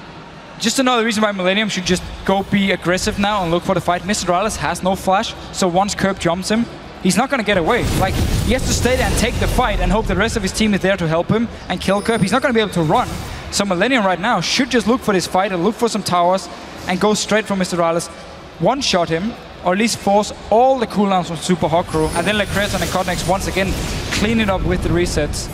Just another reason why Millennium should just go be aggressive now and look for the fight. Mr. Riles has no flash, so once Curb jumps him, he's not going to get away. Like, he has to stay there and take the fight and hope the rest of his team is there to help him and kill Curb. He's not going to be able to run. So Millennium right now should just look for this fight and look for some towers and go straight from Mr. Riles, one-shot him, or at least force all the cooldowns from Super Hot Crew, and then let Creaton and Cottonex once again clean it up with the resets.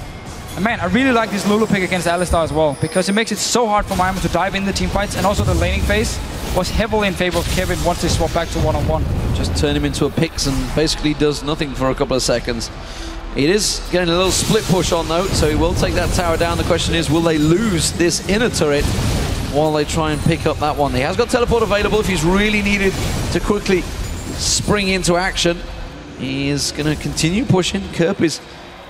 And man, I really like this Lulu pick against Alistar as well, because it makes it so hard for Mimir to dive in the team fights, and also the laning phase was heavily in favor of Kevin once they swap back to one-on-one. Just turn him into a Pix and basically does nothing for a couple of seconds. It is getting a little split push on though, so he will take that tower down. The question is, will they lose this inner turret while they try and pick up that one? He has got teleport available if he's really needed to quickly spring into action. He is going to continue pushing. Curb is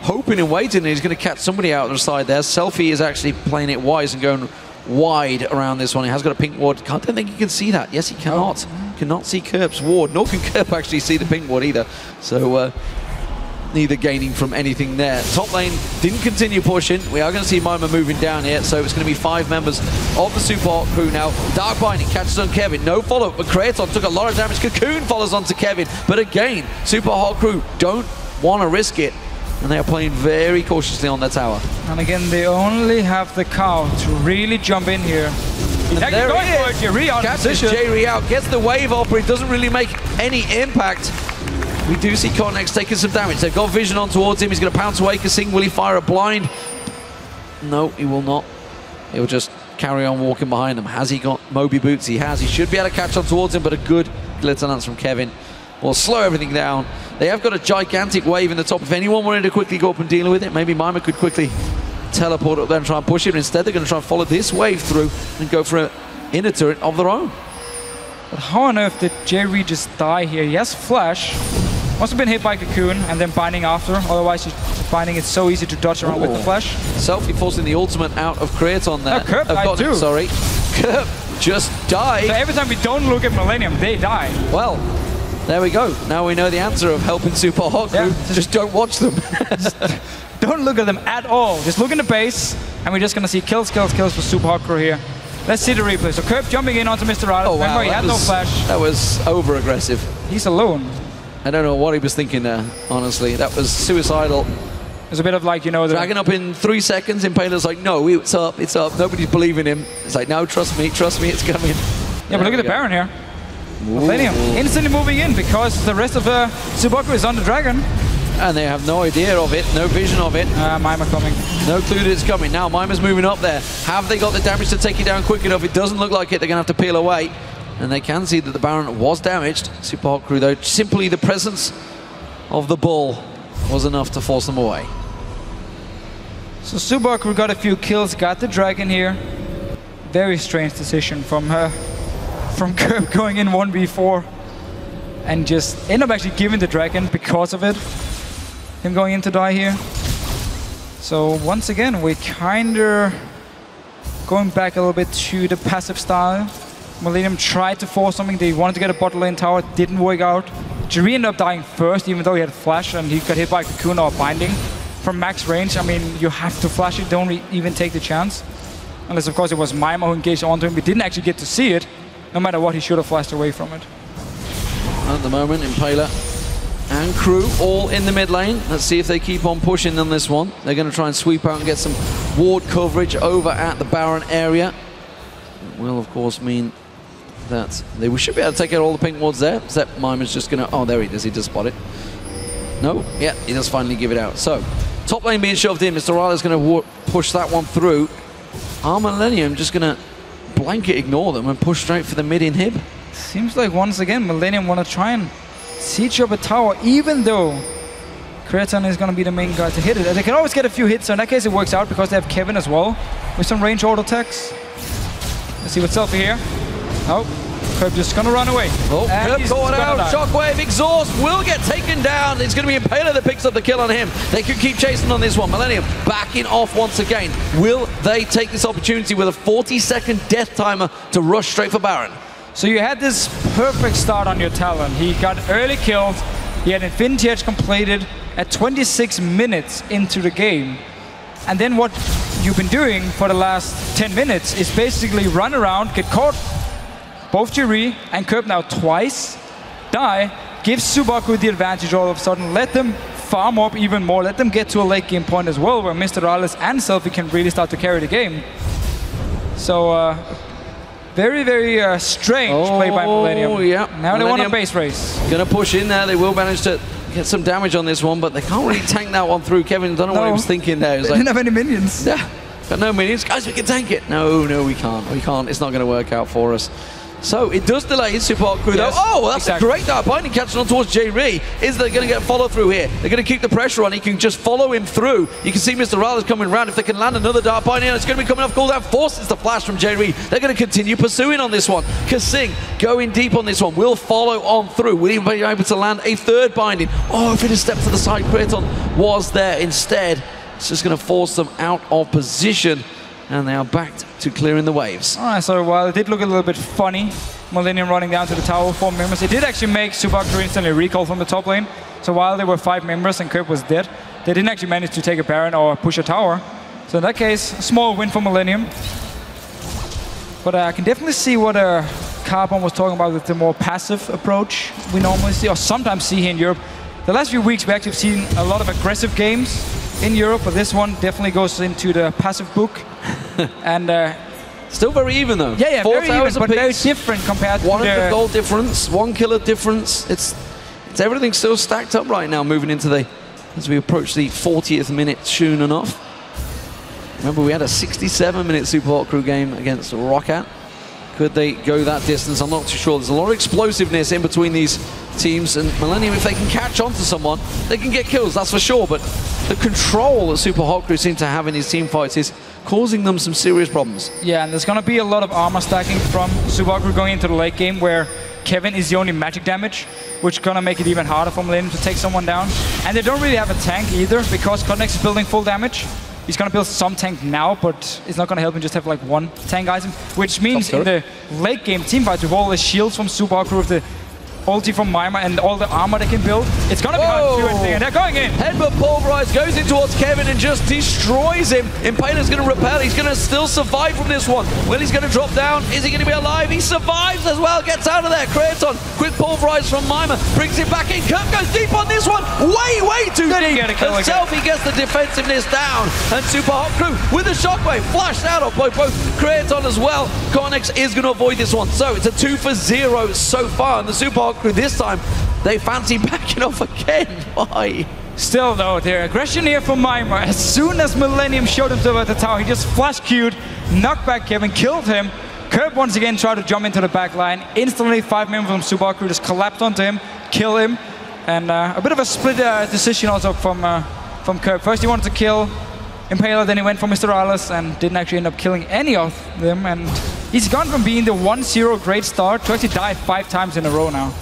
hoping and waiting, and he's going to catch somebody out of the side there. Selfie is actually playing it wise and going wide around this one. He has got a pink ward. I don't think he can see that. Yes, he cannot. Cannot see Curb's ward, nor can Curb actually see the pink ward either. So neither gaining from anything there. Top lane didn't continue pushing. We are going to see Mimir moving down here, so it's going to be 5 members of the Super Hot Crew now. Dark Binding catches on Kevin. No follow-up, but Creaton took a lot of damage. Cocoon follows onto Kevin, but again, Super Hot Crew don't want to risk it, and they are playing very cautiously on their tower. And again, they only have the cow to really jump in here. He's actually going for it. Jerry out of position. Jerry out, gets the wave off, but it doesn't really make any impact. We do see Cottonex taking some damage. They've got vision on towards him. He's going to pounce away. Kasing, will he fire a blind? No, he will not. He'll just carry on walking behind them. Has he got Moby boots? He has. He should be able to catch on towards him, but a good glitter lance from Kevin will slow everything down. They have got a gigantic wave in the top. If anyone wanted to quickly go up and deal with it, maybe Mimir could quickly teleport up there and try and push it. Instead, they're going to try and follow this wave through and go for an inner turret of their own. But how on earth did Jerry just die here? He has flash. Must have been hit by Cocoon and then binding after. Otherwise, binding is so easy to dodge around with the flash. Selfie forcing the ultimate out of Creaton there. No, Curb died too. Sorry. Curb just died. So every time we don't look at Millennium, they die. Well, there we go. Now we know the answer of helping Super Hot Crew. Yeah, just don't watch them. Don't look at them at all. Just look in the base, and we're just going to see kills, kills, kills for Super Hot Crew here. Let's see the replay. So Curb jumping in onto Mr. Riles. Oh, wow. Remember, he had no flash. That was over-aggressive. He's alone. I don't know what he was thinking there, honestly. That was suicidal. It's a bit of like, you know... Dragging up in 3 seconds, Impaler's like, no, it's up, it's up. Nobody's believing him. It's like, no, trust me, it's coming. Yeah, but look at the Baron here. Millennium instantly moving in because the rest of the Subaku is on the Dragon. And they have no idea of it, no vision of it. Mima coming. No clue that it's coming. Now Mima's moving up there. Have they got the damage to take it down quick enough? It doesn't look like it. They're going to have to peel away. And they can see that the Baron was damaged. Super Hot Crew, though, simply the presence of the bull was enough to force them away. So Super Hot Crew got a few kills, got the dragon here. Very strange decision from her. From Kerb going in 1v4 and just end up actually giving the dragon because of it. Him going in to die here. So once again, we're kinda going back a little bit to the passive style. Millennium tried to force something. They wanted to get a bot lane tower, didn't work out. Jerry ended up dying first, even though he had flash and he got hit by Cocoon or Binding. From max range, I mean, you have to flash it, don't even take the chance. Unless, of course, it was Mima who engaged onto him. We didn't actually get to see it. No matter what, he should have flashed away from it. At the moment, Impaler and Crew all in the mid lane. Let's see if they keep on pushing on this one. They're going to try and sweep out and get some ward coverage over at the Baron area. It will, of course, mean that they should be able to take out all the pink wards there. Except Mima's just going to... Oh, there he does. He does spot it. No? Yeah, he does finally give it out. So, top lane being shoved in. Mr. Riley's going to push that one through. Our Millennium just going to blanket ignore them and push straight for the mid inhib. Seems like once again Millennium want to try and siege up a tower, even though Kreaton is going to be the main guy to hit it. And they can always get a few hits, so in that case it works out because they have Kevin as well with some range auto attacks. Let's see what's Selfie here. Oh, Kerb just going to run away. Oh, Kerb caught out. Shockwave, exhaust will get taken down. It's going to be Impaler that picks up the kill on him. They could keep chasing on this one. Millennium backing off once again. Will they take this opportunity with a 40-second death timer to rush straight for Baron? So you had this perfect start on your Talon. He got early killed. He had Infinity Edge completed at 26 minutes into the game. And then what you've been doing for the last 10 minutes is basically run around, get caught, both Jerry and Kerb now twice, die, give Super Hot Crew the advantage all of a sudden, let them farm up even more, let them get to a late game point as well, where Mr. Alice and Selfie can really start to carry the game. So, very, very strange play by Millennium. Yeah. Now they want a base race. Gonna push in there. They will manage to get some damage on this one, but they can't really tank that one through. Kevin, don't know what he was thinking there. They didn't have any minions. Yeah, got no minions. Guys, we can tank it. No, we can't. We can't. It's not going to work out for us. So it does delay Super Hot Crew, though. Oh, that's a great dark binding catching on towards J-Ree. Is they going to get follow through here? They're going to keep the pressure on. He can just follow him through. You can see Mr. Rale's coming around. If they can land another dark binding, it's going to be coming off cooldown. Forces the flash from J-Ree. They're going to continue pursuing on this one. Kasing going deep on this one. Will follow on through. Will he be able to land a third binding? Oh, if it had stepped to the side, Kreaton was there instead. It's just going to force them out of position. And they are back to clearing the waves. All right, so while it did look a little bit funny, Millennium running down to the tower, 4 members, it did actually make Super Hot Crew instantly recall from the top lane. So while there were 5 members and Kerb was dead, they didn't actually manage to take a Baron or push a tower. So in that case, a small win for Millennium. But I can definitely see what Carbon was talking about with the more passive approach we normally see, or sometimes see here in Europe. The last few weeks we actually have seen a lot of aggressive games in Europe, but this one definitely goes into the passive book. And still very even though. Yeah, very even, but very different compared to the goal difference, 1 killer difference. It's everything still stacked up right now, moving into the as we approach the 40th minute soon enough. Remember, we had a 67-minute Super Hot Crew game against Roccat. Could they go that distance? I'm not too sure. There's a lot of explosiveness in between these teams, and Millennium, if they can catch on to someone, they can get kills, that's for sure. But the control that Super Hot Crew seem to have in these team fights is causing them some serious problems. Yeah, and there's going to be a lot of armor stacking from Super Hot Crew going into the late game, where Kevin is the only magic damage, which is going to make it even harder for Millennium to take someone down. And they don't really have a tank either, because Connex is building full damage. He's going to build some tank now, but it's not going to help him just have like 1 tank item, which means in the late game team fights with all the shields from Super Hot Crew, with the ulti from Mima and all the armor they can build, it's going to be hard to do anything, and they're going in. Headbutt pulverize goes in towards Kevin and just destroys him. Impaler's going to repel. He's going to still survive from this one. Well, he's going to drop down. Is he going to be alive? He survives as well. Gets out of there. Kreaton, quick pulverize from Mima, brings him back in. Kerb goes deep on this one. Way too deep. And Selfie gets the defensiveness down. And Super Hot Crew with a shockwave flashed out of both Kreaton as well. Connex is going to avoid this one. So it's a 2 for 0 so far. And the Super Hot Crew this time, they fancy backing off again. Why? Still though, the aggression here from Maimer. As soon as Millennium showed himself at the tower, he just flash queued, knocked back Kevin, killed him. Curb once again tried to jump into the back line. Instantly, 5 members from Super Crew just collapsed onto him, kill him. And a bit of a split decision also from Curb. First he wanted to kill Impaler, then he went for Mr. Alice and didn't actually end up killing any of them. And he's gone from being the 1-0 great start to actually die 5 times in a row now.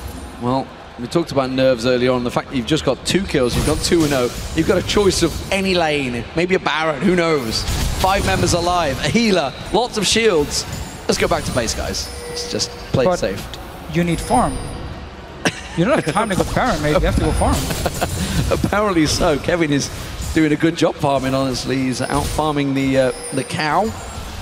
Well, we talked about nerves earlier on. The fact that you've just got 2 kills, you've got 2-0. You've got a choice of any lane, maybe a Baron, who knows. 5 members alive, a healer, lots of shields. Let's go back to base, guys. Let's just play it safe. You need farm. You don't have time to go Baron, mate. You have to go farm. Apparently so. Kevin is doing a good job farming, honestly. He's out farming the cow.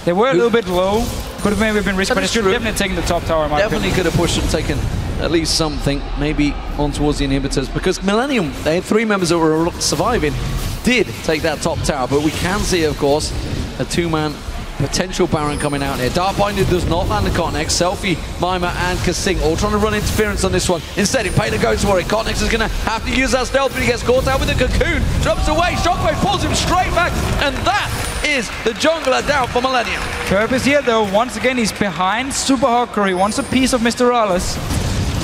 They were a little bit low. Could have maybe been risky, but it should have definitely taken the top tower, in my opinion. Could have pushed and taken at least something, maybe on towards the inhibitors, because Millennium, they had 3 members that were surviving, did take that top tower, but we can see, of course, a 2-man potential Baron coming out here. Darkbinder does not land the Cotnex. Selfie, Maimer, and Kasing all trying to run interference on this one. Instead, Impaler goes for it. Cotnex is going to have to use that stealth, but he gets caught out with a cocoon. Jumps away. Shockwave pulls him straight back, and that is the jungler down for Millennium. Curb is here, though. Once again, he's behind Super Hawker. He wants a piece of Mr. Alice.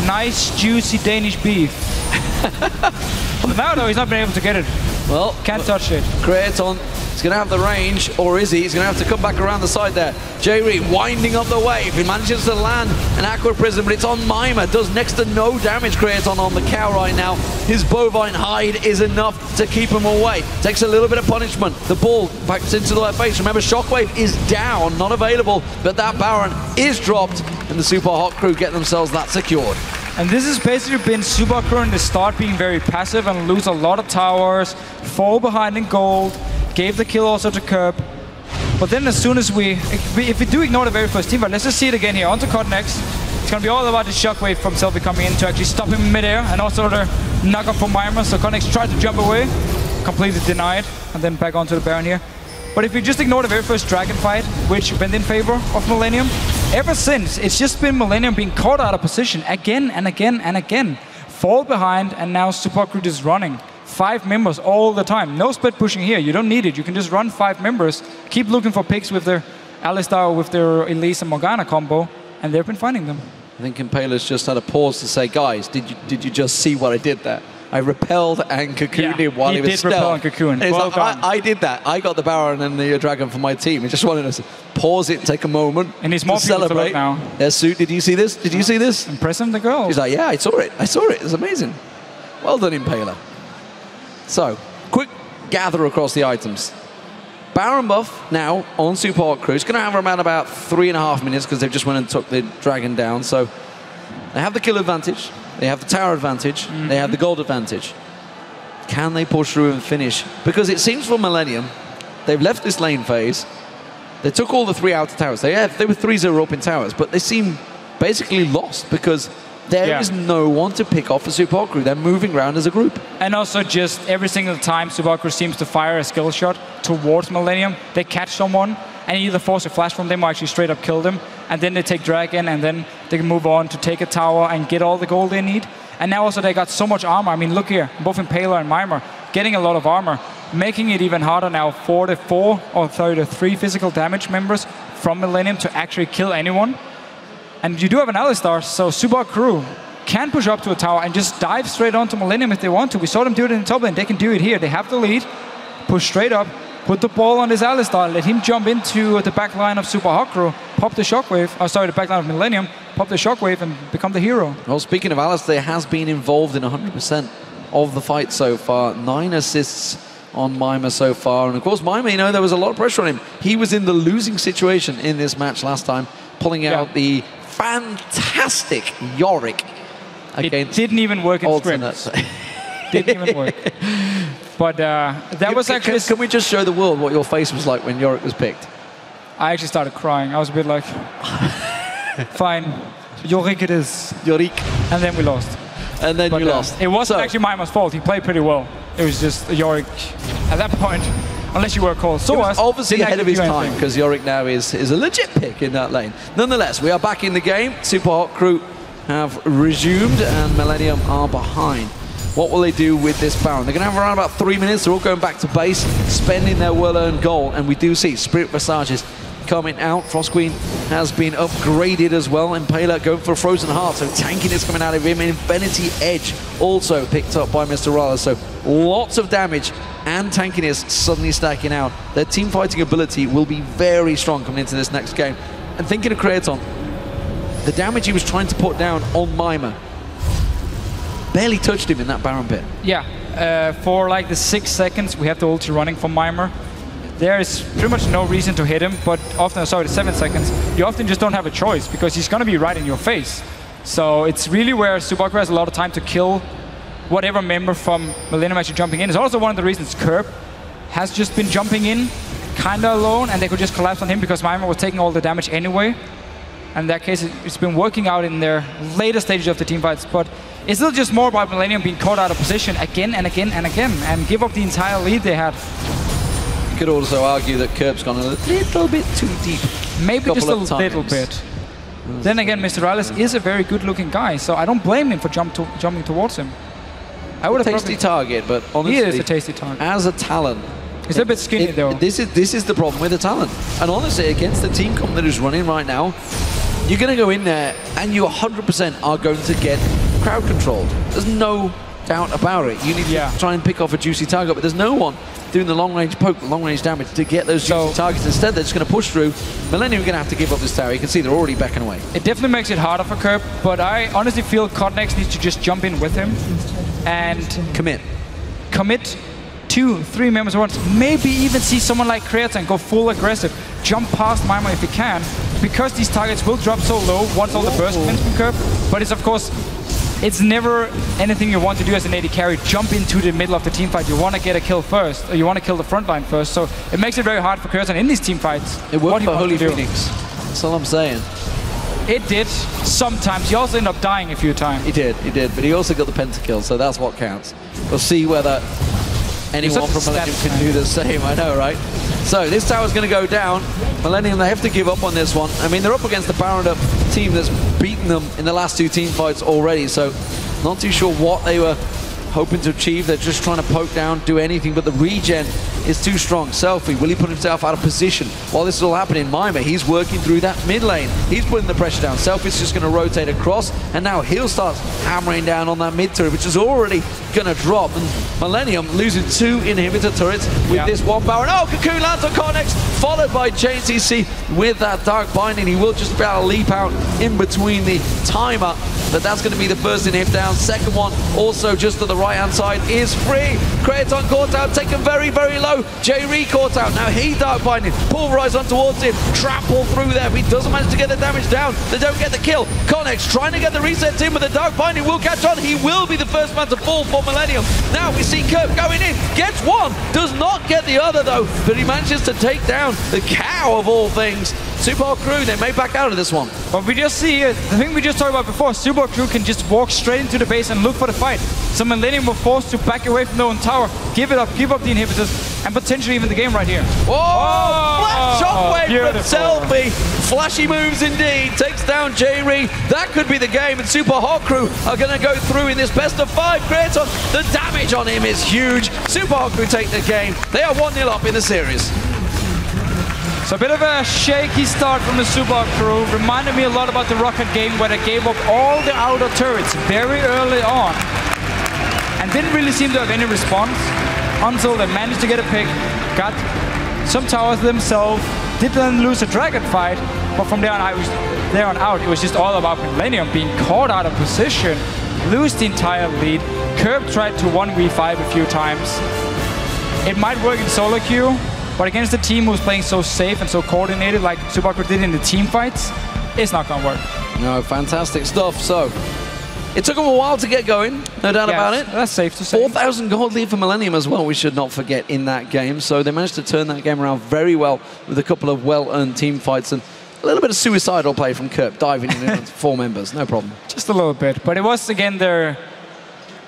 Nice, juicy Danish beef. But now, though, he's not been able to get it. Well, can't touch it. Creaton is going to have the range, or is he? He's going to have to come back around the side there. J-Reed winding up the wave. He manages to land an Aqua Prism, but it's on Maimer. Does next to no damage, Creaton, on the cow right now. His bovine hide is enough to keep him away. Takes a little bit of punishment. The ball backs into the base. Remember, Shockwave is down, not available, but that Baron is dropped, and the Super Hot Crew get themselves that secured. And this has basically been Super Crew in the start being very passive and lose a lot of towers, fall behind in gold, gave the kill also to Curb. But then as soon as if we do ignore the very first team fight, let's just see it again here. Onto Cotnex. It's going to be all about the Shockwave from Selfie coming in to actually stop him in midair, and also the knock up from Maimer. So Cotnex tried to jump away, completely denied, and then back onto the Baron here. But if we just ignore the very first Dragon fight, which went in favor of Millennium, ever since, it's just been Millennium being caught out of position again and again and again. Fall behind, and now Super Crew is running. 5 members all the time. No split pushing here. You don't need it. You can just run 5 members, keep looking for picks with their Alistar, with their Elise and Morgana combo, and they've been finding them. I think Impaler's just had a pause to say, guys, did you just see what I did there? I repelled and cocooned him while he was did repel and cocoon. Well done. I did that. I got the Baron and the Dragon for my team. I just wanted to pause it, take a moment, and he's more to celebrate now. Yeah, Sue, did you see this? Did you see this? Impressing the girl. He's like, yeah, I saw it. I saw it. It's amazing. Well done, Impaler. So, quick gather across the items. Baron buff now on Super Hot Crew. It's going to have around about 3.5 minutes because they've just went and took the Dragon down. So, they have the kill advantage. They have the tower advantage. They have the gold advantage. Can they push through and finish? Because it seems for Millennium, they've left this lane phase. They took all the 3 outer towers. They were 3-0 up in towers, but they seem basically lost because there is no one to pick off for Super Hot Crew. They're moving around as a group. And also just every single time Super Hot Crew seems to fire a skill shot towards Millennium, they catch someone and either force a flash from them or actually straight up kill them. And then they take Dragon, and then they can move on to take a tower and get all the gold they need. And now also they got so much armor. I mean, look here, both Impaler and Maimer getting a lot of armor, making it even harder now for the 3 physical damage members from Millennium to actually kill anyone. And you do have an Alistar, so Super Crew can push up to a tower and just dive straight onto Millennium if they want to. We saw them do it in the top lane. They can do it here. They have the lead, push straight up, put the ball on his Alistar, let him jump into the back line of Super Hot Crew, pop the Shockwave, the back line of Millennium, pop the Shockwave and become the hero. Well, speaking of Alistar, has been involved in 100% of the fight so far. 9 assists on Maimer so far. And of course, Maimer, you know, there was a lot of pressure on him. He was in the losing situation in this match last time, pulling out the fantastic Yorick. It didn't even work in sprints. Didn't even work. But that was actually... Can we just show the world what your face was like when Yorick was picked? I actually started crying. I was a bit like, fine, Yorick it is. Yorick. And then we lost. And then you lost. It wasn't actually Maimer's fault. He played pretty well. It was just Yorick at that point, unless you were called. So he was obviously ahead of his time because Yorick now is a legit pick in that lane. Nonetheless, we are back in the game. Super Hot Crew have resumed and Millennium are behind. What will they do with this Baron? They're going to have around about 3 minutes. They're all going back to base, spending their well-earned gold. And we do see Spirit Visages coming out. Frost Queen has been upgraded as well. Impaler going for a Frozen Heart. So tanking is coming out of him. Infinity Edge also picked up by Mr. Rala. So lots of damage and tankiness suddenly stacking out. Their team fighting ability will be very strong coming into this next game. And thinking of Kraton, the damage he was trying to put down on Mimer barely touched him in that Baron pit. Yeah, for like the 6 seconds we have the ulti running from Mimer. There is pretty much no reason to hit him, but often, sorry, the 7 seconds, you often just don't have a choice because he's going to be right in your face. So it's really where Subaku has a lot of time to kill whatever member from Millennium actually jumping in. It's also one of the reasons Kerb has just been jumping in kind of alone, and they could just collapse on him because Mimer was taking all the damage anyway. And in that case, it's been working out in their later stages of the team fights, but it's still just more about Millennium being caught out of position again and again and again, and give up the entire lead they had. You could also argue that Kerb's gone a little bit too deep. Maybe just a little bit. Then again, Mr. Riles is a very good-looking guy, so I don't blame him for jumping towards him. I would have tasty target, but honestly, he is a tasty target. As a talent, he's a bit skinny though. This is the problem with the talent. And honestly, against the team comp that is running right now, you're going to go in there and you 100% are going to get crowd controlled. There's no doubt about it. You need to try and pick off a juicy target, but there's no one doing the long-range poke, the long-range damage to get those juicy targets. Instead, they're just going to push through. Millennium are going to have to give up this tower. You can see they're already backing away. It definitely makes it harder for Kerb, but I honestly feel Cotnex needs to just jump in with him and commit 2-3 members at once. Maybe even see someone like Kraton go full aggressive, jump past Mimer if he can, because these targets will drop so low once all the burst comes from Kerb. But it's of course, it's never anything you want to do as an AD carry, jump into the middle of the team fight. You want to get a kill first, or you want to kill the front line first. So it makes it very hard for Kraton in these team fights. It worked for Holy Phoenix. That's all I'm saying. It did sometimes. He also ended up dying a few times. He did, but he also got the pentakill, so that's what counts. We'll see whether anyone from Millennium can do the same. I know, right? So this tower's going to go down. Millennium, they have to give up on this one. I mean, they're up against the Baron Up team that's beaten them in the last 2 team fights already, so not too sure what they were hoping to achieve. They're just trying to poke down, do anything, but the regen is too strong. Selfie, will he put himself out of position while this is all happening? Mimer, he's working through that mid lane. He's putting the pressure down. Selfie's just going to rotate across, and now he'll start hammering down on that mid turret, which is already going to drop. And Millennium losing 2 inhibitor turrets with this one Baron. Oh, Cocoon lands on Connex, followed by JTC with that Dark Binding. He will just be able to leap out in between the timer, but that's going to be the first inhib down. Second one, also just to the right-hand side, is free. Kraton caught out, taken very, very low. J-Ree caught out. Now he Dark Binding, pulverize on towards him. Trample through there, but he doesn't manage to get the damage down. They don't get the kill. Connex trying to get the reset in, but the Dark Binding will catch on. He will be the first man to fall for Millennium. Now we see Kerb going in, gets one, does not get the other though, but he manages to take down the cow of all things. Super Crew, they may back out of this one. But we just see the thing we just talked about before, Super Crew can just walk straight into the base and look for the fight. So Millennium were forced to back away from their own tower, give up the inhibitors, and potentially even the game right here. Whoa! Flash shockwave from Selfie. Flashy moves indeed. Takes down J-Ree. That could be the game, and Super Hot Crew are going to go through in this best of 5. Kraton, the damage on him is huge. Super Hot Crew take the game. They are 1-0 up in the series. So a bit of a shaky start from the Super Crew. Reminded me a lot about the Rocket game where they gave up all the outer turrets very early on and didn't really seem to have any response until they managed to get a pick, got some towers themselves, didn't lose a dragon fight, but from there on out, it was just all about Millennium being caught out of position, lose the entire lead. Kerb tried to 1v5 a few times. It might work in solo queue, but against a team who's playing so safe and so coordinated like Subaku did in the team fights, it's not going to work. No, fantastic stuff. So, it took them a while to get going, no doubt about it. That's safe to say. 4,000 gold lead for Millennium as well, we should not forget, in that game. So they managed to turn that game around very well with a couple of well-earned team fights and a little bit of suicidal play from Kerb, diving in 4 members, no problem. Just a little bit, but it was, again, the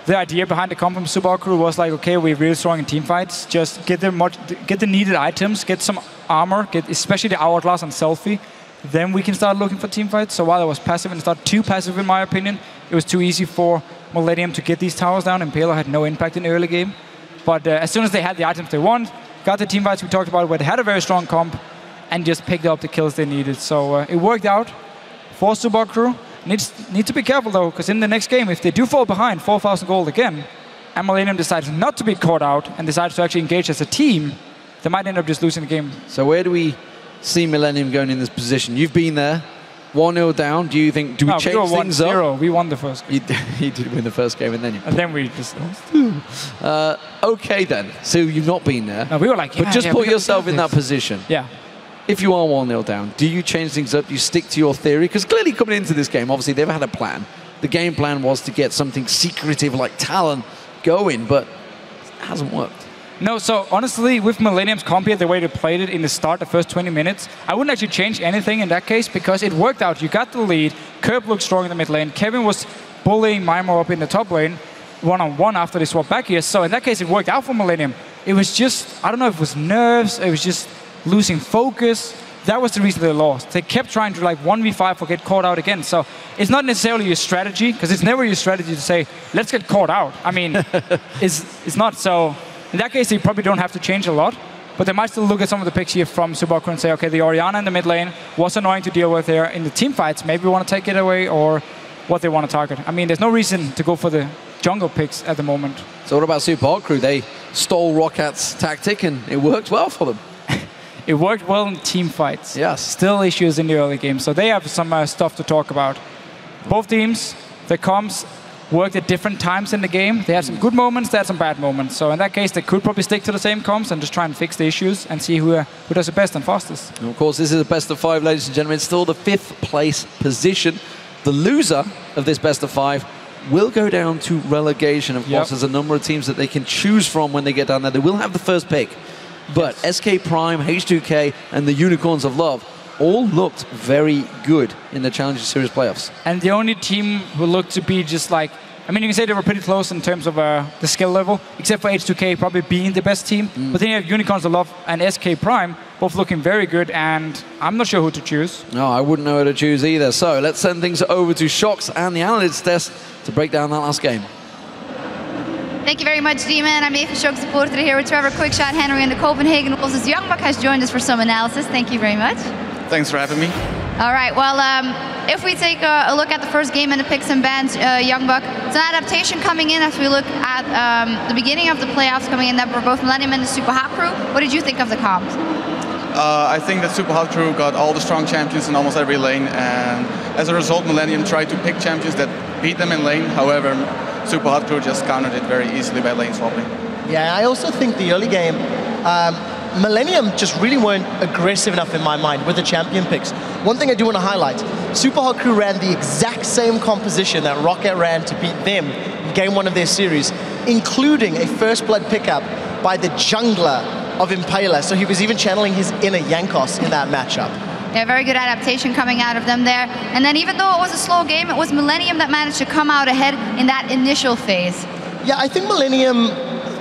idea behind the comp from Subaku was like, okay, we're really strong in team fights. Just get the needed items, get some armor, get especially the Hourglass and Selfie. Then we can start looking for team fights. So while I was passive and not too passive in my opinion, it was too easy for Millennium to get these towers down. Impaler had no impact in the early game. But as soon as they had the items they want, got the team fights we talked about, where they had a very strong comp, and just picked up the kills they needed. So it worked out for Super Hot Crew. Need to be careful though, because in the next game, if they do fall behind 4,000 gold again, and Millennium decides not to be caught out and decides to actually engage as a team, they might end up just losing the game. So where do we see Millennium going in this position? You've been there, 1-0 down. Do you think, do we change things up? 1-0. We won the first game. You did win the first game, and then you... And then we just lost. Okay then, so you've not been there. No, we were like, but just put yourself in that position. Yeah. If you are 1-0 down, do you change things up? Do you stick to your theory? Because clearly coming into this game, obviously they've had a plan. The game plan was to get something secretive like Talon going, but it hasn't worked. No, so honestly, with Millennium's comp here, the way they played it in the start, the first 20 minutes, I wouldn't actually change anything in that case because it worked out. You got the lead, Kerb looked strong in the mid lane, Kevin was bullying Mimo up in the top lane, one-on-one after they swapped back here. So in that case, it worked out for Millennium. It was just, I don't know if it was nerves, it was just losing focus. That was the reason they lost. They kept trying to like 1v5 or get caught out again. So it's not necessarily your strategy, because it's never your strategy to say, let's get caught out. I mean, it's not. So in that case, they probably don't have to change a lot, but they might still look at some of the picks here from Super Hot Crew and say, okay, the Orianna in the mid lane was annoying to deal with here. In the team fights, maybe we want to take it away, or what they want to target. I mean, there's no reason to go for the jungle picks at the moment. So what about Super Hot Crew? They stole Rockat's tactic and it worked well for them. It worked well in team fights. Yes. Still issues in the early game, so they have some stuff to talk about. Both teams, their comps worked at different times in the game. They had some good moments, they had some bad moments. So in that case, they could probably stick to the same comps and just try and fix the issues and see who does the best and fastest. And of course, this is a best of 5, ladies and gentlemen. It's still the 5th place position. The loser of this best of 5 will go down to relegation. Of course, there's a number of teams that they can choose from when they get down there. They will have the first pick. But SK Prime, H2K, and the Unicorns of Love all looked very good in the Challenger Series playoffs. And the only team who looked to be just like, I mean, you can say they were pretty close in terms of the skill level, except for H2K probably being the best team. But then you have Unicorns of Love and SK Prime, both looking very good, and I'm not sure who to choose. No, I wouldn't know who to choose either. So let's send things over to Shox and the Analytics desk to break down that last game. Thank you very much, Demon. I'm Eva Shock, supporter here with Trevor Quickshot Henry and the Copenhagen Wolves. As Youngbuck has joined us for some analysis. Thank you very much. Thanks for having me. All right, well, if we take a look at the first game and the picks and bans, Youngbuck, it's an adaptation coming in as we look at the beginning of the playoffs coming in that were both Millennium and the Super Hot Crew. What did you think of the comps? I think that Super Hot Crew got all the strong champions in almost every lane, and as a result, Millennium tried to pick champions that beat them in lane. However, Super Hot Crew just countered it very easily by lane swapping. Yeah, I also think the early game, Millennium just really weren't aggressive enough in my mind with the champion picks. One thing I do want to highlight, Super Hot Crew ran the exact same composition that Rocket ran to beat them in game 1 of their series, including a first blood pickup by the jungler of Impaler. So he was even channeling his inner Yankos in that matchup. Yeah, very good adaptation coming out of them there. And then even though it was a slow game, it was Millennium that managed to come out ahead in that initial phase. Yeah, I think Millennium,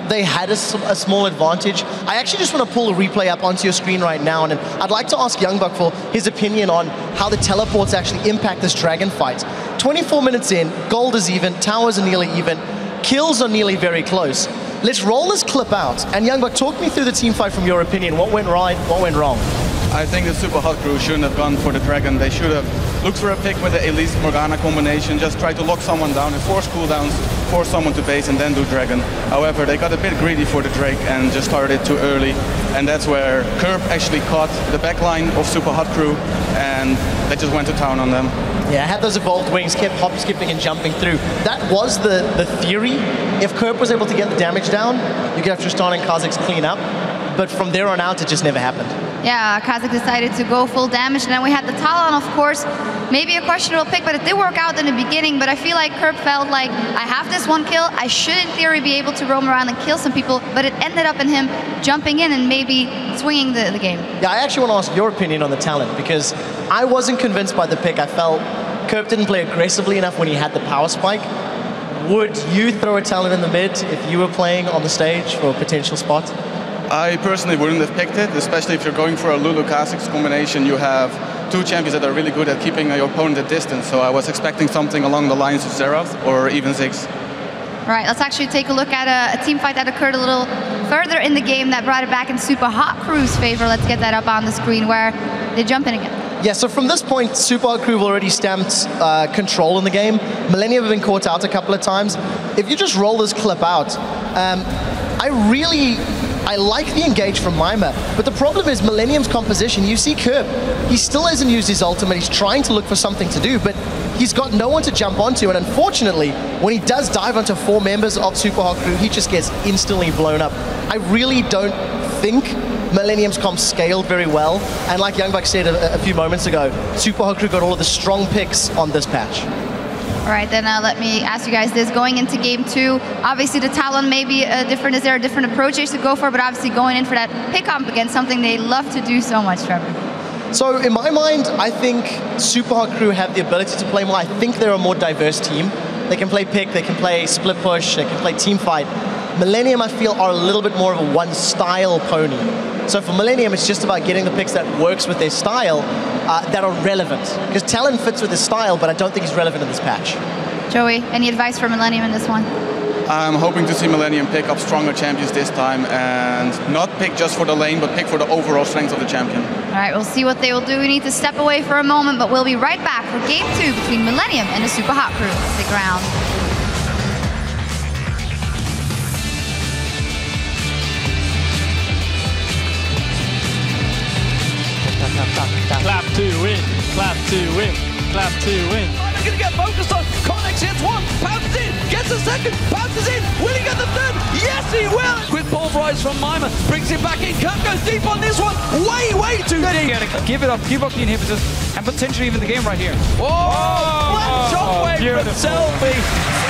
they had a small advantage. I actually just want to pull a replay up onto your screen right now, and I'd like to ask Youngbuck for his opinion on how the teleports actually impact this dragon fight. 24 minutes in, gold is even, towers are nearly even, kills are nearly very close. Let's roll this clip out, and Youngbuck, talk me through the team fight from your opinion. What went right, what went wrong? I think the Super Hot Crew shouldn't have gone for the Dragon. They should have looked for a pick with the Elise Morgana combination, just try to lock someone down and force cooldowns, force someone to base and then do Dragon. However, they got a bit greedy for the Drake and just started it too early. And that's where Kerb actually caught the backline of Super Hot Crew and they just went to town on them. Yeah, had those evolved wings, kept hop, skipping and jumping through. That was the theory. If Kerb was able to get the damage down, you could have Tristan and Kha'Zix clean up. But from there on out, it just never happened. Yeah, Kha'Zix decided to go full damage, and then we had the Talon, of course. Maybe a questionable pick, but it did work out in the beginning. But I feel like Kerb felt like, I have this one kill, I should in theory be able to roam around and kill some people, but it ended up in him jumping in and maybe swinging the game. Yeah, I actually want to ask your opinion on the Talon, because I wasn't convinced by the pick. I felt Kerb didn't play aggressively enough when he had the power spike. Would you throw a Talon in the mid if you were playing on the stage for a potential spot? I personally wouldn't have picked it, especially if you're going for a Lulu Kha'Zix combination. You have two champions that are really good at keeping your opponent at distance. So I was expecting something along the lines of Xerath or even Ziggs. All right, let's actually take a look at a team fight that occurred a little further in the game that brought it back in Super Hot Crew's favor. Let's get that up on the screen where they jump in again. Yeah, so from this point, Super Hot Crew have already stamped control in the game. Millennium have been caught out a couple of times. If you just roll this clip out, I like the engage from Mima, but the problem is Millennium's composition. You see Curb, he still hasn't used his ultimate. He's trying to look for something to do, but he's got no one to jump onto, and unfortunately, when he does dive onto 4 members of Super Hot Crew, he just gets instantly blown up. I really don't think Millennium's comp scaled very well, and like Youngbuck said a few moments ago, Super Hot Crew got all of the strong picks on this patch. All right, then let me ask you guys this. Going into game 2, obviously the Talon may be different. Is there a different approach they should go for? But obviously going in for that pick up against something they love to do so much, Trevor. So in my mind, I think Super Hot Crew have the ability to play more. I think they're a more diverse team. They can play pick, they can play split push, they can play team fight. Millennium, I feel, are a little bit more of a one-style pony. So for Millennium, it's just about getting the picks that works with their style, that are relevant. Because Talon fits with his style, but I don't think he's relevant in this patch. Joey, any advice for Millennium in this one? I'm hoping to see Millennium pick up stronger champions this time and not pick just for the lane, but pick for the overall strength of the champion. All right, we'll see what they will do. We need to step away for a moment, but we'll be right back for game 2 between Millennium and the Super Hot Crew. Stick around. Clap to win, clap to win, clap to win. They're going to get focused on. Connex hits one, pounces in, gets a second, pounces in. Will he get the third? Yes, he will. Quick pulverize from Mima, brings him back in. Kurt goes deep on this one. Way too deep. Give it up, give up the inhibitors, and potentially even the game right here. Whoa! Flat shockwave from Selfie.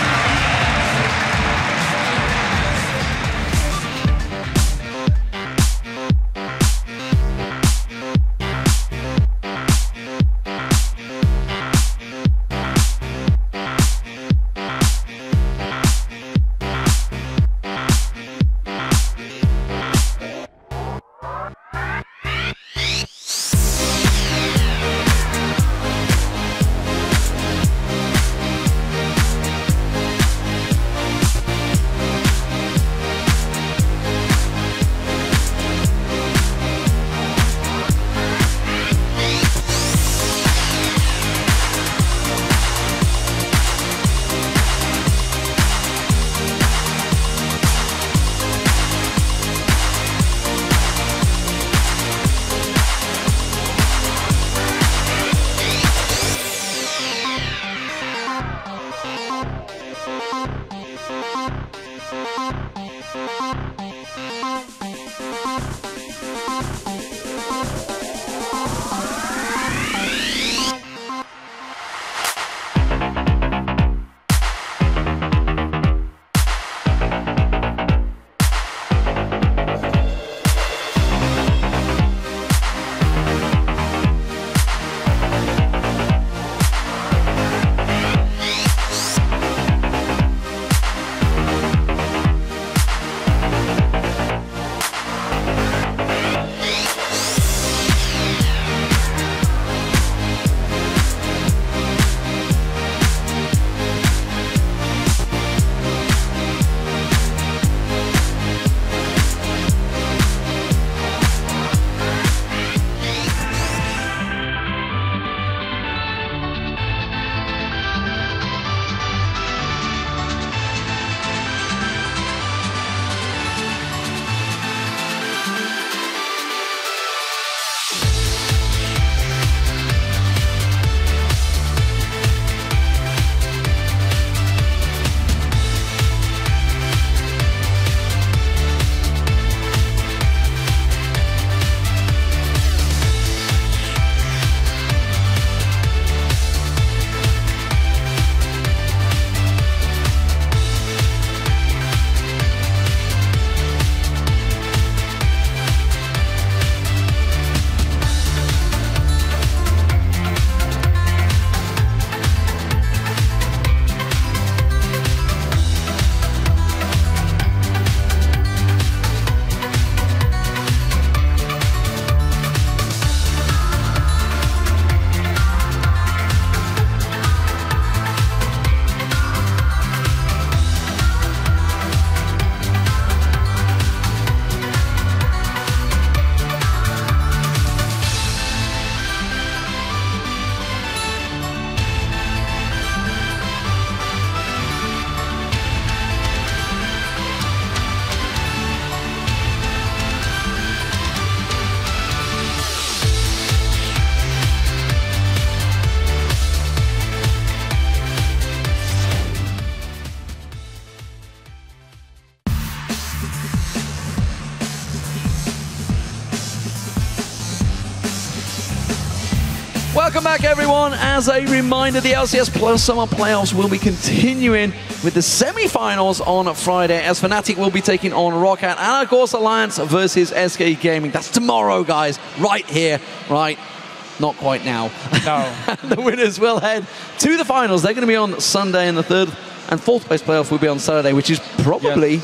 Welcome back, everyone. As a reminder, the LCS Plus Summer Playoffs will be continuing with the semi-finals on Friday, as Fnatic will be taking on Roccat, and of course Alliance versus SK Gaming. That's tomorrow, guys, right here, right? Not quite now. No. The winners will head to the finals. They're going to be on Sunday, and the third and fourth place playoff will be on Saturday, which is probably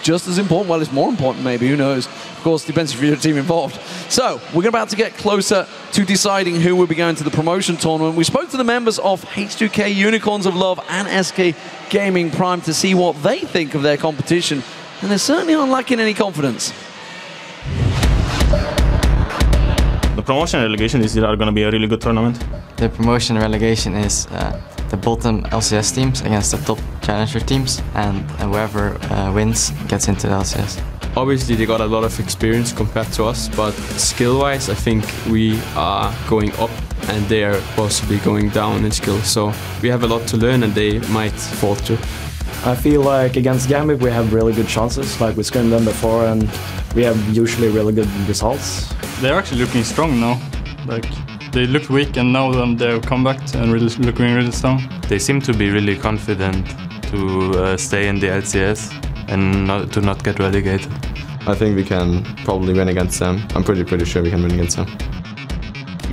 just as important. Well, it's more important, maybe. Who knows? Of course, depends if you're a team involved. So, we're about to get closer to deciding who will be going to the promotion tournament. We spoke to the members of H2K, Unicorns of Love, and SK Gaming Prime to see what they think of their competition, and they're certainly not lacking any confidence. The promotion relegation is going to be a really good tournament. The promotion relegation is the bottom LCS teams against the top challenger teams, and whoever wins gets into the LCS. Obviously they got a lot of experience compared to us, but skill-wise I think we are going up and they are possibly going down in skill. So we have a lot to learn and they might falter. I feel like against Gambit we have really good chances, like we scrimmed them before and we have usually really good results. They're actually looking strong now. Like they looked weak and now they're come back and really looking really strong. They seem to be really confident to stay in the LCS and to not get relegated. I think we can probably win against them. I'm pretty sure we can win against them.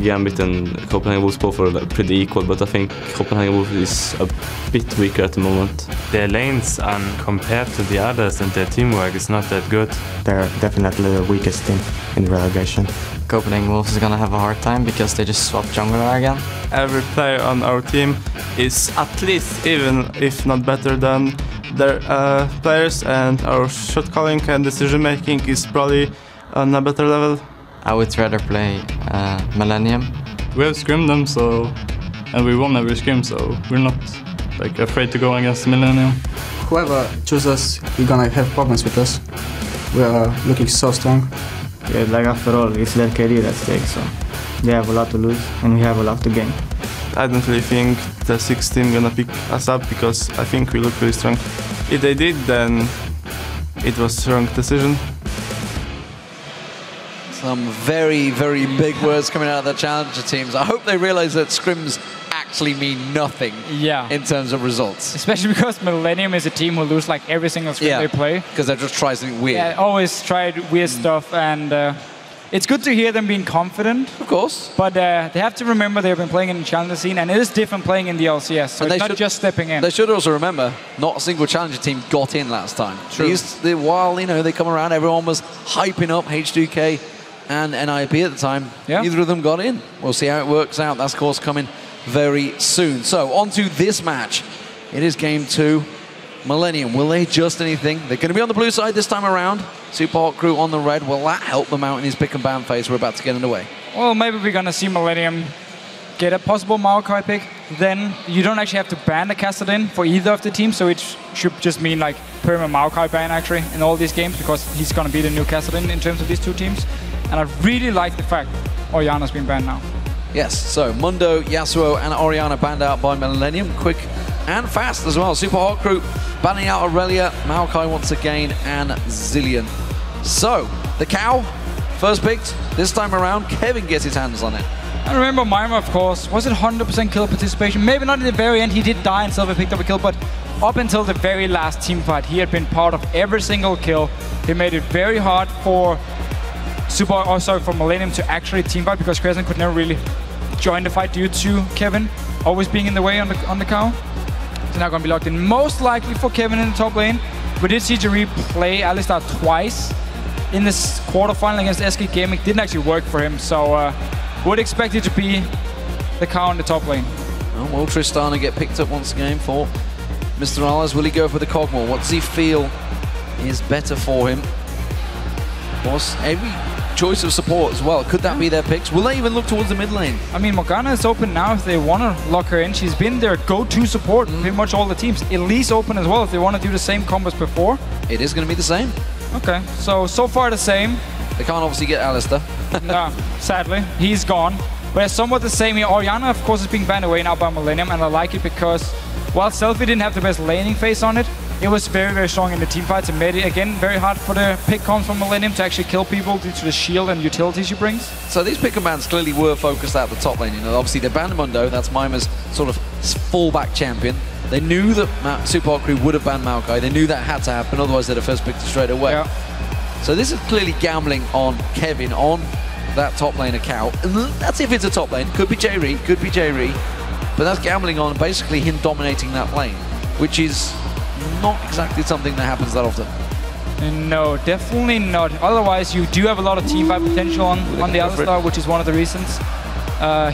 Gambit and Copenhagen Wolves both are pretty equal, but I think Copenhagen Wolves is a bit weaker at the moment. Their lanes, compared to the others, and their teamwork is not that good. They're definitely the weakest team in the relegation. Copenhagen Wolves is gonna have a hard time because they just swapped jungler again. Every player on our team is at least even, if not better than their players, and our shot calling and decision making is probably on a better level. I would rather play Millennium. We have scrimmed them, and we won every scrim, so we're not like afraid to go against Millennium. Whoever chooses us, we're gonna have problems with us. We are looking so strong. Yeah, like after all, it's their career at stake, so they have a lot to lose and we have a lot to gain. I don't really think the 6th team gonna pick us up because I think we look really strong. If they did, then it was a wrong decision. Some very, very big words coming out of the challenger teams. I hope they realize that scrims actually mean nothing in terms of results. Especially because Millennium is a team who lose like every single scrim they play. Because they just try something weird. Yeah, always tried weird stuff, and it's good to hear them being confident. Of course. But they have to remember they've been playing in the challenger scene, and it is different playing in the LCS, so it's not just stepping in. They should also remember, not a single challenger team got in last time. True. While, you know, they come around, everyone was hyping up H2K and NIP at the time. Neither of them got in. We'll see how it works out. That's, of course, coming very soon. So, on to this match. It is game 2. Millennium, will they adjust anything? They're going to be on the blue side this time around. Super Hot Crew on the red. Will that help them out in his pick and ban phase we're about to get underway? Well, maybe we're going to see Millennium get a possible Maokai pick. Then you don't actually have to ban the Kassadin for either of the teams, so it should just mean like perma Maokai ban actually in all these games, because he's going to be the new Kassadin in terms of these two teams. And I really like the fact Orianna's been banned now. Yes, so Mundo, Yasuo, and Orianna banned out by Millennium. Quick and fast as well. Super Hot Crew banning out Aurelia, Maokai once again, and Zillion. So, the cow, first picked. This time around, Kevin gets his hands on it. I remember Mima, of course. Was it 100% kill participation? Maybe not in the very end. He did die and Silver picked up a kill, but up until the very last team fight, he had been part of every single kill. He made it very hard for for Millennium to actually team fight, because Crescent could never really join the fight due to Kevin always being in the way on the cow. So now going to be locked in, most likely for Kevin in the top lane. We did see Jerry play Alistar twice in this quarterfinal against SK Gaming. Didn't actually work for him, so would expect it to be the cow in the top lane. Oh, will Tristana get picked up once again for Mr. Alice? Will he go for the Cogmore? What does he feel is better for him? Of course, every choice of support as well. Could that be their picks? Will they even look towards the mid lane? I mean, Morgana is open now if they want to lock her in. She's been their go-to support in pretty much all the teams. Elise open as well if they want to do the same combos before. It is going to be the same. Okay, so far the same. They can't obviously get Alistar. No, sadly. He's gone. But it's somewhat the same here. Orianna, of course, is being banned away now by Millennium, and I like it because while Selfie didn't have the best laning phase on it, it was very, very strong in the team fights and made it, again, very hard for the pick comms from Millennium to actually kill people due to the shield and utility she brings. So these pick commands clearly were focused at the top lane. You know, obviously they banned Mundo, that's Mimer's sort of fallback champion. They knew that Super Hot Crew would have banned Maokai. They knew that had to happen, otherwise they'd have first picked it straight away. Yeah. So this is clearly gambling on Kevin, on that top lane account. And that's if it's a top lane. Could be J-Ree, could be J-Ree. But that's gambling on basically him dominating that lane, which is not exactly something that happens that often. No, definitely not. Otherwise, you do have a lot of team fight potential on the Alistar, which is one of the reasons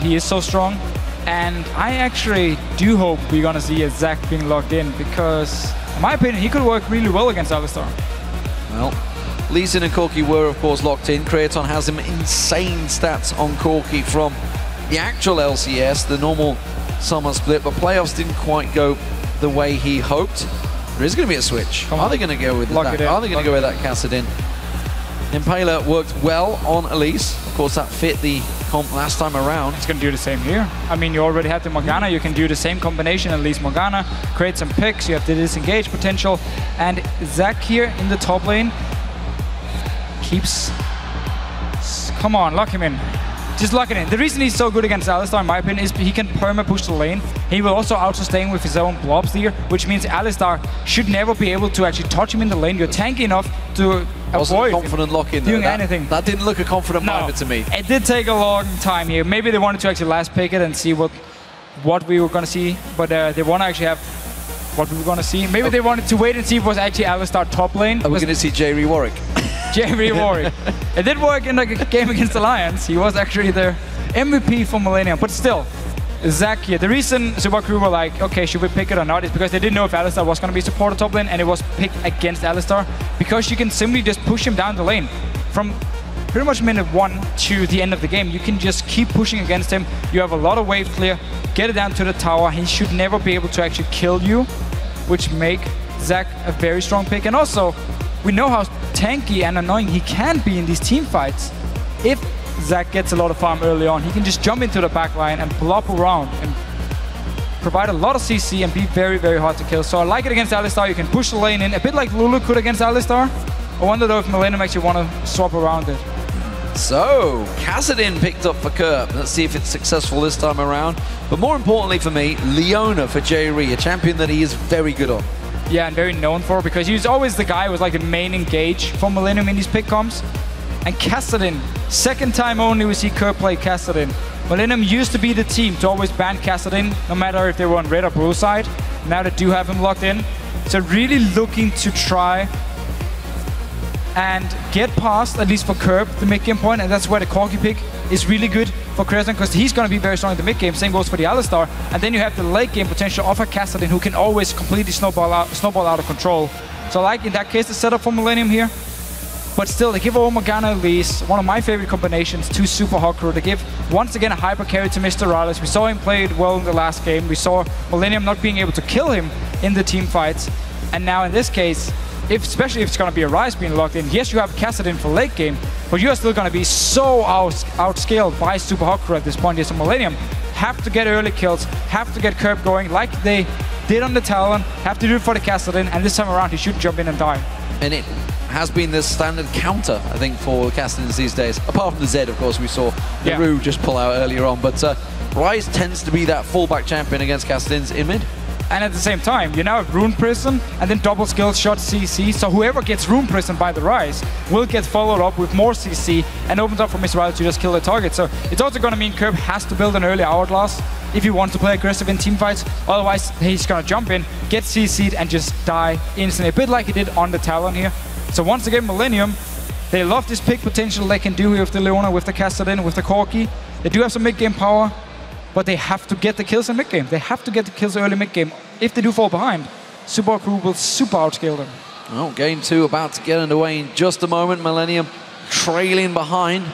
he is so strong. And I actually do hope we're going to see a Zac being locked in, because, in my opinion, he could work really well against Alistar. Well, Lee Sin and Corki were, of course, locked in. Creaton has some insane stats on Corki from the actual LCS, the normal summer split, but playoffs didn't quite go the way he hoped. There is going to be a switch. Are they going to go with that? Are they going to go with that Kassadin? Impaler worked well on Elise. Of course, that fit the comp last time around. It's going to do the same here. I mean, you already have the Morgana. You can do the same combination, Elise Morgana, create some picks. You have the disengage potential. And Zac here in the top lane keeps... Come on, lock him in. Just lock it in. The reason he's so good against Alistar, in my opinion, is he can perma-push the lane. He will also auto-sustain with his own blobs here, which means Alistar should never be able to actually touch him in the lane. You're tanky enough to avoid confident lock-in doing anything. That didn't look a confident moment to me. It did take a long time here. Maybe they wanted to actually last pick it and see what we were going to see, but they want to actually have what we were going to see. Maybe they wanted to wait and see if it was actually Alistar top lane. Are we going to see J-Ree Warwick? J-Ree Warwick. It did work in the game against Alliance. He was actually their MVP for Millennium, but still, Zac here. The reason Super Crew were like, okay, should we pick it or not, is because they didn't know if Alistar was going to be supported top lane, and it was picked against Alistar, because you can simply just push him down the lane. From pretty much minute 1 to the end of the game, you can just keep pushing against him. You have a lot of wave clear, get it down to the tower. He should never be able to actually kill you, which make Zac a very strong pick. And also, we know how tanky and annoying he can be in these team fights. If Zac gets a lot of farm early on, he can just jump into the back line and plop around and provide a lot of CC and be very, very hard to kill. So I like it against Alistar. You can push the lane in, a bit like Lulu could against Alistar. I wonder though if Millennium actually want to swap around it. So, Kassadin picked up for Kerp. Let's see if it's successful this time around. But more importantly for me, Leona for J-Ree, a champion that he is very good on. Yeah, and very known for, because he was always the guy who was like the main engage for Millennium in these pick comps. And Kassadin, second time only we see Kerp play Kassadin. Millennium used to be the team to always ban Kassadin, no matter if they were on red or blue side. Now they do have him locked in. So really looking to try and get past, at least for Kerp, the mid-game point, and that's where the Corki pick is really good for Creaton, because he's going to be very strong in the mid-game. Same goes for the Alistar. And then you have the late-game potential of a Kassadin, who can always completely snowball out of control. So I like, in that case, the setup for Millennium here. But still, they give Morgana Elise, one of my favorite combinations, to Super Hot Crew. They give, once again, a hyper carry to Mr. Rallis. We saw him play it well in the last game. We saw Millennium not being able to kill him in the team fights. And now in this case, especially if it's going to be a Ryze being locked in, yes, you have Kassadin for late game, but you are still going to be so outscaled by Super Hot Crew at this point. Yes, so Millennium have to get early kills, have to get Kerp going like they did on the Talon, have to do it for the Kassadin, and this time around he should jump in and die. And it has been the standard counter, I think, for Kassadins these days. Apart from the Zed, of course, we saw Naru just pull out earlier on, but Ryze tends to be that fallback champion against Kassadins in mid. And at the same time, you now have Rune Prison and then double skill shot CC. So whoever gets Rune Prison by the Ryze will get followed up with more CC and opens up for Mr. Rallis to just kill the target. So it's also going to mean Kerp has to build an early hourglass if he wants to play aggressive in team fights. Otherwise, he's going to jump in, get CC'd, and just die instantly. A bit like he did on the Talon here. So once again, Millennium, they love this pick potential they can do here with the Leona, with the Kassadin, with the Corki. They do have some mid-game power, but they have to get the kills in mid-game. They have to get the kills early mid-game. If they do fall behind, Super Crew will super outscale them. Well, game 2 about to get underway in just a moment. Millennium trailing behind.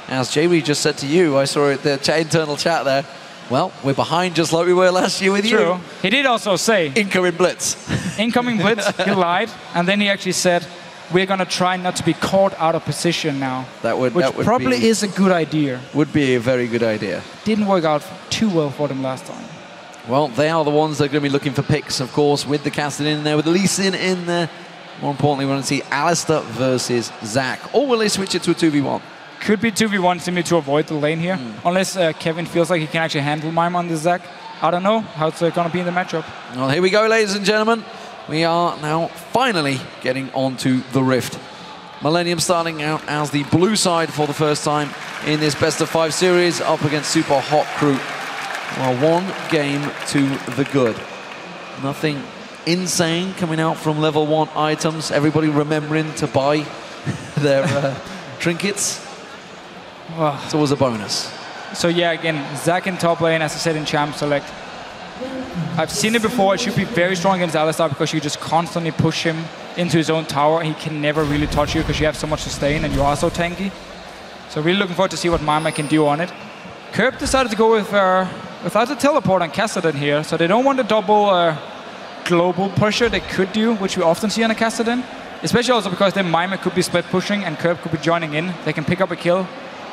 As J-Ree just said to you, I saw it, the internal chat there. Well, we're behind just like we were last year with you. True. He did also say... Incoming blitz. Incoming blitz, he lied. And then he actually said, we're going to try not to be caught out of position now. Which probably is a good idea. Would be a very good idea. Didn't work out too well for them last time. Well, they are the ones that are going to be looking for picks, of course, with the Castle in there, with Lee Sin in there. More importantly, we want to see Alistair versus Zach. Or will they switch it to a 2v1? Could be 2v1 simply to avoid the lane here. Unless Kevin feels like he can actually handle Mime on the Zach. I don't know how it's going to be in the matchup. Well, here we go, ladies and gentlemen. We are now finally getting onto the Rift. Millennium starting out as the blue side for the first time in this best of 5 series, up against Super Hot Crew. Well, 1 game to the good. Nothing insane coming out from level 1 items. Everybody remembering to buy their trinkets. Well, it's always a bonus. So yeah, again, Zach in top lane, as I said in Champ Select. I've seen it before. It should be very strong against Alistar because you just constantly push him into his own tower and he can never really touch you because you have so much sustain and you are so tanky. So really looking forward to see what Mime can do on it. Curb decided to go with without the teleport on Kassadin here, so they don't want a double global pusher they could do, which we often see on a Kassadin. Especially also because then Mime could be split pushing and Curb could be joining in. They can pick up a kill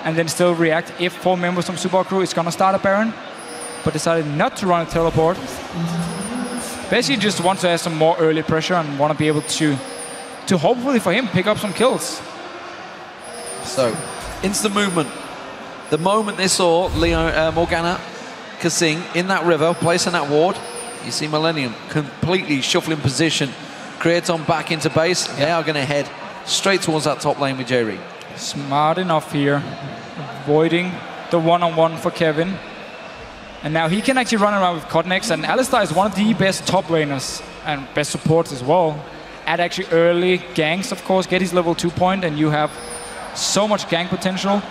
and then still react if 4 members from Super Crew is gonna start a Baron. But decided not to run a teleport. Basically just wants to have some more early pressure and want to be able to hopefully for him pick up some kills. So, instant movement. The moment they saw Morgana Kasing in that river, placing that ward, you see Millennium completely shuffling position. Creaton back into base. They are going to head straight towards that top lane with Jerry. Smart enough here, avoiding the one-on-one for Kevin. And now he can actually run around with Cotnex, and Alistar is one of the best top laners and best supports as well. At actually early ganks, of course, get his level 2 point, and you have so much gank potential.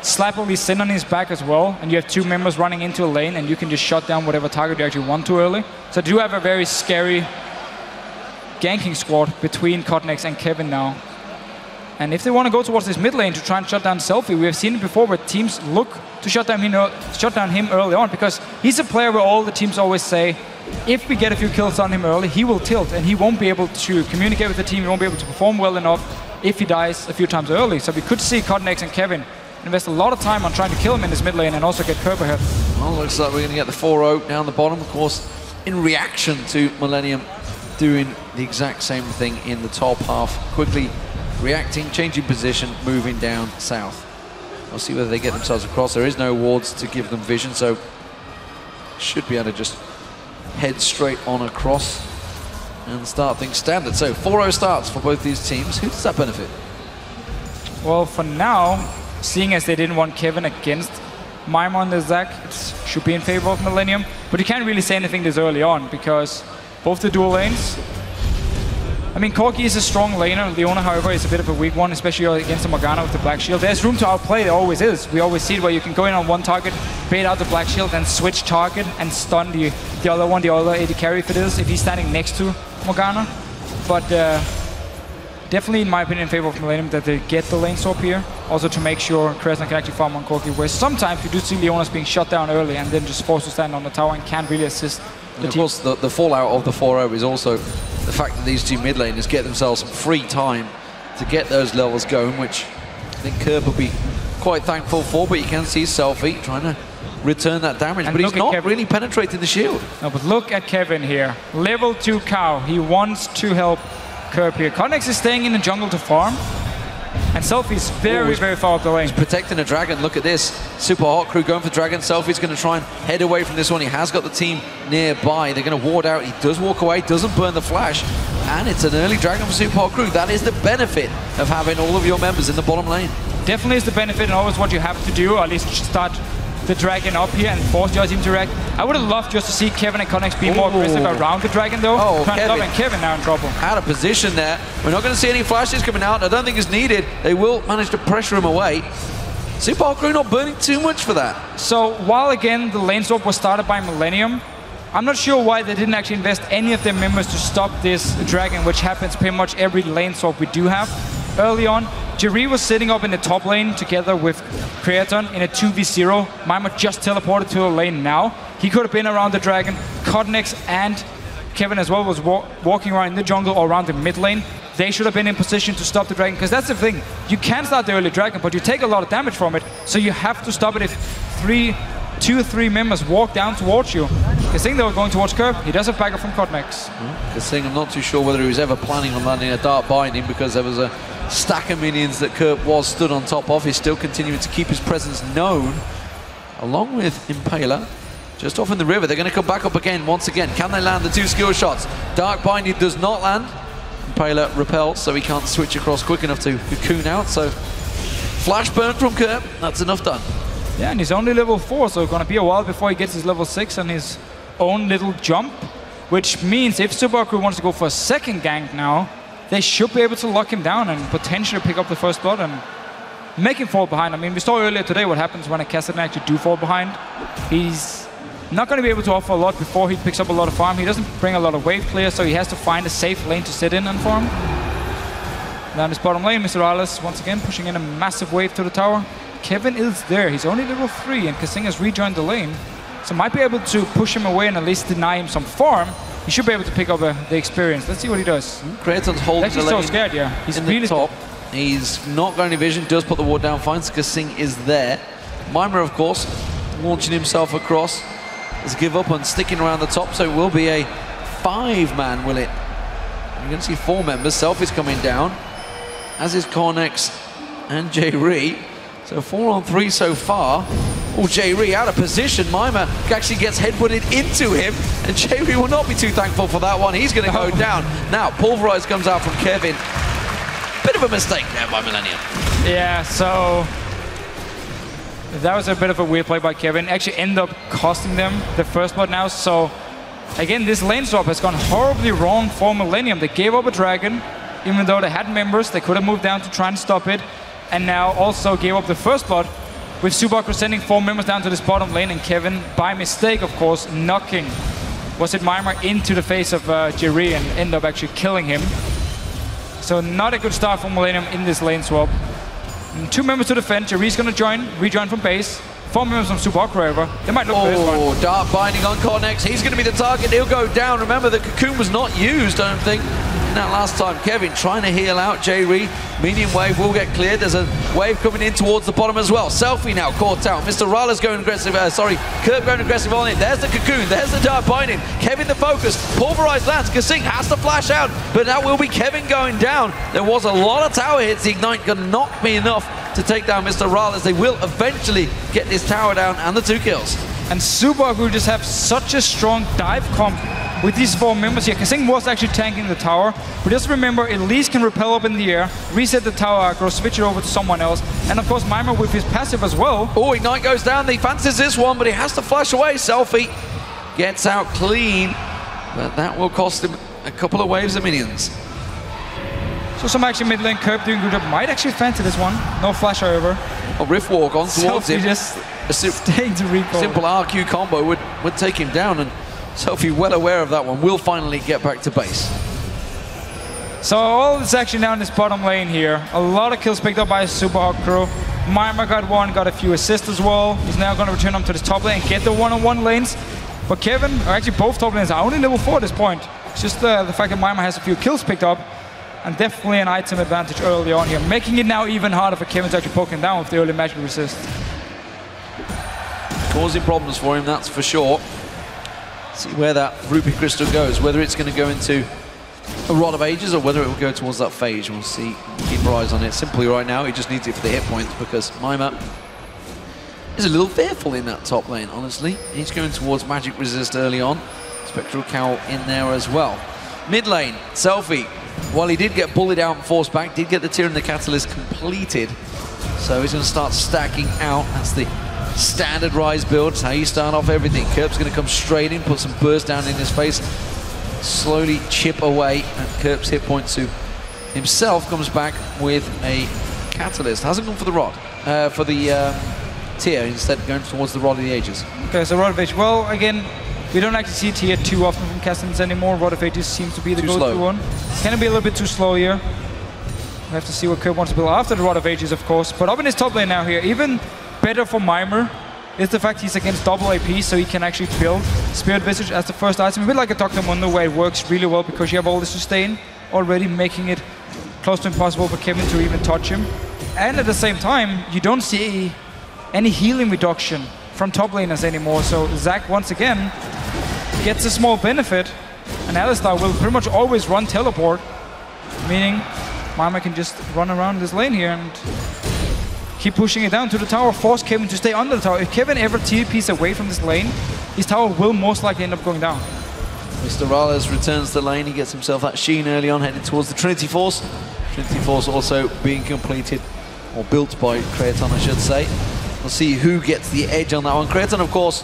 Slap Lee Sin on his back as well, and you have 2 members running into a lane, and you can just shut down whatever target you actually want to early. So do have a very scary ganking squad between Cotnex and Kevin now. And if they want to go towards this mid lane to try and shut down Selfie, we have seen it before where teams look to shut down him early on, because he's a player where all the teams always say, if we get a few kills on him early, he will tilt and he won't be able to communicate with the team, he won't be able to perform well enough if he dies a few times early. So we could see Cotnex and Kevin invest a lot of time on trying to kill him in this mid lane and also get Curb ahead. Well, looks like we're going to get the 4-0 down the bottom, of course, in reaction to Millennium doing the exact same thing in the top half, quickly reacting, changing position, moving down south. We'll see whether they get themselves across. There is no wards to give them vision, so should be able to just head straight on across and start things standard. So 4-0 starts for both these teams. Who does that benefit? Well, for now, seeing as they didn't want Kevin against Mime on the Zac, it should be in favor of Millennium. But you can't really say anything this early on because both the dual lanes. I mean, Corki is a strong laner. Leona, however, is a bit of a weak one, especially against the Morgana with the Black Shield. There's room to outplay, there always is. We always see it where you can go in on one target, bait out the Black Shield, then switch target and stun the other one, the other AD carry if it is, if he's standing next to Morgana. But definitely, in my opinion, in favor of Millennium that they get the lane swap here. Also to make sure Kresna can actually farm on Corki, where sometimes you do see Leona's being shut down early and then just forced to stand on the tower and can't really assist. And of course, the fallout of the 4-0 is also the fact that these 2 mid laners get themselves some free time to get those levels going, which I think Curb will be quite thankful for, but you can see Selfie trying to return that damage, and but he's not really penetrating the shield. No, but look at Kevin here. Level 2 cow. He wants to help Curb here. Connex is staying in the jungle to farm. And Selfie's very, very far up the lane. He's protecting the Dragon. Look at this. Super Hot Crew going for Dragon. Selfie's going to try and head away from this one. He has got the team nearby. They're going to ward out. He does walk away, doesn't burn the flash. And it's an early Dragon for Super Hot Crew. That is the benefit of having all of your members in the bottom lane. Definitely is the benefit, and always what you have to do, or at least start the Dragon up here and force your team to react. I would have loved just to see Kevin and Connex be more aggressive around the Dragon though. Oh, Kevin now in trouble. Out of position there. We're not going to see any flashes coming out. I don't think it's needed. They will manage to pressure him away. Super Hot Crew not burning too much for that. So while again the lane swap was started by Millennium, I'm not sure why they didn't actually invest any of their members to stop this Dragon, which happens pretty much every lane swap we do have. Early on, Jerry was sitting up in the top lane together with Creaton in a 2v0. Mima just teleported to the lane now. He could have been around the Dragon. Cotnex and Kevin as well was walking around in the jungle or around the mid lane. They should have been in position to stop the Dragon, because that's the thing. You can start the early Dragon, but you take a lot of damage from it, so you have to stop it if 3 2 or 3 members walk down towards you. Kasing, they were going towards Curb. He does have backup from Codnex. Kasing, I'm not too sure whether he was ever planning on landing a Dark Binding because there was a stack of minions that Curb was stood on top of. He's still continuing to keep his presence known, along with Impaler. Just off in the river, they're going to come back up again once again. Can they land the 2 skill shots? Dark Binding does not land. Impaler repels, so he can't switch across quick enough to cocoon out. So flash burn from Curb, that's enough done. Yeah, and he's only level 4, so it's going to be a while before he gets his level 6 and his own little jump, which means if Subaru wants to go for a second gank now, they should be able to lock him down and potentially pick up the first blood and make him fall behind. I mean, we saw earlier today what happens when a Kassadin actually do fall behind. He's not going to be able to offer a lot before he picks up a lot of farm. He doesn't bring a lot of wave clear, so he has to find a safe lane to sit in and farm. Down his bottom lane, Mr. Alice once again pushing in a massive wave to the tower. Kevin is there. He's only level 3, and Kasing has rejoined the lane, so might be able to push him away and at least deny him some farm. He should be able to pick up the experience. Let's see what he does. Kraton's holding the lane. He's so scared, yeah. He's in really the top. He's not going to vision, does put the ward down, finds Kasing is there. Mimer, of course, launching himself across. Let's give up on sticking around the top, so it will be a 5-man, will it? You're going to see 4 members. Self is coming down, as is Cornex and J-Ree. So 4 on 3 so far. Oh, J-Ree out of position. Mimer actually gets headbutted into him, and J-Ree will not be too thankful for that one. He's going to go down. Now, Pulverize comes out from Kevin. Bit of a mistake there by Millennium. Yeah, so that was a bit of a weird play by Kevin. Actually ended up costing them the first blood now. So again, this lane swap has gone horribly wrong for Millennium. They gave up a dragon, even though they had members. They could have moved down to try and stop it. And now also gave up the first blood, with Subaru sending 4 members down to this bottom lane, and Kevin, by mistake of course, knocking, was it Mimer, into the face of J-Ree and ended up actually killing him. So not a good start for Millennium in this lane swap. And 2 members to defend. J-Ree's going to rejoin from base. 4 members from Subaru, however. They might look for this one. Oh, Dark Binding on Cornex. He's going to be the target. He'll go down. Remember, the cocoon was not used, I don't think, in that last time. Kevin trying to heal out J-Ree. Medium wave will get cleared. There's a wave coming in towards the bottom as well. Selfie now caught out. Mr. Rala's going aggressive. Curb going aggressive on it. There's the cocoon. There's the Dark Binding. Kevin the focus. Pulverized lands. Kasing has to flash out, but that will be Kevin going down. There was a lot of tower hits. The Ignite could not be enough to take down Mr. Rala, as they will eventually get this tower down and the 2 kills. And Subaru just have such a strong dive comp with these 4 members here. Kasing was actually tanking the tower, but just remember, Elise can repel up in the air, reset the tower aggro, switch it over to someone else, and of course Mimer with his passive as well. Oh, Ignite goes down. He fancies this one, but he has to flash away. Selfie gets out clean, but that will cost him a couple of waves of minions. So some action mid lane. Curb doing good job. Might actually fancy this one. No flash, however. A Rift Walk on towards him. Just staying to recall. Simple RQ combo would take him down, and Selfie, well aware of that one, will finally get back to base. So all this action down this bottom lane here. A lot of kills picked up by Superhawk crew. Mimer got 1, got a few assists as well. He's now going to return up to this top lane and get the one-on-one lanes. But Kevin, or actually both top lanes, are only level 4 at this point. It's just the fact that Mimer has a few kills picked up, and definitely an item advantage early on here, making it now even harder for Kevin to actually poke him down with the early magic resist. Causing problems for him, that's for sure. See where that Rupee Crystal goes, whether it's going to go into a Rod of Ages or whether it will go towards that phage. We'll see. Keep our eyes on it. Simply right now, he just needs it for the hit points, because Mimer is a little fearful in that top lane, honestly. He's going towards magic resist early on. Spectral Cowl in there as well. Mid lane, Selfie, while he did get bullied out and forced back, did get the Tier and the Catalyst completed. So he's going to start stacking out. That's the standard Rise build. It's how you start off everything. Curb's going to come straight in, put some burst down in his face, slowly chip away at Curb's hit points, who himself comes back with a Catalyst. Hasn't gone for the Rod, for the Tier, instead going towards the Rod of the Ages. Okay, so Rod of Ages. Well, again, we don't actually see Tier too often from Castans anymore. Rod of Ages seems to be the go-to one. Can it be a little bit too slow here? We have to see what Curb wants to build after the Rod of Ages, of course. But up in his top lane now here, even better for Mimer is the fact he's against double AP, so he can actually build Spirit Visage as the first item. A bit like a Dr. Mundo, where it works really well because you have all the sustain already, making it close to impossible for Kevin to even touch him. And at the same time, you don't see any healing reduction from top laners anymore. So Zac once again gets a small benefit, and Alistar will pretty much always run teleport, meaning Mima can just run around this lane here and keep pushing it down to the tower, force Kevin to stay under the tower. If Kevin ever TPs away from this lane, his tower will most likely end up going down. Mr. Rales returns the lane, he gets himself that Sheen early on, heading towards the Trinity Force. Trinity Force also being completed, or built by Kraton, I should say. We'll see who gets the edge on that one. Kraton, of course,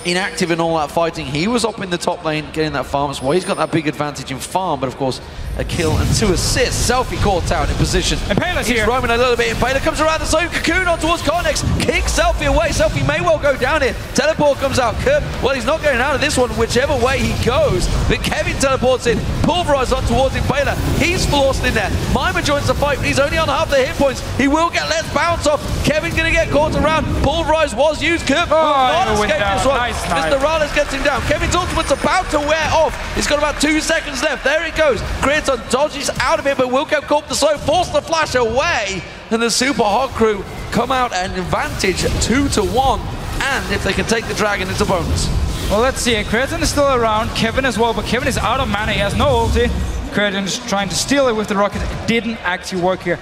inactive in all that fighting. He was up in the top lane getting that farm as well. He's got that big advantage in farm, but of course, a kill and 2 assists. Selfie caught out in position. Impaler's He's here. roaming a little bit. Impaler comes around the side. Cocoon on towards Cornex. Kicks Selfie away. Selfie may well go down here. Teleport comes out. Kerb, well, he's not going out of this one, whichever way he goes. But Kevin teleports in. Pulverized on towards Impaler. He's forced in there. Mima joins the fight, but he's only on half the hit points. He will get less bounce off. Kevin's going to get caught around. Pulverized was used. Kerb will not escape this one. Nice. Mr. Rales gets him down. Kevin's ultimate's about to wear off. He's got about 2 seconds left. There it goes. Kraton dodges out of it, but will get caught the slow, force the flash away, and the Super Hot crew come out an advantage 2-1, and if they can take the dragon, it's a bonus. Well, let's see. Kraton is still around, Kevin as well, but Kevin is out of mana, he has no ulti. Kraton is trying to steal it with the rocket. It didn't actually work here.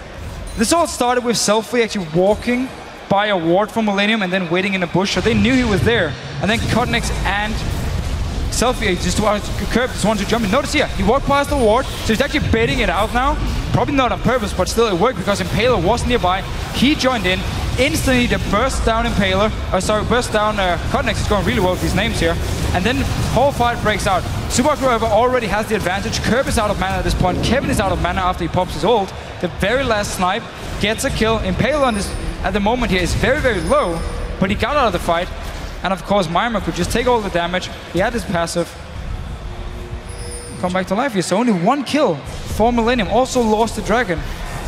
This all started with Selfie actually walking by a ward from Millennium and then waiting in a bush, so they knew he was there. And then Cotnex and Selfie just Kerb just wanted to jump in. Notice here, he walked past the ward, so he's actually baiting it out now. Probably not on purpose, but still it worked because Impaler was nearby. He joined in. Instantly, the burst down Impaler, burst down Cotnex is going really well with these names here. And then whole fight breaks out. Subaru, however, already has the advantage. Kerb is out of mana at this point. Kevin is out of mana after he pops his ult. The very last snipe gets a kill. Impaler on this, at the moment here, is very, very low, but he got out of the fight. And of course, Mima could just take all the damage. He had his passive. Come back to life here. So only 1 kill for Millennium. Also lost the dragon.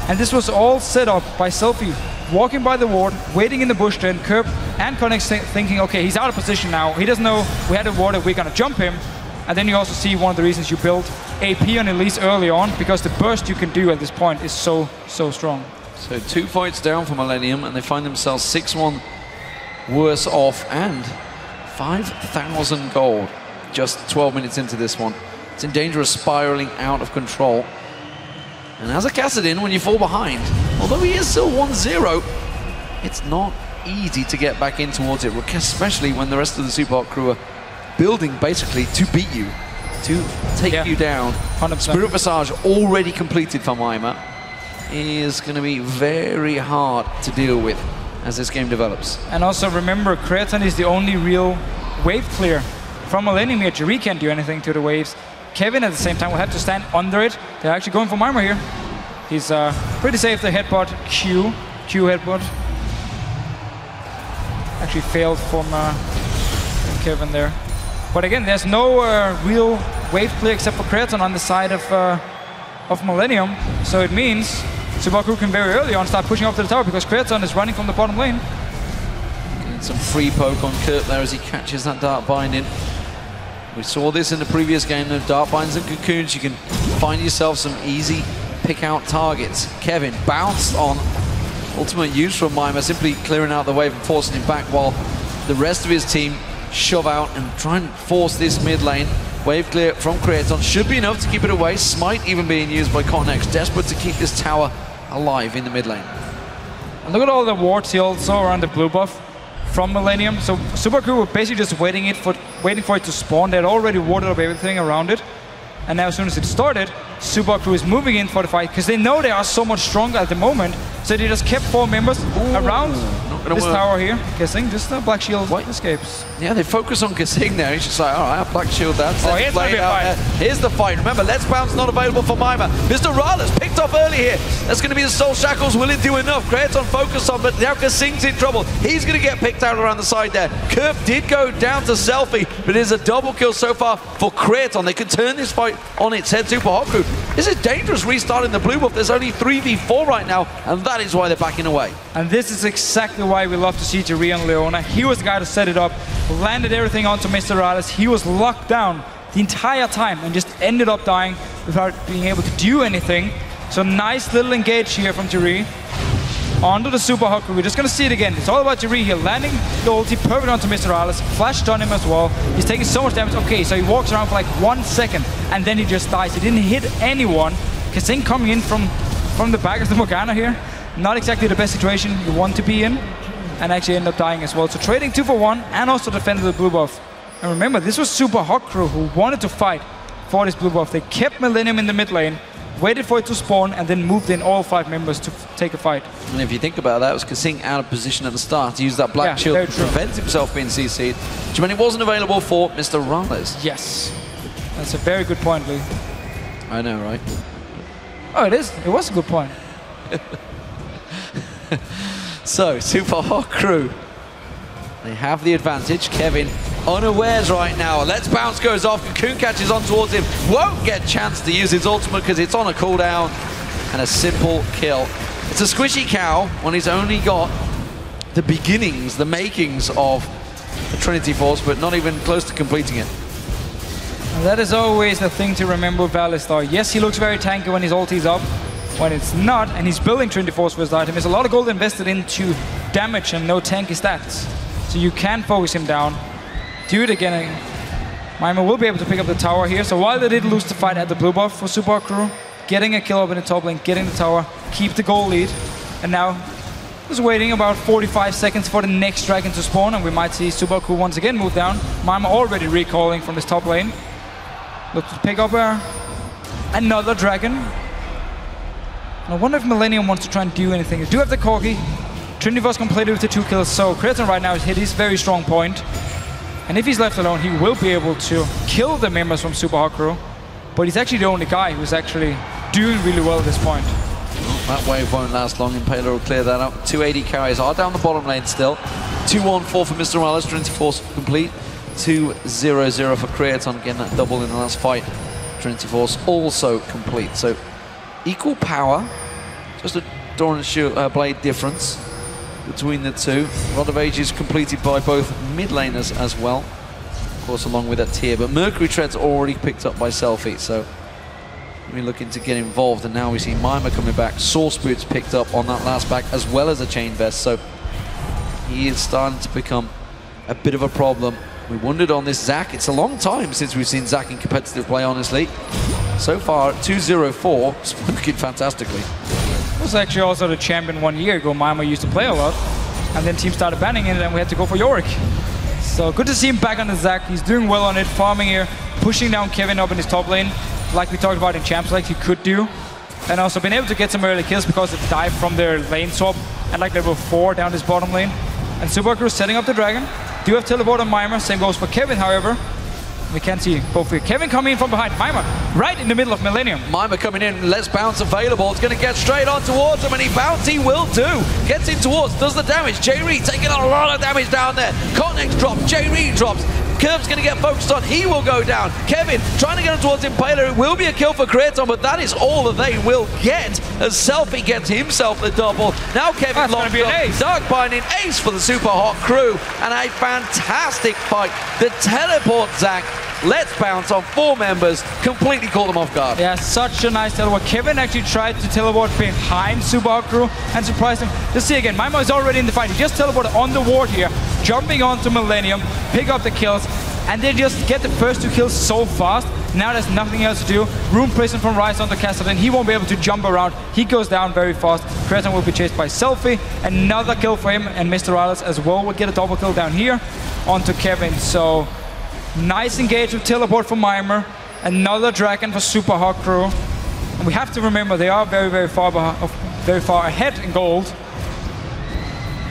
And this was all set up by Selfie walking by the ward, waiting in the bush, then Kerb and Connect thinking, okay, he's out of position now. He doesn't know we had a ward, we're gonna jump him. And then you also see one of the reasons you build AP on Elise early on, because the burst you can do at this point is so strong. So 2 fights down for Millennium, and they find themselves 6-1 worse off, and 5,000 gold just 12 minutes into this one. It's in danger of spiraling out of control. And as a Kassadin, when you fall behind, although he is still 1-0, it's not easy to get back in towards it, especially when the rest of the Super Hot crew are building basically to beat you, to take you down. 100%. Spirit Visage already completed for Mima is going to be very hard to deal with as this game develops. And also remember, Kraton is the only real wave clear from Millennium here. Jiri can't do anything to the waves. Kevin at the same time will have to stand under it. They're actually going for Mima here. He's pretty safe, the headbutt, Q headbutt. Actually failed from Kevin there. But again, there's no real wave clear except for Kraton on the side of Millennium. So it means Subaru can very early on start pushing up to the tower because Kraton is running from the bottom lane. Getting some free poke on Kurt there as he catches that Dark Binding. We saw this in the previous game of Dark Binds and Cocoons. You can find yourself some easy pick out targets. Kevin bounced on ultimate use from Mima, simply clearing out the wave and forcing him back while the rest of his team shove out and try and force this mid lane. Wave clear from Kraton should be enough to keep it away. Smite even being used by Cotnex, desperate to keep this tower alive in the mid lane. And look at all the wards here also around the blue buff from Millennium. So Subaru were basically just waiting for it to spawn. They had already warded up everything around it. And now as soon as it started, Subaru is moving in for the fight because they know they are so much stronger at the moment. So they just kept 4 members around this tower here. Guessing just Black Shield escapes. Yeah, they focus on Kasing there. He's just like, all right, Black Shield that's here's the fight. Here's the fight. Remember, Let's Bounce not available for Mima. Mr. Rales picked off early here. That's going to be the Soul Shackles. Will it do enough? Kraton focused on, but now Kasing's in trouble. He's going to get picked out around the side there. Kerb did go down to Selfie, but it is a double kill so far for Kraton. They can turn this fight on its head. Super Hot crew. This is dangerous restarting the blue buff. There's only 3v4 right now, and that is why they're backing away. And this is exactly why we love to see Jiri and Leona. He was the guy to set it up, landed everything onto Mr. Rales. He was locked down the entire time and just ended up dying without being able to do anything. So nice little engage here from Jiri. onto the Super Hawk. We're just gonna see it again. It's all about Jerry here, landing the ulti perfect onto Mr. Alice, flashed on him as well. He's taking so much damage. Okay, so he walks around for like 1 second, and then he just dies. He didn't hit anyone. Kasing coming in from the back of the Morgana here. Not exactly the best situation you want to be in, and actually end up dying as well. So trading 2 for 1, and also defended the blue buff. And remember, this was Super Hawk Crew who wanted to fight for this blue buff. They kept Millennium in the mid lane, waited for it to spawn, and then moved in all 5 members to take a fight. And if you think about that, it was Kasing out of position at the start to use that black shield to prevent himself being CC'd, which meant it wasn't available for Mr. Rales. Yes. That's a very good point, Lee. I know, right? Oh, it is. It was a good point. So, Super Hawk Crew, they have the advantage. Kevin unawares right now. Let's Bounce goes off. Cocoon catches on towards him. Won't get a chance to use his ultimate because it's on a cooldown. And a simple kill. It's a squishy cow when he's only got the beginnings, the makings of a Trinity Force, but not even close to completing it. And that is always the thing to remember with Alistar. Yes, he looks very tanky when his ulti's up. When it's not, and he's building Trinity Force for his item, there's a lot of gold invested into damage and no tanky stats. So you can focus him down. Do it again. Mima will be able to pick up the tower here. So while they did lose the fight at the blue buff for Super Hawk Crew, getting a kill up in the top lane, getting the tower, keep the goal lead. And now just waiting about 45 seconds for the next dragon to spawn, and we might see Super Hawk Crew once again move down. Mima already recalling from this top lane. Look to pick up another dragon. I wonder if Millennium wants to try and do anything. They do have the Corgi. Trinity Force completed with the 2 kills, so Kreaton right now has hit his very strong point. And if he's left alone, he will be able to kill the members from Super Hawk Crew. But he's actually the only guy who's actually doing really well at this point. Well, that wave won't last long, Impaler will clear that up. 280 carries are down the bottom lane still. 2-1-4 for Mr. Morales, Trinity Force complete. 2-0-0 for Kreaton, again that double in the last fight. Trinity Force also complete. So equal power, just a door and shield blade difference between the two. A lot of ages completed by both mid laners as well, of course, along with that tier. But Mercury Tread's already picked up by Selfie, so we're looking to get involved. And now we see Mima coming back. Source Boots picked up on that last back, as well as a Chain Vest. So he is starting to become a bit of a problem. We wondered on this Zac. It's a long time since we've seen Zac in competitive play, honestly. So far, 2-0-4, it's working fantastically. It was actually also the champion 1 year ago. Mima used to play a lot, and then teams started banning it, and we had to go for Yorick. So good to see him back on the Zac. He's doing well on it, farming here, pushing down Kevin up in his top lane, like we talked about in Champs League, he could do. And also been able to get some early kills because it dive from their lane swap at like level 4 down this bottom lane. And Super Hawk Crew setting up the dragon. Do have teleport on Mima, same goes for Kevin, however. We can see both here. Kevin coming in from behind. Mima right in the middle of Millennium. Mima coming in. Let's Bounce available. It's going to get straight on towards him, and he bounce. He will do. Gets in towards. Does the damage. J Reed taking a lot of damage down there. Connex drops. J Reed drops. Curve's going to get focused on. He will go down. Kevin trying to get him towards Impaler. It will be a kill for Kreaton, but that is all that they will get as Selfie gets himself the double. Now Kevin locked up. Dark Binding ace for the Super Hawk Crew, and a fantastic fight. The teleport Zac. Let's Bounce on 4 members, completely caught them off guard. Yeah, such a nice teleport. Kevin actually tried to teleport behind Super Hawk Crew and surprised him. Let's see again, Mima is already in the fight. He just teleported on the ward here, jumping onto Millennium, pick up the kills, and they just get the first 2 kills so fast. Now there's nothing else to do. Rune Prison from Rise onto Castle, he won't be able to jump around. He goes down very fast. Kreaton will be chased by Selfie. Another kill for him, and Mr. Alice as well will get a double kill down here onto Kevin. So nice engage with teleport for Mima. Another dragon for Super Hawk Crew. And we have to remember they are very far ahead in gold.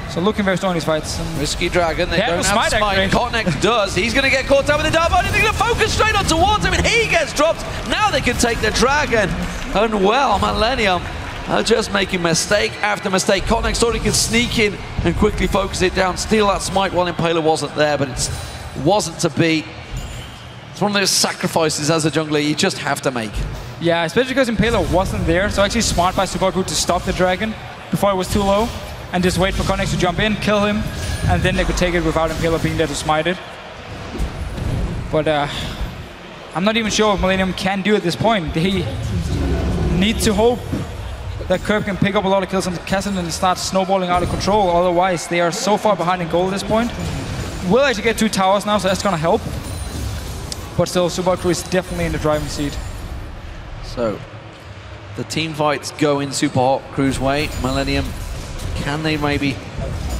So looking very strong in these fights. Risky dragon, they don't have smite. Connex does. He's going to get caught up with the dive. They're going to focus straight on towards him, and he gets dropped. Now they can take the dragon. And well, Millennium are just making mistake after mistake. Connex thought he could sneak in and quickly focus it down, steal that smite while Impaler wasn't there, but it wasn't to be. It's one of those sacrifices as a jungler you just have to make. Yeah, especially because Impaler wasn't there, so actually smart by Super Hawk Crew to stop the dragon before it was too low. And just wait for Connex to jump in, kill him, and then they could take it without Impaler being there to smite it. But I'm not even sure if Millennium can do at this point. They need to hope that Curb can pick up a lot of kills and Cassidy starts snowballing out of control. Otherwise, they are so far behind in gold at this point. Will actually get 2 towers now, so that's gonna help. But still, Subaru is definitely in the driving seat. So, the team fights go in Super Hot Crew's way. Millennium, can they maybe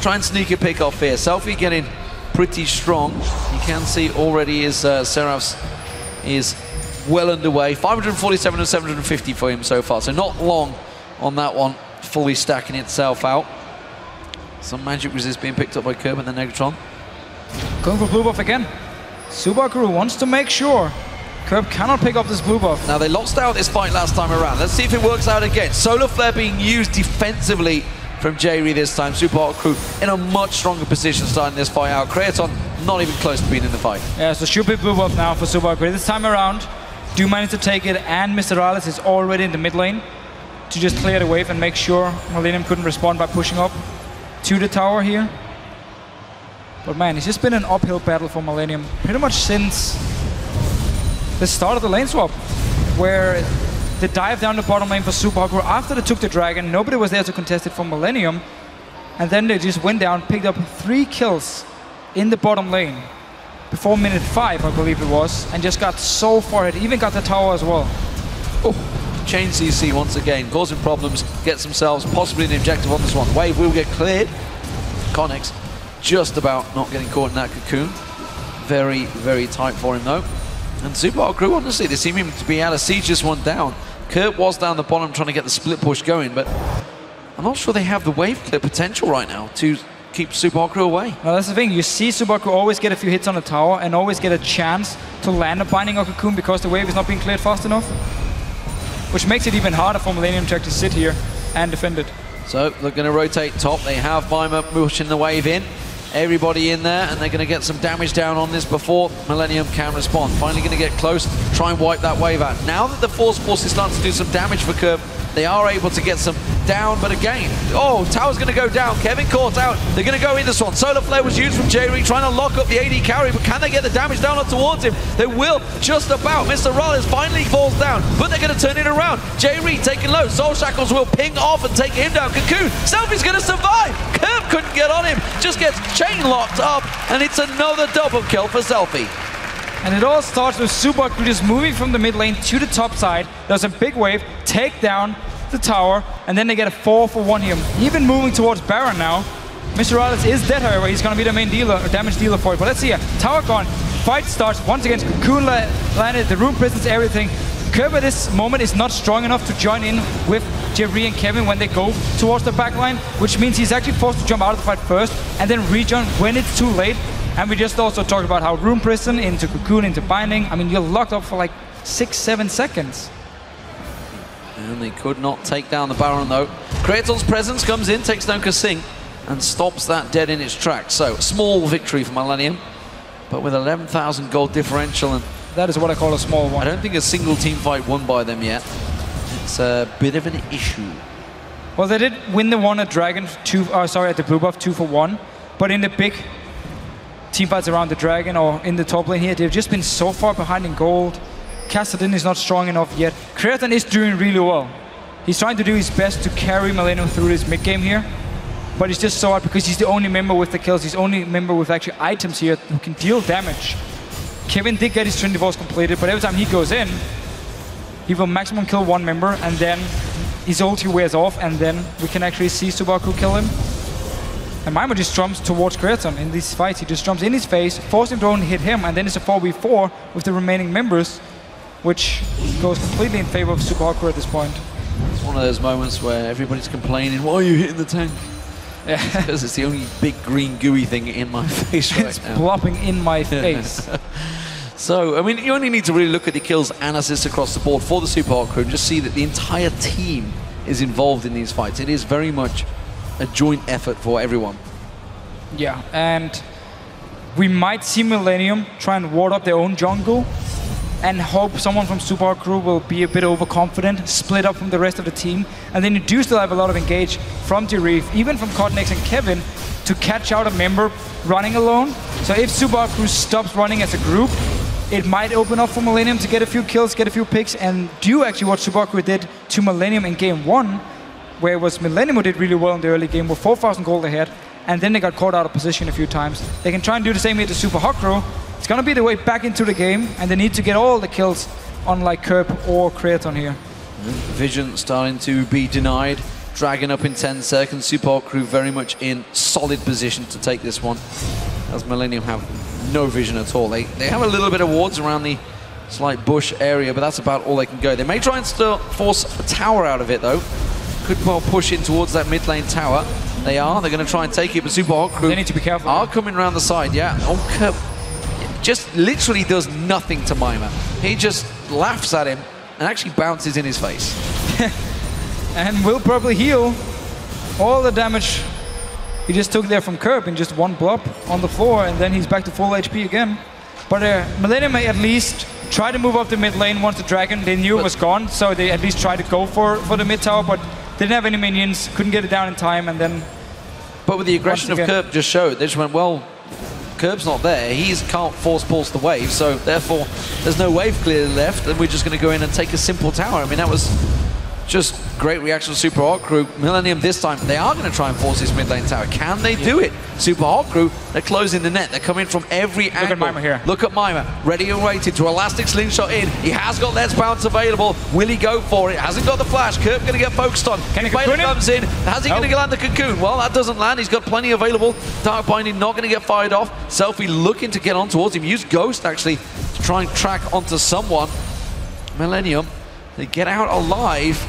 try and sneak a pick off here? Selfie getting pretty strong. You can see already his Seraphs is well underway. 547 and 750 for him so far, so not long on that one, fully stacking itself out. Some magic resist being picked up by Curb and the Negatron. Going for blue buff again. Subaru wants to make sure Curb cannot pick up this blue buff. Now they lost out this fight last time around. Let's see if it works out again. Solar Flare being used defensively from J-Ree this time. Super Hot Crew in a much stronger position starting this fight out. Kraton not even close to being in the fight. Yeah, so stupid blue buff now for Subaru. This time around, do manage to take it, and Mr. Alice is already in the mid lane to just clear the wave and make sure Millennium couldn't respond by pushing up to the tower here. But man, it's just been an uphill battle for Millennium pretty much since the start of the lane swap, where the dive down the bottom lane for Subaru, after they took the dragon, nobody was there to contest it for Millennium, and then they just went down, picked up 3 kills in the bottom lane before minute 5, I believe it was, and just got so far ahead, even got the tower as well. Oh, Chain CC once again, causing problems, gets themselves possibly an objective on this one. Wave will get cleared. Connex just about not getting caught in that cocoon. Very, very tight for him though. And Super Hot Crew, honestly, they seem him to be able to siege this one down. Kurt was down the bottom trying to get the split push going, but I'm not sure they have the wave clear potential right now to keep Super Hot Crew away. Well, that's the thing. You see Super Crew always get a few hits on the tower and always get a chance to land a binding or cocoon because the wave is not being cleared fast enough, which makes it even harder for Millennium to actually sit here and defend it. So they're going to rotate top. They have Bima pushing the wave in. Everybody in there, and they're going to get some damage down on this before Millennium can respond. Finally going to get close, try and wipe that wave out. Now that the Force is starting to do some damage for Curb, they are able to get some down, but again, oh, tower's going to go down. Kevin caught out. They're going to go in this one. Solar Flare was used from J-Ree, trying to lock up the AD carry, but can they get the damage down towards him? They will, just about. Mr. Rollins finally falls down, but they're going to turn it around. J-Ree taking low. Soul Shackles will ping off and take him down. Cocoon, Selfie's going to survive. Curb couldn't get on him, just gets chain locked up, and it's another double kill for Selfie. And it all starts with Subaru just moving from the mid lane to the top side. There's a big wave, take down the tower, and then they get a 4-for-1 here. Even moving towards Baron now. Mr. Alice is dead, however. He's going to be the main dealer, or damage dealer for it. But let's see here. Tower gone. Fight starts once again. Cocoon landed, the room prisons, everything. Curb at this moment is not strong enough to join in with J-Ree and Kevin when they go towards the backline, which means he's actually forced to jump out of the fight first and then rejoin when it's too late. And we just also talked about how room prison into cocoon into binding. I mean, you're locked up for like 6-7 seconds. And they could not take down the Baron though. Kraton's presence comes in, takes down Kasing, and stops that dead in its tracks. So, small victory for Millennium, but with 11,000 gold differential, and that is what I call a small one. I don't think a single team fight won by them yet. It's a bit of an issue. Well, they did win the one at Dragon, at the blue buff, 2-for-1, but in the big team fights around the Dragon or in the top lane here, they've just been so far behind in gold. Kassadin is not strong enough yet. Kraton is doing really well. He's trying to do his best to carry Millennium through this mid game here, but it's just so hard because he's the only member with the kills. He's the only member with actually items here who can deal damage. Kevin did get his Trinity Force completed, but every time he goes in, he will maximum kill one member, and then his ulti wears off, and then we can actually see Subaru kill him. And Mimo just jumps towards Kraton in these fights. He just jumps in his face, forces him to only hit him, and then it's a 4v4 with the remaining members, which goes completely in favor of Subaru at this point. It's one of those moments where everybody's complaining, why are you hitting the tank? Yeah. Because it's the only big green gooey thing in my face right now. It's plopping in my face. So, I mean, you only need to really look at the kills and assists across the board for the Super Hot Crew and just see that the entire team is involved in these fights. It is very much a joint effort for everyone. Yeah, and we might see Millennium try and ward up their own jungle and hope someone from Super Hot Crew will be a bit overconfident, split up from the rest of the team, and then you do still have a lot of engage from T-Reef, even from Cotnex and Kevin, to catch out a member running alone. So if Super Hot Crew stops running as a group, it might open up for Millennium to get a few kills, get a few picks, and do actually what Super Hot Crew did to Millennium in game 1, where it was Millennium who did really well in the early game with 4,000 gold ahead, and then they got caught out of position a few times. They can try and do the same here to Super Hot Crew. It's going to be the way back into the game, and they need to get all the kills on like Kerp or Creaton here. Vision starting to be denied. Dragon up in 10 seconds. Super Hot Crew very much in solid position to take this one, as Millennium have no vision at all. They have a little bit of wards around the slight bush area, but that's about all they can go. They may try and still force a tower out of it, though. Could well push in towards that mid lane tower. They're going to try and take it, but Super Hot Crew they need to be careful. Are coming around the side, yeah. Oh, Kerp just literally does nothing to Mima. He just laughs at him and actually bounces in his face. And will probably heal all the damage he just took there from Kerp in just one blob on the floor, and then he's back to full HP again. But Millennium may at least try to move up the mid lane once the Dragon, they knew it was gone, so they at least tried to go for the mid tower, but didn't have any minions, couldn't get it down in time, and then... But with the aggression of Kerp just showed, they just went, well, Kerp's not there, he can't force pulse the wave, so therefore there's no wave clearly left, and we're just going to go in and take a simple tower. I mean, that was just great reaction to Super Hot Crew. Millennium this time, they are going to try and force this mid lane tower. Can they do it? Super Hot Crew, they're closing the net. They're coming from every angle. Look at Mima here. Look at Mima, ready and waiting to elastic slingshot in. He has got Let's Bounce available. Will he go for it? Hasn't got the flash. Kerp going to get focused on. Baylor comes in. How's he going to land the cocoon? Well, that doesn't land. He's got plenty available. Dark Binding not going to get fired off. Selfie looking to get on towards him. Use Ghost, actually, to try and track onto someone. Millennium, they get out alive.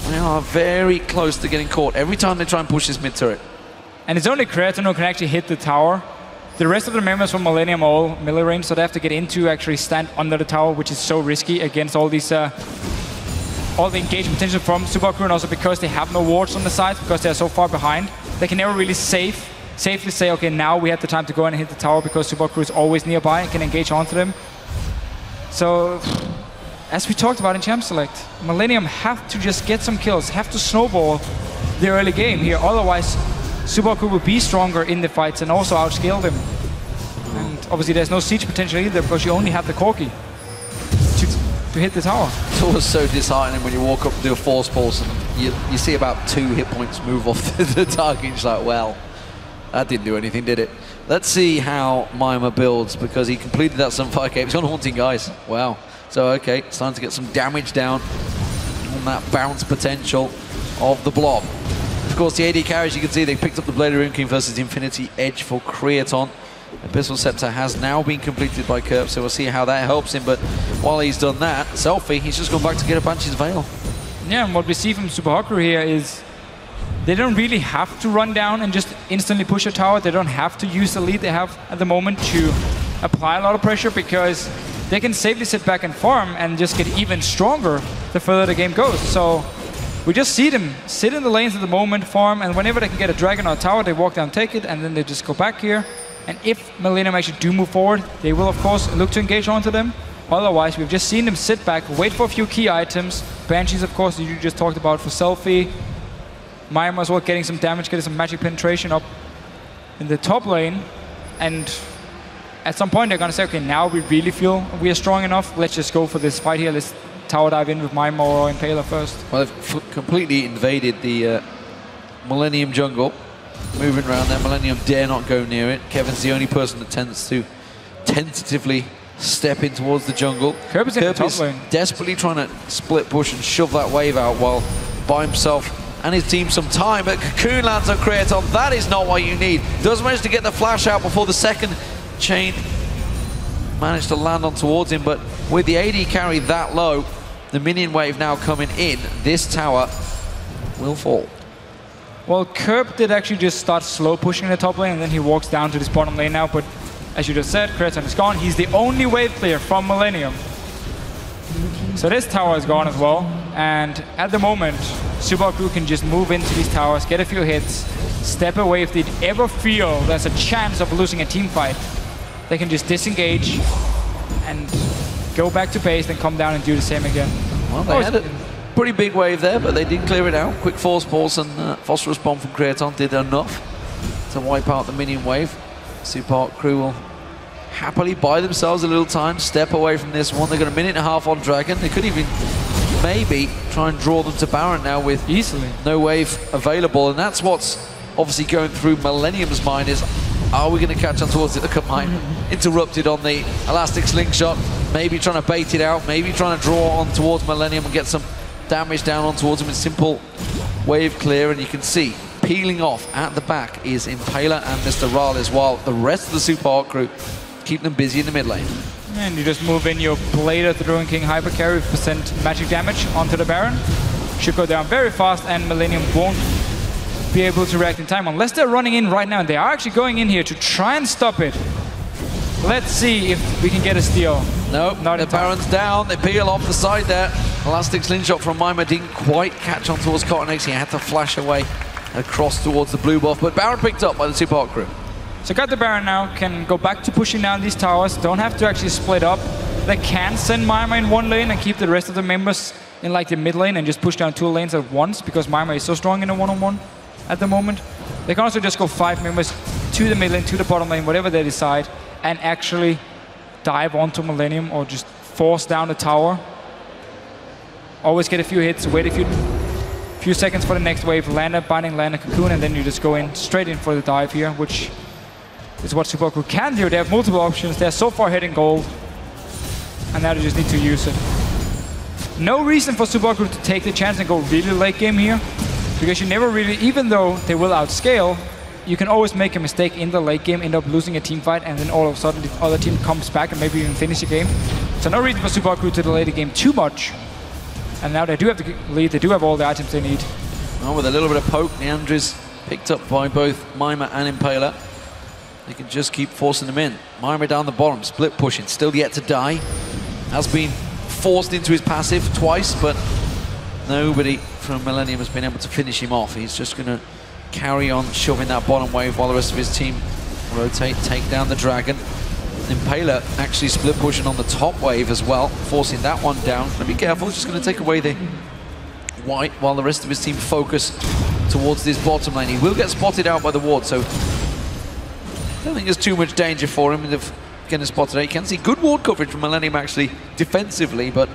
They are very close to getting caught every time they try and push this mid turret. And it's only Creaton who can actually hit the tower. The rest of the members from Millennium are all melee range, so they have to get into actually stand under the tower, which is so risky against all these all the engagement potential from Super Hot Crew, and also because they have no wards on the side, because they're so far behind, they can never really safely say, okay, now we have the time to go in and hit the tower, because Super Hot Crew is always nearby and can engage onto them. So, as we talked about in Champ Select, Millennium have to just get some kills, have to snowball the early game here, otherwise Super Hot Crew will be stronger in the fights and also outscale them. And obviously there's no siege potential either, because you only have the Corki to hit the tower. It's always so disheartening when you walk up and do a force pulse and you see about 2 hit points move off the target, and you're like, well, that didn't do anything, did it? Let's see how Mima builds, because he completed that Sunfire Cape. He's on Haunting Guys. Wow. So, okay, it's time to get some damage down on that bounce potential of the blob. Of course, the AD carries, you can see they picked up the Blade of Rune King versus Infinity Edge for Creaton. Abyssal Scepter has now been completed by Kerp, so we'll see how that helps him. But while he's done that, Selfie, he's just gone back to get a Banshee's Veil. Yeah, and what we see from Super Hot Crew here is they don't really have to run down and just instantly push a tower. They don't have to use the lead they have at the moment to apply a lot of pressure, because they can safely sit back and farm and just get even stronger the further the game goes. So we just see them sit in the lanes at the moment, farm, and whenever they can get a dragon or a tower, they walk down, take it, and then they just go back here. And if Millennium actually do move forward, they will of course look to engage onto them. Otherwise, we've just seen them sit back, wait for a few key items. Banshees, of course, that you just talked about for Selfie. Mima as well, getting some damage, getting some magic penetration up in the top lane. And at some point, they're going to say, okay, now we really feel we are strong enough. Let's just go for this fight here. Let's tower dive in with Mima or Impaler first. Well, they've completely invaded the Millennium jungle. Moving around there, Millennium dare not go near it. Kevin's the only person that tends to tentatively step in towards the jungle. Kerp is in the top lane. Desperately trying to split push and shove that wave out while buy himself and his team some time. But Cocoon lands on Creaton. That is not what you need. Does manage to get the flash out before the second chain managed to land on towards him. But with the AD carry that low, the minion wave now coming in, this tower will fall. Well, Kerp did actually just start slow pushing the top lane, and then he walks down to this bottom lane now. But as you just said, Creaton is gone. He's the only wave clear from Millennium. So this tower is gone as well. And at the moment, Super Hot Crew can just move into these towers, get a few hits, step away. If they ever feel there's a chance of losing a team fight, they can just disengage and go back to base, then come down and do the same again. Well, they had a pretty big wave there, but they did clear it out. Quick force pulse and phosphorus bomb from Creaton did enough to wipe out the minion wave. Super Hot Crew will happily buy themselves a little time, step away from this one. They've got a minute and a half on Dragon. They could even maybe try and draw them to Baron now with easily no wave available. And that's what's obviously going through Millennium's mind is, are we going to catch on towards it? Look at mine, interrupted on the elastic slingshot, maybe trying to bait it out, maybe trying to draw on towards Millennium and get some damage down on towards him in simple wave clear. And you can see peeling off at the back is Impaler and Mr. Rales, while the rest of the Super Hot crew keep them busy in the mid lane. And you just move in your Blade of the Ruin King hyper carry, percent magic damage onto the Baron. Should go down very fast, and Millennium won't be able to react in time unless they're running in right now. They are actually going in here to try and stop it. Let's see if we can get a steal. Nope, not the Baron's down. They peel off the side there. Elastic slingshot from Mima didn't quite catch on towards Cotton X. He had to flash away across towards the blue buff, but Baron picked up by the Super Hot crew. So got the Baron now, can go back to pushing down these towers, don't have to actually split up. They can send Mima in one lane and keep the rest of the members in like the mid lane and just push down 2 lanes at once because Mima is so strong in a one-on-one at the moment. They can also just go 5 members to the mid lane, to the bottom lane, whatever they decide, and actually dive onto Millennium or just force down the tower. Always get a few hits, wait a few seconds for the next wave, land a binding, land a cocoon, and then you just go in straight in for the dive here, which is what Super Hot can do. They have multiple options. They're so far ahead in gold, and now they just need to use it. No reason for Super Hot to take the chance and go really late game here, because you never really, even though they will outscale, you can always make a mistake in the late game, end up losing a team fight, and then all of a sudden the other team comes back and maybe even finish the game. So no reason for Super Hot to delay the game too much. And now they do have the lead. They do have all the items they need. Well, with a little bit of poke, Neandra's picked up by both Mima and Impaler. They can just keep forcing them in. Mima down the bottom, split pushing, still yet to die. Has been forced into his passive twice, but nobody from Millennium has been able to finish him off. He's just going to carry on shoving that bottom wave while the rest of his team rotate, take down the dragon. Impaler actually split pushing on the top wave as well, forcing that one down. But be careful, he's just going to take away the white while the rest of his team focus towards this bottom lane. He will get spotted out by the ward, so I don't think there's too much danger for him of getting spotted out. You can see good ward coverage from Millennium actually defensively, but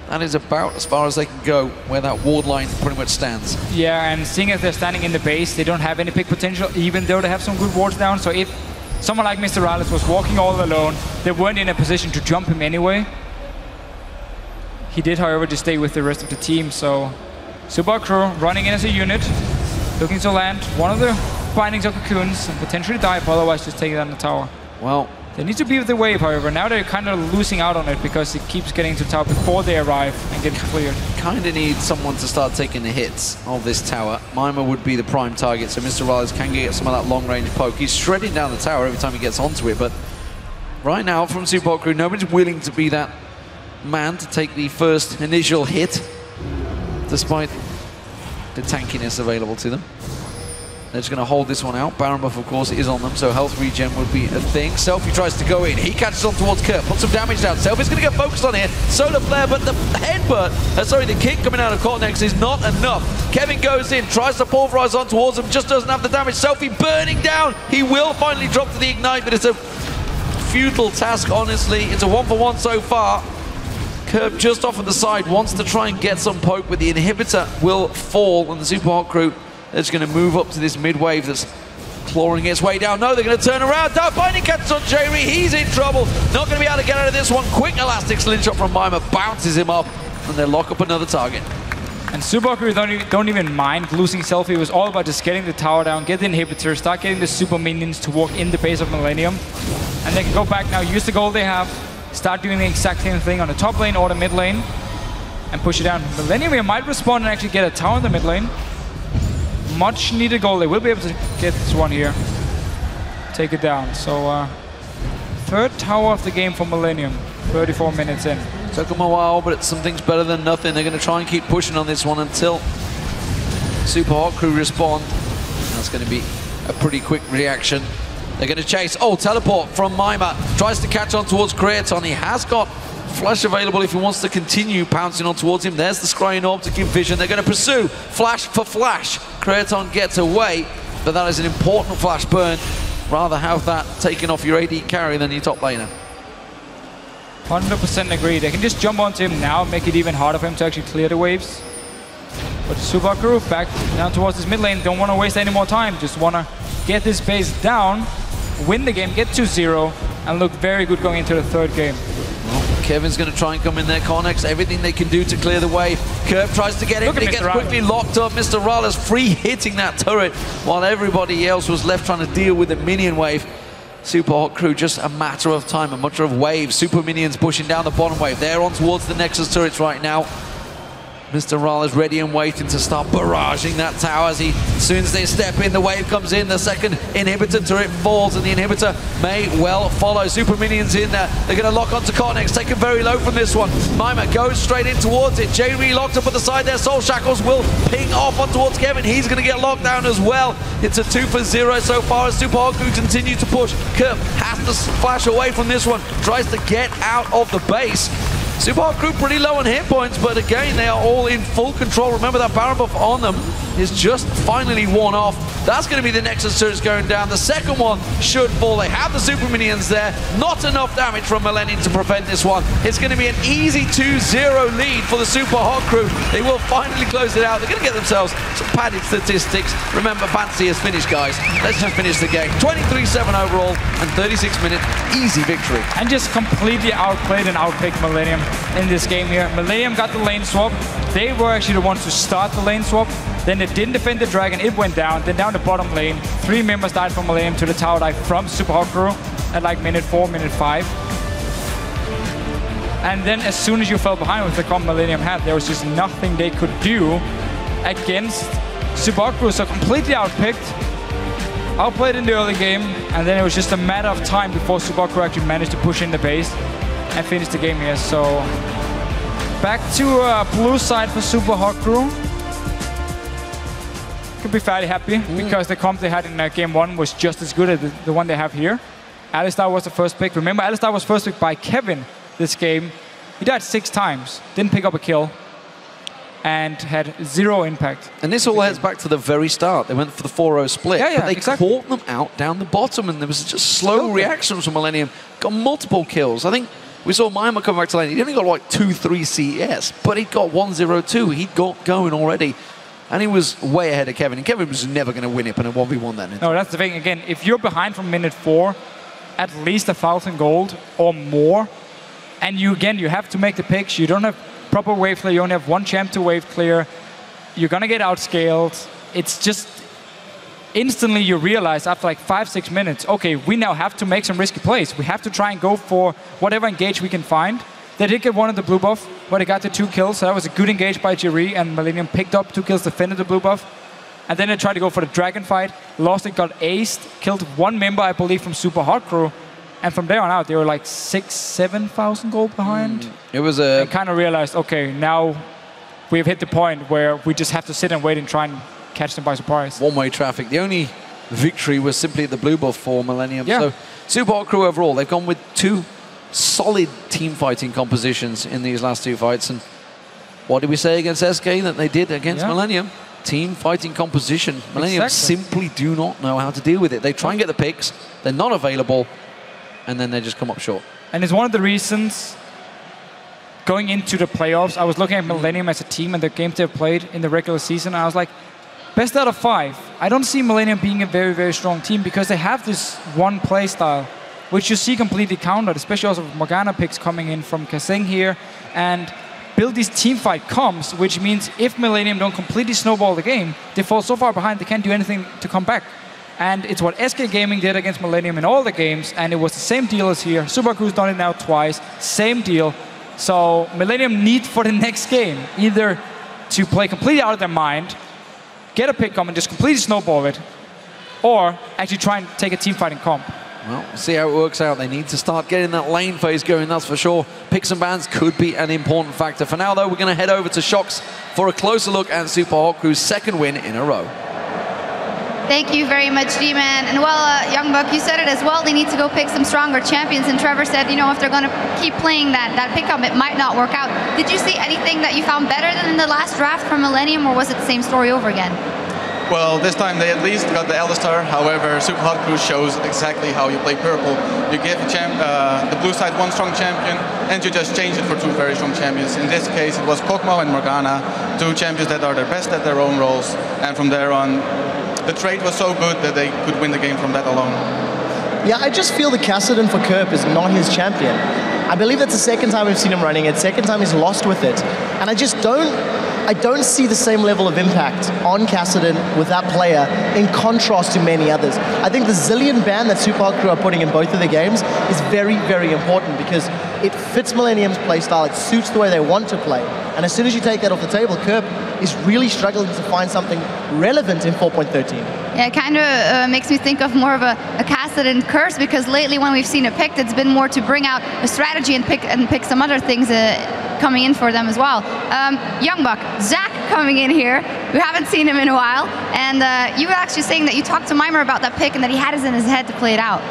that is about as far as they can go where that ward line pretty much stands. Yeah, and seeing as they're standing in the base, they don't have any pick potential, even though they have some good wards down. So if someone like Mr. Rales was walking all alone, they weren't in a position to jump him anyway. He did, however, just stay with the rest of the team. So Super Hot crew running in as a unit, looking to land one of the bindings of cocoons and potentially dive, otherwise just take down the tower. Well, they need to be with the wave, however. Now they're kind of losing out on it because it keeps getting to tower before they arrive and get cleared. Kind of need someone to start taking the hits of this tower. Mima would be the prime target, so Mr. Rales can get some of that long-range poke. He's shredding down the tower every time he gets onto it, but right now from Super Hot crew, nobody's willing to be that man to take the first initial hit, despite the tankiness available to them. They're just going to hold this one out. Baron buff, of course, is on them, so health regen would be a thing. Selfie tries to go in. He catches on towards Kurt, puts some damage down. Selfie's going to get focused on here. Solar flare, but the headbutt, the kick coming out of Cortex is not enough. Kevin goes in, tries to pulverize on towards him, just doesn't have the damage. Selfie burning down. He will finally drop to the ignite, but it's a futile task, honestly. It's a 1-for-1 so far. Kurt just off on the side, wants to try and get some poke, but the inhibitor will fall, and the Super Hot crew is going to move up to this mid-wave that's clawing its way down. No, they're going to turn around. Down binding catches on Jerry. He's in trouble. Not going to be able to get out of this one. Quick elastic slingshot from Mima bounces him up, and they lock up another target. And Super Hot crew don't even mind losing Selfie. It was all about just getting the tower down, get the inhibitor, start getting the super minions to walk in the base of Millennium. And they can go back now, use the gold they have, start doing the exact same thing on the top lane or the mid lane, and push it down. Millennium here might respond and actually get a tower in the mid lane. Much needed goal. They will be able to get this one here. Take it down. So, third tower of the game for Millennium. 34 minutes in. Took them a while, but something's better than nothing. They're going to try and keep pushing on this one until Super Hot crew respond. That's going to be a pretty quick reaction. They're going to chase. Oh, teleport from Mima. Tries to catch on towards Creaton. He has got flash available if he wants to continue pouncing on towards him. There's the scrying orb to give vision. They're going to pursue. Flash for flash. Creaton gets away, but that is an important flash burn. Rather have that taken off your AD carry than your top laner. 100% agree. They can just jump onto him now, make it even harder for him to actually clear the waves. But Super Crew back down towards his mid lane. Don't want to waste any more time. Just want to get this base down, win the game, get 2-0, and look very good going into the third game. Well, Kevin's going to try and come in there. Connex, everything they can do to clear the way. Curve tries to get in, but he gets quickly locked up. Mr. Rallis free hitting that turret while everybody else was left trying to deal with the minion wave. Super Hot Crew, just a matter of time, a matter of waves. Super minions pushing down the bottom wave. They're on towards the Nexus turrets right now. Mr. Ral is ready and waiting to start barraging that tower as soon as they step in, the wave comes in, the second inhibitor turret falls, and the inhibitor may well follow. Super minions in there. They're going to lock onto Cornex, taken very low from this one. Mima goes straight in towards it. J-Re locked up at the side there. Soul Shackles will ping off on towards Kevin. He's going to get locked down as well. It's a 2-for-0 so far as Super Hot Crew continue to push. Kerp has to flash away from this one, tries to get out of the base. Super Hot Crew pretty low on hit points, but again, they are all in full control. Remember that Baron buff on them is just finally worn off. That's going to be the Nexus turrets going down. The second one should fall. They have the super minions there. Not enough damage from Millennium to prevent this one. It's going to be an easy 2-0 lead for the Super Hot Crew. They will finally close it out. They're going to get themselves some padded statistics. Remember, Fancy has finished, guys. Let's just finish the game. 23-7 overall and 36-minute easy victory. And just completely outplayed and outpicked Millennium in this game here. Millennium got the lane swap. They were actually the ones to start the lane swap. Then they didn't defend the dragon. It went down. Then down the bottom lane, 3 members died from Millennium to the tower dive from Super Hot Crew at like minute 4, minute 5. And then as soon as you fell behind with the comp Millennium had, there was just nothing they could do against Super Hot Crew. So completely outpicked, outplayed in the early game, and then it was just a matter of time before Super Hot Crew actually managed to push in the base and finish the game here. So back to blue side for Super Hot Crew. Could be fairly happy because the comp they had in game 1 was just as good as the one they have here. Alistar was the first pick. Remember, Alistar was first picked by Kevin this game. He died 6 times, didn't pick up a kill, and had 0 impact. And this all heads back to the very start. They went for the 4-0 split, but they caught them out down the bottom, and there was just slow reactions from Millennium. Got multiple kills. I think we saw Mima come back to lane. He only got like 2-3 CS, but he got 1-0-2. He got going already. And he was way ahead of Kevin. And Kevin was never going to win it in a 1v1 then. No, that's the thing. Again, if you're behind from minute 4, at least 1,000 gold or more, and you have to make the picks. You don't have proper wave clear. You only have 1 champ to wave clear. You're going to get outscaled. It's just instantly you realize after like 5-6 minutes, okay, we now have to make some risky plays. We have to try and go for whatever engage we can find. They did get one of the blue buff, where they got the 2 kills. So that was a good engage by Jerry, and Millennium picked up 2 kills, defended the blue buff. And then they tried to go for the dragon fight, lost it, got aced, killed 1 member, I believe, from Super Hot Crew. And from there on out, they were like 6,000-7,000 gold behind. It was a... They kind of realized, okay, now we've hit the point where we just have to sit and wait and try and catch them by surprise. One-way traffic. The only victory was simply the blue buff for Millennium. Yeah. So Super Hot Crew overall, they've gone with 2 solid team fighting compositions in these last 2 fights. And what did we say against SK that they did against Millennium? Team fighting composition. Millennium simply do not know how to deal with it. They try and get the picks, they're not available, and then they just come up short. And it's one of the reasons going into the playoffs, I was looking at Millennium as a team and the games they've played in the regular season, and I was like, best out of 5. I don't see Millennium being a very, very strong team because they have this one play style, which you see completely countered, especially also with Morgana picks coming in from Kaseng here, and build these teamfight comps, which means if Millennium don't completely snowball the game, they fall so far behind they can't do anything to come back. And it's what SK Gaming did against Millennium in all the games, and it was the same deal as here. Super Crew's done it now twice, same deal. So Millennium need for the next game either to play completely out of their mind, get a pick comp and just completely snowball it, or actually try and take a teamfighting comp. Well, we'll see how it works out. They need to start getting that lane phase going, that's for sure. Picks and bans could be an important factor. For now, though, we're going to head over to Shox for a closer look at Super Hot Crew's 2nd win in a row. Thank you very much, G-Man. And well, Young Buck, you said it as well. They need to go pick some stronger champions. And Trevor said, you know, if they're going to keep playing that pickup, it might not work out. Did you see anything that you found better than in the last draft from Millennium, or was it the same story over again? Well, this time they at least got the Alistar. However, Super Hot Crew shows exactly how you play purple. You give the blue side one strong champion, and you just change it for two very strong champions. In this case, it was Kog'Maw and Morgana, two champions that are their best at their own roles. And from there on, the trade was so good that they could win the game from that alone. Yeah, I just feel the Kassadin for Kerp is not his champion. I believe that's the second time we've seen him running it, second time he's lost with it. And I don't see the same level of impact on Kassadin with that player in contrast to many others. I think the Zillion ban that Super Hot Crew are putting in both of their games is very, very important because it fits Millennium's playstyle, it suits the way they want to play. And as soon as you take that off the table, Kerp is really struggling to find something relevant in 4.13. Yeah, it kind of makes me think of more of a Kassadin curse, because lately when we've seen it picked, it's been more to bring out a strategy and pick some other things coming in for them as well. Young Buck, Zach coming in here. We haven't seen him in a while, and you were actually saying that you talked to Mimer about that pick and that he had it in his head to play it out.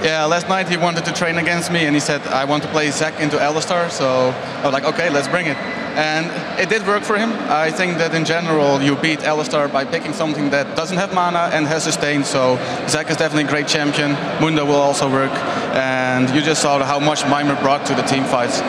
Yeah, last night he wanted to train against me, and he said, I want to play Zac into Alistar, so I was like, okay, let's bring it. And it did work for him. I think that in general, you beat Alistar by picking something that doesn't have mana and has sustain, so Zac is definitely a great champion. Mundo will also work, and you just saw how much Mimer brought to the team fights.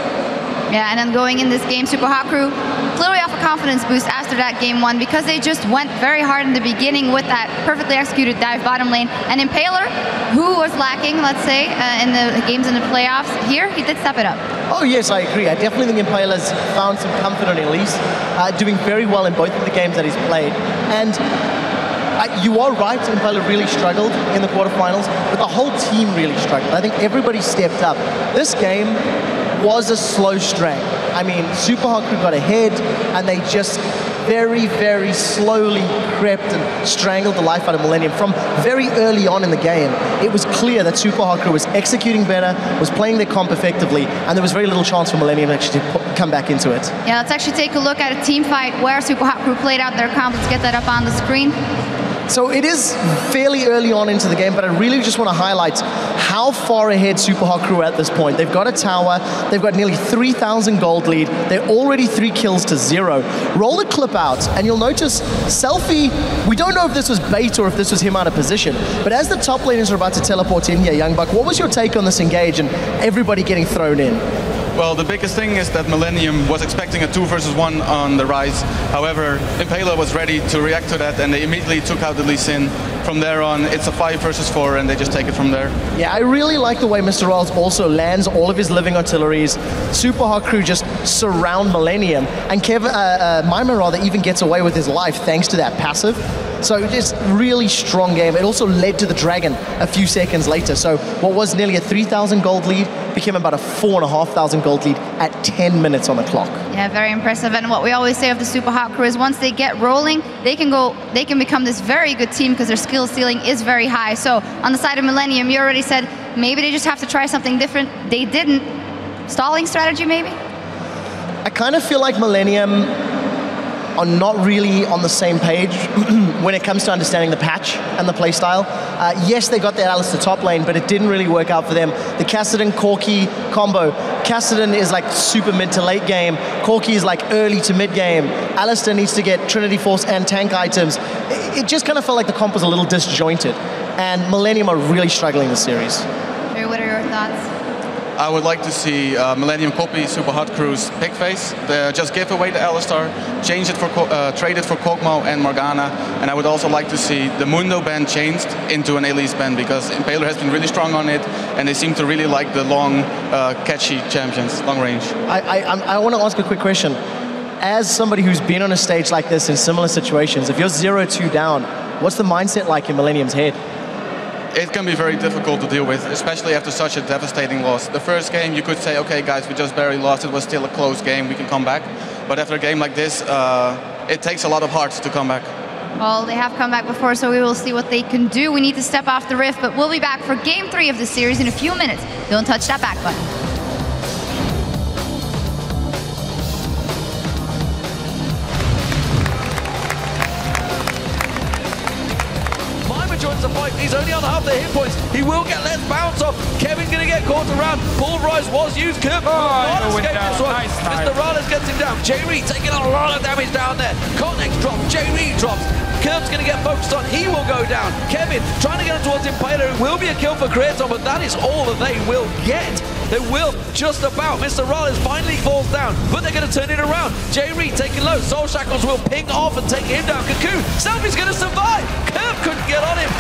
Yeah, and then going in this game, Super Hot Crew clearly off a confidence boost after that game one, because they just went very hard in the beginning with that perfectly executed dive bottom lane. And Impaler, who was lacking, let's say, in the games in the playoffs, here he did step it up. Oh yes, I agree. I definitely think Impaler's found some comfort on Elise, doing very well in both of the games that he's played. And you are right, Impaler really struggled in the quarterfinals, but the whole team really struggled. I think everybody stepped up. This game was a slow strain. I mean, Super Hot Crew got ahead, and they just very, very slowly crept and strangled the life out of Millennium. From very early on in the game, it was clear that Super Hot Crew was executing better, was playing their comp effectively, and there was very little chance for Millennium actually to come back into it. Yeah, let's actually take a look at a team fight where Super Hot Crew played out their comp. Let's get that up on the screen. So it is fairly early on into the game, but I really just want to highlight how far ahead Super Hot Crew are at this point. They've got a tower, they've got nearly 3,000 gold lead, they're already 3 kills to 0. Roll the clip out, and you'll notice Selfie, we don't know if this was bait or if this was him out of position, but as the top laners are about to teleport in here, Young Buck, what was your take on this engage and everybody getting thrown in? Well, the biggest thing is that Millennium was expecting a 2 versus 1 on the rise. However, Impaler was ready to react to that, and they immediately took out the Lee Sin. From there on, it's a 5 versus 4, and they just take it from there. Yeah, I really like the way Mr. Rolls also lands all of his living artilleries. Super Hot Crew just surround Millennium, and Mimer rather even gets away with his life thanks to that passive. So just really strong game. It also led to the Dragon a few seconds later. So what was nearly a 3,000 gold lead became about a 4,500 gold lead at 10 minutes on the clock. Yeah, very impressive. And what we always say of the Super Hot Crew is once they get rolling, they can become this very good team because their skill ceiling is very high. So on the side of Millennium, you already said maybe they just have to try something different. They didn't. Stalling strategy, maybe? I kind of feel like Millennium are not really on the same page when it comes to understanding the patch and the playstyle. Yes, they got that Alistar top lane, but it didn't really work out for them. The Kassadin Corki combo. Kassadin is like super mid to late game. Corki is like early to mid game. Alistar needs to get Trinity Force and tank items. It just kind of felt like the comp was a little disjointed. And Millennium are really struggling this series. Jerry, what are your thoughts? I would like to see Millennium copy Super Hot Crew's pick phase. Just give away the Alistar, change it for trade it for Kog'Maw and Morgana, and I would also like to see the Mundo ban changed into an Elise ban, because Impaler has been really strong on it, and they seem to really like the long, catchy champions, long range. I want to ask a quick question. As somebody who's been on a stage like this in similar situations, if you're 0-2 down, what's the mindset like in Millennium's head? It can be very difficult to deal with, especially after such a devastating loss. The first game, you could say, okay, guys, we just barely lost. It was still a close game. We can come back. But after a game like this, it takes a lot of heart to come back. Well, they have come back before, so we will see what they can do. We need to step off the rift, but we'll be back for Game 3 of the series in a few minutes. Don't touch that back button. Kevin joins the fight. He's only on half the hit points. He will get less bounce off. Kevin's going to get caught around. Pulverize was used. Kirk will not escape this one. Mr. Raleigh gets him down. J. Reed taking a lot of damage down there. Connex drops. J. Reed drops. Kirk's going to get focused on. He will go down. Kevin trying to get him towards Impaler. It will be a kill for Kratos, but that is all that they will get. They will just about. Mr. Rollins finally falls down, but they're going to turn it around. J. Reed taking low. Soul Shackles will ping off and take him down. Cocoon, Selfie's going to survive. Kirk couldn't get on him.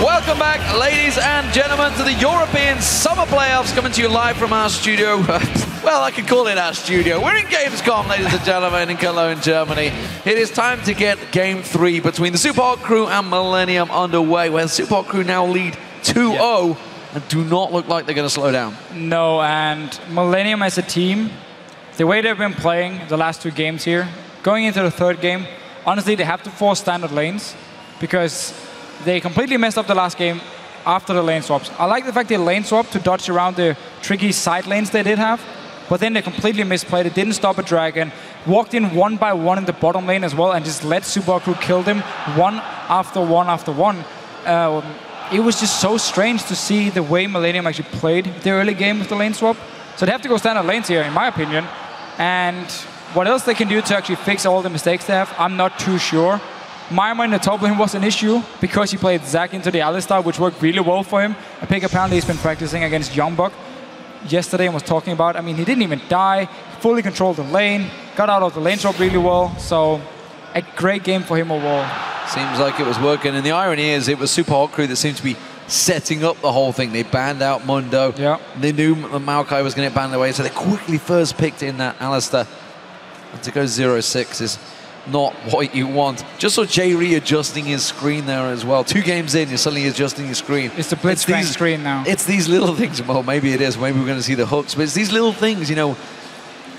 Welcome back, ladies and gentlemen, to the European Summer Playoffs, coming to you live from our studio. Well, I could call it our studio. We're in Gamescom, ladies and gentlemen, in Cologne, Germany. It is time to get Game 3 between the Superhot Crew and Millennium underway, where the Superhot Crew now lead 2-0 and do not look like they're going to slow down. No, and Millennium as a team, the way they've been playing the last two games here, going into the third game, honestly, they have to force standard lanes because they completely messed up the last game after the lane swaps. I like the fact they lane swapped to dodge around the tricky side lanes they did have, but then they completely misplayed it, didn't stop a dragon, walked in one by one in the bottom lane as well, and just let Superhot Crew kill them one after one after one. it was just so strange to see the way Millennium actually played the early game with the lane swap. So they have to go standard lanes here, in my opinion. And what else they can do to actually fix all the mistakes they have, I'm not too sure. Myma in the top lane was an issue because he played Zac into the Alistar, which worked really well for him. I think apparently he's been practicing against Youngbuck yesterday and was talking about, I mean, he didn't even die, fully controlled the lane, got out of the lane swap really well. So a great game for him overall. Seems like it was working. And the irony is it was Super Hot Crew that seemed to be setting up the whole thing. They banned out Mundo. Yeah. They knew Maokai was going to get banned away, so they quickly first picked in that Alistar. And to go 0-6 is not what you want. Just saw J-Ree adjusting his screen there as well. 2 games in, you're suddenly adjusting your screen. It's the Blitzcrank screen now. It's these little things. Well, maybe it is. Maybe we're going to see the hooks. But it's these little things, you know.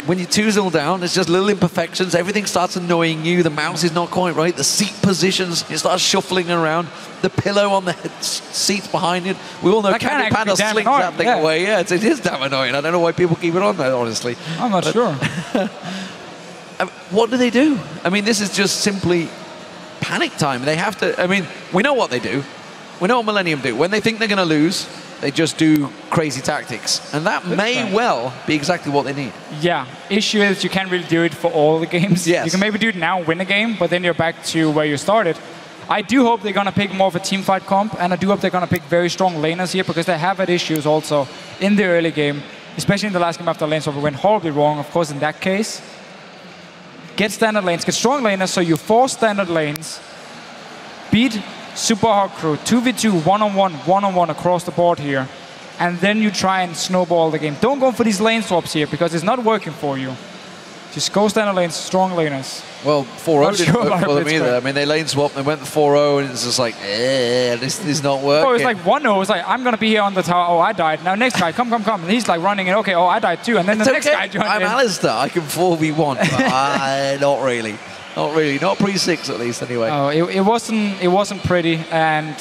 When you're 2-0 down, it's just little imperfections. Everything starts annoying you. The mouse is not quite right. The seat positions, it starts shuffling around. The pillow on the seats behind it. We all know Candy Panda slinks that thing away. Yeah, it is damn annoying. I don't know why people keep it on there, honestly. I'm not sure. What do they do? I mean, this is just simply panic time. They have to, I mean, we know what they do. We know what Millennium do. When they think they're going to lose, they just do crazy tactics. And that may well be exactly what they need. Yeah. Issue is you can't really do it for all the games. Yes. You can maybe do it now, win a game, but then you're back to where you started. I do hope they're going to pick more of a team fight comp, and I do hope they're going to pick very strong laners here, because they have had issues also in the early game, especially in the last game after lane swap. It went horribly wrong, of course, in that case. Get standard lanes, get strong laners, so you force standard lanes, beat Super Hot Crew, 2v2, one-on-one across the board here. And then you try and snowball the game. Don't go for these lane swaps here, because it's not working for you. Just go standard lanes, strong laners. Well, 4-0 didn't work for them either. I mean, they lane swapped, they went to 4-0, and it's just like, this is not working. Oh, it's like 1-0, it's like, I'm going to be here on the tower, oh, I died. Now, next guy, come. And he's like running in, okay, oh, I died too. And then the next guy joined I'm in. Alistar, I can 4v1. But not really. Not really. Not pre-6 at least, anyway. Oh, it wasn't pretty, and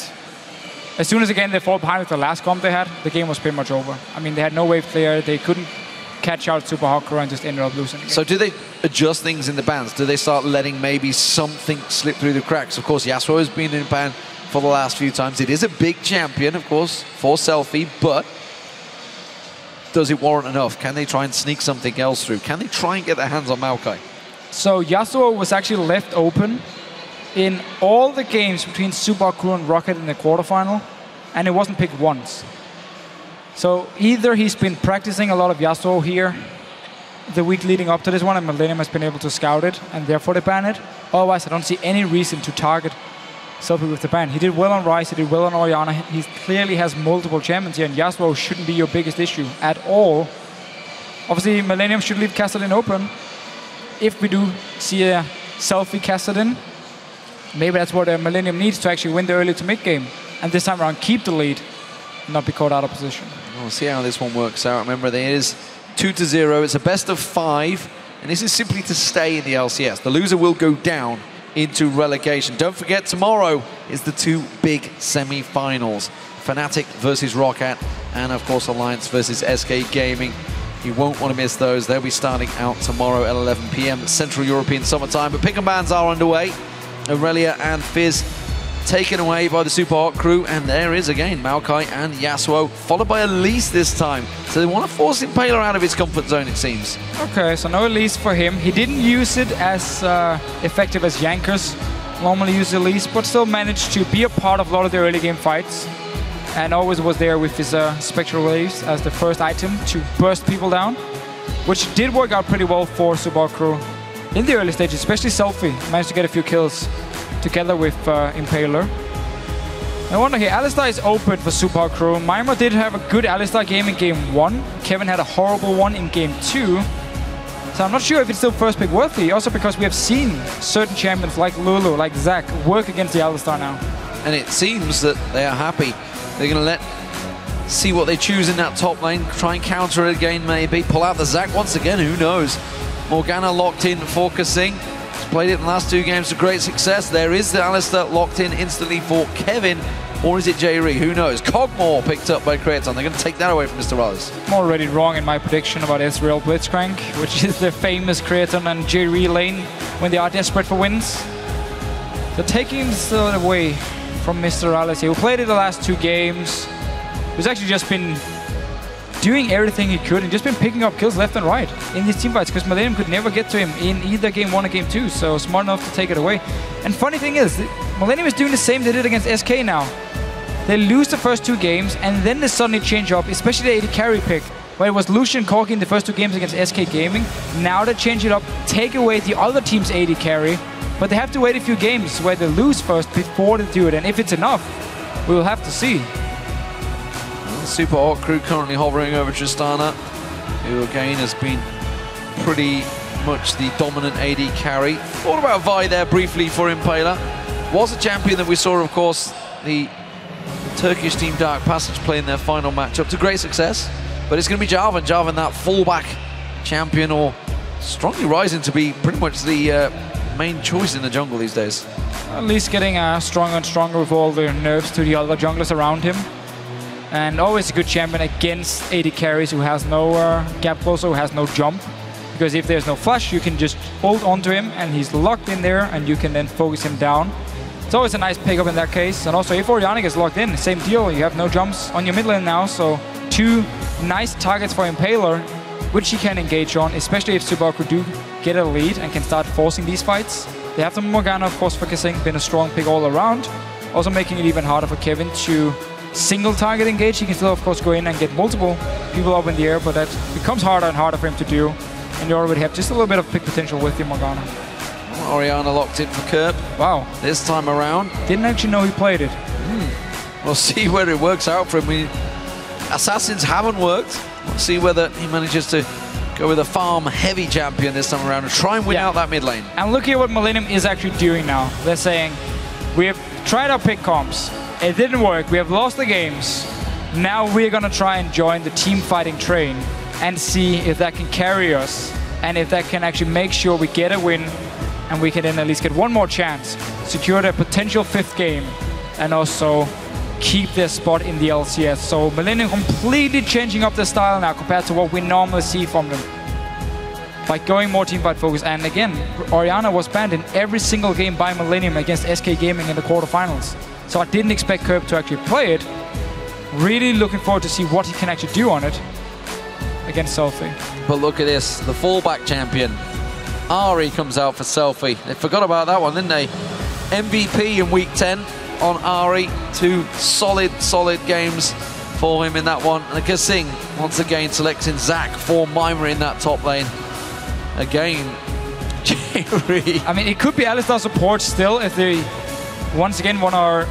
as soon as again they fall behind with the last comp they had, the game was pretty much over. I mean, they had no wave clear, they couldn't catch out Super Hot Crew and just ended up losing the game. So do they adjust things in the bans? Do they start letting maybe something slip through the cracks? Of course, Yasuo has been in ban for the last few times. It is a big champion, of course, for Selfie, but does it warrant enough? Can they try and sneak something else through? Can they try and get their hands on Maokai? So Yasuo was actually left open in all the games between Super Hot Crew and Rocket in the quarterfinal, and it wasn't picked once. So either he's been practicing a lot of Yasuo here the week leading up to this one, and Millennium has been able to scout it, and therefore they ban it. Otherwise, I don't see any reason to target Selfie with the ban. He did well on Ryze, he did well on Orianna. He clearly has multiple champions here, and Yasuo shouldn't be your biggest issue at all. Obviously, Millennium should leave Kassadin open. If we do see a Selfie Kassadin, maybe that's what Millennium needs to actually win the early to mid game, and this time around keep the lead, not be caught out of position. We'll see how this one works out. Remember, there is 2-0. It's a best of 5, and this is simply to stay in the LCS. The loser will go down into relegation. Don't forget, tomorrow is the 2 big semi-finals. Fnatic versus Roccat, and of course Alliance versus SK Gaming. You won't want to miss those. They'll be starting out tomorrow at 11 PM Central European summertime. But pick and bans are underway. Aurelia and Fizz taken away by the Super Hot Crew, and there is again Maokai and Yasuo, followed by Elise this time. So they want to force Impaler out of his comfort zone, it seems. Okay, so no Elise for him. He didn't use it as effective as Yankers normally use Elise, but still managed to be a part of a lot of the early game fights, and always was there with his Spectral Waves as the first item to burst people down, which did work out pretty well for Super Hot Crew in the early stages, especially Selfie. Managed to get a few kills together with Impaler. I wonder here, Alistar is open for Super Hot Crew. Myma did have a good Alistar game in game 1. Kevin had a horrible one in game 2. So I'm not sure if it's still first pick worthy, also because we have seen certain champions like Lulu, like Zac, work against the Alistar now. And it seems that they are happy. They're going to see what they choose in that top lane, try and counter it again maybe, pull out the Zac once again, who knows. Morgana locked in, focusing. Played it in the last 2 games to great success. There is the Alistar locked in instantly for Kevin, or is it J-Ree? Who knows? Cogmore picked up by Kraton. They're going to take that away from Mr. Roz. I'm already wrong in my prediction about Ezreal Blitzcrank, which is the famous Kraton and J-Ree lane when they are desperate for wins. They're taking this away from Mr. Alice here, who played in the last 2 games. Who's actually just been doing everything he could and just been picking up kills left and right in these teamfights, because Millennium could never get to him in either game 1 or game 2, so smart enough to take it away. And funny thing is, Millennium is doing the same they did against SK now. They lose the first 2 games and then they suddenly change up, especially the AD carry pick, where it was Lucian Corki in the first 2 games against SK Gaming. Now they change it up, take away the other team's AD carry, but they have to wait a few games where they lose first before they do it, and if it's enough, we will have to see. The Super Hawk crew currently hovering over Tristana, who again has been pretty much the dominant AD carry. Thought about Vi there briefly for Impaler. Was a champion that we saw, of course, the Turkish team Dark Passage playing their final matchup to great success. But it's going to be Jarvan. Jarvan, that fallback champion, or strongly rising to be pretty much the main choice in the jungle these days. At least getting stronger and stronger with all the nerfs to the other junglers around him. And always a good champion against AD carries who has no gap closer, who has no jump. Because if there's no flash, you can just hold onto him and he's locked in there and you can then focus him down. It's always a nice pickup in that case. And also if Oriana gets locked in, same deal. You have no jumps on your mid lane now, so 2 nice targets for Impaler, which he can engage on, especially if Subaru do get a lead and can start forcing these fights. They have the Morgana, of course, focusing, been a strong pick all around. Also making it even harder for Kevin to single target engage. He can still, of course, go in and get multiple people up in the air, but that becomes harder and harder for him to do. And you already have just a little bit of pick potential with the Morgana. Oriana locked in for Kerp. Wow. This time around. Didn't actually know he played it. We'll see where it works out for him. Assassins haven't worked. We'll see whether he manages to go with a farm-heavy champion this time around and try and win out that mid lane. And look at what Millennium is actually doing now. They're saying, we have tried our pick comps. It didn't work. We have lost the games. Now we're going to try and join the team fighting train and see if that can carry us and if that can actually make sure we get a win and we can then at least get one more chance, secure their potential 5th game, and also keep their spot in the LCS. So Millennium completely changing up their style now compared to what we normally see from them. By going more teamfight focus. And again, Oriana was banned in every single game by Millennium against SK Gaming in the quarterfinals. So I didn't expect Kerp to actually play it. Really looking forward to see what he can actually do on it against Selfie. But look at this, the fallback champion. Ari comes out for Selfie. They forgot about that one, didn't they? MVP in week 10 on Ari. 2 solid games for him in that one. And Kasing once again selecting Zac for Mimir in that top lane. Again, Jerry. I mean, it could be Alistar support still if they once again want to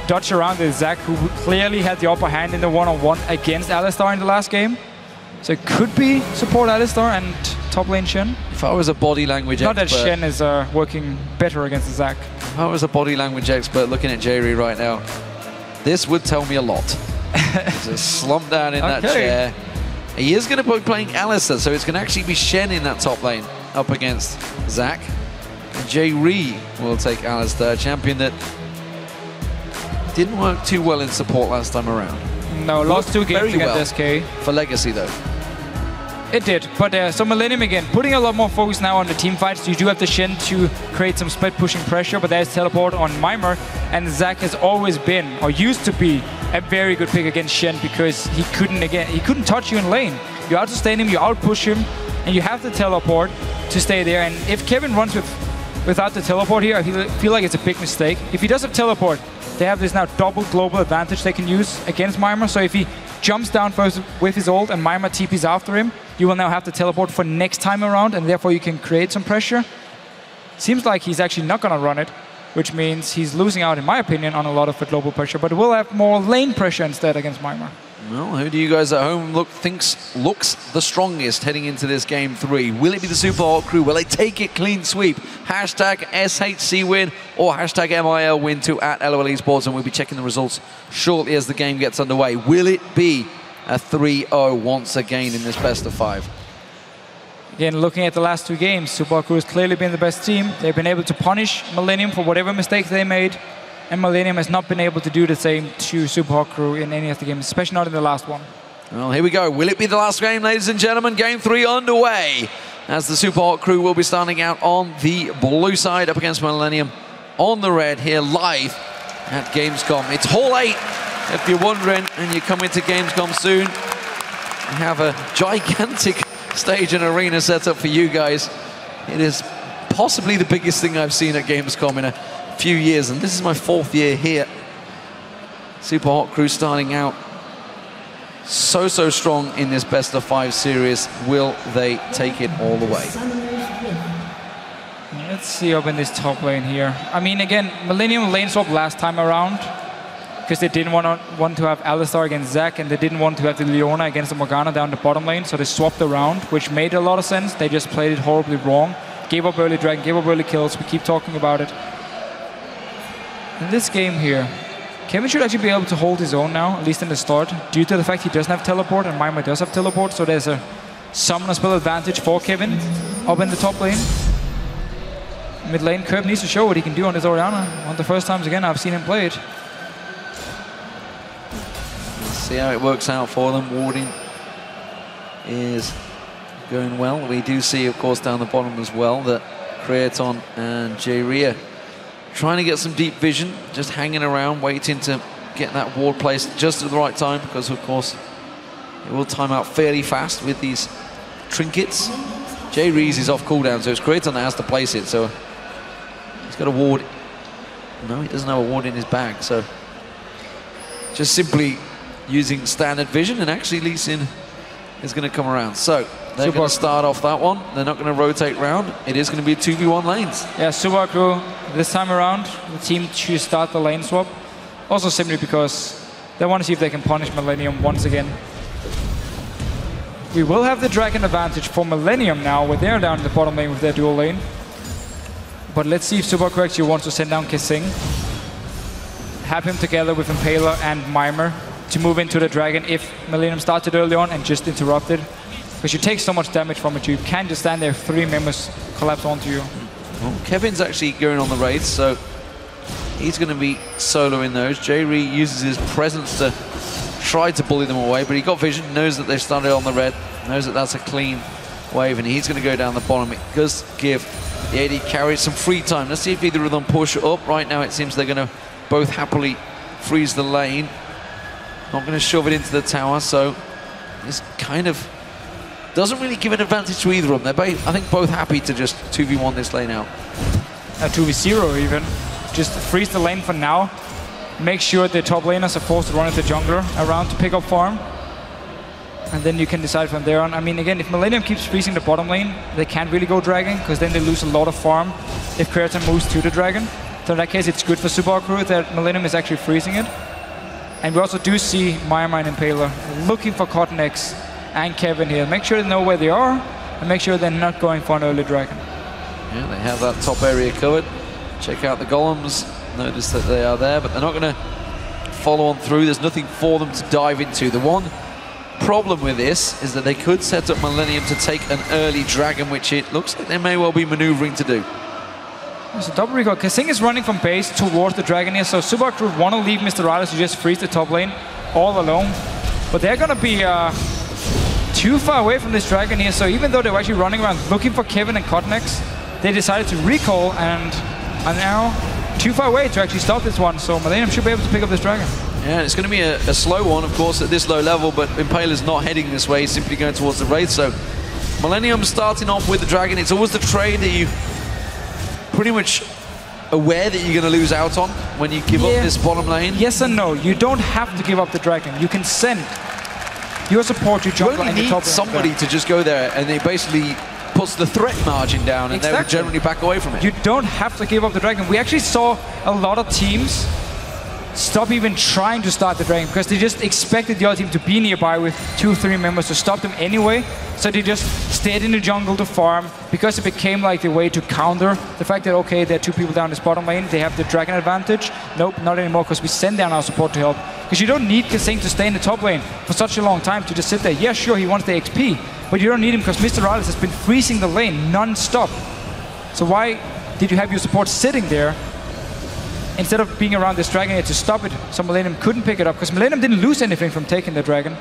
dodge around the Zac, who clearly had the upper hand in the one-on-one against Alistar in the last game. So it could be support Alistar and top lane Shen. If I was a body language expert... Not that Shen is working better against the Zac. If I was a body language expert looking at Jerry right now, this would tell me a lot. Just slump down in that chair. He is going to be playing Alistar, so it's going to actually be Shen in that top lane up against Zac. Jerry will take Alistar, a champion that didn't work too well in support last time around. No, lost 2 games against SK. For Legacy, though. It did, but so Millennium again, putting a lot more focus now on the team fights. You do have the Shen to create some split pushing pressure, but there's teleport on Mimir, and Zac has always been, or used to be, a very good pick against Shen because he couldn't touch you in lane. You out-sustain him, you out-push him, and you have the teleport to stay there. And if Kevin runs without the teleport here, I feel like it's a big mistake. If he does have teleport, they have this now double global advantage they can use against Mimir. So if he jumps down first with his ult and Mimir TPs after him, you will now have to teleport for next time around, and therefore you can create some pressure. Seems like he's actually not going to run it, which means he's losing out, in my opinion, on a lot of the global pressure, but we'll have more lane pressure instead against Mimir. Well, who do you guys at home thinks looks the strongest heading into this game 3? Will it be the Super Hawk crew? Will they take it clean sweep? Hashtag SHC win or hashtag MIL win to at LOL Esports, and we'll be checking the results shortly as the game gets underway. Will it be a 3-0 once again in this best of 5? Again, looking at the last 2 games, Super Hawk crew has clearly been the best team. They've been able to punish Millennium for whatever mistakes they made. And Millennium has not been able to do the same to Super Hawk crew in any of the games, especially not in the last one. Well, here we go. Will it be the last game, ladies and gentlemen? Game 3 underway, as the Super Hawk crew will be starting out on the blue side up against Millennium on the red here live at Gamescom. It's Hall 8, if you're wondering, and you're coming to Gamescom soon. We have a gigantic stage and arena set up for you guys. It is possibly the biggest thing I've seen at Gamescom in a few years, and this is my 4th year here. Super Hot Crew starting out so strong in this best of 5 series. Will they take it all the way? Let's see up in this top lane here. I mean, again, Millennium lane swap last time around because they didn't want to have Alistar against Zac, and they didn't want to have the Leona against the Morgana down the bottom lane, so they swapped around, which made a lot of sense. They just played it horribly wrong. Gave up early dragon, gave up early kills. We keep talking about it. In this game here, Kevin should actually be able to hold his own now, at least in the start, due to the fact he doesn't have teleport and Maimer does have teleport, so there's a summoner spell advantage for Kevin up in the top lane. Mid lane, Curb needs to show what he can do on his Orianna. One of the first times again I've seen him play it. Let's see how it works out for them. Warding is going well. We do see, of course, down the bottom as well that Creaton and J-Ria trying to get some deep vision, just hanging around, waiting to get that ward placed just at the right time, because, of course, it will time out fairly fast with these trinkets. J-Rees is off cooldown, so it's Creaton that has to place it, so he's got a ward. No, he doesn't have a ward in his bag, so just simply using standard vision, and actually Lee Sin is going to come around. So they're going to start off that one. They're not going to rotate round. It is going to be 2v1 lanes. Yeah, Subaru, this time around, the team should start the lane swap. Also simply because they want to see if they can punish Millennium once again. We will have the dragon advantage for Millennium now, where they're down in the bottom lane with their dual lane. But let's see if Subaru actually wants to send down Kissing. Have him together with Impaler and Maimer to move into the dragon if Millennium started early on and just interrupted. Because you take so much damage from it, you can't just stand there, 3 members collapse onto you. Well, Kevin's actually going on the raids, so he's going to be soloing those. J-Ree uses his presence to try to bully them away, but he got vision, knows that they've started on the red, knows that that's a clean wave, and he's going to go down the bottom. It does give the AD carry some free time. Let's see if either of them push up. Right now it seems they're going to both happily freeze the lane. Not going to shove it into the tower, so this kind of doesn't really give an advantage to either of them. They're both, I think, both happy to just 2v1 this lane out. 2v0 even. Just freeze the lane for now. Make sure the top laners are forced to run into jungler around to pick up farm. And then you can decide from there on. I mean, again, if Millennium keeps freezing the bottom lane, they can't really go dragon, because then they lose a lot of farm if Creaton moves to the dragon. So in that case, it's good for Subaru that Millennium is actually freezing it. And we also do see Maimer and Impaler looking for Cotton X and Kevin here. Make sure they know where they are, and make sure they're not going for an early dragon. Yeah, they have that top area covered. Check out the golems. Notice that they are there, but they're not going to follow on through. There's nothing for them to dive into. The one problem with this is that they could set up Millennium to take an early dragon, which it looks like they may well be maneuvering to do. There's a double recall. Kissing is running from base towards the dragon here, so Subaru want to leave Mr. Riders to just freeze the top lane all alone. But they're going to be too far away from this dragon here, so even though they were actually running around looking for Kevin and Cotnex, they decided to recall and are now too far away to actually stop this one, so Millennium should be able to pick up this dragon. Yeah, it's going to be a slow one, of course, at this low level, but Impaler's not heading this way, he's simply going towards the raid, so Millennium starting off with the dragon. It's always the trade that you pretty much aware that you're going to lose out on when you give up this bottom lane. Yes and no. You don't have to give up the dragon. You can send your support to jungle and the top lane. Somebody to just go there, and it basically puts the threat margin down, and they will generally back away from it. You don't have to give up the dragon. We actually saw a lot of teams stop even trying to start the dragon because they just expected the other team to be nearby with 2-3 members to stop them anyway. So they just stayed in the jungle to farm because it became like the way to counter the fact that, okay, there are 2 people down this bottom lane, they have the dragon advantage. Nope, not anymore, because we send down our support to help. Because you don't need Kissing to stay in the top lane for such a long time to just sit there. Yeah, sure, he wants the XP, but you don't need him because Mr. Rales has been freezing the lane non-stop. So why did you have your support sitting there instead of being around this dragon here to stop it, so Millennium couldn't pick it up? Because Millennium didn't lose anything from taking the dragon.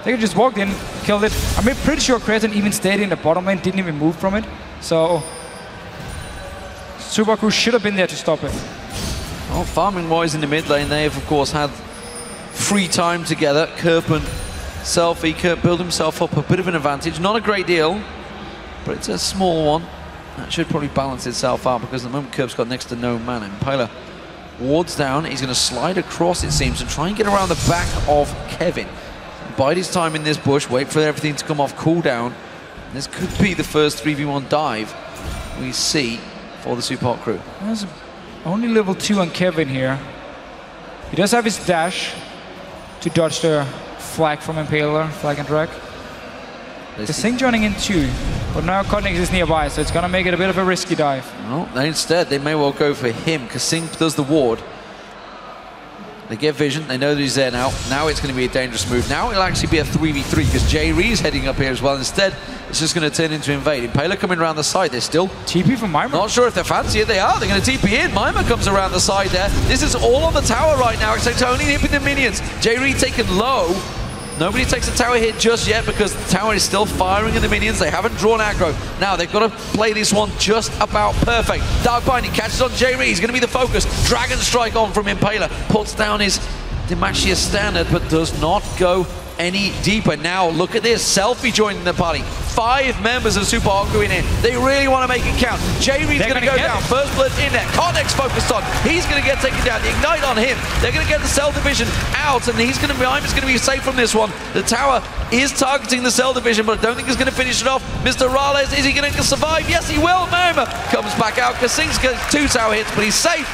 They just walked in, killed it. I'm pretty sure Creaton even stayed in the bottom lane, didn't even move from it. So Subaru should have been there to stop it. Well, farming-wise in the mid lane, they've of course had free time together. Kerp and Selfie. Kerp build himself up a bit of an advantage. Not a great deal, but it's a small one. That should probably balance itself out because at the moment Kerp's got next to no mana. Impaler wards down. He's going to slide across, it seems, and try and get around the back of Kevin. Bide his time in this bush, wait for everything to come off cooldown. This could be the first 3v1 dive we see for the Super Hot crew. There's only level 2 on Kevin here. He does have his dash to dodge the flag from Impaler, flag and drag. The Sing joining in too, but now Cotnix is nearby, so it's going to make it a bit of a risky dive. Well, instead, they may well go for him, because Sing does the ward. They get vision, they know that he's there now. Now it's going to be a dangerous move. Now it'll actually be a 3v3, because J-Ree is heading up here as well. Instead, it's just going to turn into invade. Impaler coming around the side, they're still... TP from Mimir. Not sure if they fancy it, they are. They're going to TP in. Mimir comes around the side there. This is all on the tower right now, except only hipping the minions. J-Ree taken low. Nobody takes a tower hit just yet because the tower is still firing at the minions. They haven't drawn aggro. Now they've got to play this one just about perfect. Dark Binding catches on J-Ree. He's going to be the focus. Dragon Strike on from Impaler. Puts down his Demacia standard, but does not go any deeper. Now look at this. Selfie joining the party. 5 members of Super Hot crew in here. They really want to make it count. J-Ree's going to go down. First blood in there. Cotnix focused on. He's going to get taken down. The Ignite on him. They're going to get the Cell Division out, and he's going to be safe from this one. The tower is targeting the Cell Division, but I don't think he's going to finish it off. Mr. Rales, is he going to survive? Yes, he will. Mimir comes back out. Kasing's gets 2 tower hits, but he's safe.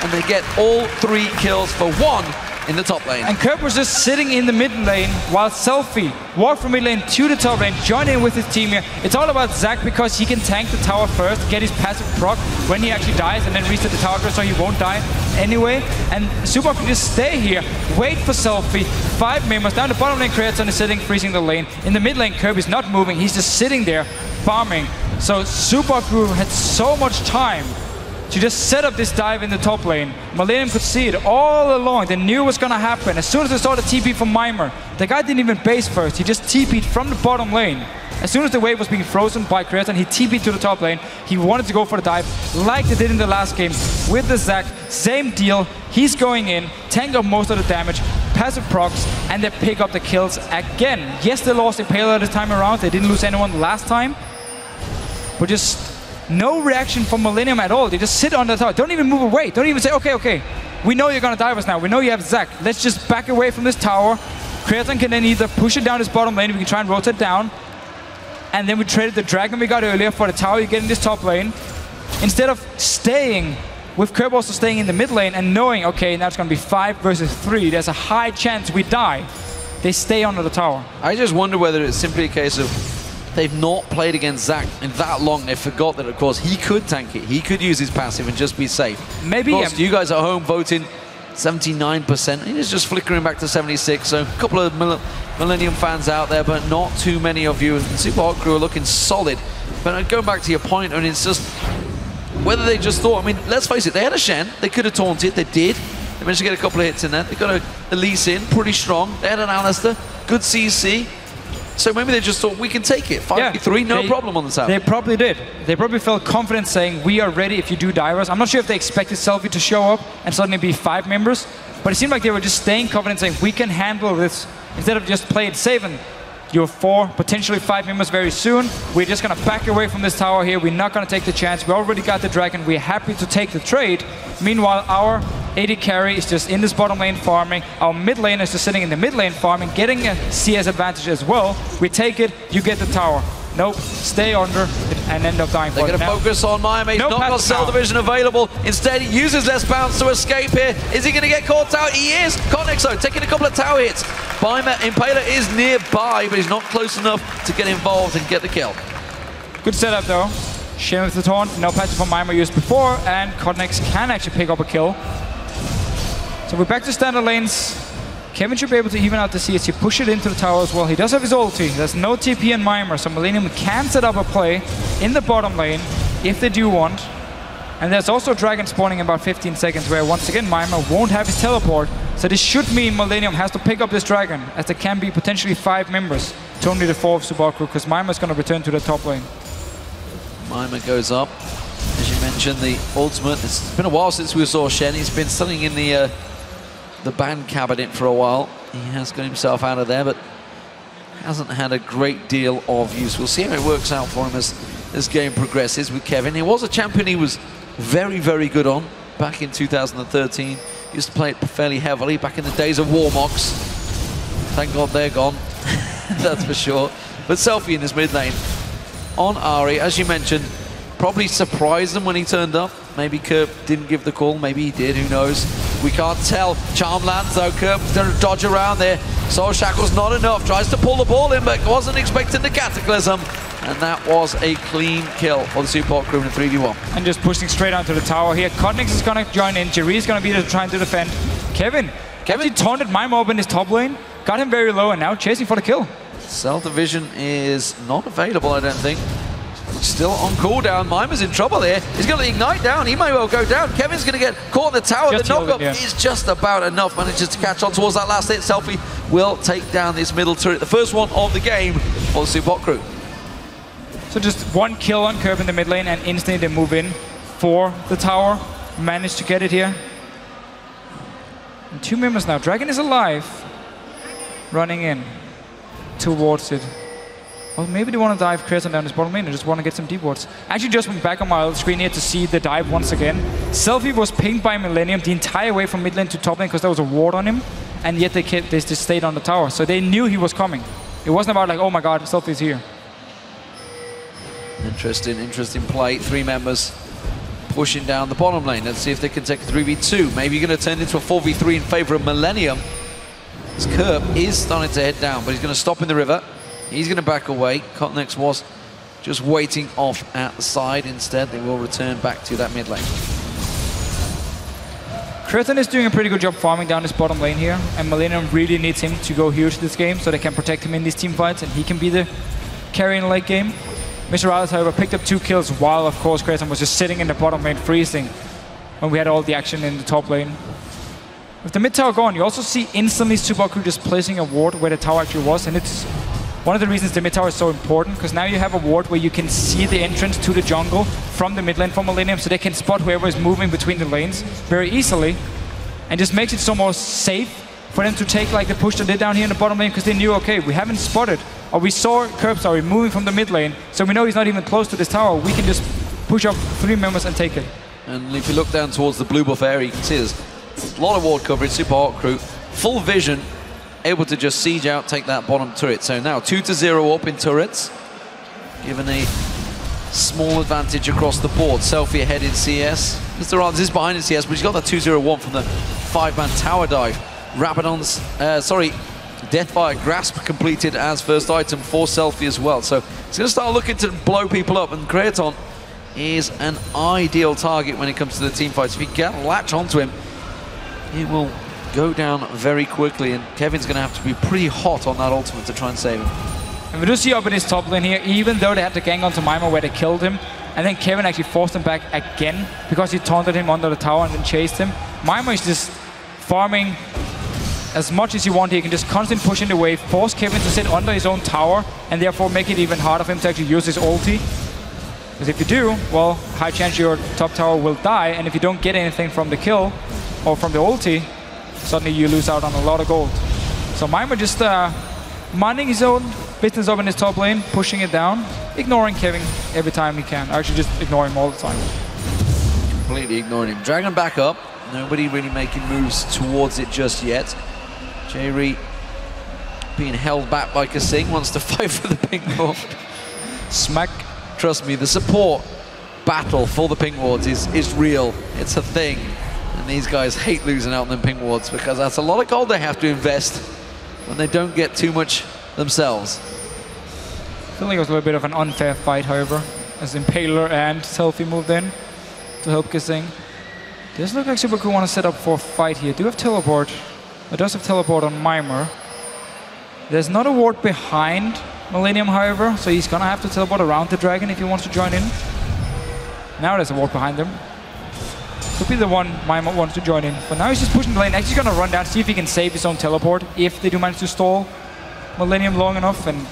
And they get all 3 kills for 1 in the top lane. And Kerp was just sitting in the mid lane while Selfie walked from mid lane to the top lane, joined in with his team here. It's all about Zach because he can tank the tower first, get his passive proc when he actually dies, and then reset the tower so he won't die anyway. And Super can just stay here, wait for Selfie. 5 members down the bottom lane. Creaton is sitting, freezing the lane. In the mid lane, Kerp is not moving. He's just sitting there, farming. So Super Crew had so much time to just set up this dive in the top lane. Millennium could see it all along. They knew what was going to happen. As soon as they saw the TP from Mimir, the guy didn't even base first. He just TP'd from the bottom lane. As soon as the wave was being frozen by Creaton, he TP'd to the top lane. He wanted to go for the dive like they did in the last game with the Zac. Same deal. He's going in, tank up most of the damage, passive procs, and they pick up the kills again. Yes, they lost Impaler this time around. They didn't lose anyone last time. But just no reaction from Millennium at all. They just sit on the tower. Don't even move away. Don't even say, okay, we know you're going to dive us now. We know you have Zac. Let's just back away from this tower. Creaton can then either push it down his bottom lane. We can try and rotate down. And then we traded the dragon we got earlier for the tower you get in this top lane. Instead of staying, with Kerp also staying in the mid lane and knowing, okay, now it's going to be 5 versus 3. There's a high chance we die. They stay under the tower. I just wonder whether it's simply a case of they've not played against Zac in that long. They forgot that, of course, he could tank it. He could use his passive and just be safe. Maybe. Of course, you guys at home voting 79%. He's just flickering back to 76. So a couple of Millennium fans out there, but not too many of you. And Super Hot crew are looking solid. But going back to your point, I mean, it's just whether they just thought, I mean, let's face it, they had a Shen. They could have taunted. They did. They managed to get a couple of hits in there. They got a Elise in, pretty strong. They had an Alistair, good CC. So maybe they just thought, we can take it. 5v3, no problem on the tower. They probably did. They probably felt confident saying, we are ready if you do dive us. I'm not sure if they expected Selfie to show up and suddenly be 5 members, but it seemed like they were just staying confident saying, we can handle this. Instead of just play it safe and you're 4, potentially 5 members very soon. We're just going to back away from this tower here. We're not going to take the chance. We already got the dragon. We're happy to take the trade. Meanwhile, our AD carry is just in this bottom lane farming. Our mid lane is just sitting in the mid lane farming, getting a CS advantage as well. We take it, you get the tower. Nope, stay under and end up dying for it. They're going to focus on Mimir. He's not got Cell Division available. Instead, he uses less bounce to escape here. Is he going to get caught out? He is. Cotnix, though, taking a couple of tower hits. Impaler is nearby, but he's not close enough to get involved and get the kill. Good setup, though. Shen with the taunt. No passive from Mimir used before, and Cotnix can actually pick up a kill. So we're back to standard lanes. Kevin should be able to even out the CS. He push it into the tower as well. He does have his ulti. There's no TP in Mimir, so Millennium can set up a play in the bottom lane if they do want. And there's also Dragon spawning in about 15 seconds where once again Mimir won't have his teleport. So this should mean Millennium has to pick up this Dragon, as there can be potentially 5 members to only the 4 of Subaru, because Mimir's going to return to the top lane. Mimir goes up. As you mentioned, mentioned the ultimate. It's been a while since we saw Shen. He's been sitting in the ban cabinet for a while. He has got himself out of there, but hasn't had a great deal of use. We'll see how it works out for him as this game progresses with Kevin. He was a champion he was very, very good on back in 2013. Used to play it fairly heavily back in the days of Warmox. Thank God they're gone, that's for sure. But Selfie in this mid lane on Ari, as you mentioned, probably surprised them when he turned up. Maybe Kerp didn't give the call, maybe he did, who knows. We can't tell. Charm lands though, Kerp's going to dodge around there. Soul Shackle's not enough, tries to pull the ball in, but wasn't expecting the Cataclysm. And that was a clean kill for the Support crew in a 3v1. And just pushing straight onto the tower here. Cotnix is going to join in. Jerry is going to be there trying to defend. Kevin actually taunted Mimo up in his top lane, got him very low, and now chasing for the kill. Cell Division is not available, I don't think. Still on cooldown. Mimer's in trouble here. He's going to ignite down. He may well go down. Kevin's going to get caught in the tower. The knockup is just about enough. Manages to catch on towards that last hit. Selfie will take down this middle turret. The first one of the game for the Support crew. So just one kill on Kerp in the mid lane, and instantly they move in for the tower. Managed to get it here. And 2 members now. Dragon is alive. Running in towards it. Well, maybe they want to dive Crescent down his bottom lane and just want to get some deep wards. Actually just went back on my screen here to see the dive once again. Selfie was pinged by Millennium the entire way from mid lane to top lane because there was a ward on him, and yet they just stayed on the tower. So they knew he was coming. It wasn't about like, oh my god, Selfie's here. Interesting play. 3 members pushing down the bottom lane. Let's see if they can take a 3v2. Maybe going to turn into a 4v3 in favor of Millennium. This Kerp is starting to head down, but he's going to stop in the river. He's going to back away. Cotnex was just waiting off at the side. Instead, they will return back to that mid lane. Kretan is doing a pretty good job farming down his bottom lane here, and Millennium really needs him to go huge this game so they can protect him in these team fights, and he can be the carry in the late game. Mr. Alice, however, picked up 2 kills while, of course, Kretan was just sitting in the bottom lane freezing when we had all the action in the top lane. With the mid tower gone, you also see instantly Subaku just placing a ward where the tower actually was, and it's one of the reasons the mid tower is so important, because now you have a ward where you can see the entrance to the jungle from the mid lane from Millennium, so they can spot whoever is moving between the lanes very easily, and just makes it so more safe for them to take like the push they did down here in the bottom lane, because they knew, okay, we haven't spotted, or we saw Kerp, moving from the mid lane, so we know he's not even close to this tower. We can just push up 3 members and take it. And if you look down towards the blue buff area, you can see there's a lot of ward coverage. Support crew, full vision, able to just siege out, take that bottom turret. So now 2-0 up in turrets, given a small advantage across the board. Selfie ahead in CS. Mr. Arns is behind in CS, but he's got that 2-0-1 from the 5-man tower dive. Rabadon's, Deathfire Grasp completed as first item for Selfie as well. So he's going to start looking to blow people up, and Kraton is an ideal target when it comes to the team fights. If you can latch onto him, he will go down very quickly, and Kevin's going to have to be pretty hot on that ultimate to try and save him. And we do see up in his top lane here, even though they had to gang onto Mimo where they killed him, and then Kevin actually forced him back again because he taunted him under the tower and then chased him. Mimo is just farming as much as you want. He can just constantly push in the wave, force Kevin to sit under his own tower, and therefore make it even harder for him to actually use his ulti. Because if you do, well, high chance your top tower will die, and if you don't get anything from the kill or from the ulti, suddenly you lose out on a lot of gold. So Mimo just minding his own business up in his top lane, pushing it down, ignoring Kevin every time he can. Actually just ignoring him all the time. Completely ignoring him. Dragon back up. Nobody really making moves towards it just yet. Jerry being held back by Kasing, wants to fight for the pink ward. Smack, trust me, the support battle for the pink wards is real. It's a thing. And these guys hate losing out on them pink wards because that's a lot of gold they have to invest when they don't get too much themselves. I feel like it was a little bit of an unfair fight, however, as Impaler and Selfie moved in to help Kasing. Does look like Super Cool want to set up for a fight here. Do have teleport. It does have teleport on Mimer. There's not a ward behind Millennium, however, so he's gonna have to teleport around the dragon if he wants to join in. Now there's a ward behind them. Could be the one Mimer wants to join in. But now he's just pushing the lane. Actually, he's gonna run down, see if he can save his own teleport if they do manage to stall Millennium long enough. And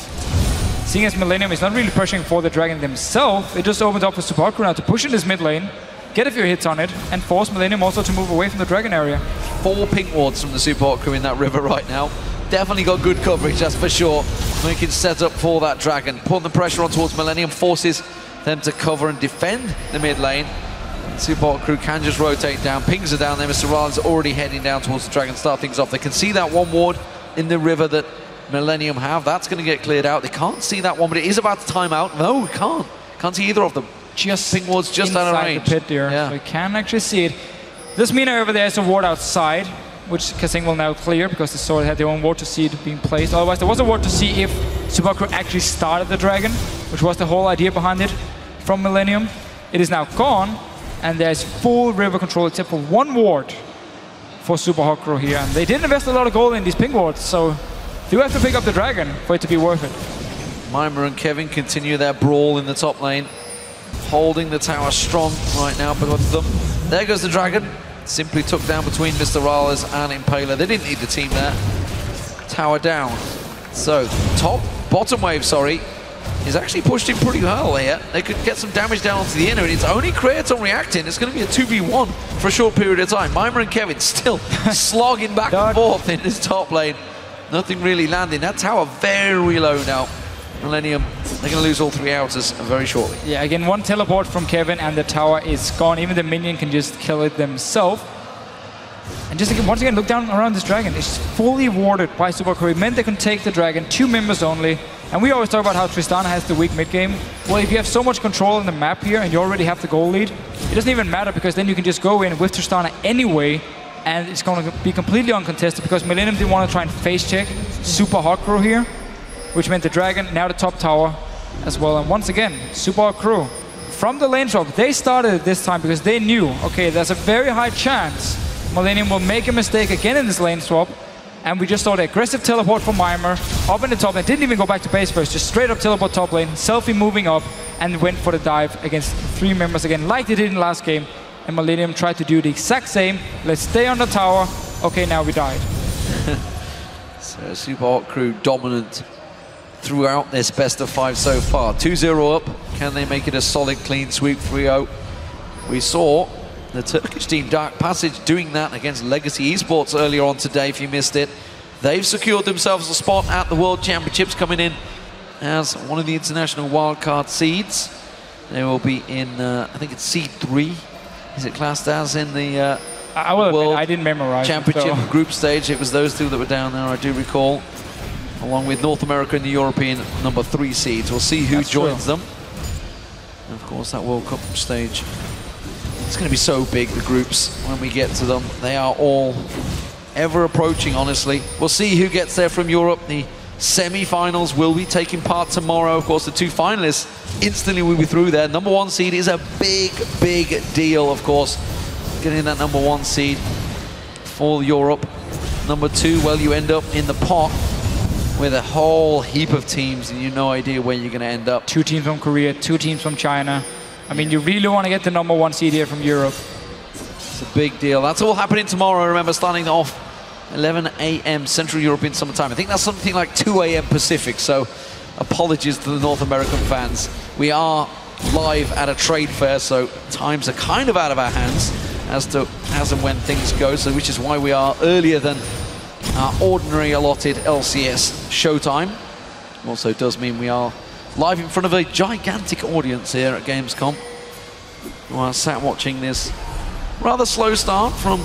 seeing as Millennium is not really pushing for the dragon themselves, it just opens up for Subaku now to push in this mid lane. get a few hits on it, and force Millennium also to move away from the Dragon area. 4 pink wards from the Super Hot Crew in that river right now. Definitely got good coverage, that's for sure. Making set up for that Dragon. Putting the pressure on towards Millennium, forces them to cover and defend the mid lane. Super Hot Crew can just rotate down. Pings are down there. Mr. Rale's already heading down towards the Dragon, start things off. They can see that one ward in the river that Millennium have. That's going to get cleared out. They can't see that one, but it is about to time out. No, we can't. Can't see either of them. Just ping wards just out of range. Inside the pit there, so we can actually see it. This Mina over there is a ward outside, which Kasing will now clear because the sword had their own ward to see it being placed. Otherwise, there was a ward to see if Super Hot Crew actually started the Dragon, which was the whole idea behind it from Millennium. It is now gone, and there's full river control except for 1 ward for Super Hot Crew here. And they did invest a lot of gold in these ping wards, so you have to pick up the Dragon for it to be worth it. Mima and Kevin continue their brawl in the top lane, holding the tower strong right now because of them. There goes the Dragon. Simply took down between Mr. Rales and Impaler. They didn't need the team there. Tower down. So, bottom wave, is actually pushed in pretty well here. They could get some damage down onto the inner, and it's only Creaton reacting. It's going to be a 2v1 for a short period of time. Mima and Kevin still slogging back and forth in this top lane. Nothing really landing. That tower very low now. Millennium, they're going to lose all 3 outers very shortly. Yeah, again, 1 teleport from Kevin and the tower is gone. Even the minion can just kill it themselves. And just again, once again, look down around this Dragon. It's fully warded by Super Crew. It meant they can take the Dragon, 2 members only. And we always talk about how Tristana has the weak mid game. Well, if you have so much control in the map here and you already have the goal lead, it doesn't even matter because then you can just go in with Tristana anyway, and it's going to be completely uncontested because Millennium didn't want to try and face check Super Hot Crew here, which meant the Dragon, now the top tower as well. And once again, Super Hot Crew, from the lane swap, they started it this time because they knew, okay, there's a very high chance Millennium will make a mistake again in this lane swap. And we just saw the aggressive teleport from Mima up in the top lane. Didn't even go back to base first, just straight up teleport top lane. Selfie moving up and went for the dive against 3 members again, like they did in the last game. And Millennium tried to do the exact same. Let's stay on the tower. Okay, now we died. So Super Hot Crew dominant throughout this best of 5 so far. 2-0 up. Can they make it a solid, clean sweep? 3-0. We saw the Turkish team Dark Passage doing that against Legacy Esports earlier on today, if you missed it. They've secured themselves a spot at the World Championships, coming in as one of the international wildcard seeds. They will be in, I think it's seed 3. Is it classed as in the World I didn't memorize Championship group stage? It was those 2 that were down there, I do recall, along with North America and the European number 3 seeds. We'll see who joins them. And of course, that World Cup stage, it's going to be so big, the groups, when we get to them. They are all ever approaching, honestly. We'll see who gets there from Europe. The semi-finals will be taking part tomorrow. Of course, the 2 finalists instantly will be through there. Number 1 seed is a big, big deal, of course. Getting that number 1 seed for Europe. Number 2, well, you end up in the pot with a whole heap of teams and you have no idea where you're going to end up. 2 teams from Korea, 2 teams from China. I mean, you really want to get the number 1 seed here from Europe. It's a big deal. That's all happening tomorrow, remember, starting off 11 a.m. Central European Summer Time. I think that's something like 2 a.m. Pacific, so apologies to the North American fans. We are live at a trade fair, so times are kind of out of our hands as and when things go, so which is why we are earlier than our ordinary allotted LCS showtime. Also does mean we are live in front of a gigantic audience here at Gamescom, who are sat watching this rather slow start from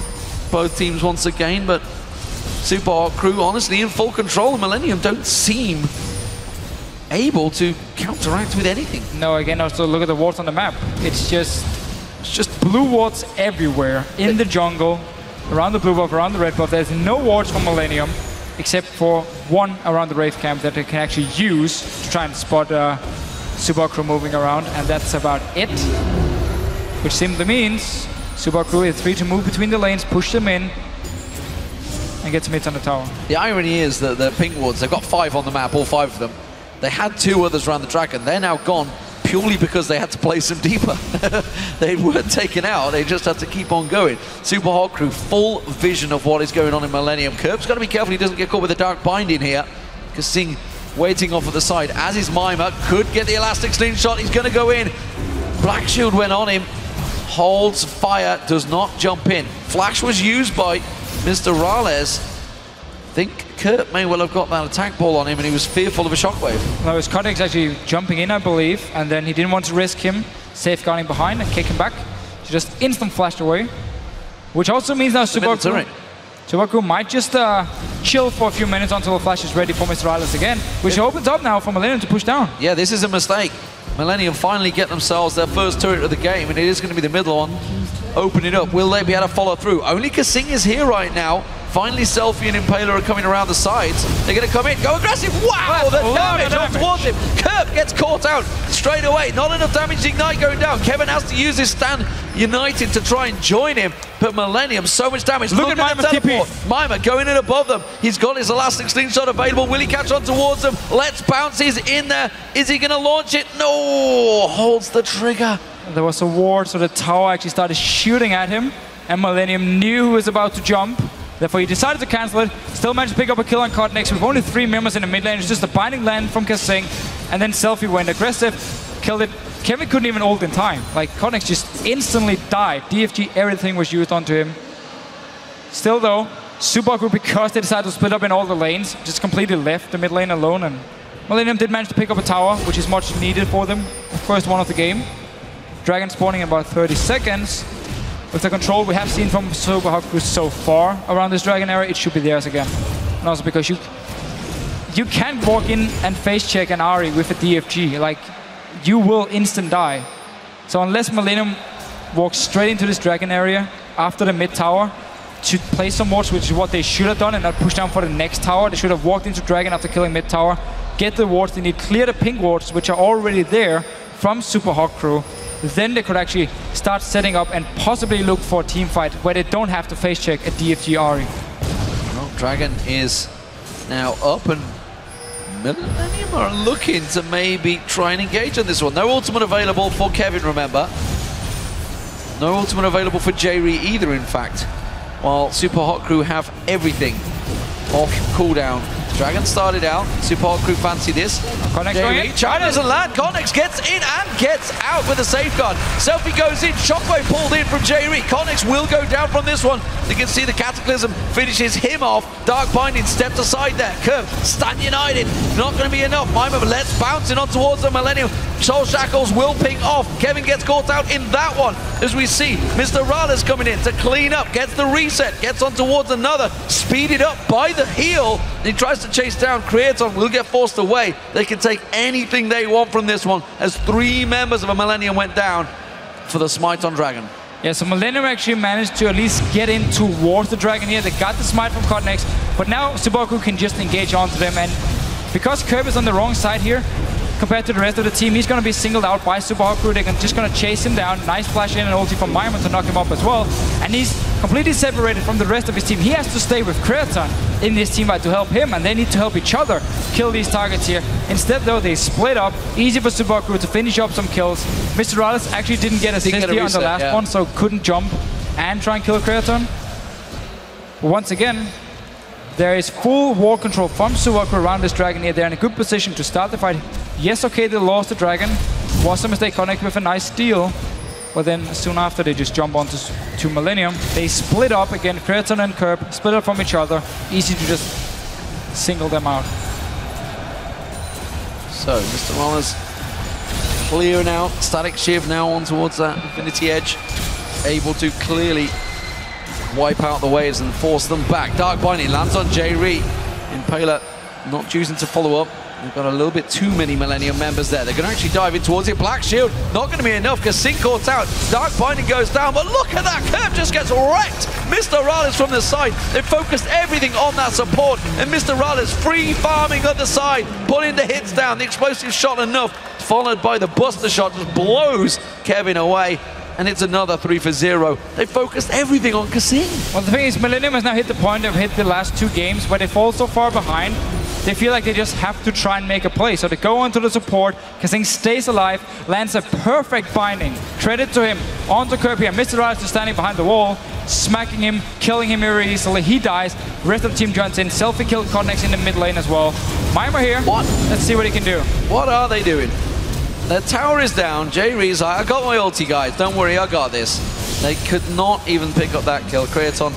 both teams once again, but Super Hot Crew honestly in full control. Millennium don't seem able to counteract with anything. No, again, also look at the wards on the map. It's just blue wards everywhere in the jungle, around the blue buff, around the red buff. There's no wards from Millennium, except for 1 around the Wraith camp that they can actually use to try and spot Super Hot Crew moving around, and that's about it. Which simply means Super Hot Crew is free to move between the lanes, push them in, and get some hits on the tower. The irony is that the pink wards, they've got 5 on the map, all 5 of them. They had 2 others around the Dragon. They're now gone purely because they had to place them deeper. They weren't taken out, they just had to keep on going. Super Hot Crew, full vision of what is going on in Millennium. Curb's got to be careful he doesn't get caught with a Dark Binding here, because Singh waiting off at the side, as is Mima, could get the elastic slingshot, he's going to go in. Black Shield went on him. holds fire, does not jump in. Flash was used by Mr. Rales. I think Kurt may well have got that attack ball on him and he was fearful of a shockwave. No, it was Kodex actually jumping in, I believe, and then he didn't want to risk him safeguarding behind and kick him back. So just instant flashed away. Which also means now Subaku might just chill for a few minutes until the flash is ready for Mr. Rales again, which opens up now for Millennium to push down. Yeah, this is a mistake. Millennium finally get themselves their first turret of the game, and it is going to be the middle one. Open it up. Will they be able to follow through? Only Kasing is here right now. Finally, Selfie and Impaler are coming around the sides. They're going to come in. Go aggressive. Wow, the damage on towards him. Kerp gets caught out straight away. Not enough damage to Ignite going down. Kevin has to use his stand United to try and join him. But Millennium, so much damage. Look at the teleport. Mima going in above them. He's got his elastic slingshot available. Will he catch on towards them? Let's bounce. He's in there. Is he going to launch it? No. Holds the trigger. There was a ward, so the tower actually started shooting at him. And Millennium knew he was about to jump. Therefore, he decided to cancel it. Still managed to pick up a kill on Codnex with only 3 members in the mid lane. It's just a binding land from Kasing. And then Selfie went aggressive, killed it. Kevin couldn't even ult in time. Like, Codnex just instantly died. DFG, everything was used onto him. Still though, Subaku, because they decided to split up in all the lanes, just completely left the mid lane alone. And Millennium did manage to pick up a tower, which is much needed for them. The first one of the game. Dragon spawning in about 30 seconds. With the control we have seen from Subaku so far around this Dragon area, it should be theirs again. And also because you can't walk in and face check an Ahri with a DFG. Like, you will instant die. So unless Millennium walks straight into this Dragon area after the mid tower to play some wards, which is what they should have done, and not push down for the next tower. They should have walked into Dragon after killing mid tower, get the wards. They need clear the pink wards, which are already there from Super Hawk Crew. Then they could actually start setting up and possibly look for a team fight where they don't have to face check a DFG Ahri. Well, Dragon is now up and Millennium are looking to maybe try and engage on this one. No ultimate available for Kevin, remember. No ultimate available for J-Re either, in fact. While Super Hot Crew have everything off cooldown. Dragon started out. Super Hot Crew fancy this. Connex going in. China doesn't land. Connex gets in and gets out with a safeguard. Selfie goes in. Shockwave pulled in from J-Re. Connex will go down from this one. You can see the Cataclysm finishes him off. Dark Binding stepped aside there. Curve. Stand United. Not going to be enough. Mima, let's bounce in on towards the Millennium. Soul Shackles will ping off. Kevin gets caught out in that one. As we see, Mr. Rales coming in to clean up. Gets the reset. Gets on towards another. Speeded up by the heel. He tries to chase down. Creaton will get forced away. They can take anything they want from this one as 3 members of a Millennium went down for the smite on Dragon. Yeah, so Millennium actually managed to at least get in towards the Dragon here. They got the smite from Codnex, but now Subaku can just engage onto them. And because Curb is on the wrong side here, compared to the rest of the team, he's going to be singled out by Super Hawk Crew. They're just going to chase him down. Nice flash in and ulti from Mima to knock him up as well. And he's completely separated from the rest of his team. He has to stay with Creaton in this team fight to help him, and they need to help each other kill these targets here. Instead, though, they split up. Easy for Super Hawk Crew to finish up some kills. Mr. Rales actually didn't get assist here on the last one, so couldn't jump and try and kill Creaton. Once again, there is full war control from Super Hawk Crew around this Dragon here. They're in a good position to start the fight. Yes, okay, they lost the Dragon. Was a mistake. Connect with a nice steal. But then soon after, they just jump onto Millennium. They split up again. Creaton and Curb split up from each other. Easy to just single them out. So, Mr. Wallace clearing out. Static Shiv now on towards that Infinity Edge. Able to clearly wipe out the waves and force them back. Dark Binding lands on J-Re. Impaler not choosing to follow up. They've got a little bit too many Millennium members there. They're going to actually dive in towards it. Black Shield, not going to be enough because Sync caught out. Dark Binding goes down, but look at that. Curve just gets wrecked. Mr. Rales from the side. They focused everything on that support. And Mr. Rales free farming on the side, pulling the hits down. The explosive shot enough, followed by the buster shot, just blows Kevin away. And it's another 3 for 0. They focused everything on Kasing. Well, the thing is, Millennium has now hit the point they've hit the last 2 games where they fall so far behind. They feel like they just have to try and make a play. So they go onto the support. Kasing stays alive, lands a perfect binding. Credit to him. Onto Kirby, and Mr. Rales is standing behind the wall, smacking him, killing him very easily. He dies. The rest of the team joins in. Selfie killed Codnex in the mid lane as well. Mima here. What? Let's see what he can do. What are they doing? Their tower is down. Jay Ree's like, I got my ulti, guys. Don't worry, I got this. They could not even pick up that kill. Creaton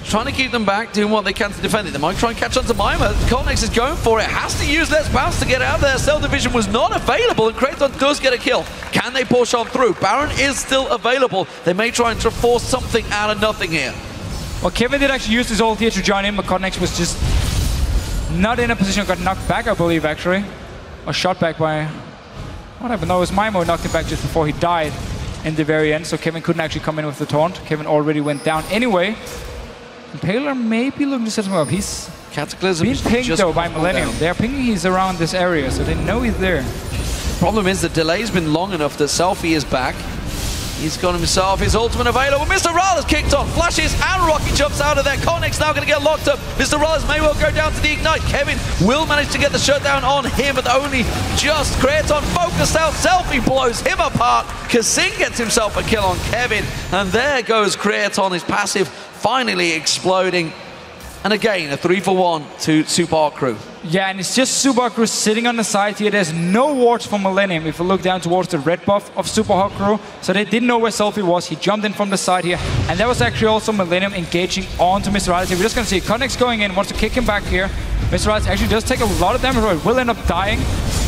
trying to keep them back, doing what they can to defend it. They might try and catch on to Mima. Cornex is going for it. Has to use Let's Bounce to get out there. Cell Division was not available, and Creaton does get a kill. Can they push on through? Baron is still available. They may try and force something out of nothing here. Well, Kevin did actually use his ult here to join in, but Cornex was just not in a position. Got knocked back, I believe, actually. Or shot back by... what happened? No, it was Mimo who knocked him back just before he died in the very end, so Kevin couldn't actually come in with the taunt. Kevin already went down anyway. Impaler may be looking to set him up. He's Cataclysm being pinged though by Millennium. They're pinging he's around this area, so they know he's there. Problem is the delay's been long enough that Selfie is back. He's got himself his ultimate available. Mr. Rallis kicked on, flashes, and Rocky jumps out of there. Cornex now going to get locked up. Mr. Rallis may well go down to the Ignite. Kevin will manage to get the shutdown on him, but only just. Creaton focused out. Selfie blows him apart. Kasing gets himself a kill on Kevin, and there goes Creaton, his passive finally exploding. And again, a 3-for-1 to Super Hot Crew. Yeah, and it's just Super Hot Crew sitting on the side here. There's no wards for Millennium if you look down towards the red buff of Super Hot Crew. So they didn't know where Selfie was. He jumped in from the side here. And that was actually also Millennium engaging onto Mr. Alice. We're just going to see Connex going in, wants to kick him back here. Mr. Alice actually does take a lot of damage, but will end up dying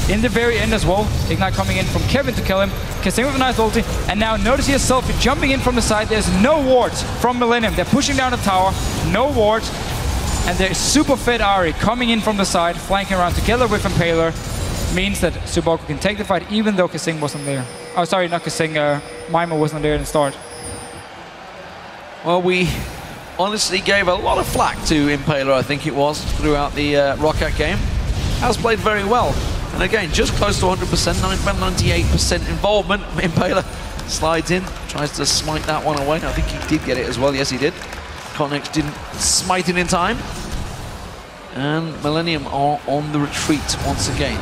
in the very end as well. Ignite coming in from Kevin to kill him. Kasing with a nice ulti. And now notice here Selfie jumping in from the side. There's no wards from Millennium. They're pushing down the tower. No wards. And there's super fit Ari coming in from the side, flanking around together with Impaler. Means that Subaku can take the fight even though Kasing wasn't there. Oh, sorry, not Kasing. Mima wasn't there in the start. Well, we honestly gave a lot of flack to Impaler, I think it was, throughout the Roccat game. Has played very well. And again, just close to 100%, 98% involvement. Impaler slides in, tries to smite that one away. I think he did get it as well. Yes, he did. Connex didn't smite it in time. And Millennium are on the retreat once again.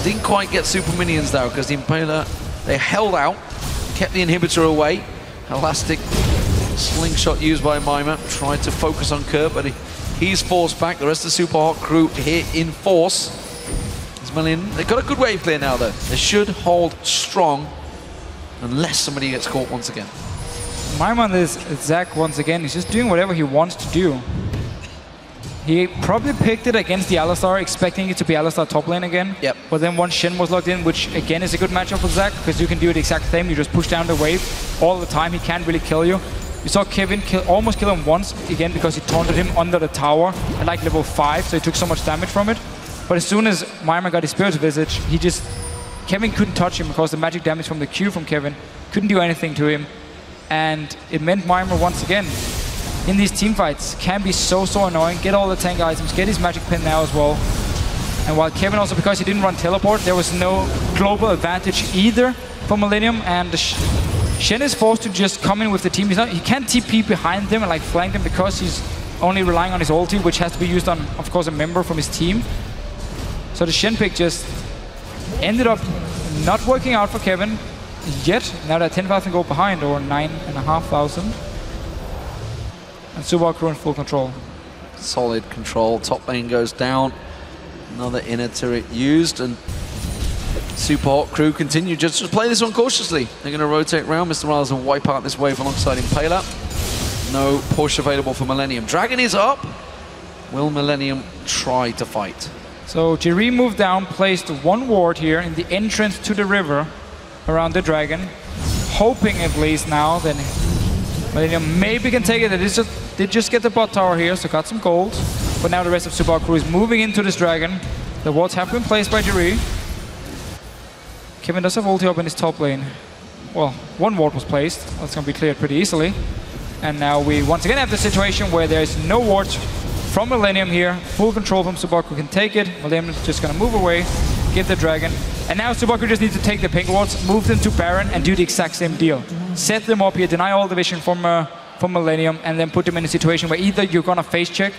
Didn't quite get super minions though, because the Impaler, they held out, kept the inhibitor away. Elastic slingshot used by Mima, tried to focus on Kurt, but he's forced back. The rest of the Super Hot Crew here in force. Millennium, they've got a good wave clear now though. They should hold strong unless somebody gets caught once again. Mima on this Zac once again, he's just doing whatever he wants to do. He probably picked it against the Alistar, expecting it to be Alistar top lane again. Yep. But then once Shin was locked in, which again is a good matchup for Zac, because you can do the exact same. You just push down the wave all the time. He can't really kill you. You saw Kevin almost kill him once, again, because he taunted him under the tower at like level 5, so he took so much damage from it. But as soon as Mima got his Spirit's Visage, Kevin couldn't touch him because the magic damage from the Q from Kevin couldn't do anything to him. And it meant Mima once again in these team fights can be so annoying. Get all the tank items, get his magic pin now as well. And while Kevin also, because he didn't run teleport, there was no global advantage either for Millennium. And Shen is forced to just come in with the team. He can't TP behind them and like flank them because he's only relying on his ulti, which has to be used on, of course, a member from his team. So the Shen pick just ended up not working out for Kevin. Yet, now they're 10,000 gold behind, or 9,500. And Super Crew in full control. Solid control. Top lane goes down. Another inner turret used, and Super Hot Crew continue just to play this one cautiously. They're going to rotate around. Mr. Miles will wipe out this wave alongside Impaler. No push available for Millennium. Dragon is up. Will Millennium try to fight? So Jiri moved down, placed one ward here in the entrance to the river around the dragon, hoping at least now that Millennium maybe can take it. They did just get the bot tower here, so got some gold. But now the rest of Super Crew is moving into this dragon. The wards have been placed by Jiri. Kevin does have ulti up in his top lane. Well, one ward was placed. That's going to be cleared pretty easily. And now we once again have the situation where there's no wards from Millennium here. Full control from Subaku can take it. Millennium is just going to move away, give the dragon. And now Subaku just needs to take the pink wards, move them to Baron, and do the exact same deal. Set them up here, deny all the vision from Millennium, and then put them in a situation where either you're going to face check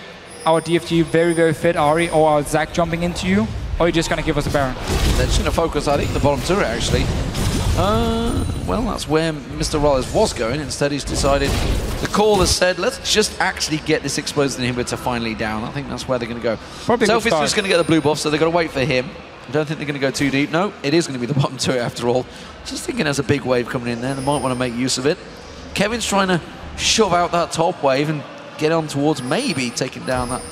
our DFG very fit Ari or our Zac jumping into you, or you're just going to give us a Baron. They're just going to focus, I think, the bottom turret actually. Well, that's where Mr. Rollers was going. Instead, he's decided, the call has said, let's just actually get this explosive inhibitor finally down. I think that's where they're going to go. Self is just going to get the blue buff, so they're going to wait for him. I don't think they're going to go too deep. No, it is going to be the bottom turret after all. Just thinking there's a big wave coming in there. They might want to make use of it. Kevin's trying to shove out that top wave and get on towards maybe taking down that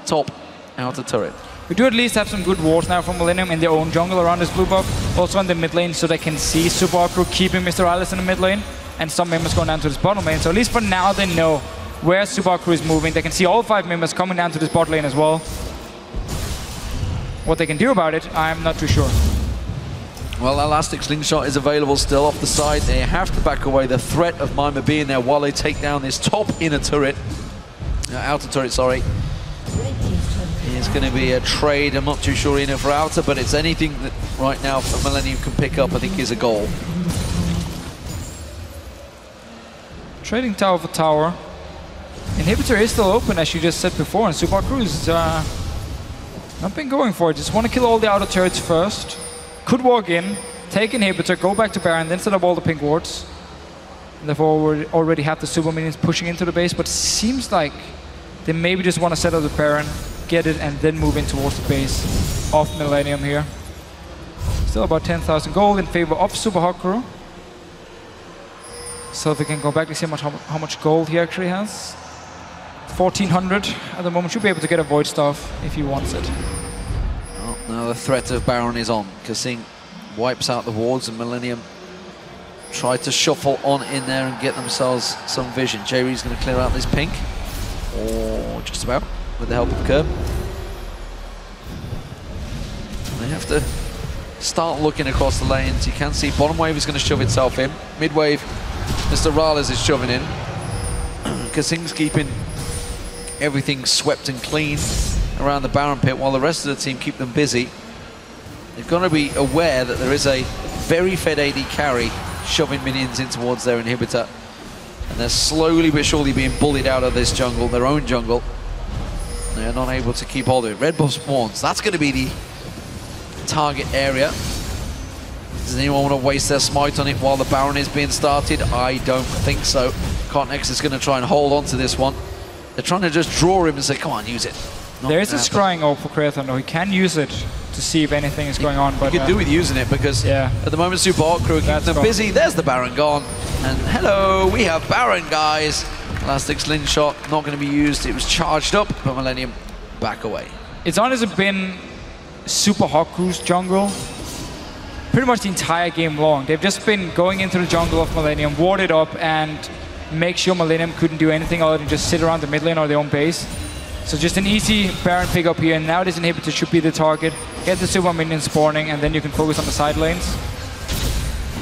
top outer turret. We do at least have some good wards now from Millennium in their own jungle around this blue buff. Also in the mid lane, so they can see Super Hot Crew keeping Mr. Alice in the mid lane, and some members going down to this bottom lane. So at least for now, they know where Super Hot Crew is moving. They can see all 5 members coming down to this bot lane as well. What they can do about it, I'm not too sure. Well, Elastic Slingshot is available still off the side. They have to back away the threat of Mima being there while they take down this top inner turret. Outer turret, sorry. It's going to be a trade. I'm not too sure in it for outer, but it's anything that right now Millennium can pick up, I think, is a goal. Trading tower for tower. Inhibitor is still open, as you just said before, and Super Cruz not been going for it. Just want to kill all the outer turrets first. Could walk in, take Inhibitor, go back to Baron, then set up all the pink wards. And therefore we already have the super minions pushing into the base, but seems like they maybe just want to set up the Baron, get it, and then move in towards the base of Millennium here. Still about 10,000 gold in favor of Super Hot Crew. So if we can go back and see how much gold he actually has. 1,400 at the moment. Should be able to get a Void Staff if he wants it. Oh, now the threat of Baron is on. Kasing wipes out the wards and Millennium try to shuffle on in there and get themselves some vision. J-Ree's going to clear out this pink. Or just about, with the help of the curb. They have to start looking across the lanes. You can see bottom wave is going to shove itself in. Mid wave, Mr. Rales is shoving in. Kasing's keeping everything swept and clean around the Baron pit while the rest of the team keep them busy. They've got to be aware that there is a very fed AD carry shoving minions in towards their inhibitor. And they're slowly but surely being bullied out of this jungle, their own jungle. They're not able to keep hold of it. Red buff spawns. That's going to be the target area. Does anyone want to waste their smite on it while the Baron is being started? I don't think so. Contex is going to try and hold on to this one. They're trying to just draw him and say, come on, use it. There is a scrying orb for Krathon, though. He can use it to see if anything is going on. But you can do with using it because at the moment Super Hot Crew keeps them busy. There's the Baron gone. And hello, we have Baron, guys. Elastic Slingshot not going to be used. It was charged up, but Millennium back away. It's honestly been Super Hot Crew's jungle pretty much the entire game long. They've just been going into the jungle of Millennium, ward it up, and make sure Millennium couldn't do anything other than just sit around the mid lane or their own base. So just an easy Baron pick up here, and now this inhibitor should be the target. Get the super minions spawning, and then you can focus on the side lanes.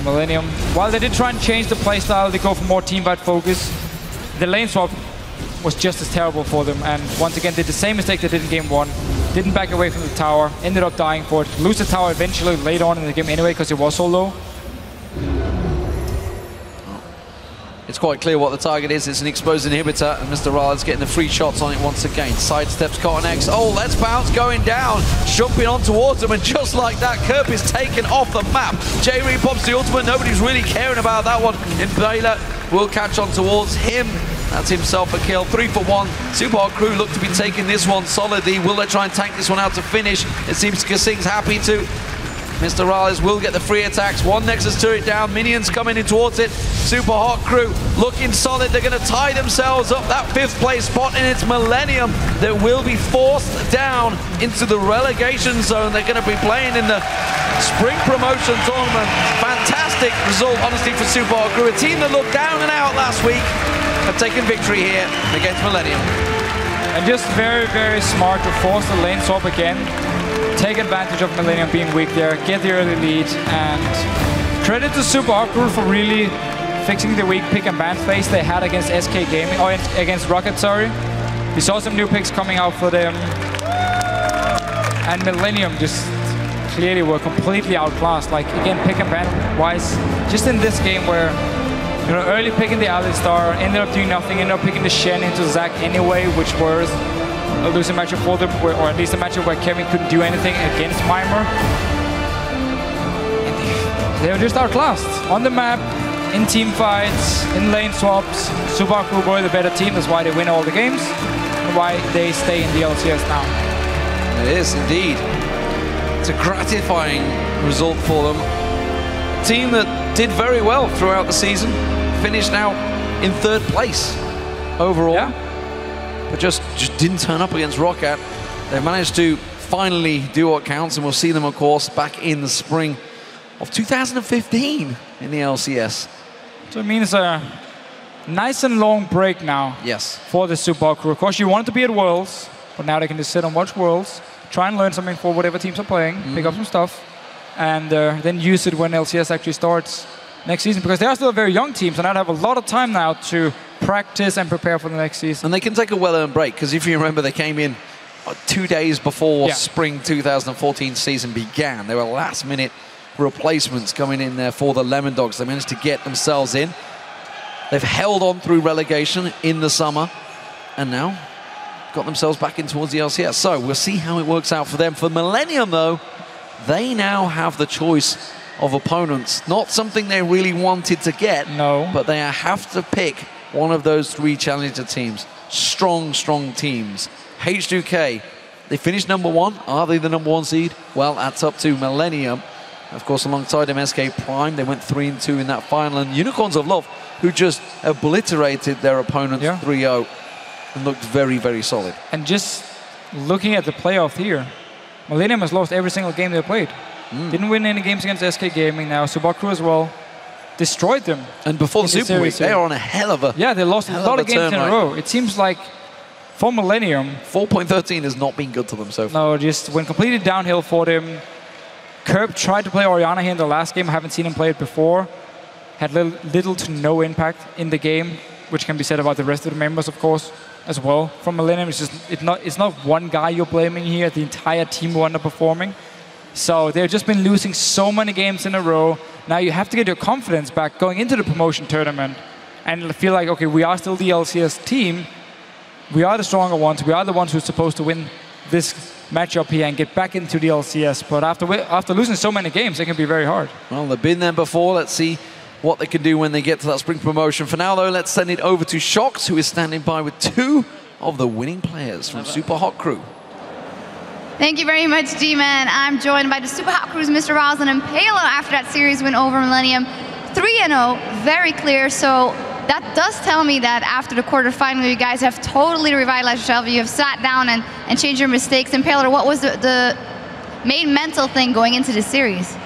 Millennium, while they did try and change the playstyle, they go for more team fight focus. The lane swap was just as terrible for them, and once again did the same mistake they did in game 1. Didn't back away from the tower, ended up dying for it. Lose the tower eventually later on in the game anyway because it was so low. It's quite clear what the target is. It's an exposed inhibitor, and Mr. Rale's getting the free shots on it once again. Sidesteps Cotton-X. Oh, let's bounce going down. Jumping on towards him, and just like that, Kerp is taken off the map. J-Ree pops the ultimate. Nobody's really caring about that one. Invader will catch on towards him. That's himself a kill. 3 for 1. Super Hot Crew look to be taking this one solidly. Will they try and tank this one out to finish? It seems Kasing's happy to. Mr. Rales will get the free attacks. One Nexus turret down. Minions coming in towards it. Super Hot Crew looking solid. They're going to tie themselves up that 5th place spot, and it's Millennium that will be forced down into the relegation zone. They're going to be playing in the Spring Promotion Tournament. Fantastic result, honestly, for Super Hot Crew. A team that looked down and out last week have taken victory here against Millennium. And just very, very smart to force the lane swap again. Take advantage of Millennium being weak there, get the early lead, and credit to Super Hot Crew for really fixing the weak pick and ban phase they had against SK Gaming, or against Rocket, sorry. We saw some new picks coming out for them, and Millennium just clearly were completely outclassed. Like, again, pick and ban wise, just in this game where, you know, early picking the Alistar, ended up doing nothing, ended up picking the Shen into Zac anyway, which was a losing matchup for them, or at least a matchup where Kevin couldn't do anything against Mimir. they were just outclassed on the map, in team fights, in lane swaps. Super Hot Crew were the better team. That's why they win all the games, and why they stay in the LCS now. It is indeed. It's a gratifying result for them. A team that did very well throughout the season, finished out in 3rd place overall, but just didn't turn up against Roccat. They managed to finally do what counts, and we'll see them, of course, back in the spring of 2015 in the LCS. So it means a nice and long break now. Yes. For the Super Hot Crew. Of course, you wanted to be at Worlds, but now they can just sit and watch Worlds, try and learn something for whatever teams are playing, pick up some stuff, and then use it when LCS actually starts next season, because they are still a very young team, so now they have a lot of time now to practice and prepare for the next season. And they can take a well-earned break, because if you remember, they came in 2 days before spring 2014 season began. They were last-minute replacements coming in there for the Lemon Dogs. They managed to get themselves in. They've held on through relegation in the summer, and now got themselves back in towards the LCS. So we'll see how it works out for them. For Millennium, though, they now have the choice of opponents. Not something they really wanted to get, but they have to pick one of those 3 challenger teams. Strong, strong teams. H2K, they finished #1. Are they the #1 seed? Well, that's up to Millennium. Of course, alongside them, SK Prime, they went 3-2 in that final. And Unicorns of Love, who just obliterated their opponents 3-0 and looked very, very solid. And just looking at the playoff here, Millennium has lost every single game they played. Didn't win any games against SK Gaming now. Super Hot Crew as well. Destroyed them. And before the Super Week, they are on a hell of a they lost a lot of games in a row. It seems like for Millennium, 4.13 has not been good to them so far. No, just went completely downhill for them. Kerb tried to play Orianna here in the last game. I haven't seen him play it before. Had little to no impact in the game, which can be said about the rest of the members, of course, as well. From Millennium, it's not one guy you're blaming here. The entire team were underperforming. So they've just been losing so many games in a row. Now you have to get your confidence back going into the promotion tournament and feel like, okay, we are still the LCS team. We are the stronger ones. We are the ones who are supposed to win this matchup here and get back into the LCS. But after losing so many games, it can be very hard. Well, they've been there before. Let's see what they can do when they get to that spring promotion. For now, though, let's send it over to Shox, who is standing by with 2 of the winning players from Super Hot Crew. Thank you very much, G-Man. I'm joined by the Super Hot Crew's Mr. Roslin and Palo after that series win over Millennium. 3-0, very clear. So that does tell me that after the quarterfinal, you guys have totally revitalized yourself. You have sat down and changed your mistakes. And Palo, what was the main mental thing going into this series?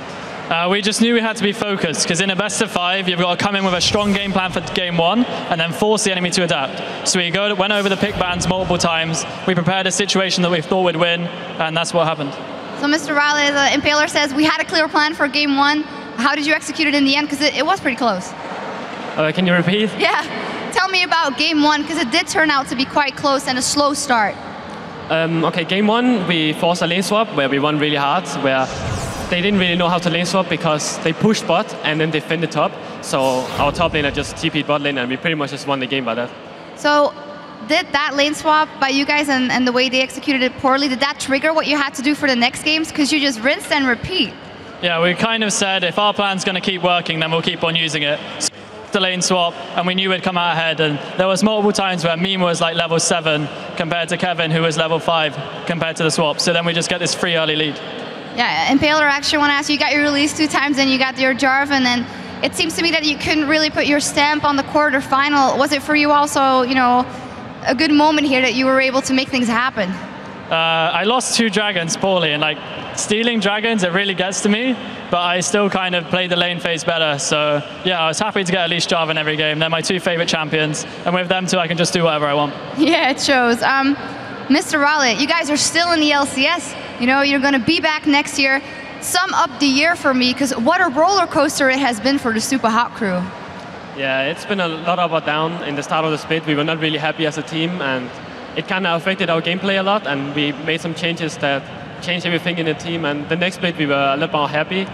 We just knew we had to be focused, because in a best of 5, you've got to come in with a strong game plan for game 1 and then force the enemy to adapt. So we went over the pick bans multiple times. We prepared a situation that we thought would win, and that's what happened. So Mr. Raleigh, Impaler says, we had a clear plan for game 1. How did you execute it in the end? Because it was pretty close. Can you repeat? Yeah. Tell me about game 1, because it did turn out to be quite close and a slow start. Okay, game 1, we forced a lane swap where we won really hard, where they didn't really know how to lane swap because they pushed bot and then they finned the top. So our top laner just TP'd bot lane and we pretty much just won the game by that. So did that lane swap by you guys and the way they executed it poorly, did that trigger what you had to do for the next games? Because you just rinsed and repeat. Yeah, we kind of said if our plan's going to keep working, then we'll keep on using it. So the lane swap, and we knew we'd come out ahead. And there was multiple times where Meme was like level 7 compared to Kevin, who was level 5 compared to the swap. So then we just get this free early lead. Yeah, and Paler, actually want to ask you, got your release 2 times, and you got your Jarvan, and it seems to me that you couldn't really put your stamp on the quarterfinal. Was it for you also, you know, a good moment here that you were able to make things happen? I lost 2 dragons poorly, and like stealing dragons, it really gets to me, but I still kind of played the lane phase better. So yeah, I was happy to get at least Jarvan every game. They're my 2 favorite champions, and with them too, I can just do whatever I want. Yeah, it shows. Mr. Raleigh, you guys are still in the LCS. You know, you're going to be back next year. Sum up the year for me, because what a roller coaster it has been for the Super Hot Crew. Yeah, it's been a lot up or down. In the start of the split, we were not really happy as a team, and it kind of affected our gameplay a lot, and we made some changes that changed everything in the team. And the next split, we were a little more happy.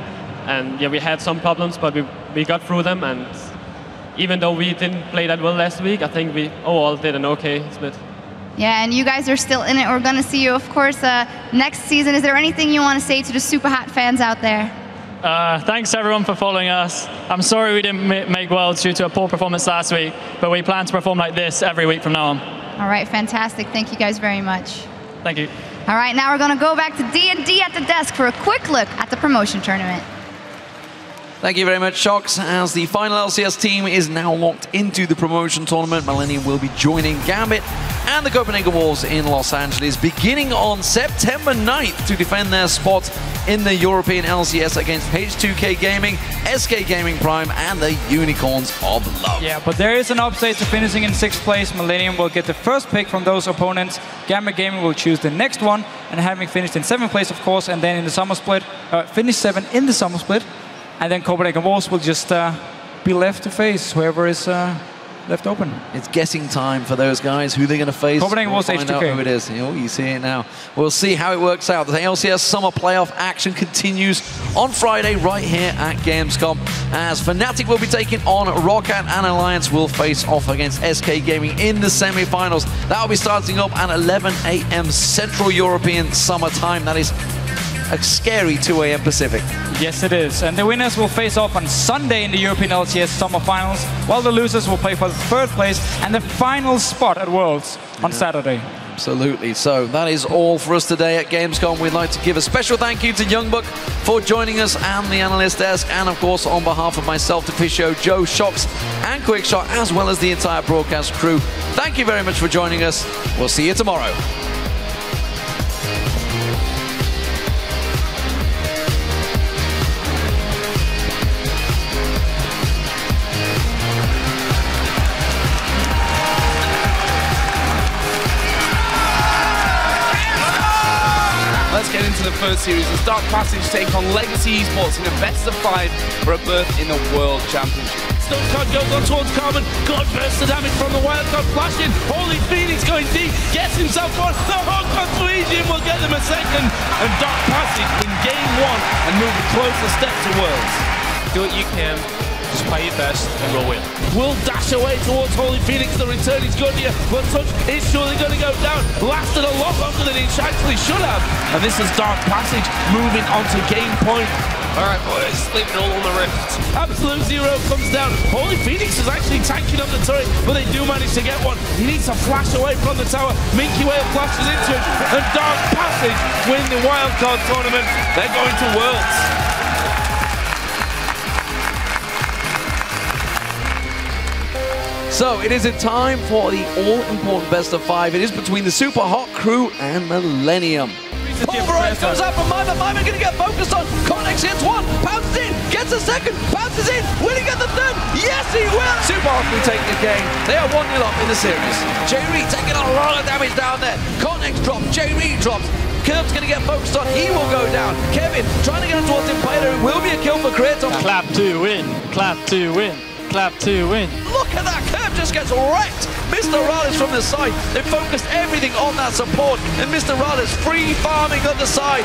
And yeah, we had some problems, but we got through them. And even though we didn't play that well last week, I think we overall did an okay split. Yeah, and you guys are still in it. We're going to see you, of course, next season. Is there anything you want to say to the Super Hot fans out there? Thanks everyone for following us. I'm sorry we didn't make Worlds due to a poor performance last week, but we plan to perform like this every week from now on. All right, fantastic. Thank you guys very much. Thank you. All right, now we're going to go back to D&D at the desk for a quick look at the promotion tournament. Thank you very much, Shocks. As the final LCS team is now locked into the promotion tournament, Millennium will be joining Gambit and the Copenhagen Wolves in Los Angeles beginning on September 9th to defend their spot in the European LCS against H2K Gaming, SK Gaming Prime, and the Unicorns of Love. Yeah, but there is an upside to finishing in 6th place. Millennium will get the first pick from those opponents. Gambit Gaming will choose the next one, and having finished in 7th place, of course, and then in the summer split, finish 7 in the summer split, and then Copenhagen Wolves will just be left to face whoever is left open. It's guessing time for those guys, who they're going to face. Copenhagen Wolves, find out H2K. who it is. Oh, you see it now. We'll see how it works out. The LCS Summer Playoff action continues on Friday right here at Gamescom, as Fnatic will be taking on Roccat and Alliance will face off against SK Gaming in the semi-finals. That will be starting up at 11 AM Central European Summer Time. That is a scary 2 AM Pacific. Yes, it is. And the winners will face off on Sunday in the European LCS Summer Finals, while the losers will play for the 3rd place and the final spot at Worlds on Saturday. Absolutely. So that is all for us today at Gamescom. We'd like to give a special thank you to Youngbuck for joining us and the analyst desk, and of course on behalf of myself, Deficio, Joe, Shocks, and Quickshot, as well as the entire broadcast crew. Thank you very much for joining us. We'll see you tomorrow. Let's get into the first series as Dark Passage take on Legacy Esports in a best-of-5 for a berth in the World Championship. Stuntcard goes on towards Carbon. God bursts the damage from the wildcard flash in. Holy Phoenix going deep, gets himself one. The Hawk Cohesion will get them a second. And Dark Passage win game 1 and move a closer step to Worlds. Do what you can. Just play your best and we'll win. Will dash away towards Holy Phoenix. The return is good here, but Touch is surely going to go down. Lasted a lot longer than it actually should have. And this is Dark Passage moving on to game point. All right, boys, leave it all on the rift. Absolute Zero comes down. Holy Phoenix is actually tanking up the turret, but they do manage to get one. He needs to flash away from the tower. Minky Whale flashes into it, and Dark Passage win the wildcard tournament. They're going to Worlds. So it is a time for the all-important best-of-5. It is between the Super Hot crew and Millennium. Pulverize goes out from Mima. Mima going to get focused on. Connex hits one, pounces in, gets a second, pounces in. Will he get the third? Yes, he will. Super Hot will take the game. They are 1-0 up in the series. Jay Reed taking a lot of damage down there. Connex drops, Jay Reed drops. Curb's going to get focused on. He will go down. Kevin trying to get towards Impaler. It will be a kill for Kratos. Clap to win. Clap to win. Clap to win. Look at that, Curb just gets wrecked. Mr. Rales from the side. They focused everything on that support, and Mr. Rales free farming on the side.